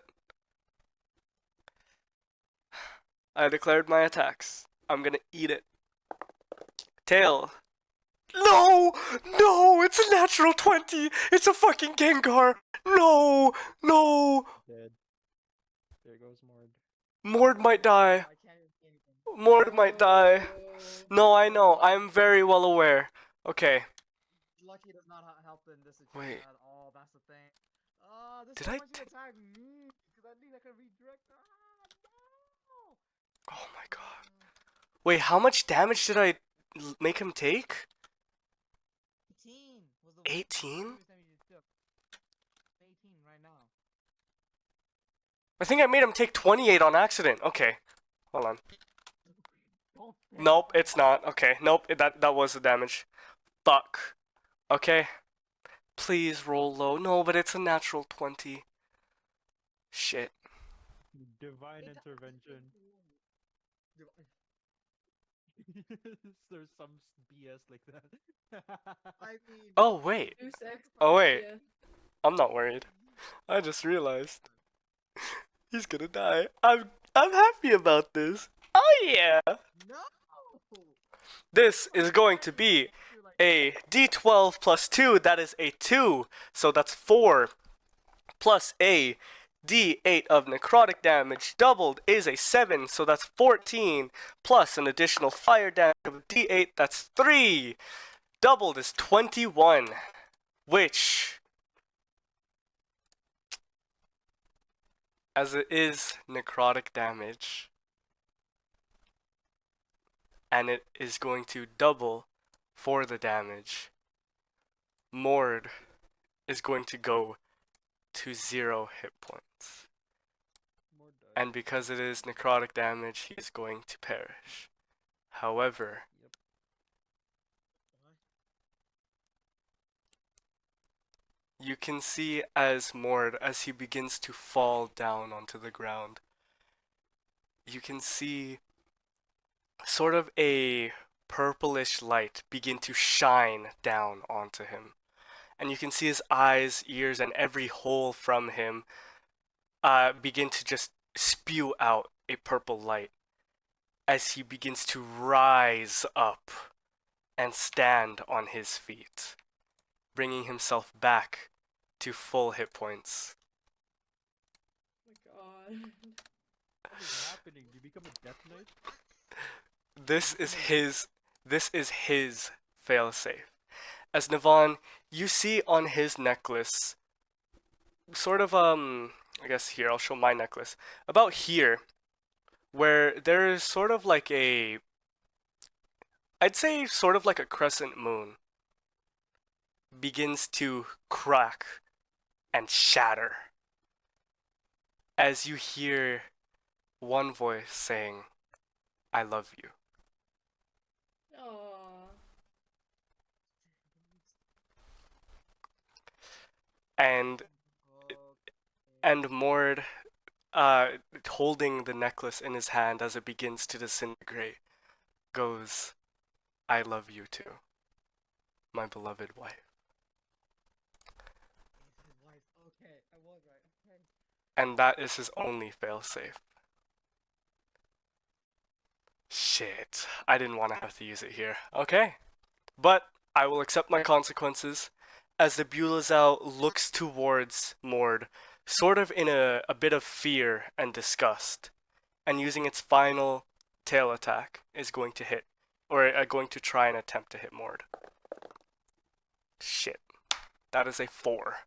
I declared my attacks. I'm gonna eat it. Tail. No! No! It's a natural 20! It's a fucking Gengar! No! No! Dead. There goes Mord. Morde might die. I can't Morde might die. No, I know. I'm very well aware. Okay. Lucky does not help in this situation Wait. at all. That's the thing. This Did guy I wants you to attack me because at least I can redirect. No! Oh my god. Wait, how much damage did I make him take? 18 was the 18? previous damage you took. 18 right now. I think I made him take 28 on accident. Okay. Hold on. Don't Nope, it's not. Okay. Nope, that was the damage. Fuck. Okay. Please roll low. No, but it's a natural 20. Shit. Divine intervention. There's some BS like that. I mean, Oh, wait. Zeus X Oh, wait. Mafia. I'm not worried. I just realized. He's gonna die. I'm happy about this. Oh yeah. no! This is going to be a d12 plus 2, that is a 2. So that's 4 plus a d8 of necrotic damage doubled is a 7. So that's 14 plus an additional fire damage of d8, that's 3. Doubled is 21, which, as it is necrotic damage, and it is going to double for the damage, Morde is going to go to 0 hit points. More dice. And because it is necrotic damage, he is going to perish. However, Yep. you can see as Morde, as he begins to fall down onto the ground, you can see sort of a purplish light begin to shine down onto him. And you can see his eyes, ears, and every hole from him begin to just spew out a purple light as he begins to rise up and stand on his feet, bringing himself back to full hit points. Oh my god. What is happening? Do you become a death knight? This is his failsafe. As Navon, you see on his necklace, sort of I guess here I'll show my necklace. About here, where there is sort of like I'd say sort of like a crescent moon, begins to crack and shatter as you hear one voice saying, "I love you." Aww. And Okay. Mord, holding the necklace in his hand as it begins to disintegrate, goes, "I love you too, my beloved wife." Okay, I was right. Okay. And that is his only failsafe. Shit, I didn't want to have to use it here. Okay, but I will accept my consequences as the Bulazal looks towards Mord, sort of in a bit of fear and disgust, and using its final tail attack is going to hit, or going to try and attempt to hit Mord. Shit, that is a 4.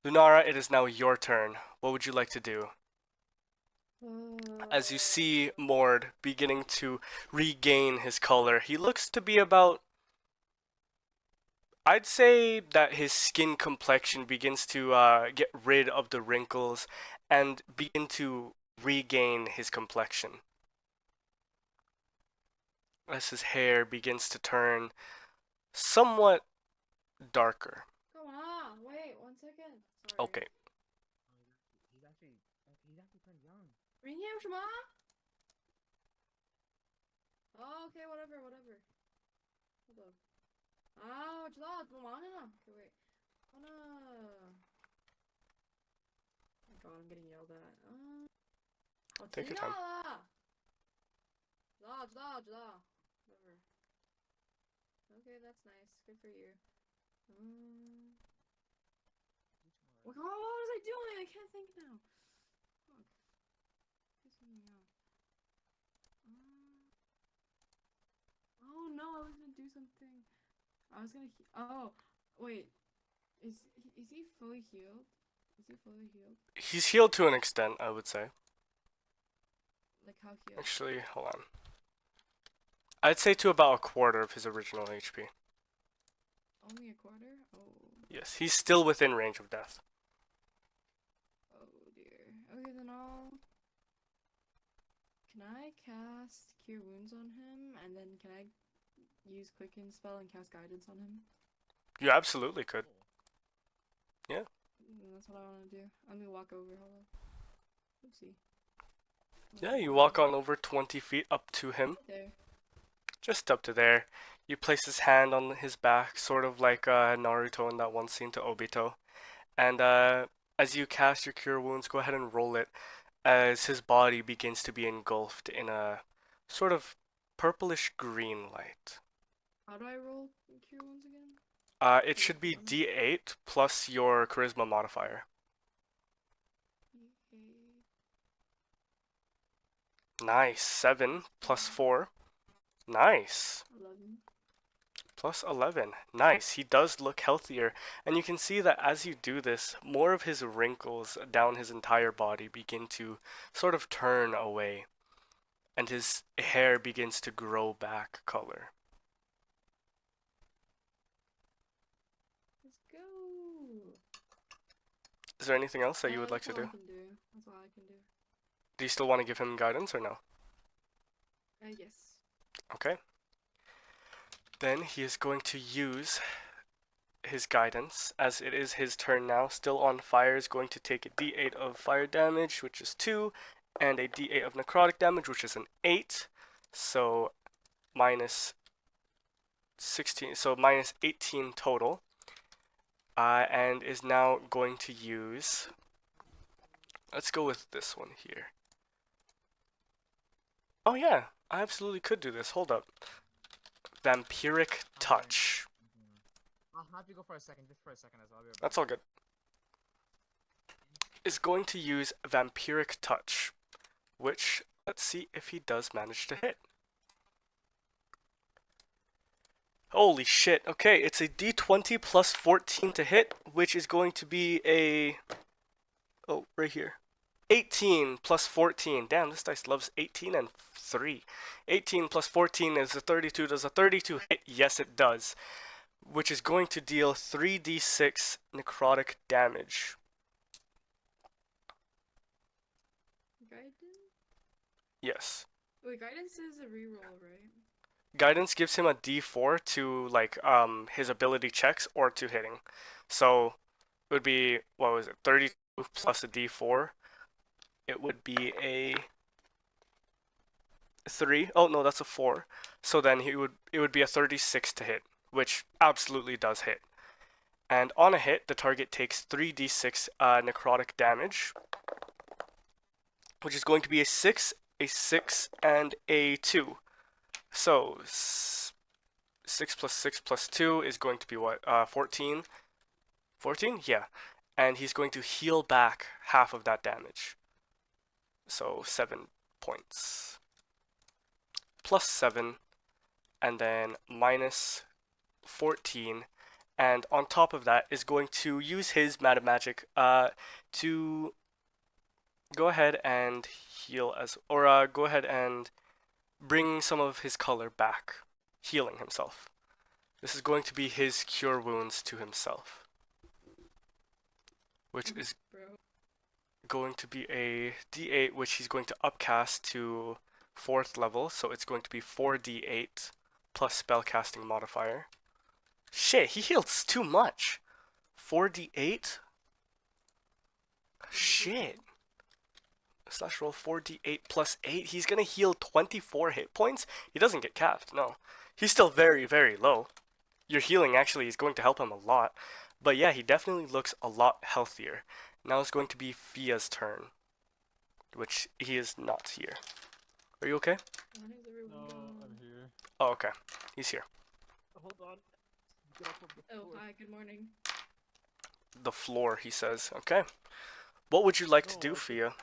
Lunara, it is now your turn. What would you like to do? As you see Mord beginning to regain his color, he looks to be about, I'd say that his skin complexion begins to get rid of the wrinkles and begin to regain his complexion. As his hair begins to turn somewhat darker. Come on, wait 1 second. Sorry. Okay. He's actually kind of young. 明天有什么？Oh, okay, whatever. Hold up. 啊，我知道，我忙着呢。Okay, wait. Oh my god, I'm getting yelled at. 我 Take 听 your 到 time. 了。知道。Whatever. Okay, that's nice. Good for you. What was I doing? I can't think now. Fuck. Pissing me off. no, I was gonna do something. I was gonna. Oh, wait. Is he fully healed? Is he fully healed? He's healed to an extent, I would say. Like how healed? Actually, hold on. I'd say to about a quarter of his original HP. Only a quarter? Oh. Yes, he's still within range of death. Oh dear. Okay, then I'll. Can I cast Cure Wounds on him, and then can I use Quicken spell and cast Guidance on him? You absolutely could. Yeah. That's what I want to do. I'm gonna walk over. Hold on. Oopsie. Yeah, you walk on over 20 feet up to him. There. Just up to there. You place his hand on his back, sort of like Naruto in that one scene to Obito. And as you cast your Cure Wounds, go ahead and roll it as his body begins to be engulfed in a sort of purplish green light. How do I roll Cure Wounds again? It should be D8 plus your Charisma modifier. Nice. 7 plus 4. Nice. 11. Plus 11. Nice. He does look healthier. And you can see that as you do this, more of his wrinkles down his entire body begin to sort of turn away. And his hair begins to grow back color. Let's go. Is there anything else that you would like to That's all do? I can do. That's all I can do. Do you still want to give him guidance or no? Yes. Okay. Then he is going to use his guidance, as it is his turn now. Still on fire, is going to take a d8 of fire damage, which is 2, and a d8 of necrotic damage, which is an 8. So minus 16, so minus 18 total. And is now going to use, let's go with this one here. Oh yeah, I absolutely could do this. Hold up. Vampiric Touch. I'll have you go for a second, just for a second as well. That's all good. Is going to use Vampiric Touch, which, let's see if he does manage to hit. Holy shit, okay, it's a d20 plus 14 to hit, which is going to be a... Oh, right here. 18 plus 14. Damn, this dice loves 18 and 3. 18 plus 14 is a 32. Does a 32 hit? Yes, it does. Which is going to deal 3d6 necrotic damage. Guidance? Yes. Wait, Guidance is a reroll, right? Guidance gives him a d4 to, like, his ability checks or to hitting. So, it would be, what was it, 32 plus a d4. It would be a 3. Oh, no, that's a 4. So then it would be a 36 to hit, which absolutely does hit. And on a hit, the target takes 3d6 necrotic damage, which is going to be a 6, and a 2. So 6 plus 6 plus 2 is going to be what? 14? 14? Yeah. And he's going to heal back half of that damage. So 7 points. Plus 7, and then minus 14. And on top of that is going to use his Meta Magic to go ahead and heal go ahead and bring some of his color back, healing himself. This is going to be his Cure Wounds to himself, which is going to be a d8, which he's going to upcast to 4th level, so it's going to be 4d8 plus spellcasting modifier. Shit, he heals too much. 4d8? Shit. Slash roll 4d8 plus 8. He's gonna heal 24 hit points? He doesn't get capped, no. He's still very, very low. Your healing actually is going to help him a lot. But yeah, he definitely looks a lot healthier. Now it's going to be Fia's turn, which he is not here. Are you okay? No, I'm here. Oh, okay. He's here. Hold on. Get off of the Oh, floor. hi, good morning. The floor, he says. Okay. What would you like to No, do, I Fia?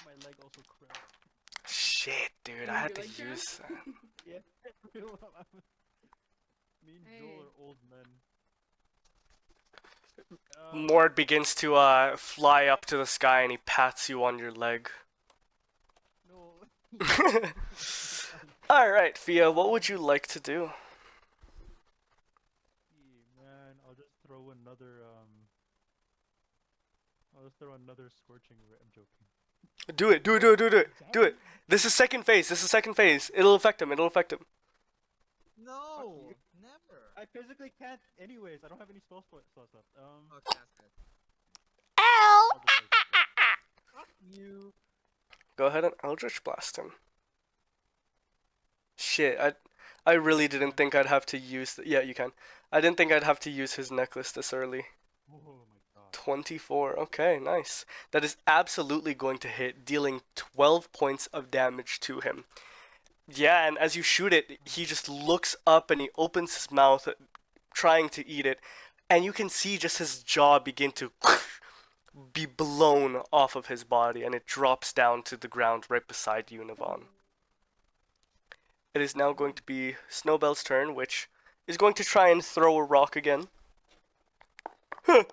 My leg also cracked. Shit, dude, I Your had to leg cramp? use that. Yeah. Me and Joel are old men. Mord begins to fly up to the sky and he pats you on your leg. No. Alright, Fia, what would you like to do? Man, I'll just throw another scorching ray. I'm joking. Do it. Do it. This is second phase. It'll affect him. No, you. never. I physically can't anyways. I don't have any spell slots left. Okay, that's good. Ow! I'll just Fuck you. Go ahead and Eldritch Blast him. Shit, I really didn't think I'd have to use... Yeah, you can. I didn't think I'd have to use his necklace this early. Oh my god. 24. Okay, nice. That is absolutely going to hit, dealing 12 points of damage to him. Yeah, and as you shoot it, he just looks up and he opens his mouth, trying to eat it. And you can see just his jaw begin to be blown off of his body, and it drops down to the ground right beside you, Navon. It is now going to be Snowbell's turn, which is going to try and throw a rock again. Huh.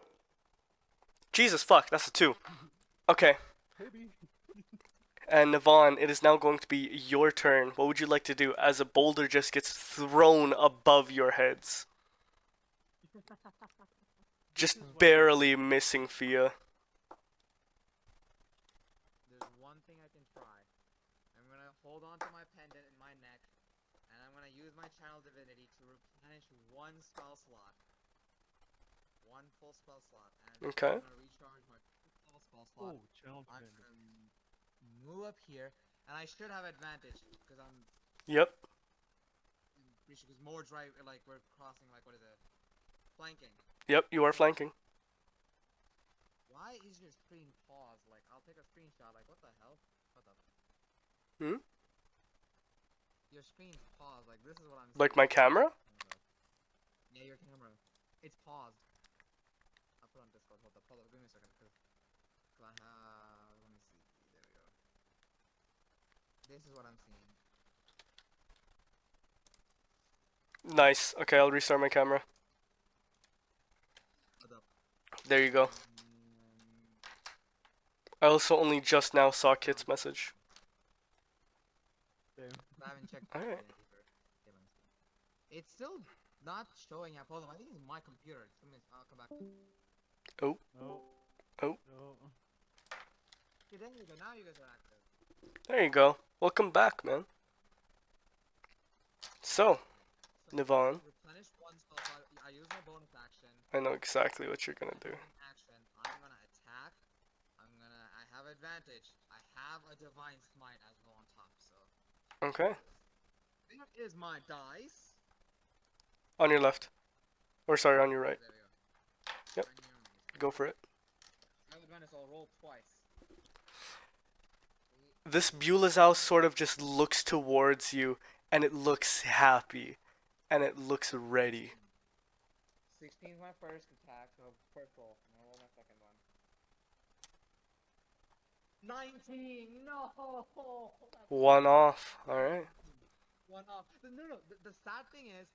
Jesus fuck, that's a 2. Okay. And Navon, it is now going to be your turn. What would you like to do as a boulder just gets thrown above your heads? Just barely missing Fia. There's one thing I can try. I'm gonna hold on to my pendant in my neck, and I'm gonna use my channel divinity to replenish one spell slot. One full spell slot. And Okay. I'm gonna recharge my full spell slot. Oh, channel I'm divinity. gonna move up here, and I should have advantage because I'm Yep. pretty sure because Mord's right. Like we're crossing. Like what is it? Flanking. Yep, you are flanking. Why is your screen paused? Like I'll take a screenshot. Like what the hell? What the? Hmm? Your screen's paused. Like this is what I'm. Like my camera? Yeah, your camera. It's paused. I'll put it on Discord. Hold up. Give me a second. Cause I have. Let me see. There we go. This is what I'm seeing. Nice. Okay, I'll restart my camera. Hold up. There you go. I also only just now saw Kit's message. Damn. I haven't checked. Alright. Okay, let me see. It's still not showing up. Hold on. I think it's my computer. I'll come back. Oh. No. Oh. No. Okay, there you go. Now you guys are active. There you go. Welcome back, man. So, So, Navon. replenish one spell slot. I use my bonus action. I know exactly what you're gonna do. Action. I'm gonna attack. I have advantage. I have a divine smite as well on top. So. Okay. That is my dice. On your left. Or sorry, on your right. There we go. Yep. Go for it. I have advantage, so I'll roll twice. This Bulizow sort of just looks towards you, and it looks happy, and it looks ready. 16 is my first attack, so first roll. And I'll roll my second one. 19! No! One off. Alright. One off. No. The sad thing is,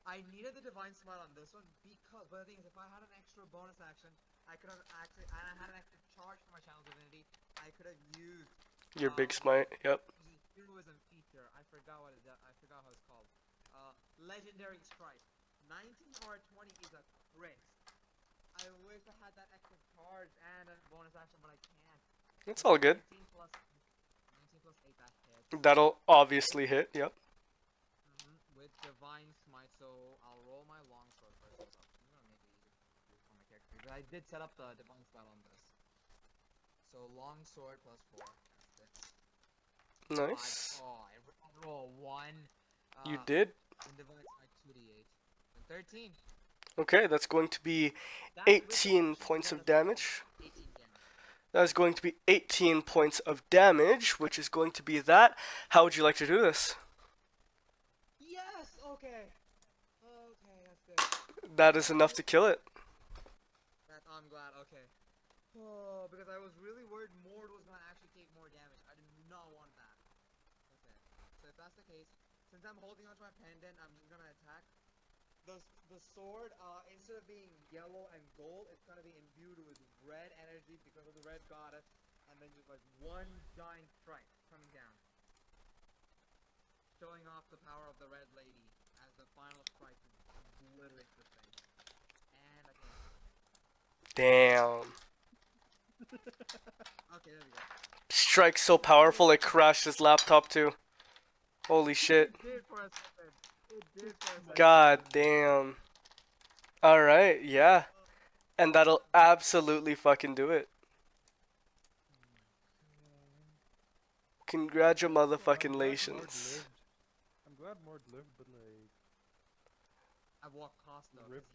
I needed the divine smite on this one because, but the thing is, if I had an extra bonus action, I could have actually, and I had an extra charge for my channel divinity, I could have used Your big smite. Yep. heroism feature. I forgot what I forgot how it's called. Legendary strike. 19 or 20 is a crit. I wish I had that extra charge and a bonus action, but I can't. It's all good. 19 plus 8, that hits. That'll obviously hit. Yep. With divine smite, so I'll roll my longsword first. Hold up. I'm gonna make it easier for my character because I did set up the divine smite on this. So longsword plus 4. That's it. Nice. I roll 1. You did. And divine smite 2d8. And 13. Okay, that's going to be That's with 18 the points of bonus damage. 18 damage. That is going to be 18 points of damage, which is going to be that. How would you like to do this? Yes. Okay. Okay, that's good. That is enough to kill it. I'm glad. Okay. Oh, because I was really worried Morde was gonna actually take more damage. I did not want that. Okay. So if that's the case, since since I'm holding onto my pendant, I'm just gonna attack. The sword, instead of being yellow and gold, it's gonna be imbued with red energy because of the red goddess, and then just like one giant strike coming down, showing off the power of the red lady as the final strike obliterates this thing. And I can. Damn. Okay, there we go. Strike so powerful it crashed his laptop too. Holy shit. It did for a second. It did for a second. God damn. Alright, yeah. And that'll absolutely fucking do it. Congratulations. I'm glad Morde lived, but like. I walked past though. Rip.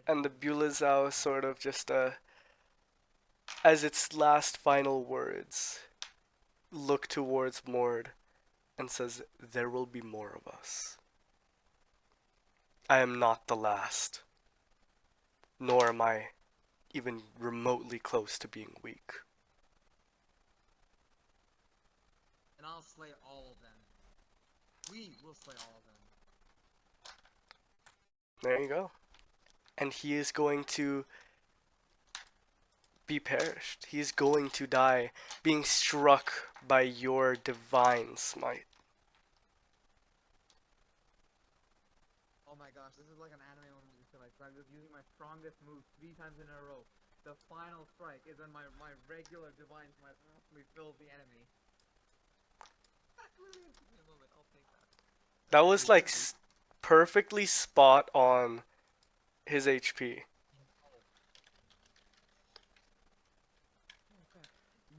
And the Bulezau sort of just, as its last final words, look towards Morde and says, "There will be more of us. I am not the last, nor am I even remotely close to being weak." And I'll slay all of them. We will slay all of them. There you go. And he is going to be perished. He is going to die, being struck by your divine smite. Oh my gosh, this is like an anime moment. Like, I'm just using my strongest move 3 times in a row. The final strike is when my regular divine smite actually fills the enemy. That's really interesting moment. I'll take that. That was like perfectly spot on his HP.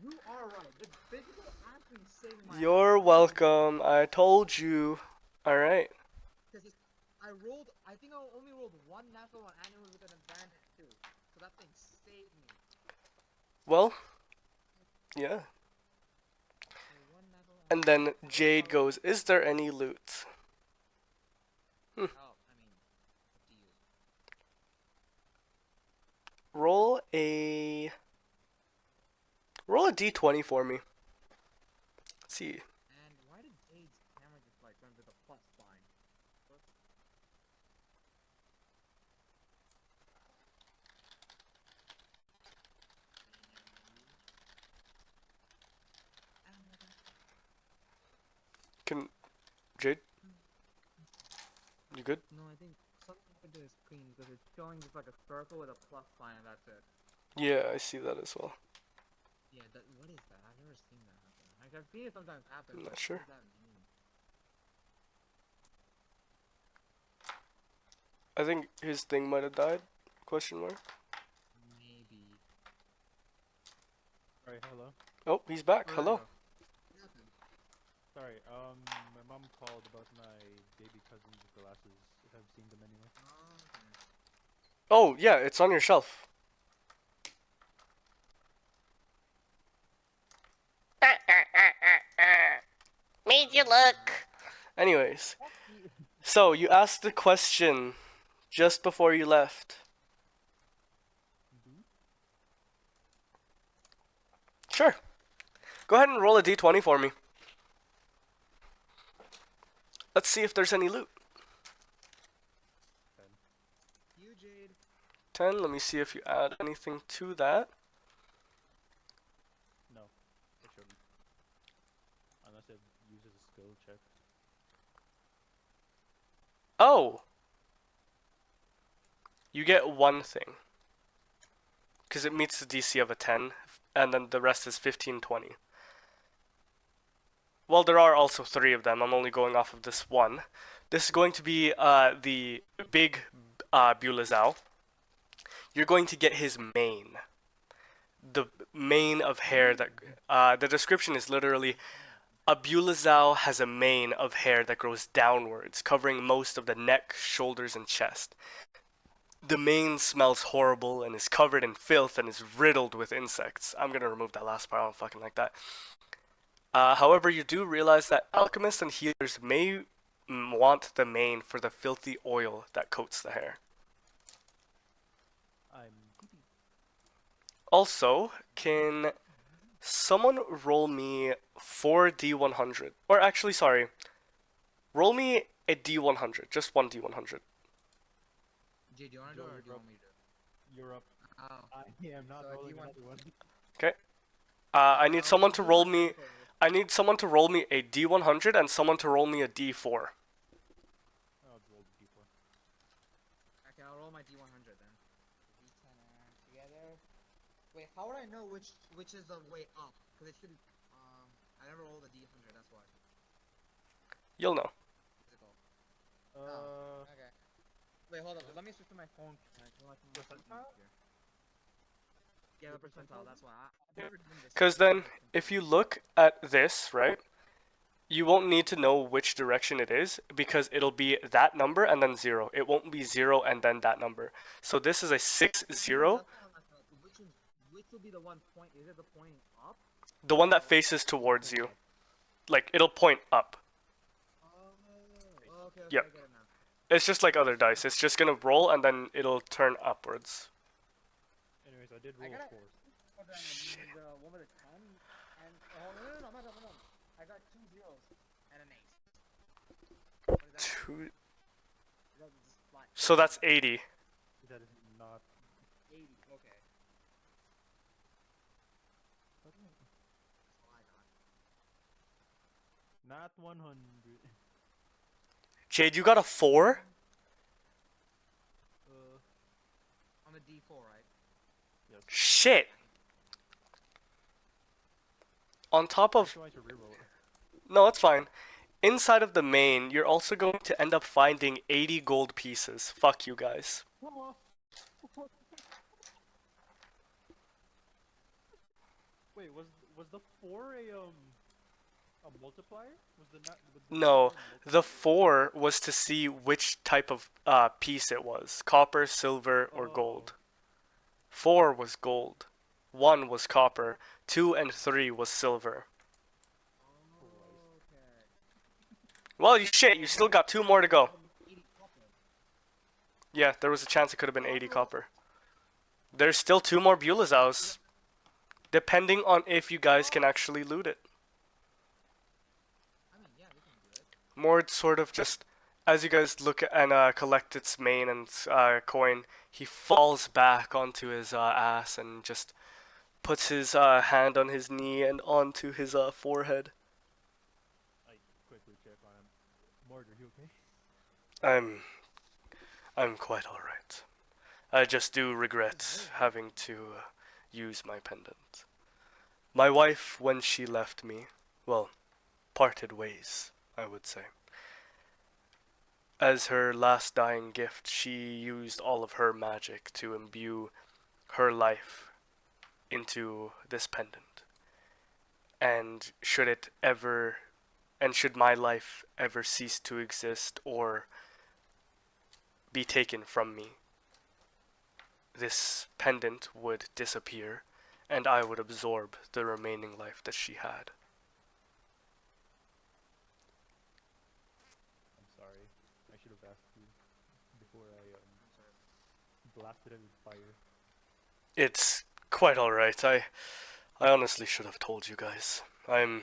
You are right. The physical actually saved my You're ass. welcome. I told you. Alright. Because I think I only rolled 1 natural one and it was with an advantage too. So that thing saved me. Well, yeah. So 1 natural And then Jade goes, "Is there any loot?" Oh, I mean, up to you. Roll a d20 for me. Let's see. And why did Jade's camera just like run with a plus sign? Can Jade? You good? No, I think something happened to his screen because it's showing just like a circle with a plus sign and that's it. Yeah, I see that as well. Yeah, what is that? I've never seen that happen. Like, I've seen it sometimes happen. I'm but not sure. What does that mean? I think his thing might have died. Question mark. Maybe. Alright, hello. Oh, he's back. Oh, there Hello. you go. What happened? Sorry, my mom called about my baby cousin's glasses, if I've seen them anywhere. Oh, okay. Oh, yeah, it's on your shelf. Made you look. Anyways, so you asked the question just before you left. Sure. Go ahead and roll a d20 for me. Let's see if there's any loot. You, Jade. 10. Let me see if you add anything to that. No, it shouldn't. Unless it uses a skill check. Oh! You get one thing. Because it meets the DC of a 10, and then the rest is 15, 20. Well, there are also 3 of them. I'm only going off of this one. This is going to be the big Bulezau. You're going to get his mane. The mane of hair that... the description is literally... A Bulezau has a mane of hair that grows downwards, covering most of the neck, shoulders, and chest. The mane smells horrible and is covered in filth and is riddled with insects. I'm gonna remove that last part, I don't fucking like that. However, you do realize that alchemists and healers may want the mane for the filthy oil that coats the hair. Also, can someone roll me 4d100? Or actually, sorry. Roll me a D100, just one D100. Jay, do you wanna do it or do you want me to do it? You're up. Oh. I am not So rolling D1 another one. I need someone to roll D1 me. I need someone to roll me a D100 and someone to roll me a D4. I'll roll the D4. Okay, I'll roll my D100 then. D10 and together. Wait, how would I know which is the way up? Cause it should. I never rolled a D100. That's why. You'll know. Physical. Oh, okay. Wait, hold up. Let me switch to my phone. Percentile? Yeah, the percentile. That's why. I've never done this. Because then, if you look at this, right, you won't need to know which direction it is because it'll be that number and then 0. It won't be 0 and then that number. So this is a 6, 0. Which will be the one point? Is it the pointing up? The one that faces towards you. Like, it'll point up. Oh, okay, Yep. I get it now. It's just like other dice. It's just gonna roll and then it'll turn upwards. Anyways, I did I roll got a 4. the one with a 10 and no, I'm not. I got 2 zeros and an 8. What is that? Two. Is that just flat? So that's 80. That is not. 80. Okay. That's all I got. Not 100. Jade, you got a 4? On the D4, right? Yes. Shit. On top of... Trying to reroll it. No, it's fine. Inside of the main, you're also going to end up finding 80 gold pieces. Fuck you guys. Wait, was the 4 a multiplier? Was the not? No, the 4 was to see which type of piece it was. Copper, silver, or gold. 4 was gold. 1 was copper. 2 and 3 was silver. Okay. Well, you still got 2 more to go. Yeah, there was a chance it could have been 80 copper. There's still 2 more Beulah's House. Depending on if you guys can actually loot it. I mean, yeah, we can do it. Morde sort of just, as you guys look at and collect its mane and coin, he falls back onto his ass and just puts his hand on his knee and onto his forehead. I quickly check on him. Morde, are you okay? I'm quite alright. I just do regret having to use my pendant. My wife, when she left me, well, parted ways, I would say. As her last dying gift, she used all of her magic to imbue her life into this pendant. And should my life ever cease to exist or be taken from me, this pendant would disappear and I would absorb the remaining life that she had. I'm sorry. I should have asked you before I blasted him with fire. It's quite alright. I honestly should have told you guys. I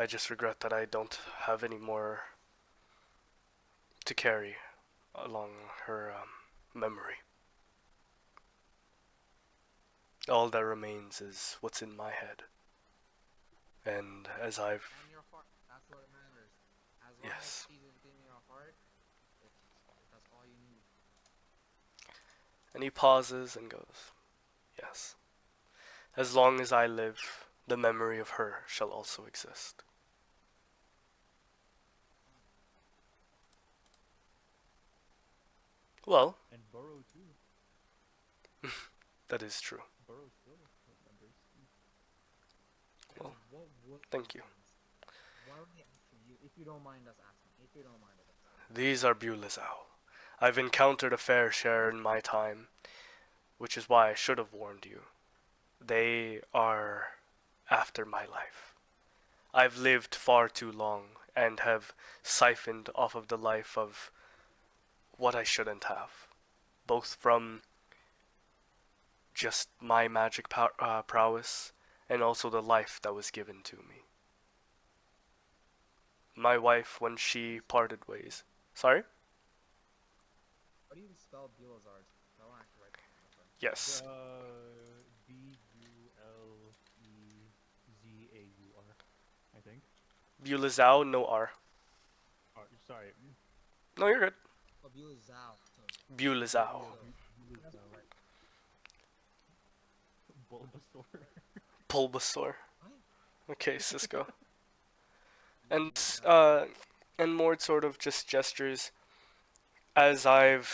just regret that I don't have any more to carry along her memory. All that remains is what's in my head. And as I've... And your heart. That's what matters. As long Yes. as she's within your heart, that's all you need. And he pauses and goes, yes. As long as I live, the memory of her shall also exist. Well, And Burrow too. that is true. Burrow still remembers. Well, What would thank you. Why would we ask you? If you don't mind us asking. If you don't mind us asking. These are Beulah's Owl. I've encountered a fair share in my time, which is why I should have warned you. They are after my life. I've lived far too long and have siphoned off of the life of what I shouldn't have, both from just my magic prowess and also the life that was given to me. my wife when she parted ways. Sorry? What do you spell Beelzard? I want to actually write that down. That's right. Yes. Bulezaur, I think. Bulezau, no R. Oh, sorry. No, you're good. Oh, Beelzau. So, Bulezau. that's Bulezaur. right. Bulbasaur. Bulbasaur. What? Okay, Cisco. And Beelzau. and Morde sort of just gestures as I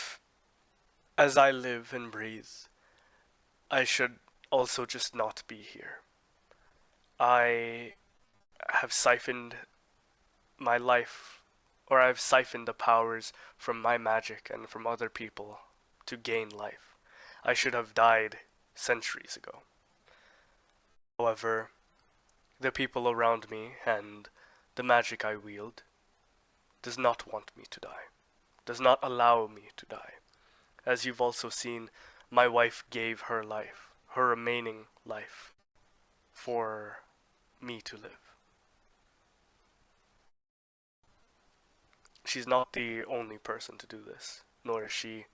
live and breathe. I should also just not be here. I have siphoned my life, or I've siphoned the powers from my magic and from other people to gain life. I should have died centuries ago. However, the people around me and the magic I wield does not want me to die, does not allow me to die. As you've also seen, my wife gave her life, her remaining life, for me to live. She's not the only person to do this, nor is she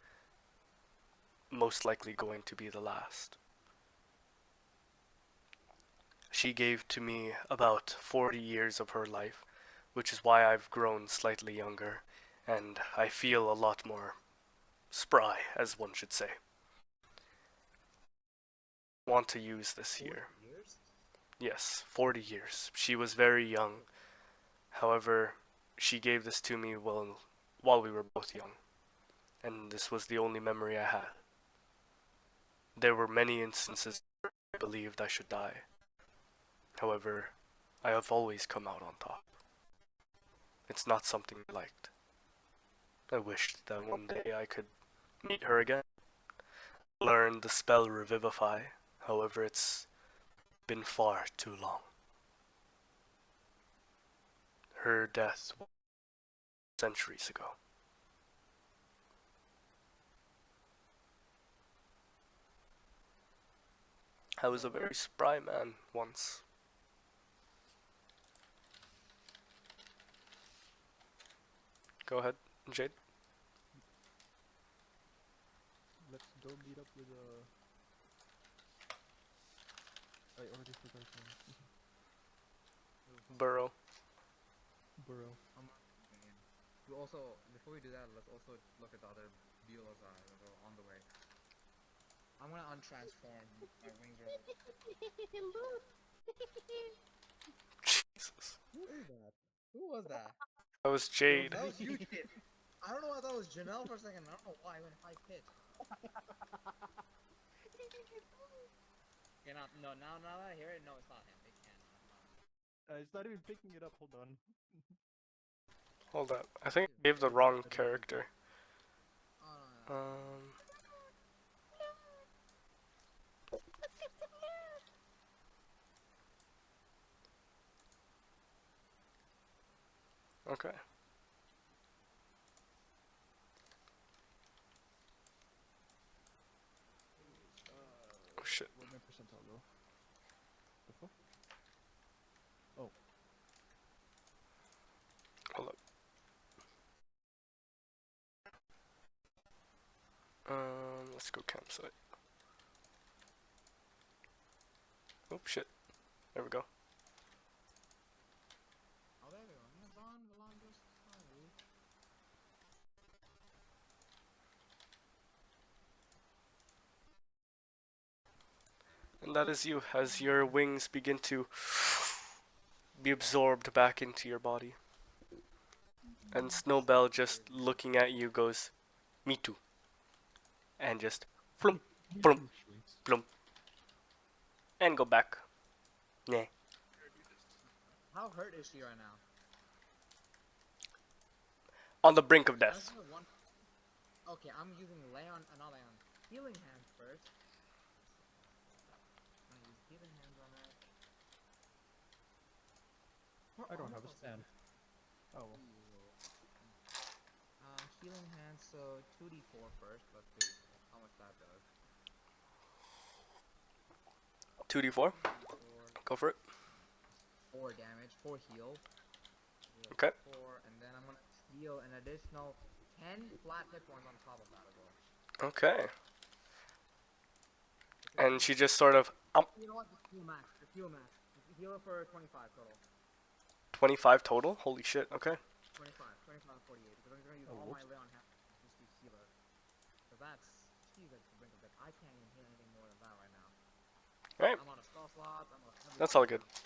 most likely going to be the last. She gave to me about 40 years of her life, which is why I've grown slightly younger, and I feel a lot more spry, as one should say. Want to use this 40 here. years? Yes, 40 years. She was very young. However, she gave this to me while we were both young, and this was the only memory I had. There were many instances where I believed I should die. However, I have always come out on top. It's not something I liked. I wished that one day I could meet her again. Learn the spell Revivify. However, it's been far too long. Her death was centuries ago. I was a very spry man once. Go ahead, Jade. Let's go meet up with I already forgot his name. Burrow. Burrow. Okay. We also, before we do that, let's also look at the other Beelzard that are on the way. I'm gonna untransform. My wings are. Jesus. Who is that? Who was that? That was Jade. That was you, kid. I don't know why that was Janelle for a second. I don't know why I went high pitch. Yeah, now that I hear it, no, it's not him. It can't. It's not even picking it up. Hold on. Hold up. I think I gave the wrong character. Oh, no. Okay. Oh shit. Where'd my percentile go? The fuck? Oh. Hold up. Let's go campsite. Oh shit. There we go. Oh, there we go. Amazon Volandos. Sorry. And that is you, as your wings begin to be absorbed back into your body. And Snowbell, just looking at you, goes, "Me too." And just flump, flump, flump, and go back. Nah. How hurt is she right now? On the brink of death. Okay, I'm using not Leon. Healing Hand first. I'm gonna use Healing Hands on her. I don't have a stand. Oh. Healing Hand, so 2d4 first. Let's see how much that does. 2d4. 2d4, Go for it. 4 damage, 4 heal. So Okay. 4, and then I'm gonna heal an additional 10 flat hit points on top of that as well. Okay. So And 15 she total. just sort of You know what? Just heal max. Just heal max. Just heal for 25 total. 25 total. Holy shit. Okay. 25 and 48. Because I'm gonna use all my lay on hand just to heal her. So that's, she's at the brink of death. I can't even heal anything more than that right now. All right. I'm on a spell slot. I'm on everything That's all right good. now.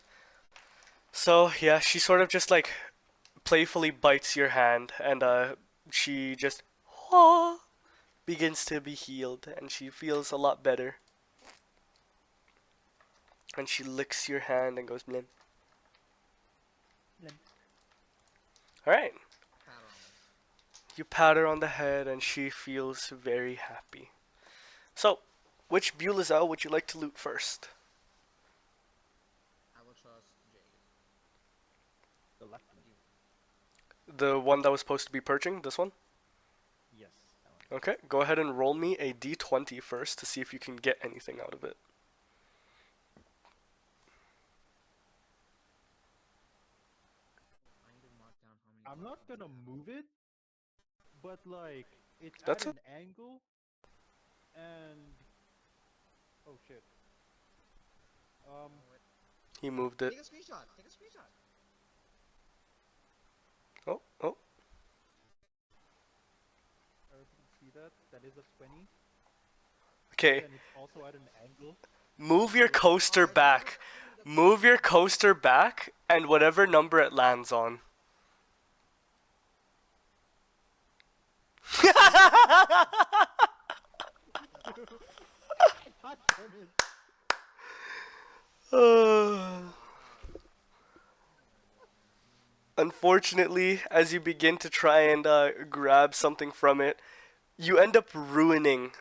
So yeah, she sort of just like playfully bites your hand, and she just begins to be healed, and she feels a lot better. And she licks your hand and goes, "Blin." All right. Pat her on the head. You pat her on the head, and she feels very happy. So, which Bulizel would you like to loot first? I will trust Jade. The left one. The one that was supposed to be purging? This one? Yes, that one. Okay, go ahead and roll me a d20 first to see if you can get anything out of it. I need to mark down how many. I'm not weapons gonna I have. move it, but like it's That's at it. an angle, and oh shit. Oh, wait. He moved it. Take a screenshot. Take a screenshot. Oh, oh. Everybody see that? That is a 20. Okay, And it's also at an angle. move your So- coaster I see back. Move your coaster back, and whatever number it lands on. God damn it. Unfortunately, as you begin to try and grab something from it, you end up ruining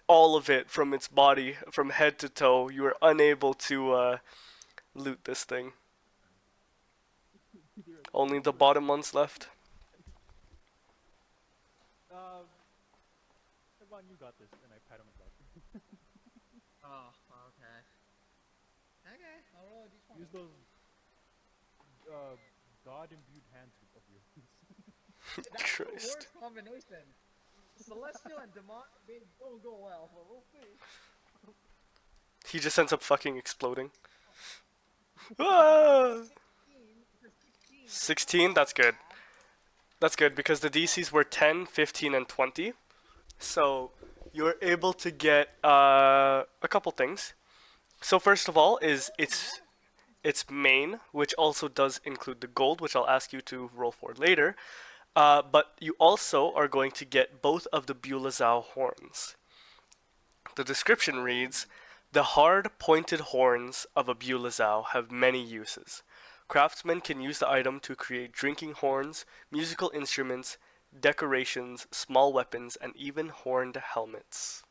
all of it from its body, from head to toe. You are unable to loot this thing. Only the bottom one's left. Evan, you got this. And I pat him on the back. Oh, okay. Okay, I'll roll a d20. Use those god-imbued hands of yours. That's the Christ. worst combination. Celestial and demonic, they don't go well, but we'll see. He just ends up fucking exploding. Ah! 16. 16, that's good. That's good because the DCs were 10, 15, and 20. So you're able to get a couple things. So first of all is its main, which also does include the gold, which I'll ask you to roll for later. But you also are going to get both of the Bulazao horns. The description reads, "The hard, pointed horns of a Bulazao have many uses. Craftsmen can use the item to create drinking horns, musical instruments, decorations, small weapons, and even horned helmets."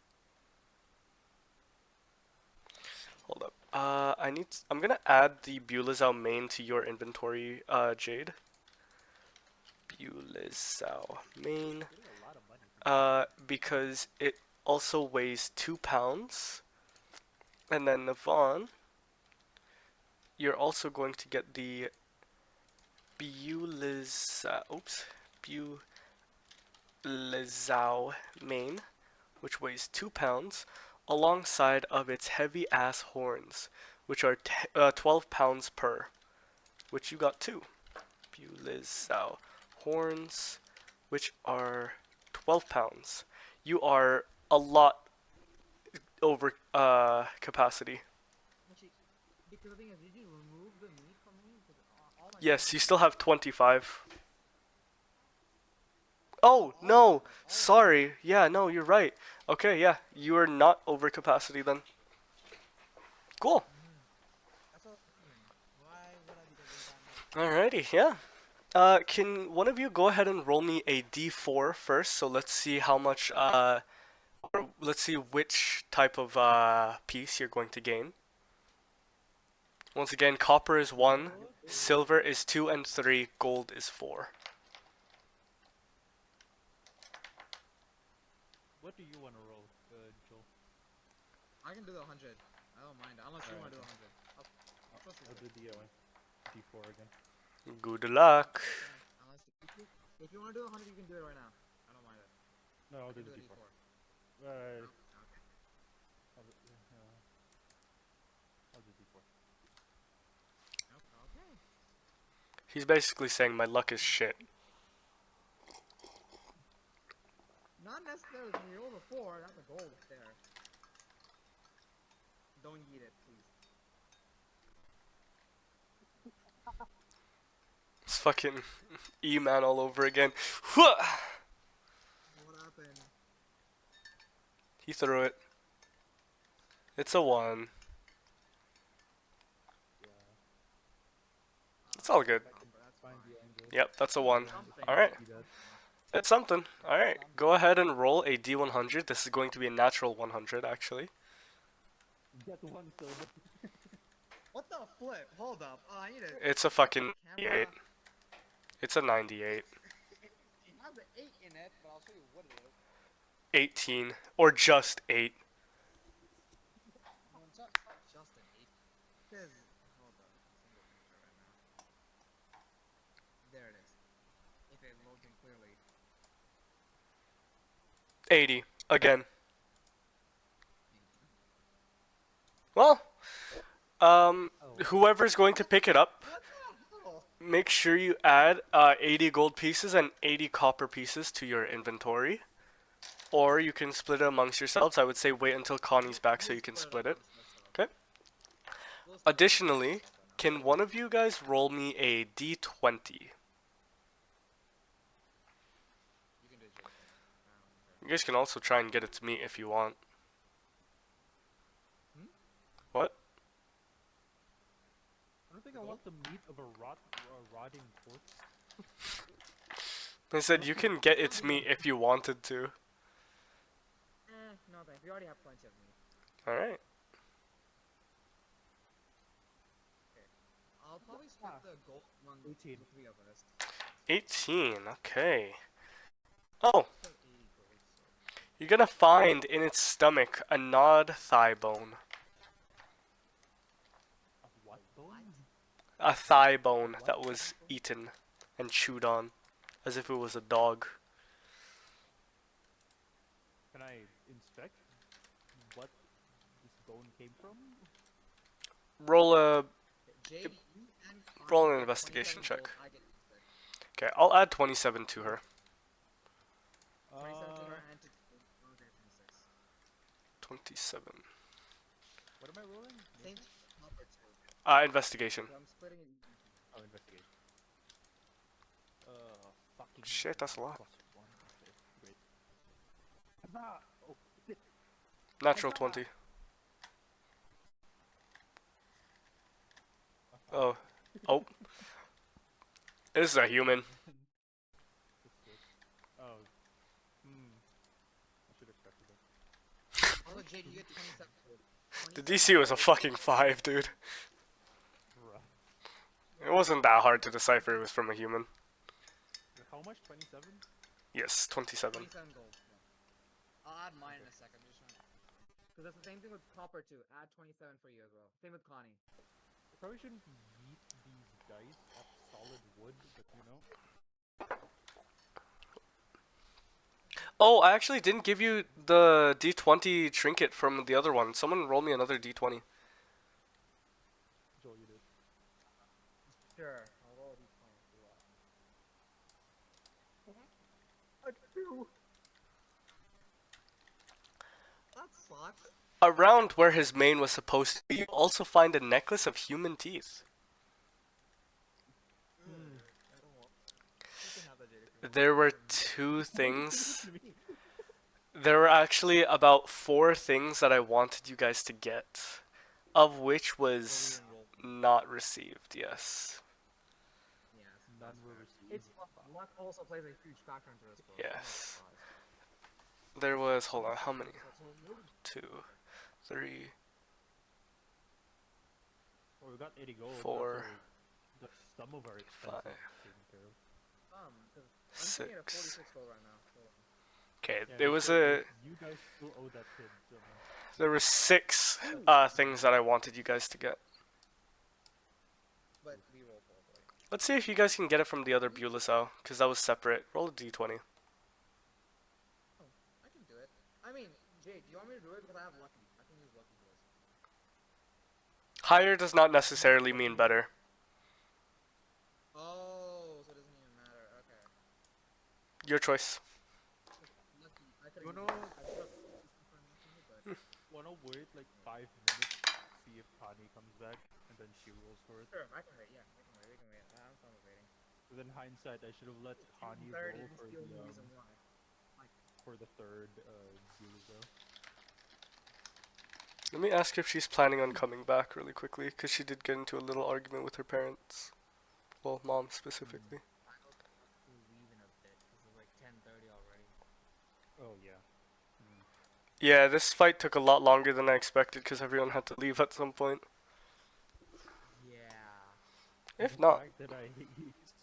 Hold up. I'm gonna add the Bulazao main to your inventory, Jade. Bulazao main. Getting a lot of money. Because it also weighs 2 pounds. And then Navon, you're also going to get the Bulazao main, which weighs 2 pounds, alongside of its heavy ass horns, which are 12 pounds per, which you got too. Bulazao horns, which are 12 pounds. You are a lot over capacity. Actually, because the thing is, did you remove the meat from me? Because all my Yes, you still have 25. Oh, no! Sorry. Yeah, no, you're right. Okay, yeah, you are not over capacity then. Cool. That's what I was wondering. Why would I be getting that much? Alrighty, yeah. Can one of you go ahead and roll me a d4 first? So let's see how much, let's see which type of, piece you're going to gain. Once again, copper is 1, silver is 2 and 3, gold is 4. What do you want to roll, Joel? I can do the 100. I don't mind. Unless you want to do the 100. I'll trust you. I'll do the D4 again. Good luck. Unless if you want to do 100, you can do it right now. I don't mind it. No, I'll You do can the do it D4. No? Uh, Okay. I'll do D4. Okay. He's basically saying my luck is shit. Not necessarily. When you roll a 4, that's a gold there. Don't eat it, please. It's fucking E-Man all over again. Whoa! What happened? He threw it. It's a 1. Yeah. It's all good. That's Find fine. the angle. Yep, that's a 1. Something. Alright. See that? It's something. Alright. Go ahead and roll a D100. This is going to be a natural 100, actually. Get one silver. What the flip? Hold up. Oh, I need a It's a fucking camera. 98. It's a 98. It has an 8 in it, but I'll show you what it is. 18. Or just 8. No, it's not just an 8. Because, hold up. Single picture right now. There it is. If it loads in clearly. 80. Again. Well, whoever's going to pick it up, What the hell? make sure you add 80 gold pieces and 80 copper pieces to your inventory. Or you can split it amongst yourselves. I would say wait until Connie's back so you can split it. Okay. Additionally, can one of you guys roll me a d20? You can do it, Jason. You guys can also try and get it to me if you want. What? I don't think I want the meat of a rotting corpse. I said you can get its meat if you wanted to. No thanks. We already have plenty of meat. Alright. I'll probably split the gold among the 18. 3 of us. 18, okay. Oh, So 80 gold, so. you're gonna find in its stomach a gnawed thigh bone. A what bone? A thigh bone that was eaten and chewed on as if it was a dog. Can I inspect what this bone came from? Roll a... JD and Connie Roll an get investigation 27 check. gold, I get 6. Okay, I'll add 27 to her. 27 to her and to okay, 26. 27. What am I rolling? Same number 2. Investigation. So I'm splitting it. Oh, investigation. Fucking Shit, that's a lot. +1. Okay, great. Ah! Oh, shit. Natural 20. Oh. Oh. This is a human. Oh. I should have expected that. Also, JD, you get 27 gold. The 27 DC was a gold. fucking 5, dude. Bruh. It wasn't that hard to decipher it was from a human. How much? 27? Yes, 27. 27 gold. Yeah. I'll add mine in a second. Just trying to. Because that's the same thing with copper too. Add 27 for you as well. Same with Connie. I probably shouldn't yeet these dice at solid wood, but you know. Oh, I actually didn't give you the D20 trinket from the other one. Someone roll me another D20. Joel, you did. Sure. I'll roll these points for what? A 2. That sucks. Around where his mane was supposed to be, you also find a necklace of human teeth. I don't want. You can have that, JD, if you want. There were 2 things. There were actually about 4 things that I wanted you guys to get, of which was not received, yes. Yes. None That's were fair. received. It's luck also plays a huge factor into this. Bro. Yes. There was, hold on, how many? 2, 3, Well, we got 80 gold. 4, The sum of our expenses 5, taken care of. I'm sitting at a 6. 46 gold right now. So. Okay, Yeah, there you was still- a... You guys still owe that kid. So. There were 6 things that I wanted you guys to get. But we roll for it. Let's see if you guys can get it from the other Bulisau, because that was separate. Roll a d20. Oh, I can do it. I mean, Jay, do you want me to do it? Because I have lucky. I can use lucky for this. Higher does not necessarily mean better. Oh, so it doesn't even matter. Okay. Your choice. Lucky. I could You have know, used I could have lucky, but wanna wait like 5 minutes, see if Connie comes back, and then she rolls for it. sure, I can wait. Yeah, we can wait. We can wait. I'm fine with waiting. But then hindsight, I should have let Connie 30 roll is for the only reason why. the third Bulizo. Let me ask if she's planning on coming back really quickly, because she did get into a little argument with her parents. Well, mom specifically. I know to leave in a bit because it's like 10:30 already. Oh yeah. Yeah, this fight took a lot longer than I expected, because everyone had to leave at some point. Yeah. If The not, fact that I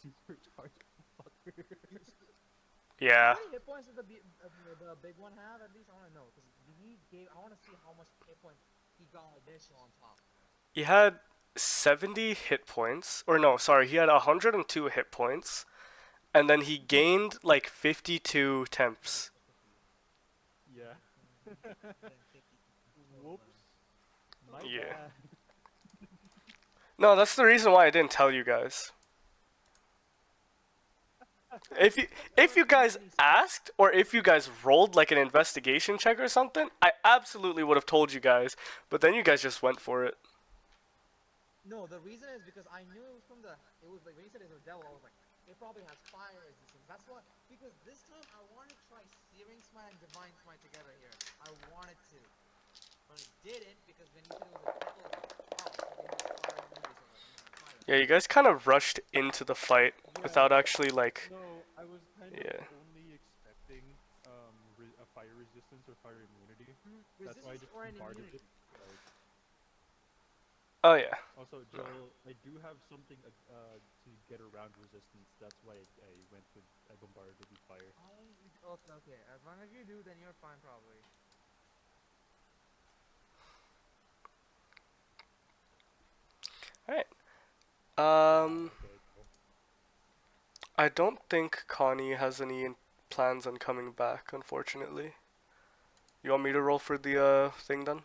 supercharged fucker. yeah. How many hit points does the big one have? At least I want to know because he gave. I want to see how much hit points he got additional on top. He had 70 hit points, or no, sorry, he had 102 hit points, and then he gained like 52 temps. Yeah. Whoops. My Yeah. bad. No, that's the reason why I didn't tell you guys. If you guys asked, or if you guys rolled like an investigation check or something, I absolutely would have told you guys, but then you guys just went for it. No, the reason is because I knew it was from the. It was like when you said it was a devil, I was like, it probably has fire resistance. That's why. Because this time I wanted to try Searing Smite and Divine Smite together here. I wanted to, but I didn't because when you said it was a devil, I was like, oh, so they have fire immunity, so like, fire. Yeah, you guys kind of rushed into the fight without actually like. No, I was kind Yeah. of only expecting a fire resistance or fire immunity. That's why I Resistance just or an bombarded immunity. it. Like, Oh yeah. also, Joel, I do have something to get around resistance. That's why I bombarded with fire. Oh, okay. As long as you do, then you're fine, probably. Alright. Okay, cool. I don't think Connie has any plans on coming back, unfortunately. You want me to roll for the thing then?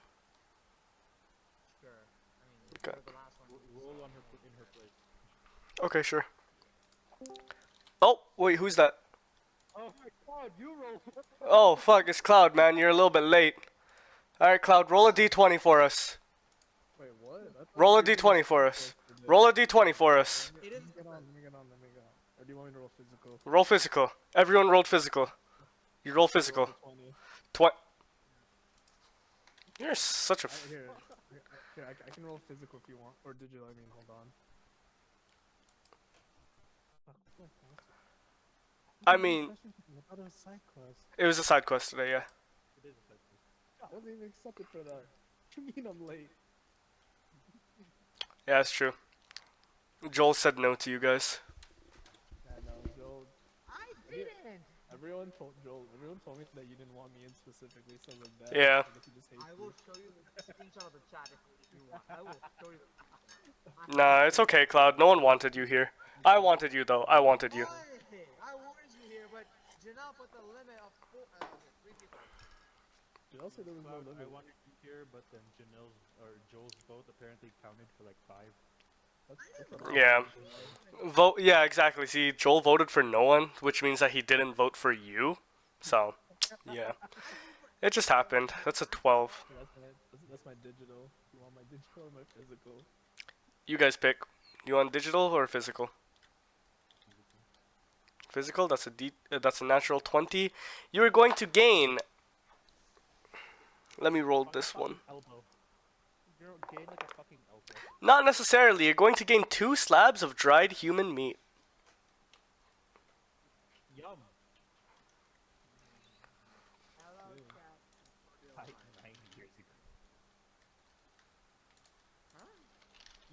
Sure. I mean, Okay. the last one. Roll on in her place. Okay, sure. Oh, wait, who's that? Oh my god, you roll! Oh, fuck, it's Cloud, man. You're a little bit late. Alright, Cloud, roll a d20 for us. Wait, what? Roll a d20 for us. Roll a d20 for us. It is. Let me get on. Or do you want me to roll physical? Roll physical. Everyone rolled physical. You roll physical. 20. You're such a. Here, I can roll physical if you want. Or digital, I mean, hold on. Fuck, what the heck? I mean, I thought it was side quest. it was a side quest today, yeah. It is a side quest. I wasn't even accepted for that. What do you mean I'm late? Yeah, that's true. Joel said no to you guys. I know, Joel. I didn't. Everyone told me that you didn't want me in specifically, so with that, Yeah. I guess he just hates I me. will show you the screenshot of the chat if you want. I will show you the screenshot. Nah, it's okay, Cloud. No one wanted you here. I wanted you, though. I wanted you. I wanted you here, but Janelle put the limit of 3 people. Janelle said there was no Cloud, I limit. wanted you here, but then Joel's vote apparently counted for like 5. That's what Yeah. Vote. Yeah, exactly. See, Joel voted for no one, which means that he didn't vote for you. So, yeah. It just happened. That's a 12. That's my digital. You want my digital or my physical? You guys pick. You want digital or physical? Physical. That's a natural 20. You are going to gain. Let me roll this one. Elbow. You're gain like a fucking elbow. Not necessarily. You're going to gain 2 slabs of dried human meat. Yum. Hello, chat. 9 years ago. Huh?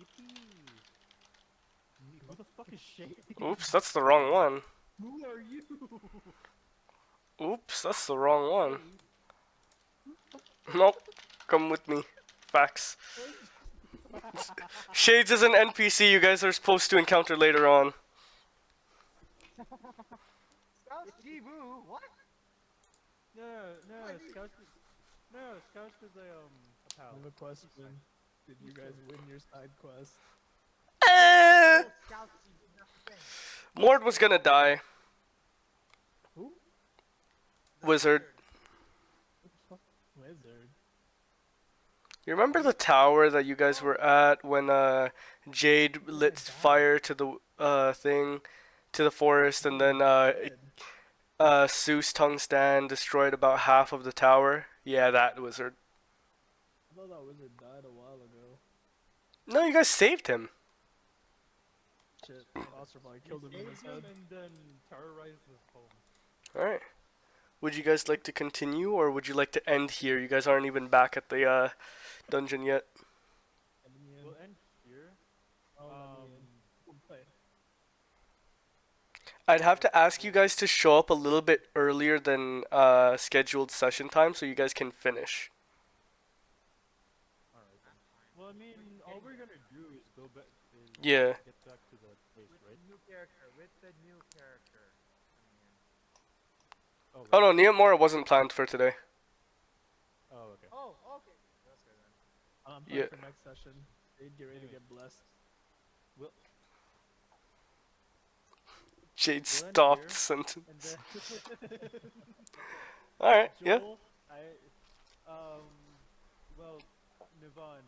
Yippee! Who the fuck is Shay? Oops, that's the wrong one. Who are you? Oops, that's the wrong one. Nope. Come with me. Facts. Shades is an NPC you guys are supposed to encounter later on. Scout Jibu, what? No, Scout. No, Scout is a I pal. have a question. Did you guys win your side quest? Eh, Oh, Scout Jibu, that's the thing. Morde was gonna die. Who? The Wizard. What the fuck? Wizard. You remember the tower that you guys were at when Jade lit fire to the thing, to the forest, and then Dead. Seuss Tungsten destroyed about half of the tower? Yeah, that wizard. I thought that wizard died a while ago. No, you guys saved him. Shit, Foster probably killed him in his head. And then terrorized his home. Alright. Would you guys like to continue, or would you like to end here? You guys aren't even back at the dungeon yet. And in the end, We'll end here. oh, let me in. We'll play. I'd have to ask you guys to show up a little bit earlier than scheduled session time so you guys can finish. Alright then. Well, I mean, all we're gonna do is go back. Yeah. Get back to the place, With right? the new character, with the new character coming in. Oh no, Neomora wasn't planned for today. Oh, okay. Oh, okay. That's good then. I'm playing Yeah. for next session. They'd get ready to get blessed. We'll, Jade We'll end stopped here, the sentence. and then Alright, yeah. Joel, well, Nivan,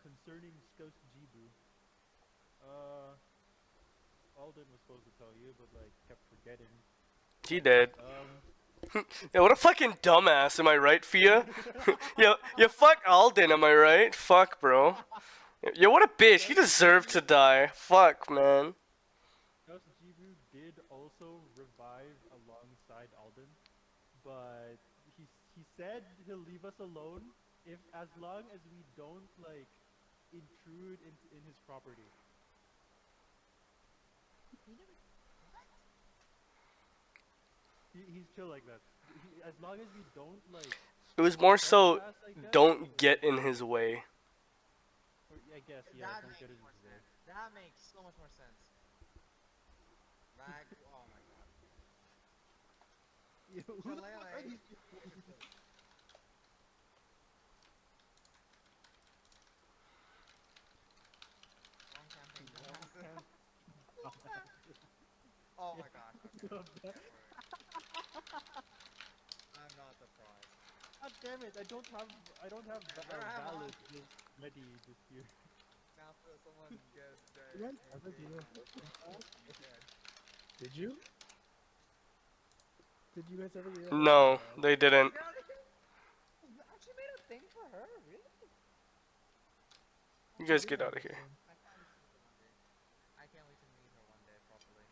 concerning Scout Jibu, Alden was supposed to tell you, but like kept forgetting. He did. Yeah, what a fucking dumbass, am I right, Fia? you fuck Alden, am I right? Fuck, bro. Yeah, what a bitch. He deserved to die. Fuck, man. Scout Jibu did also revive alongside Alden, but he said he'll leave us alone if as long as we don't like intrude in his property. He's chill like that. As long as we don't like. It was more so, trespass, I guess, don't get in his way. Or, I guess, yeah. That Don't makes get in more his way. sense. That makes so much more sense. Like, oh my god. Who the fuck are Shillelagh. these people? Wrong campaign. Oh my gosh. Okay. I'm not surprised. God damn it! I don't have valid ready this year. Now for someone get You guys ever do a hosting class? Did you? Did you guys ever do a No, hosting class? they didn't. actually made a thing for her, really? You guys get out of here. I can't wait to meet her one day. I can't wait to meet her one day properly.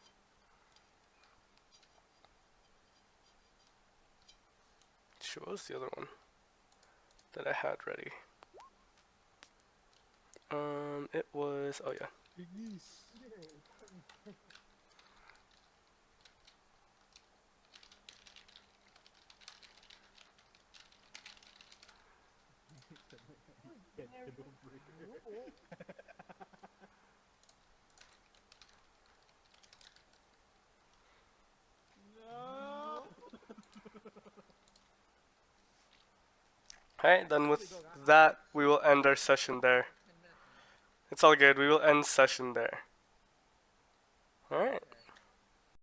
Sure, what was the other one that I had ready? It was, oh yeah. Big niece. No. Alright, then with that, we will end our session there. 10 minutes, man. It's all good, we will end session there.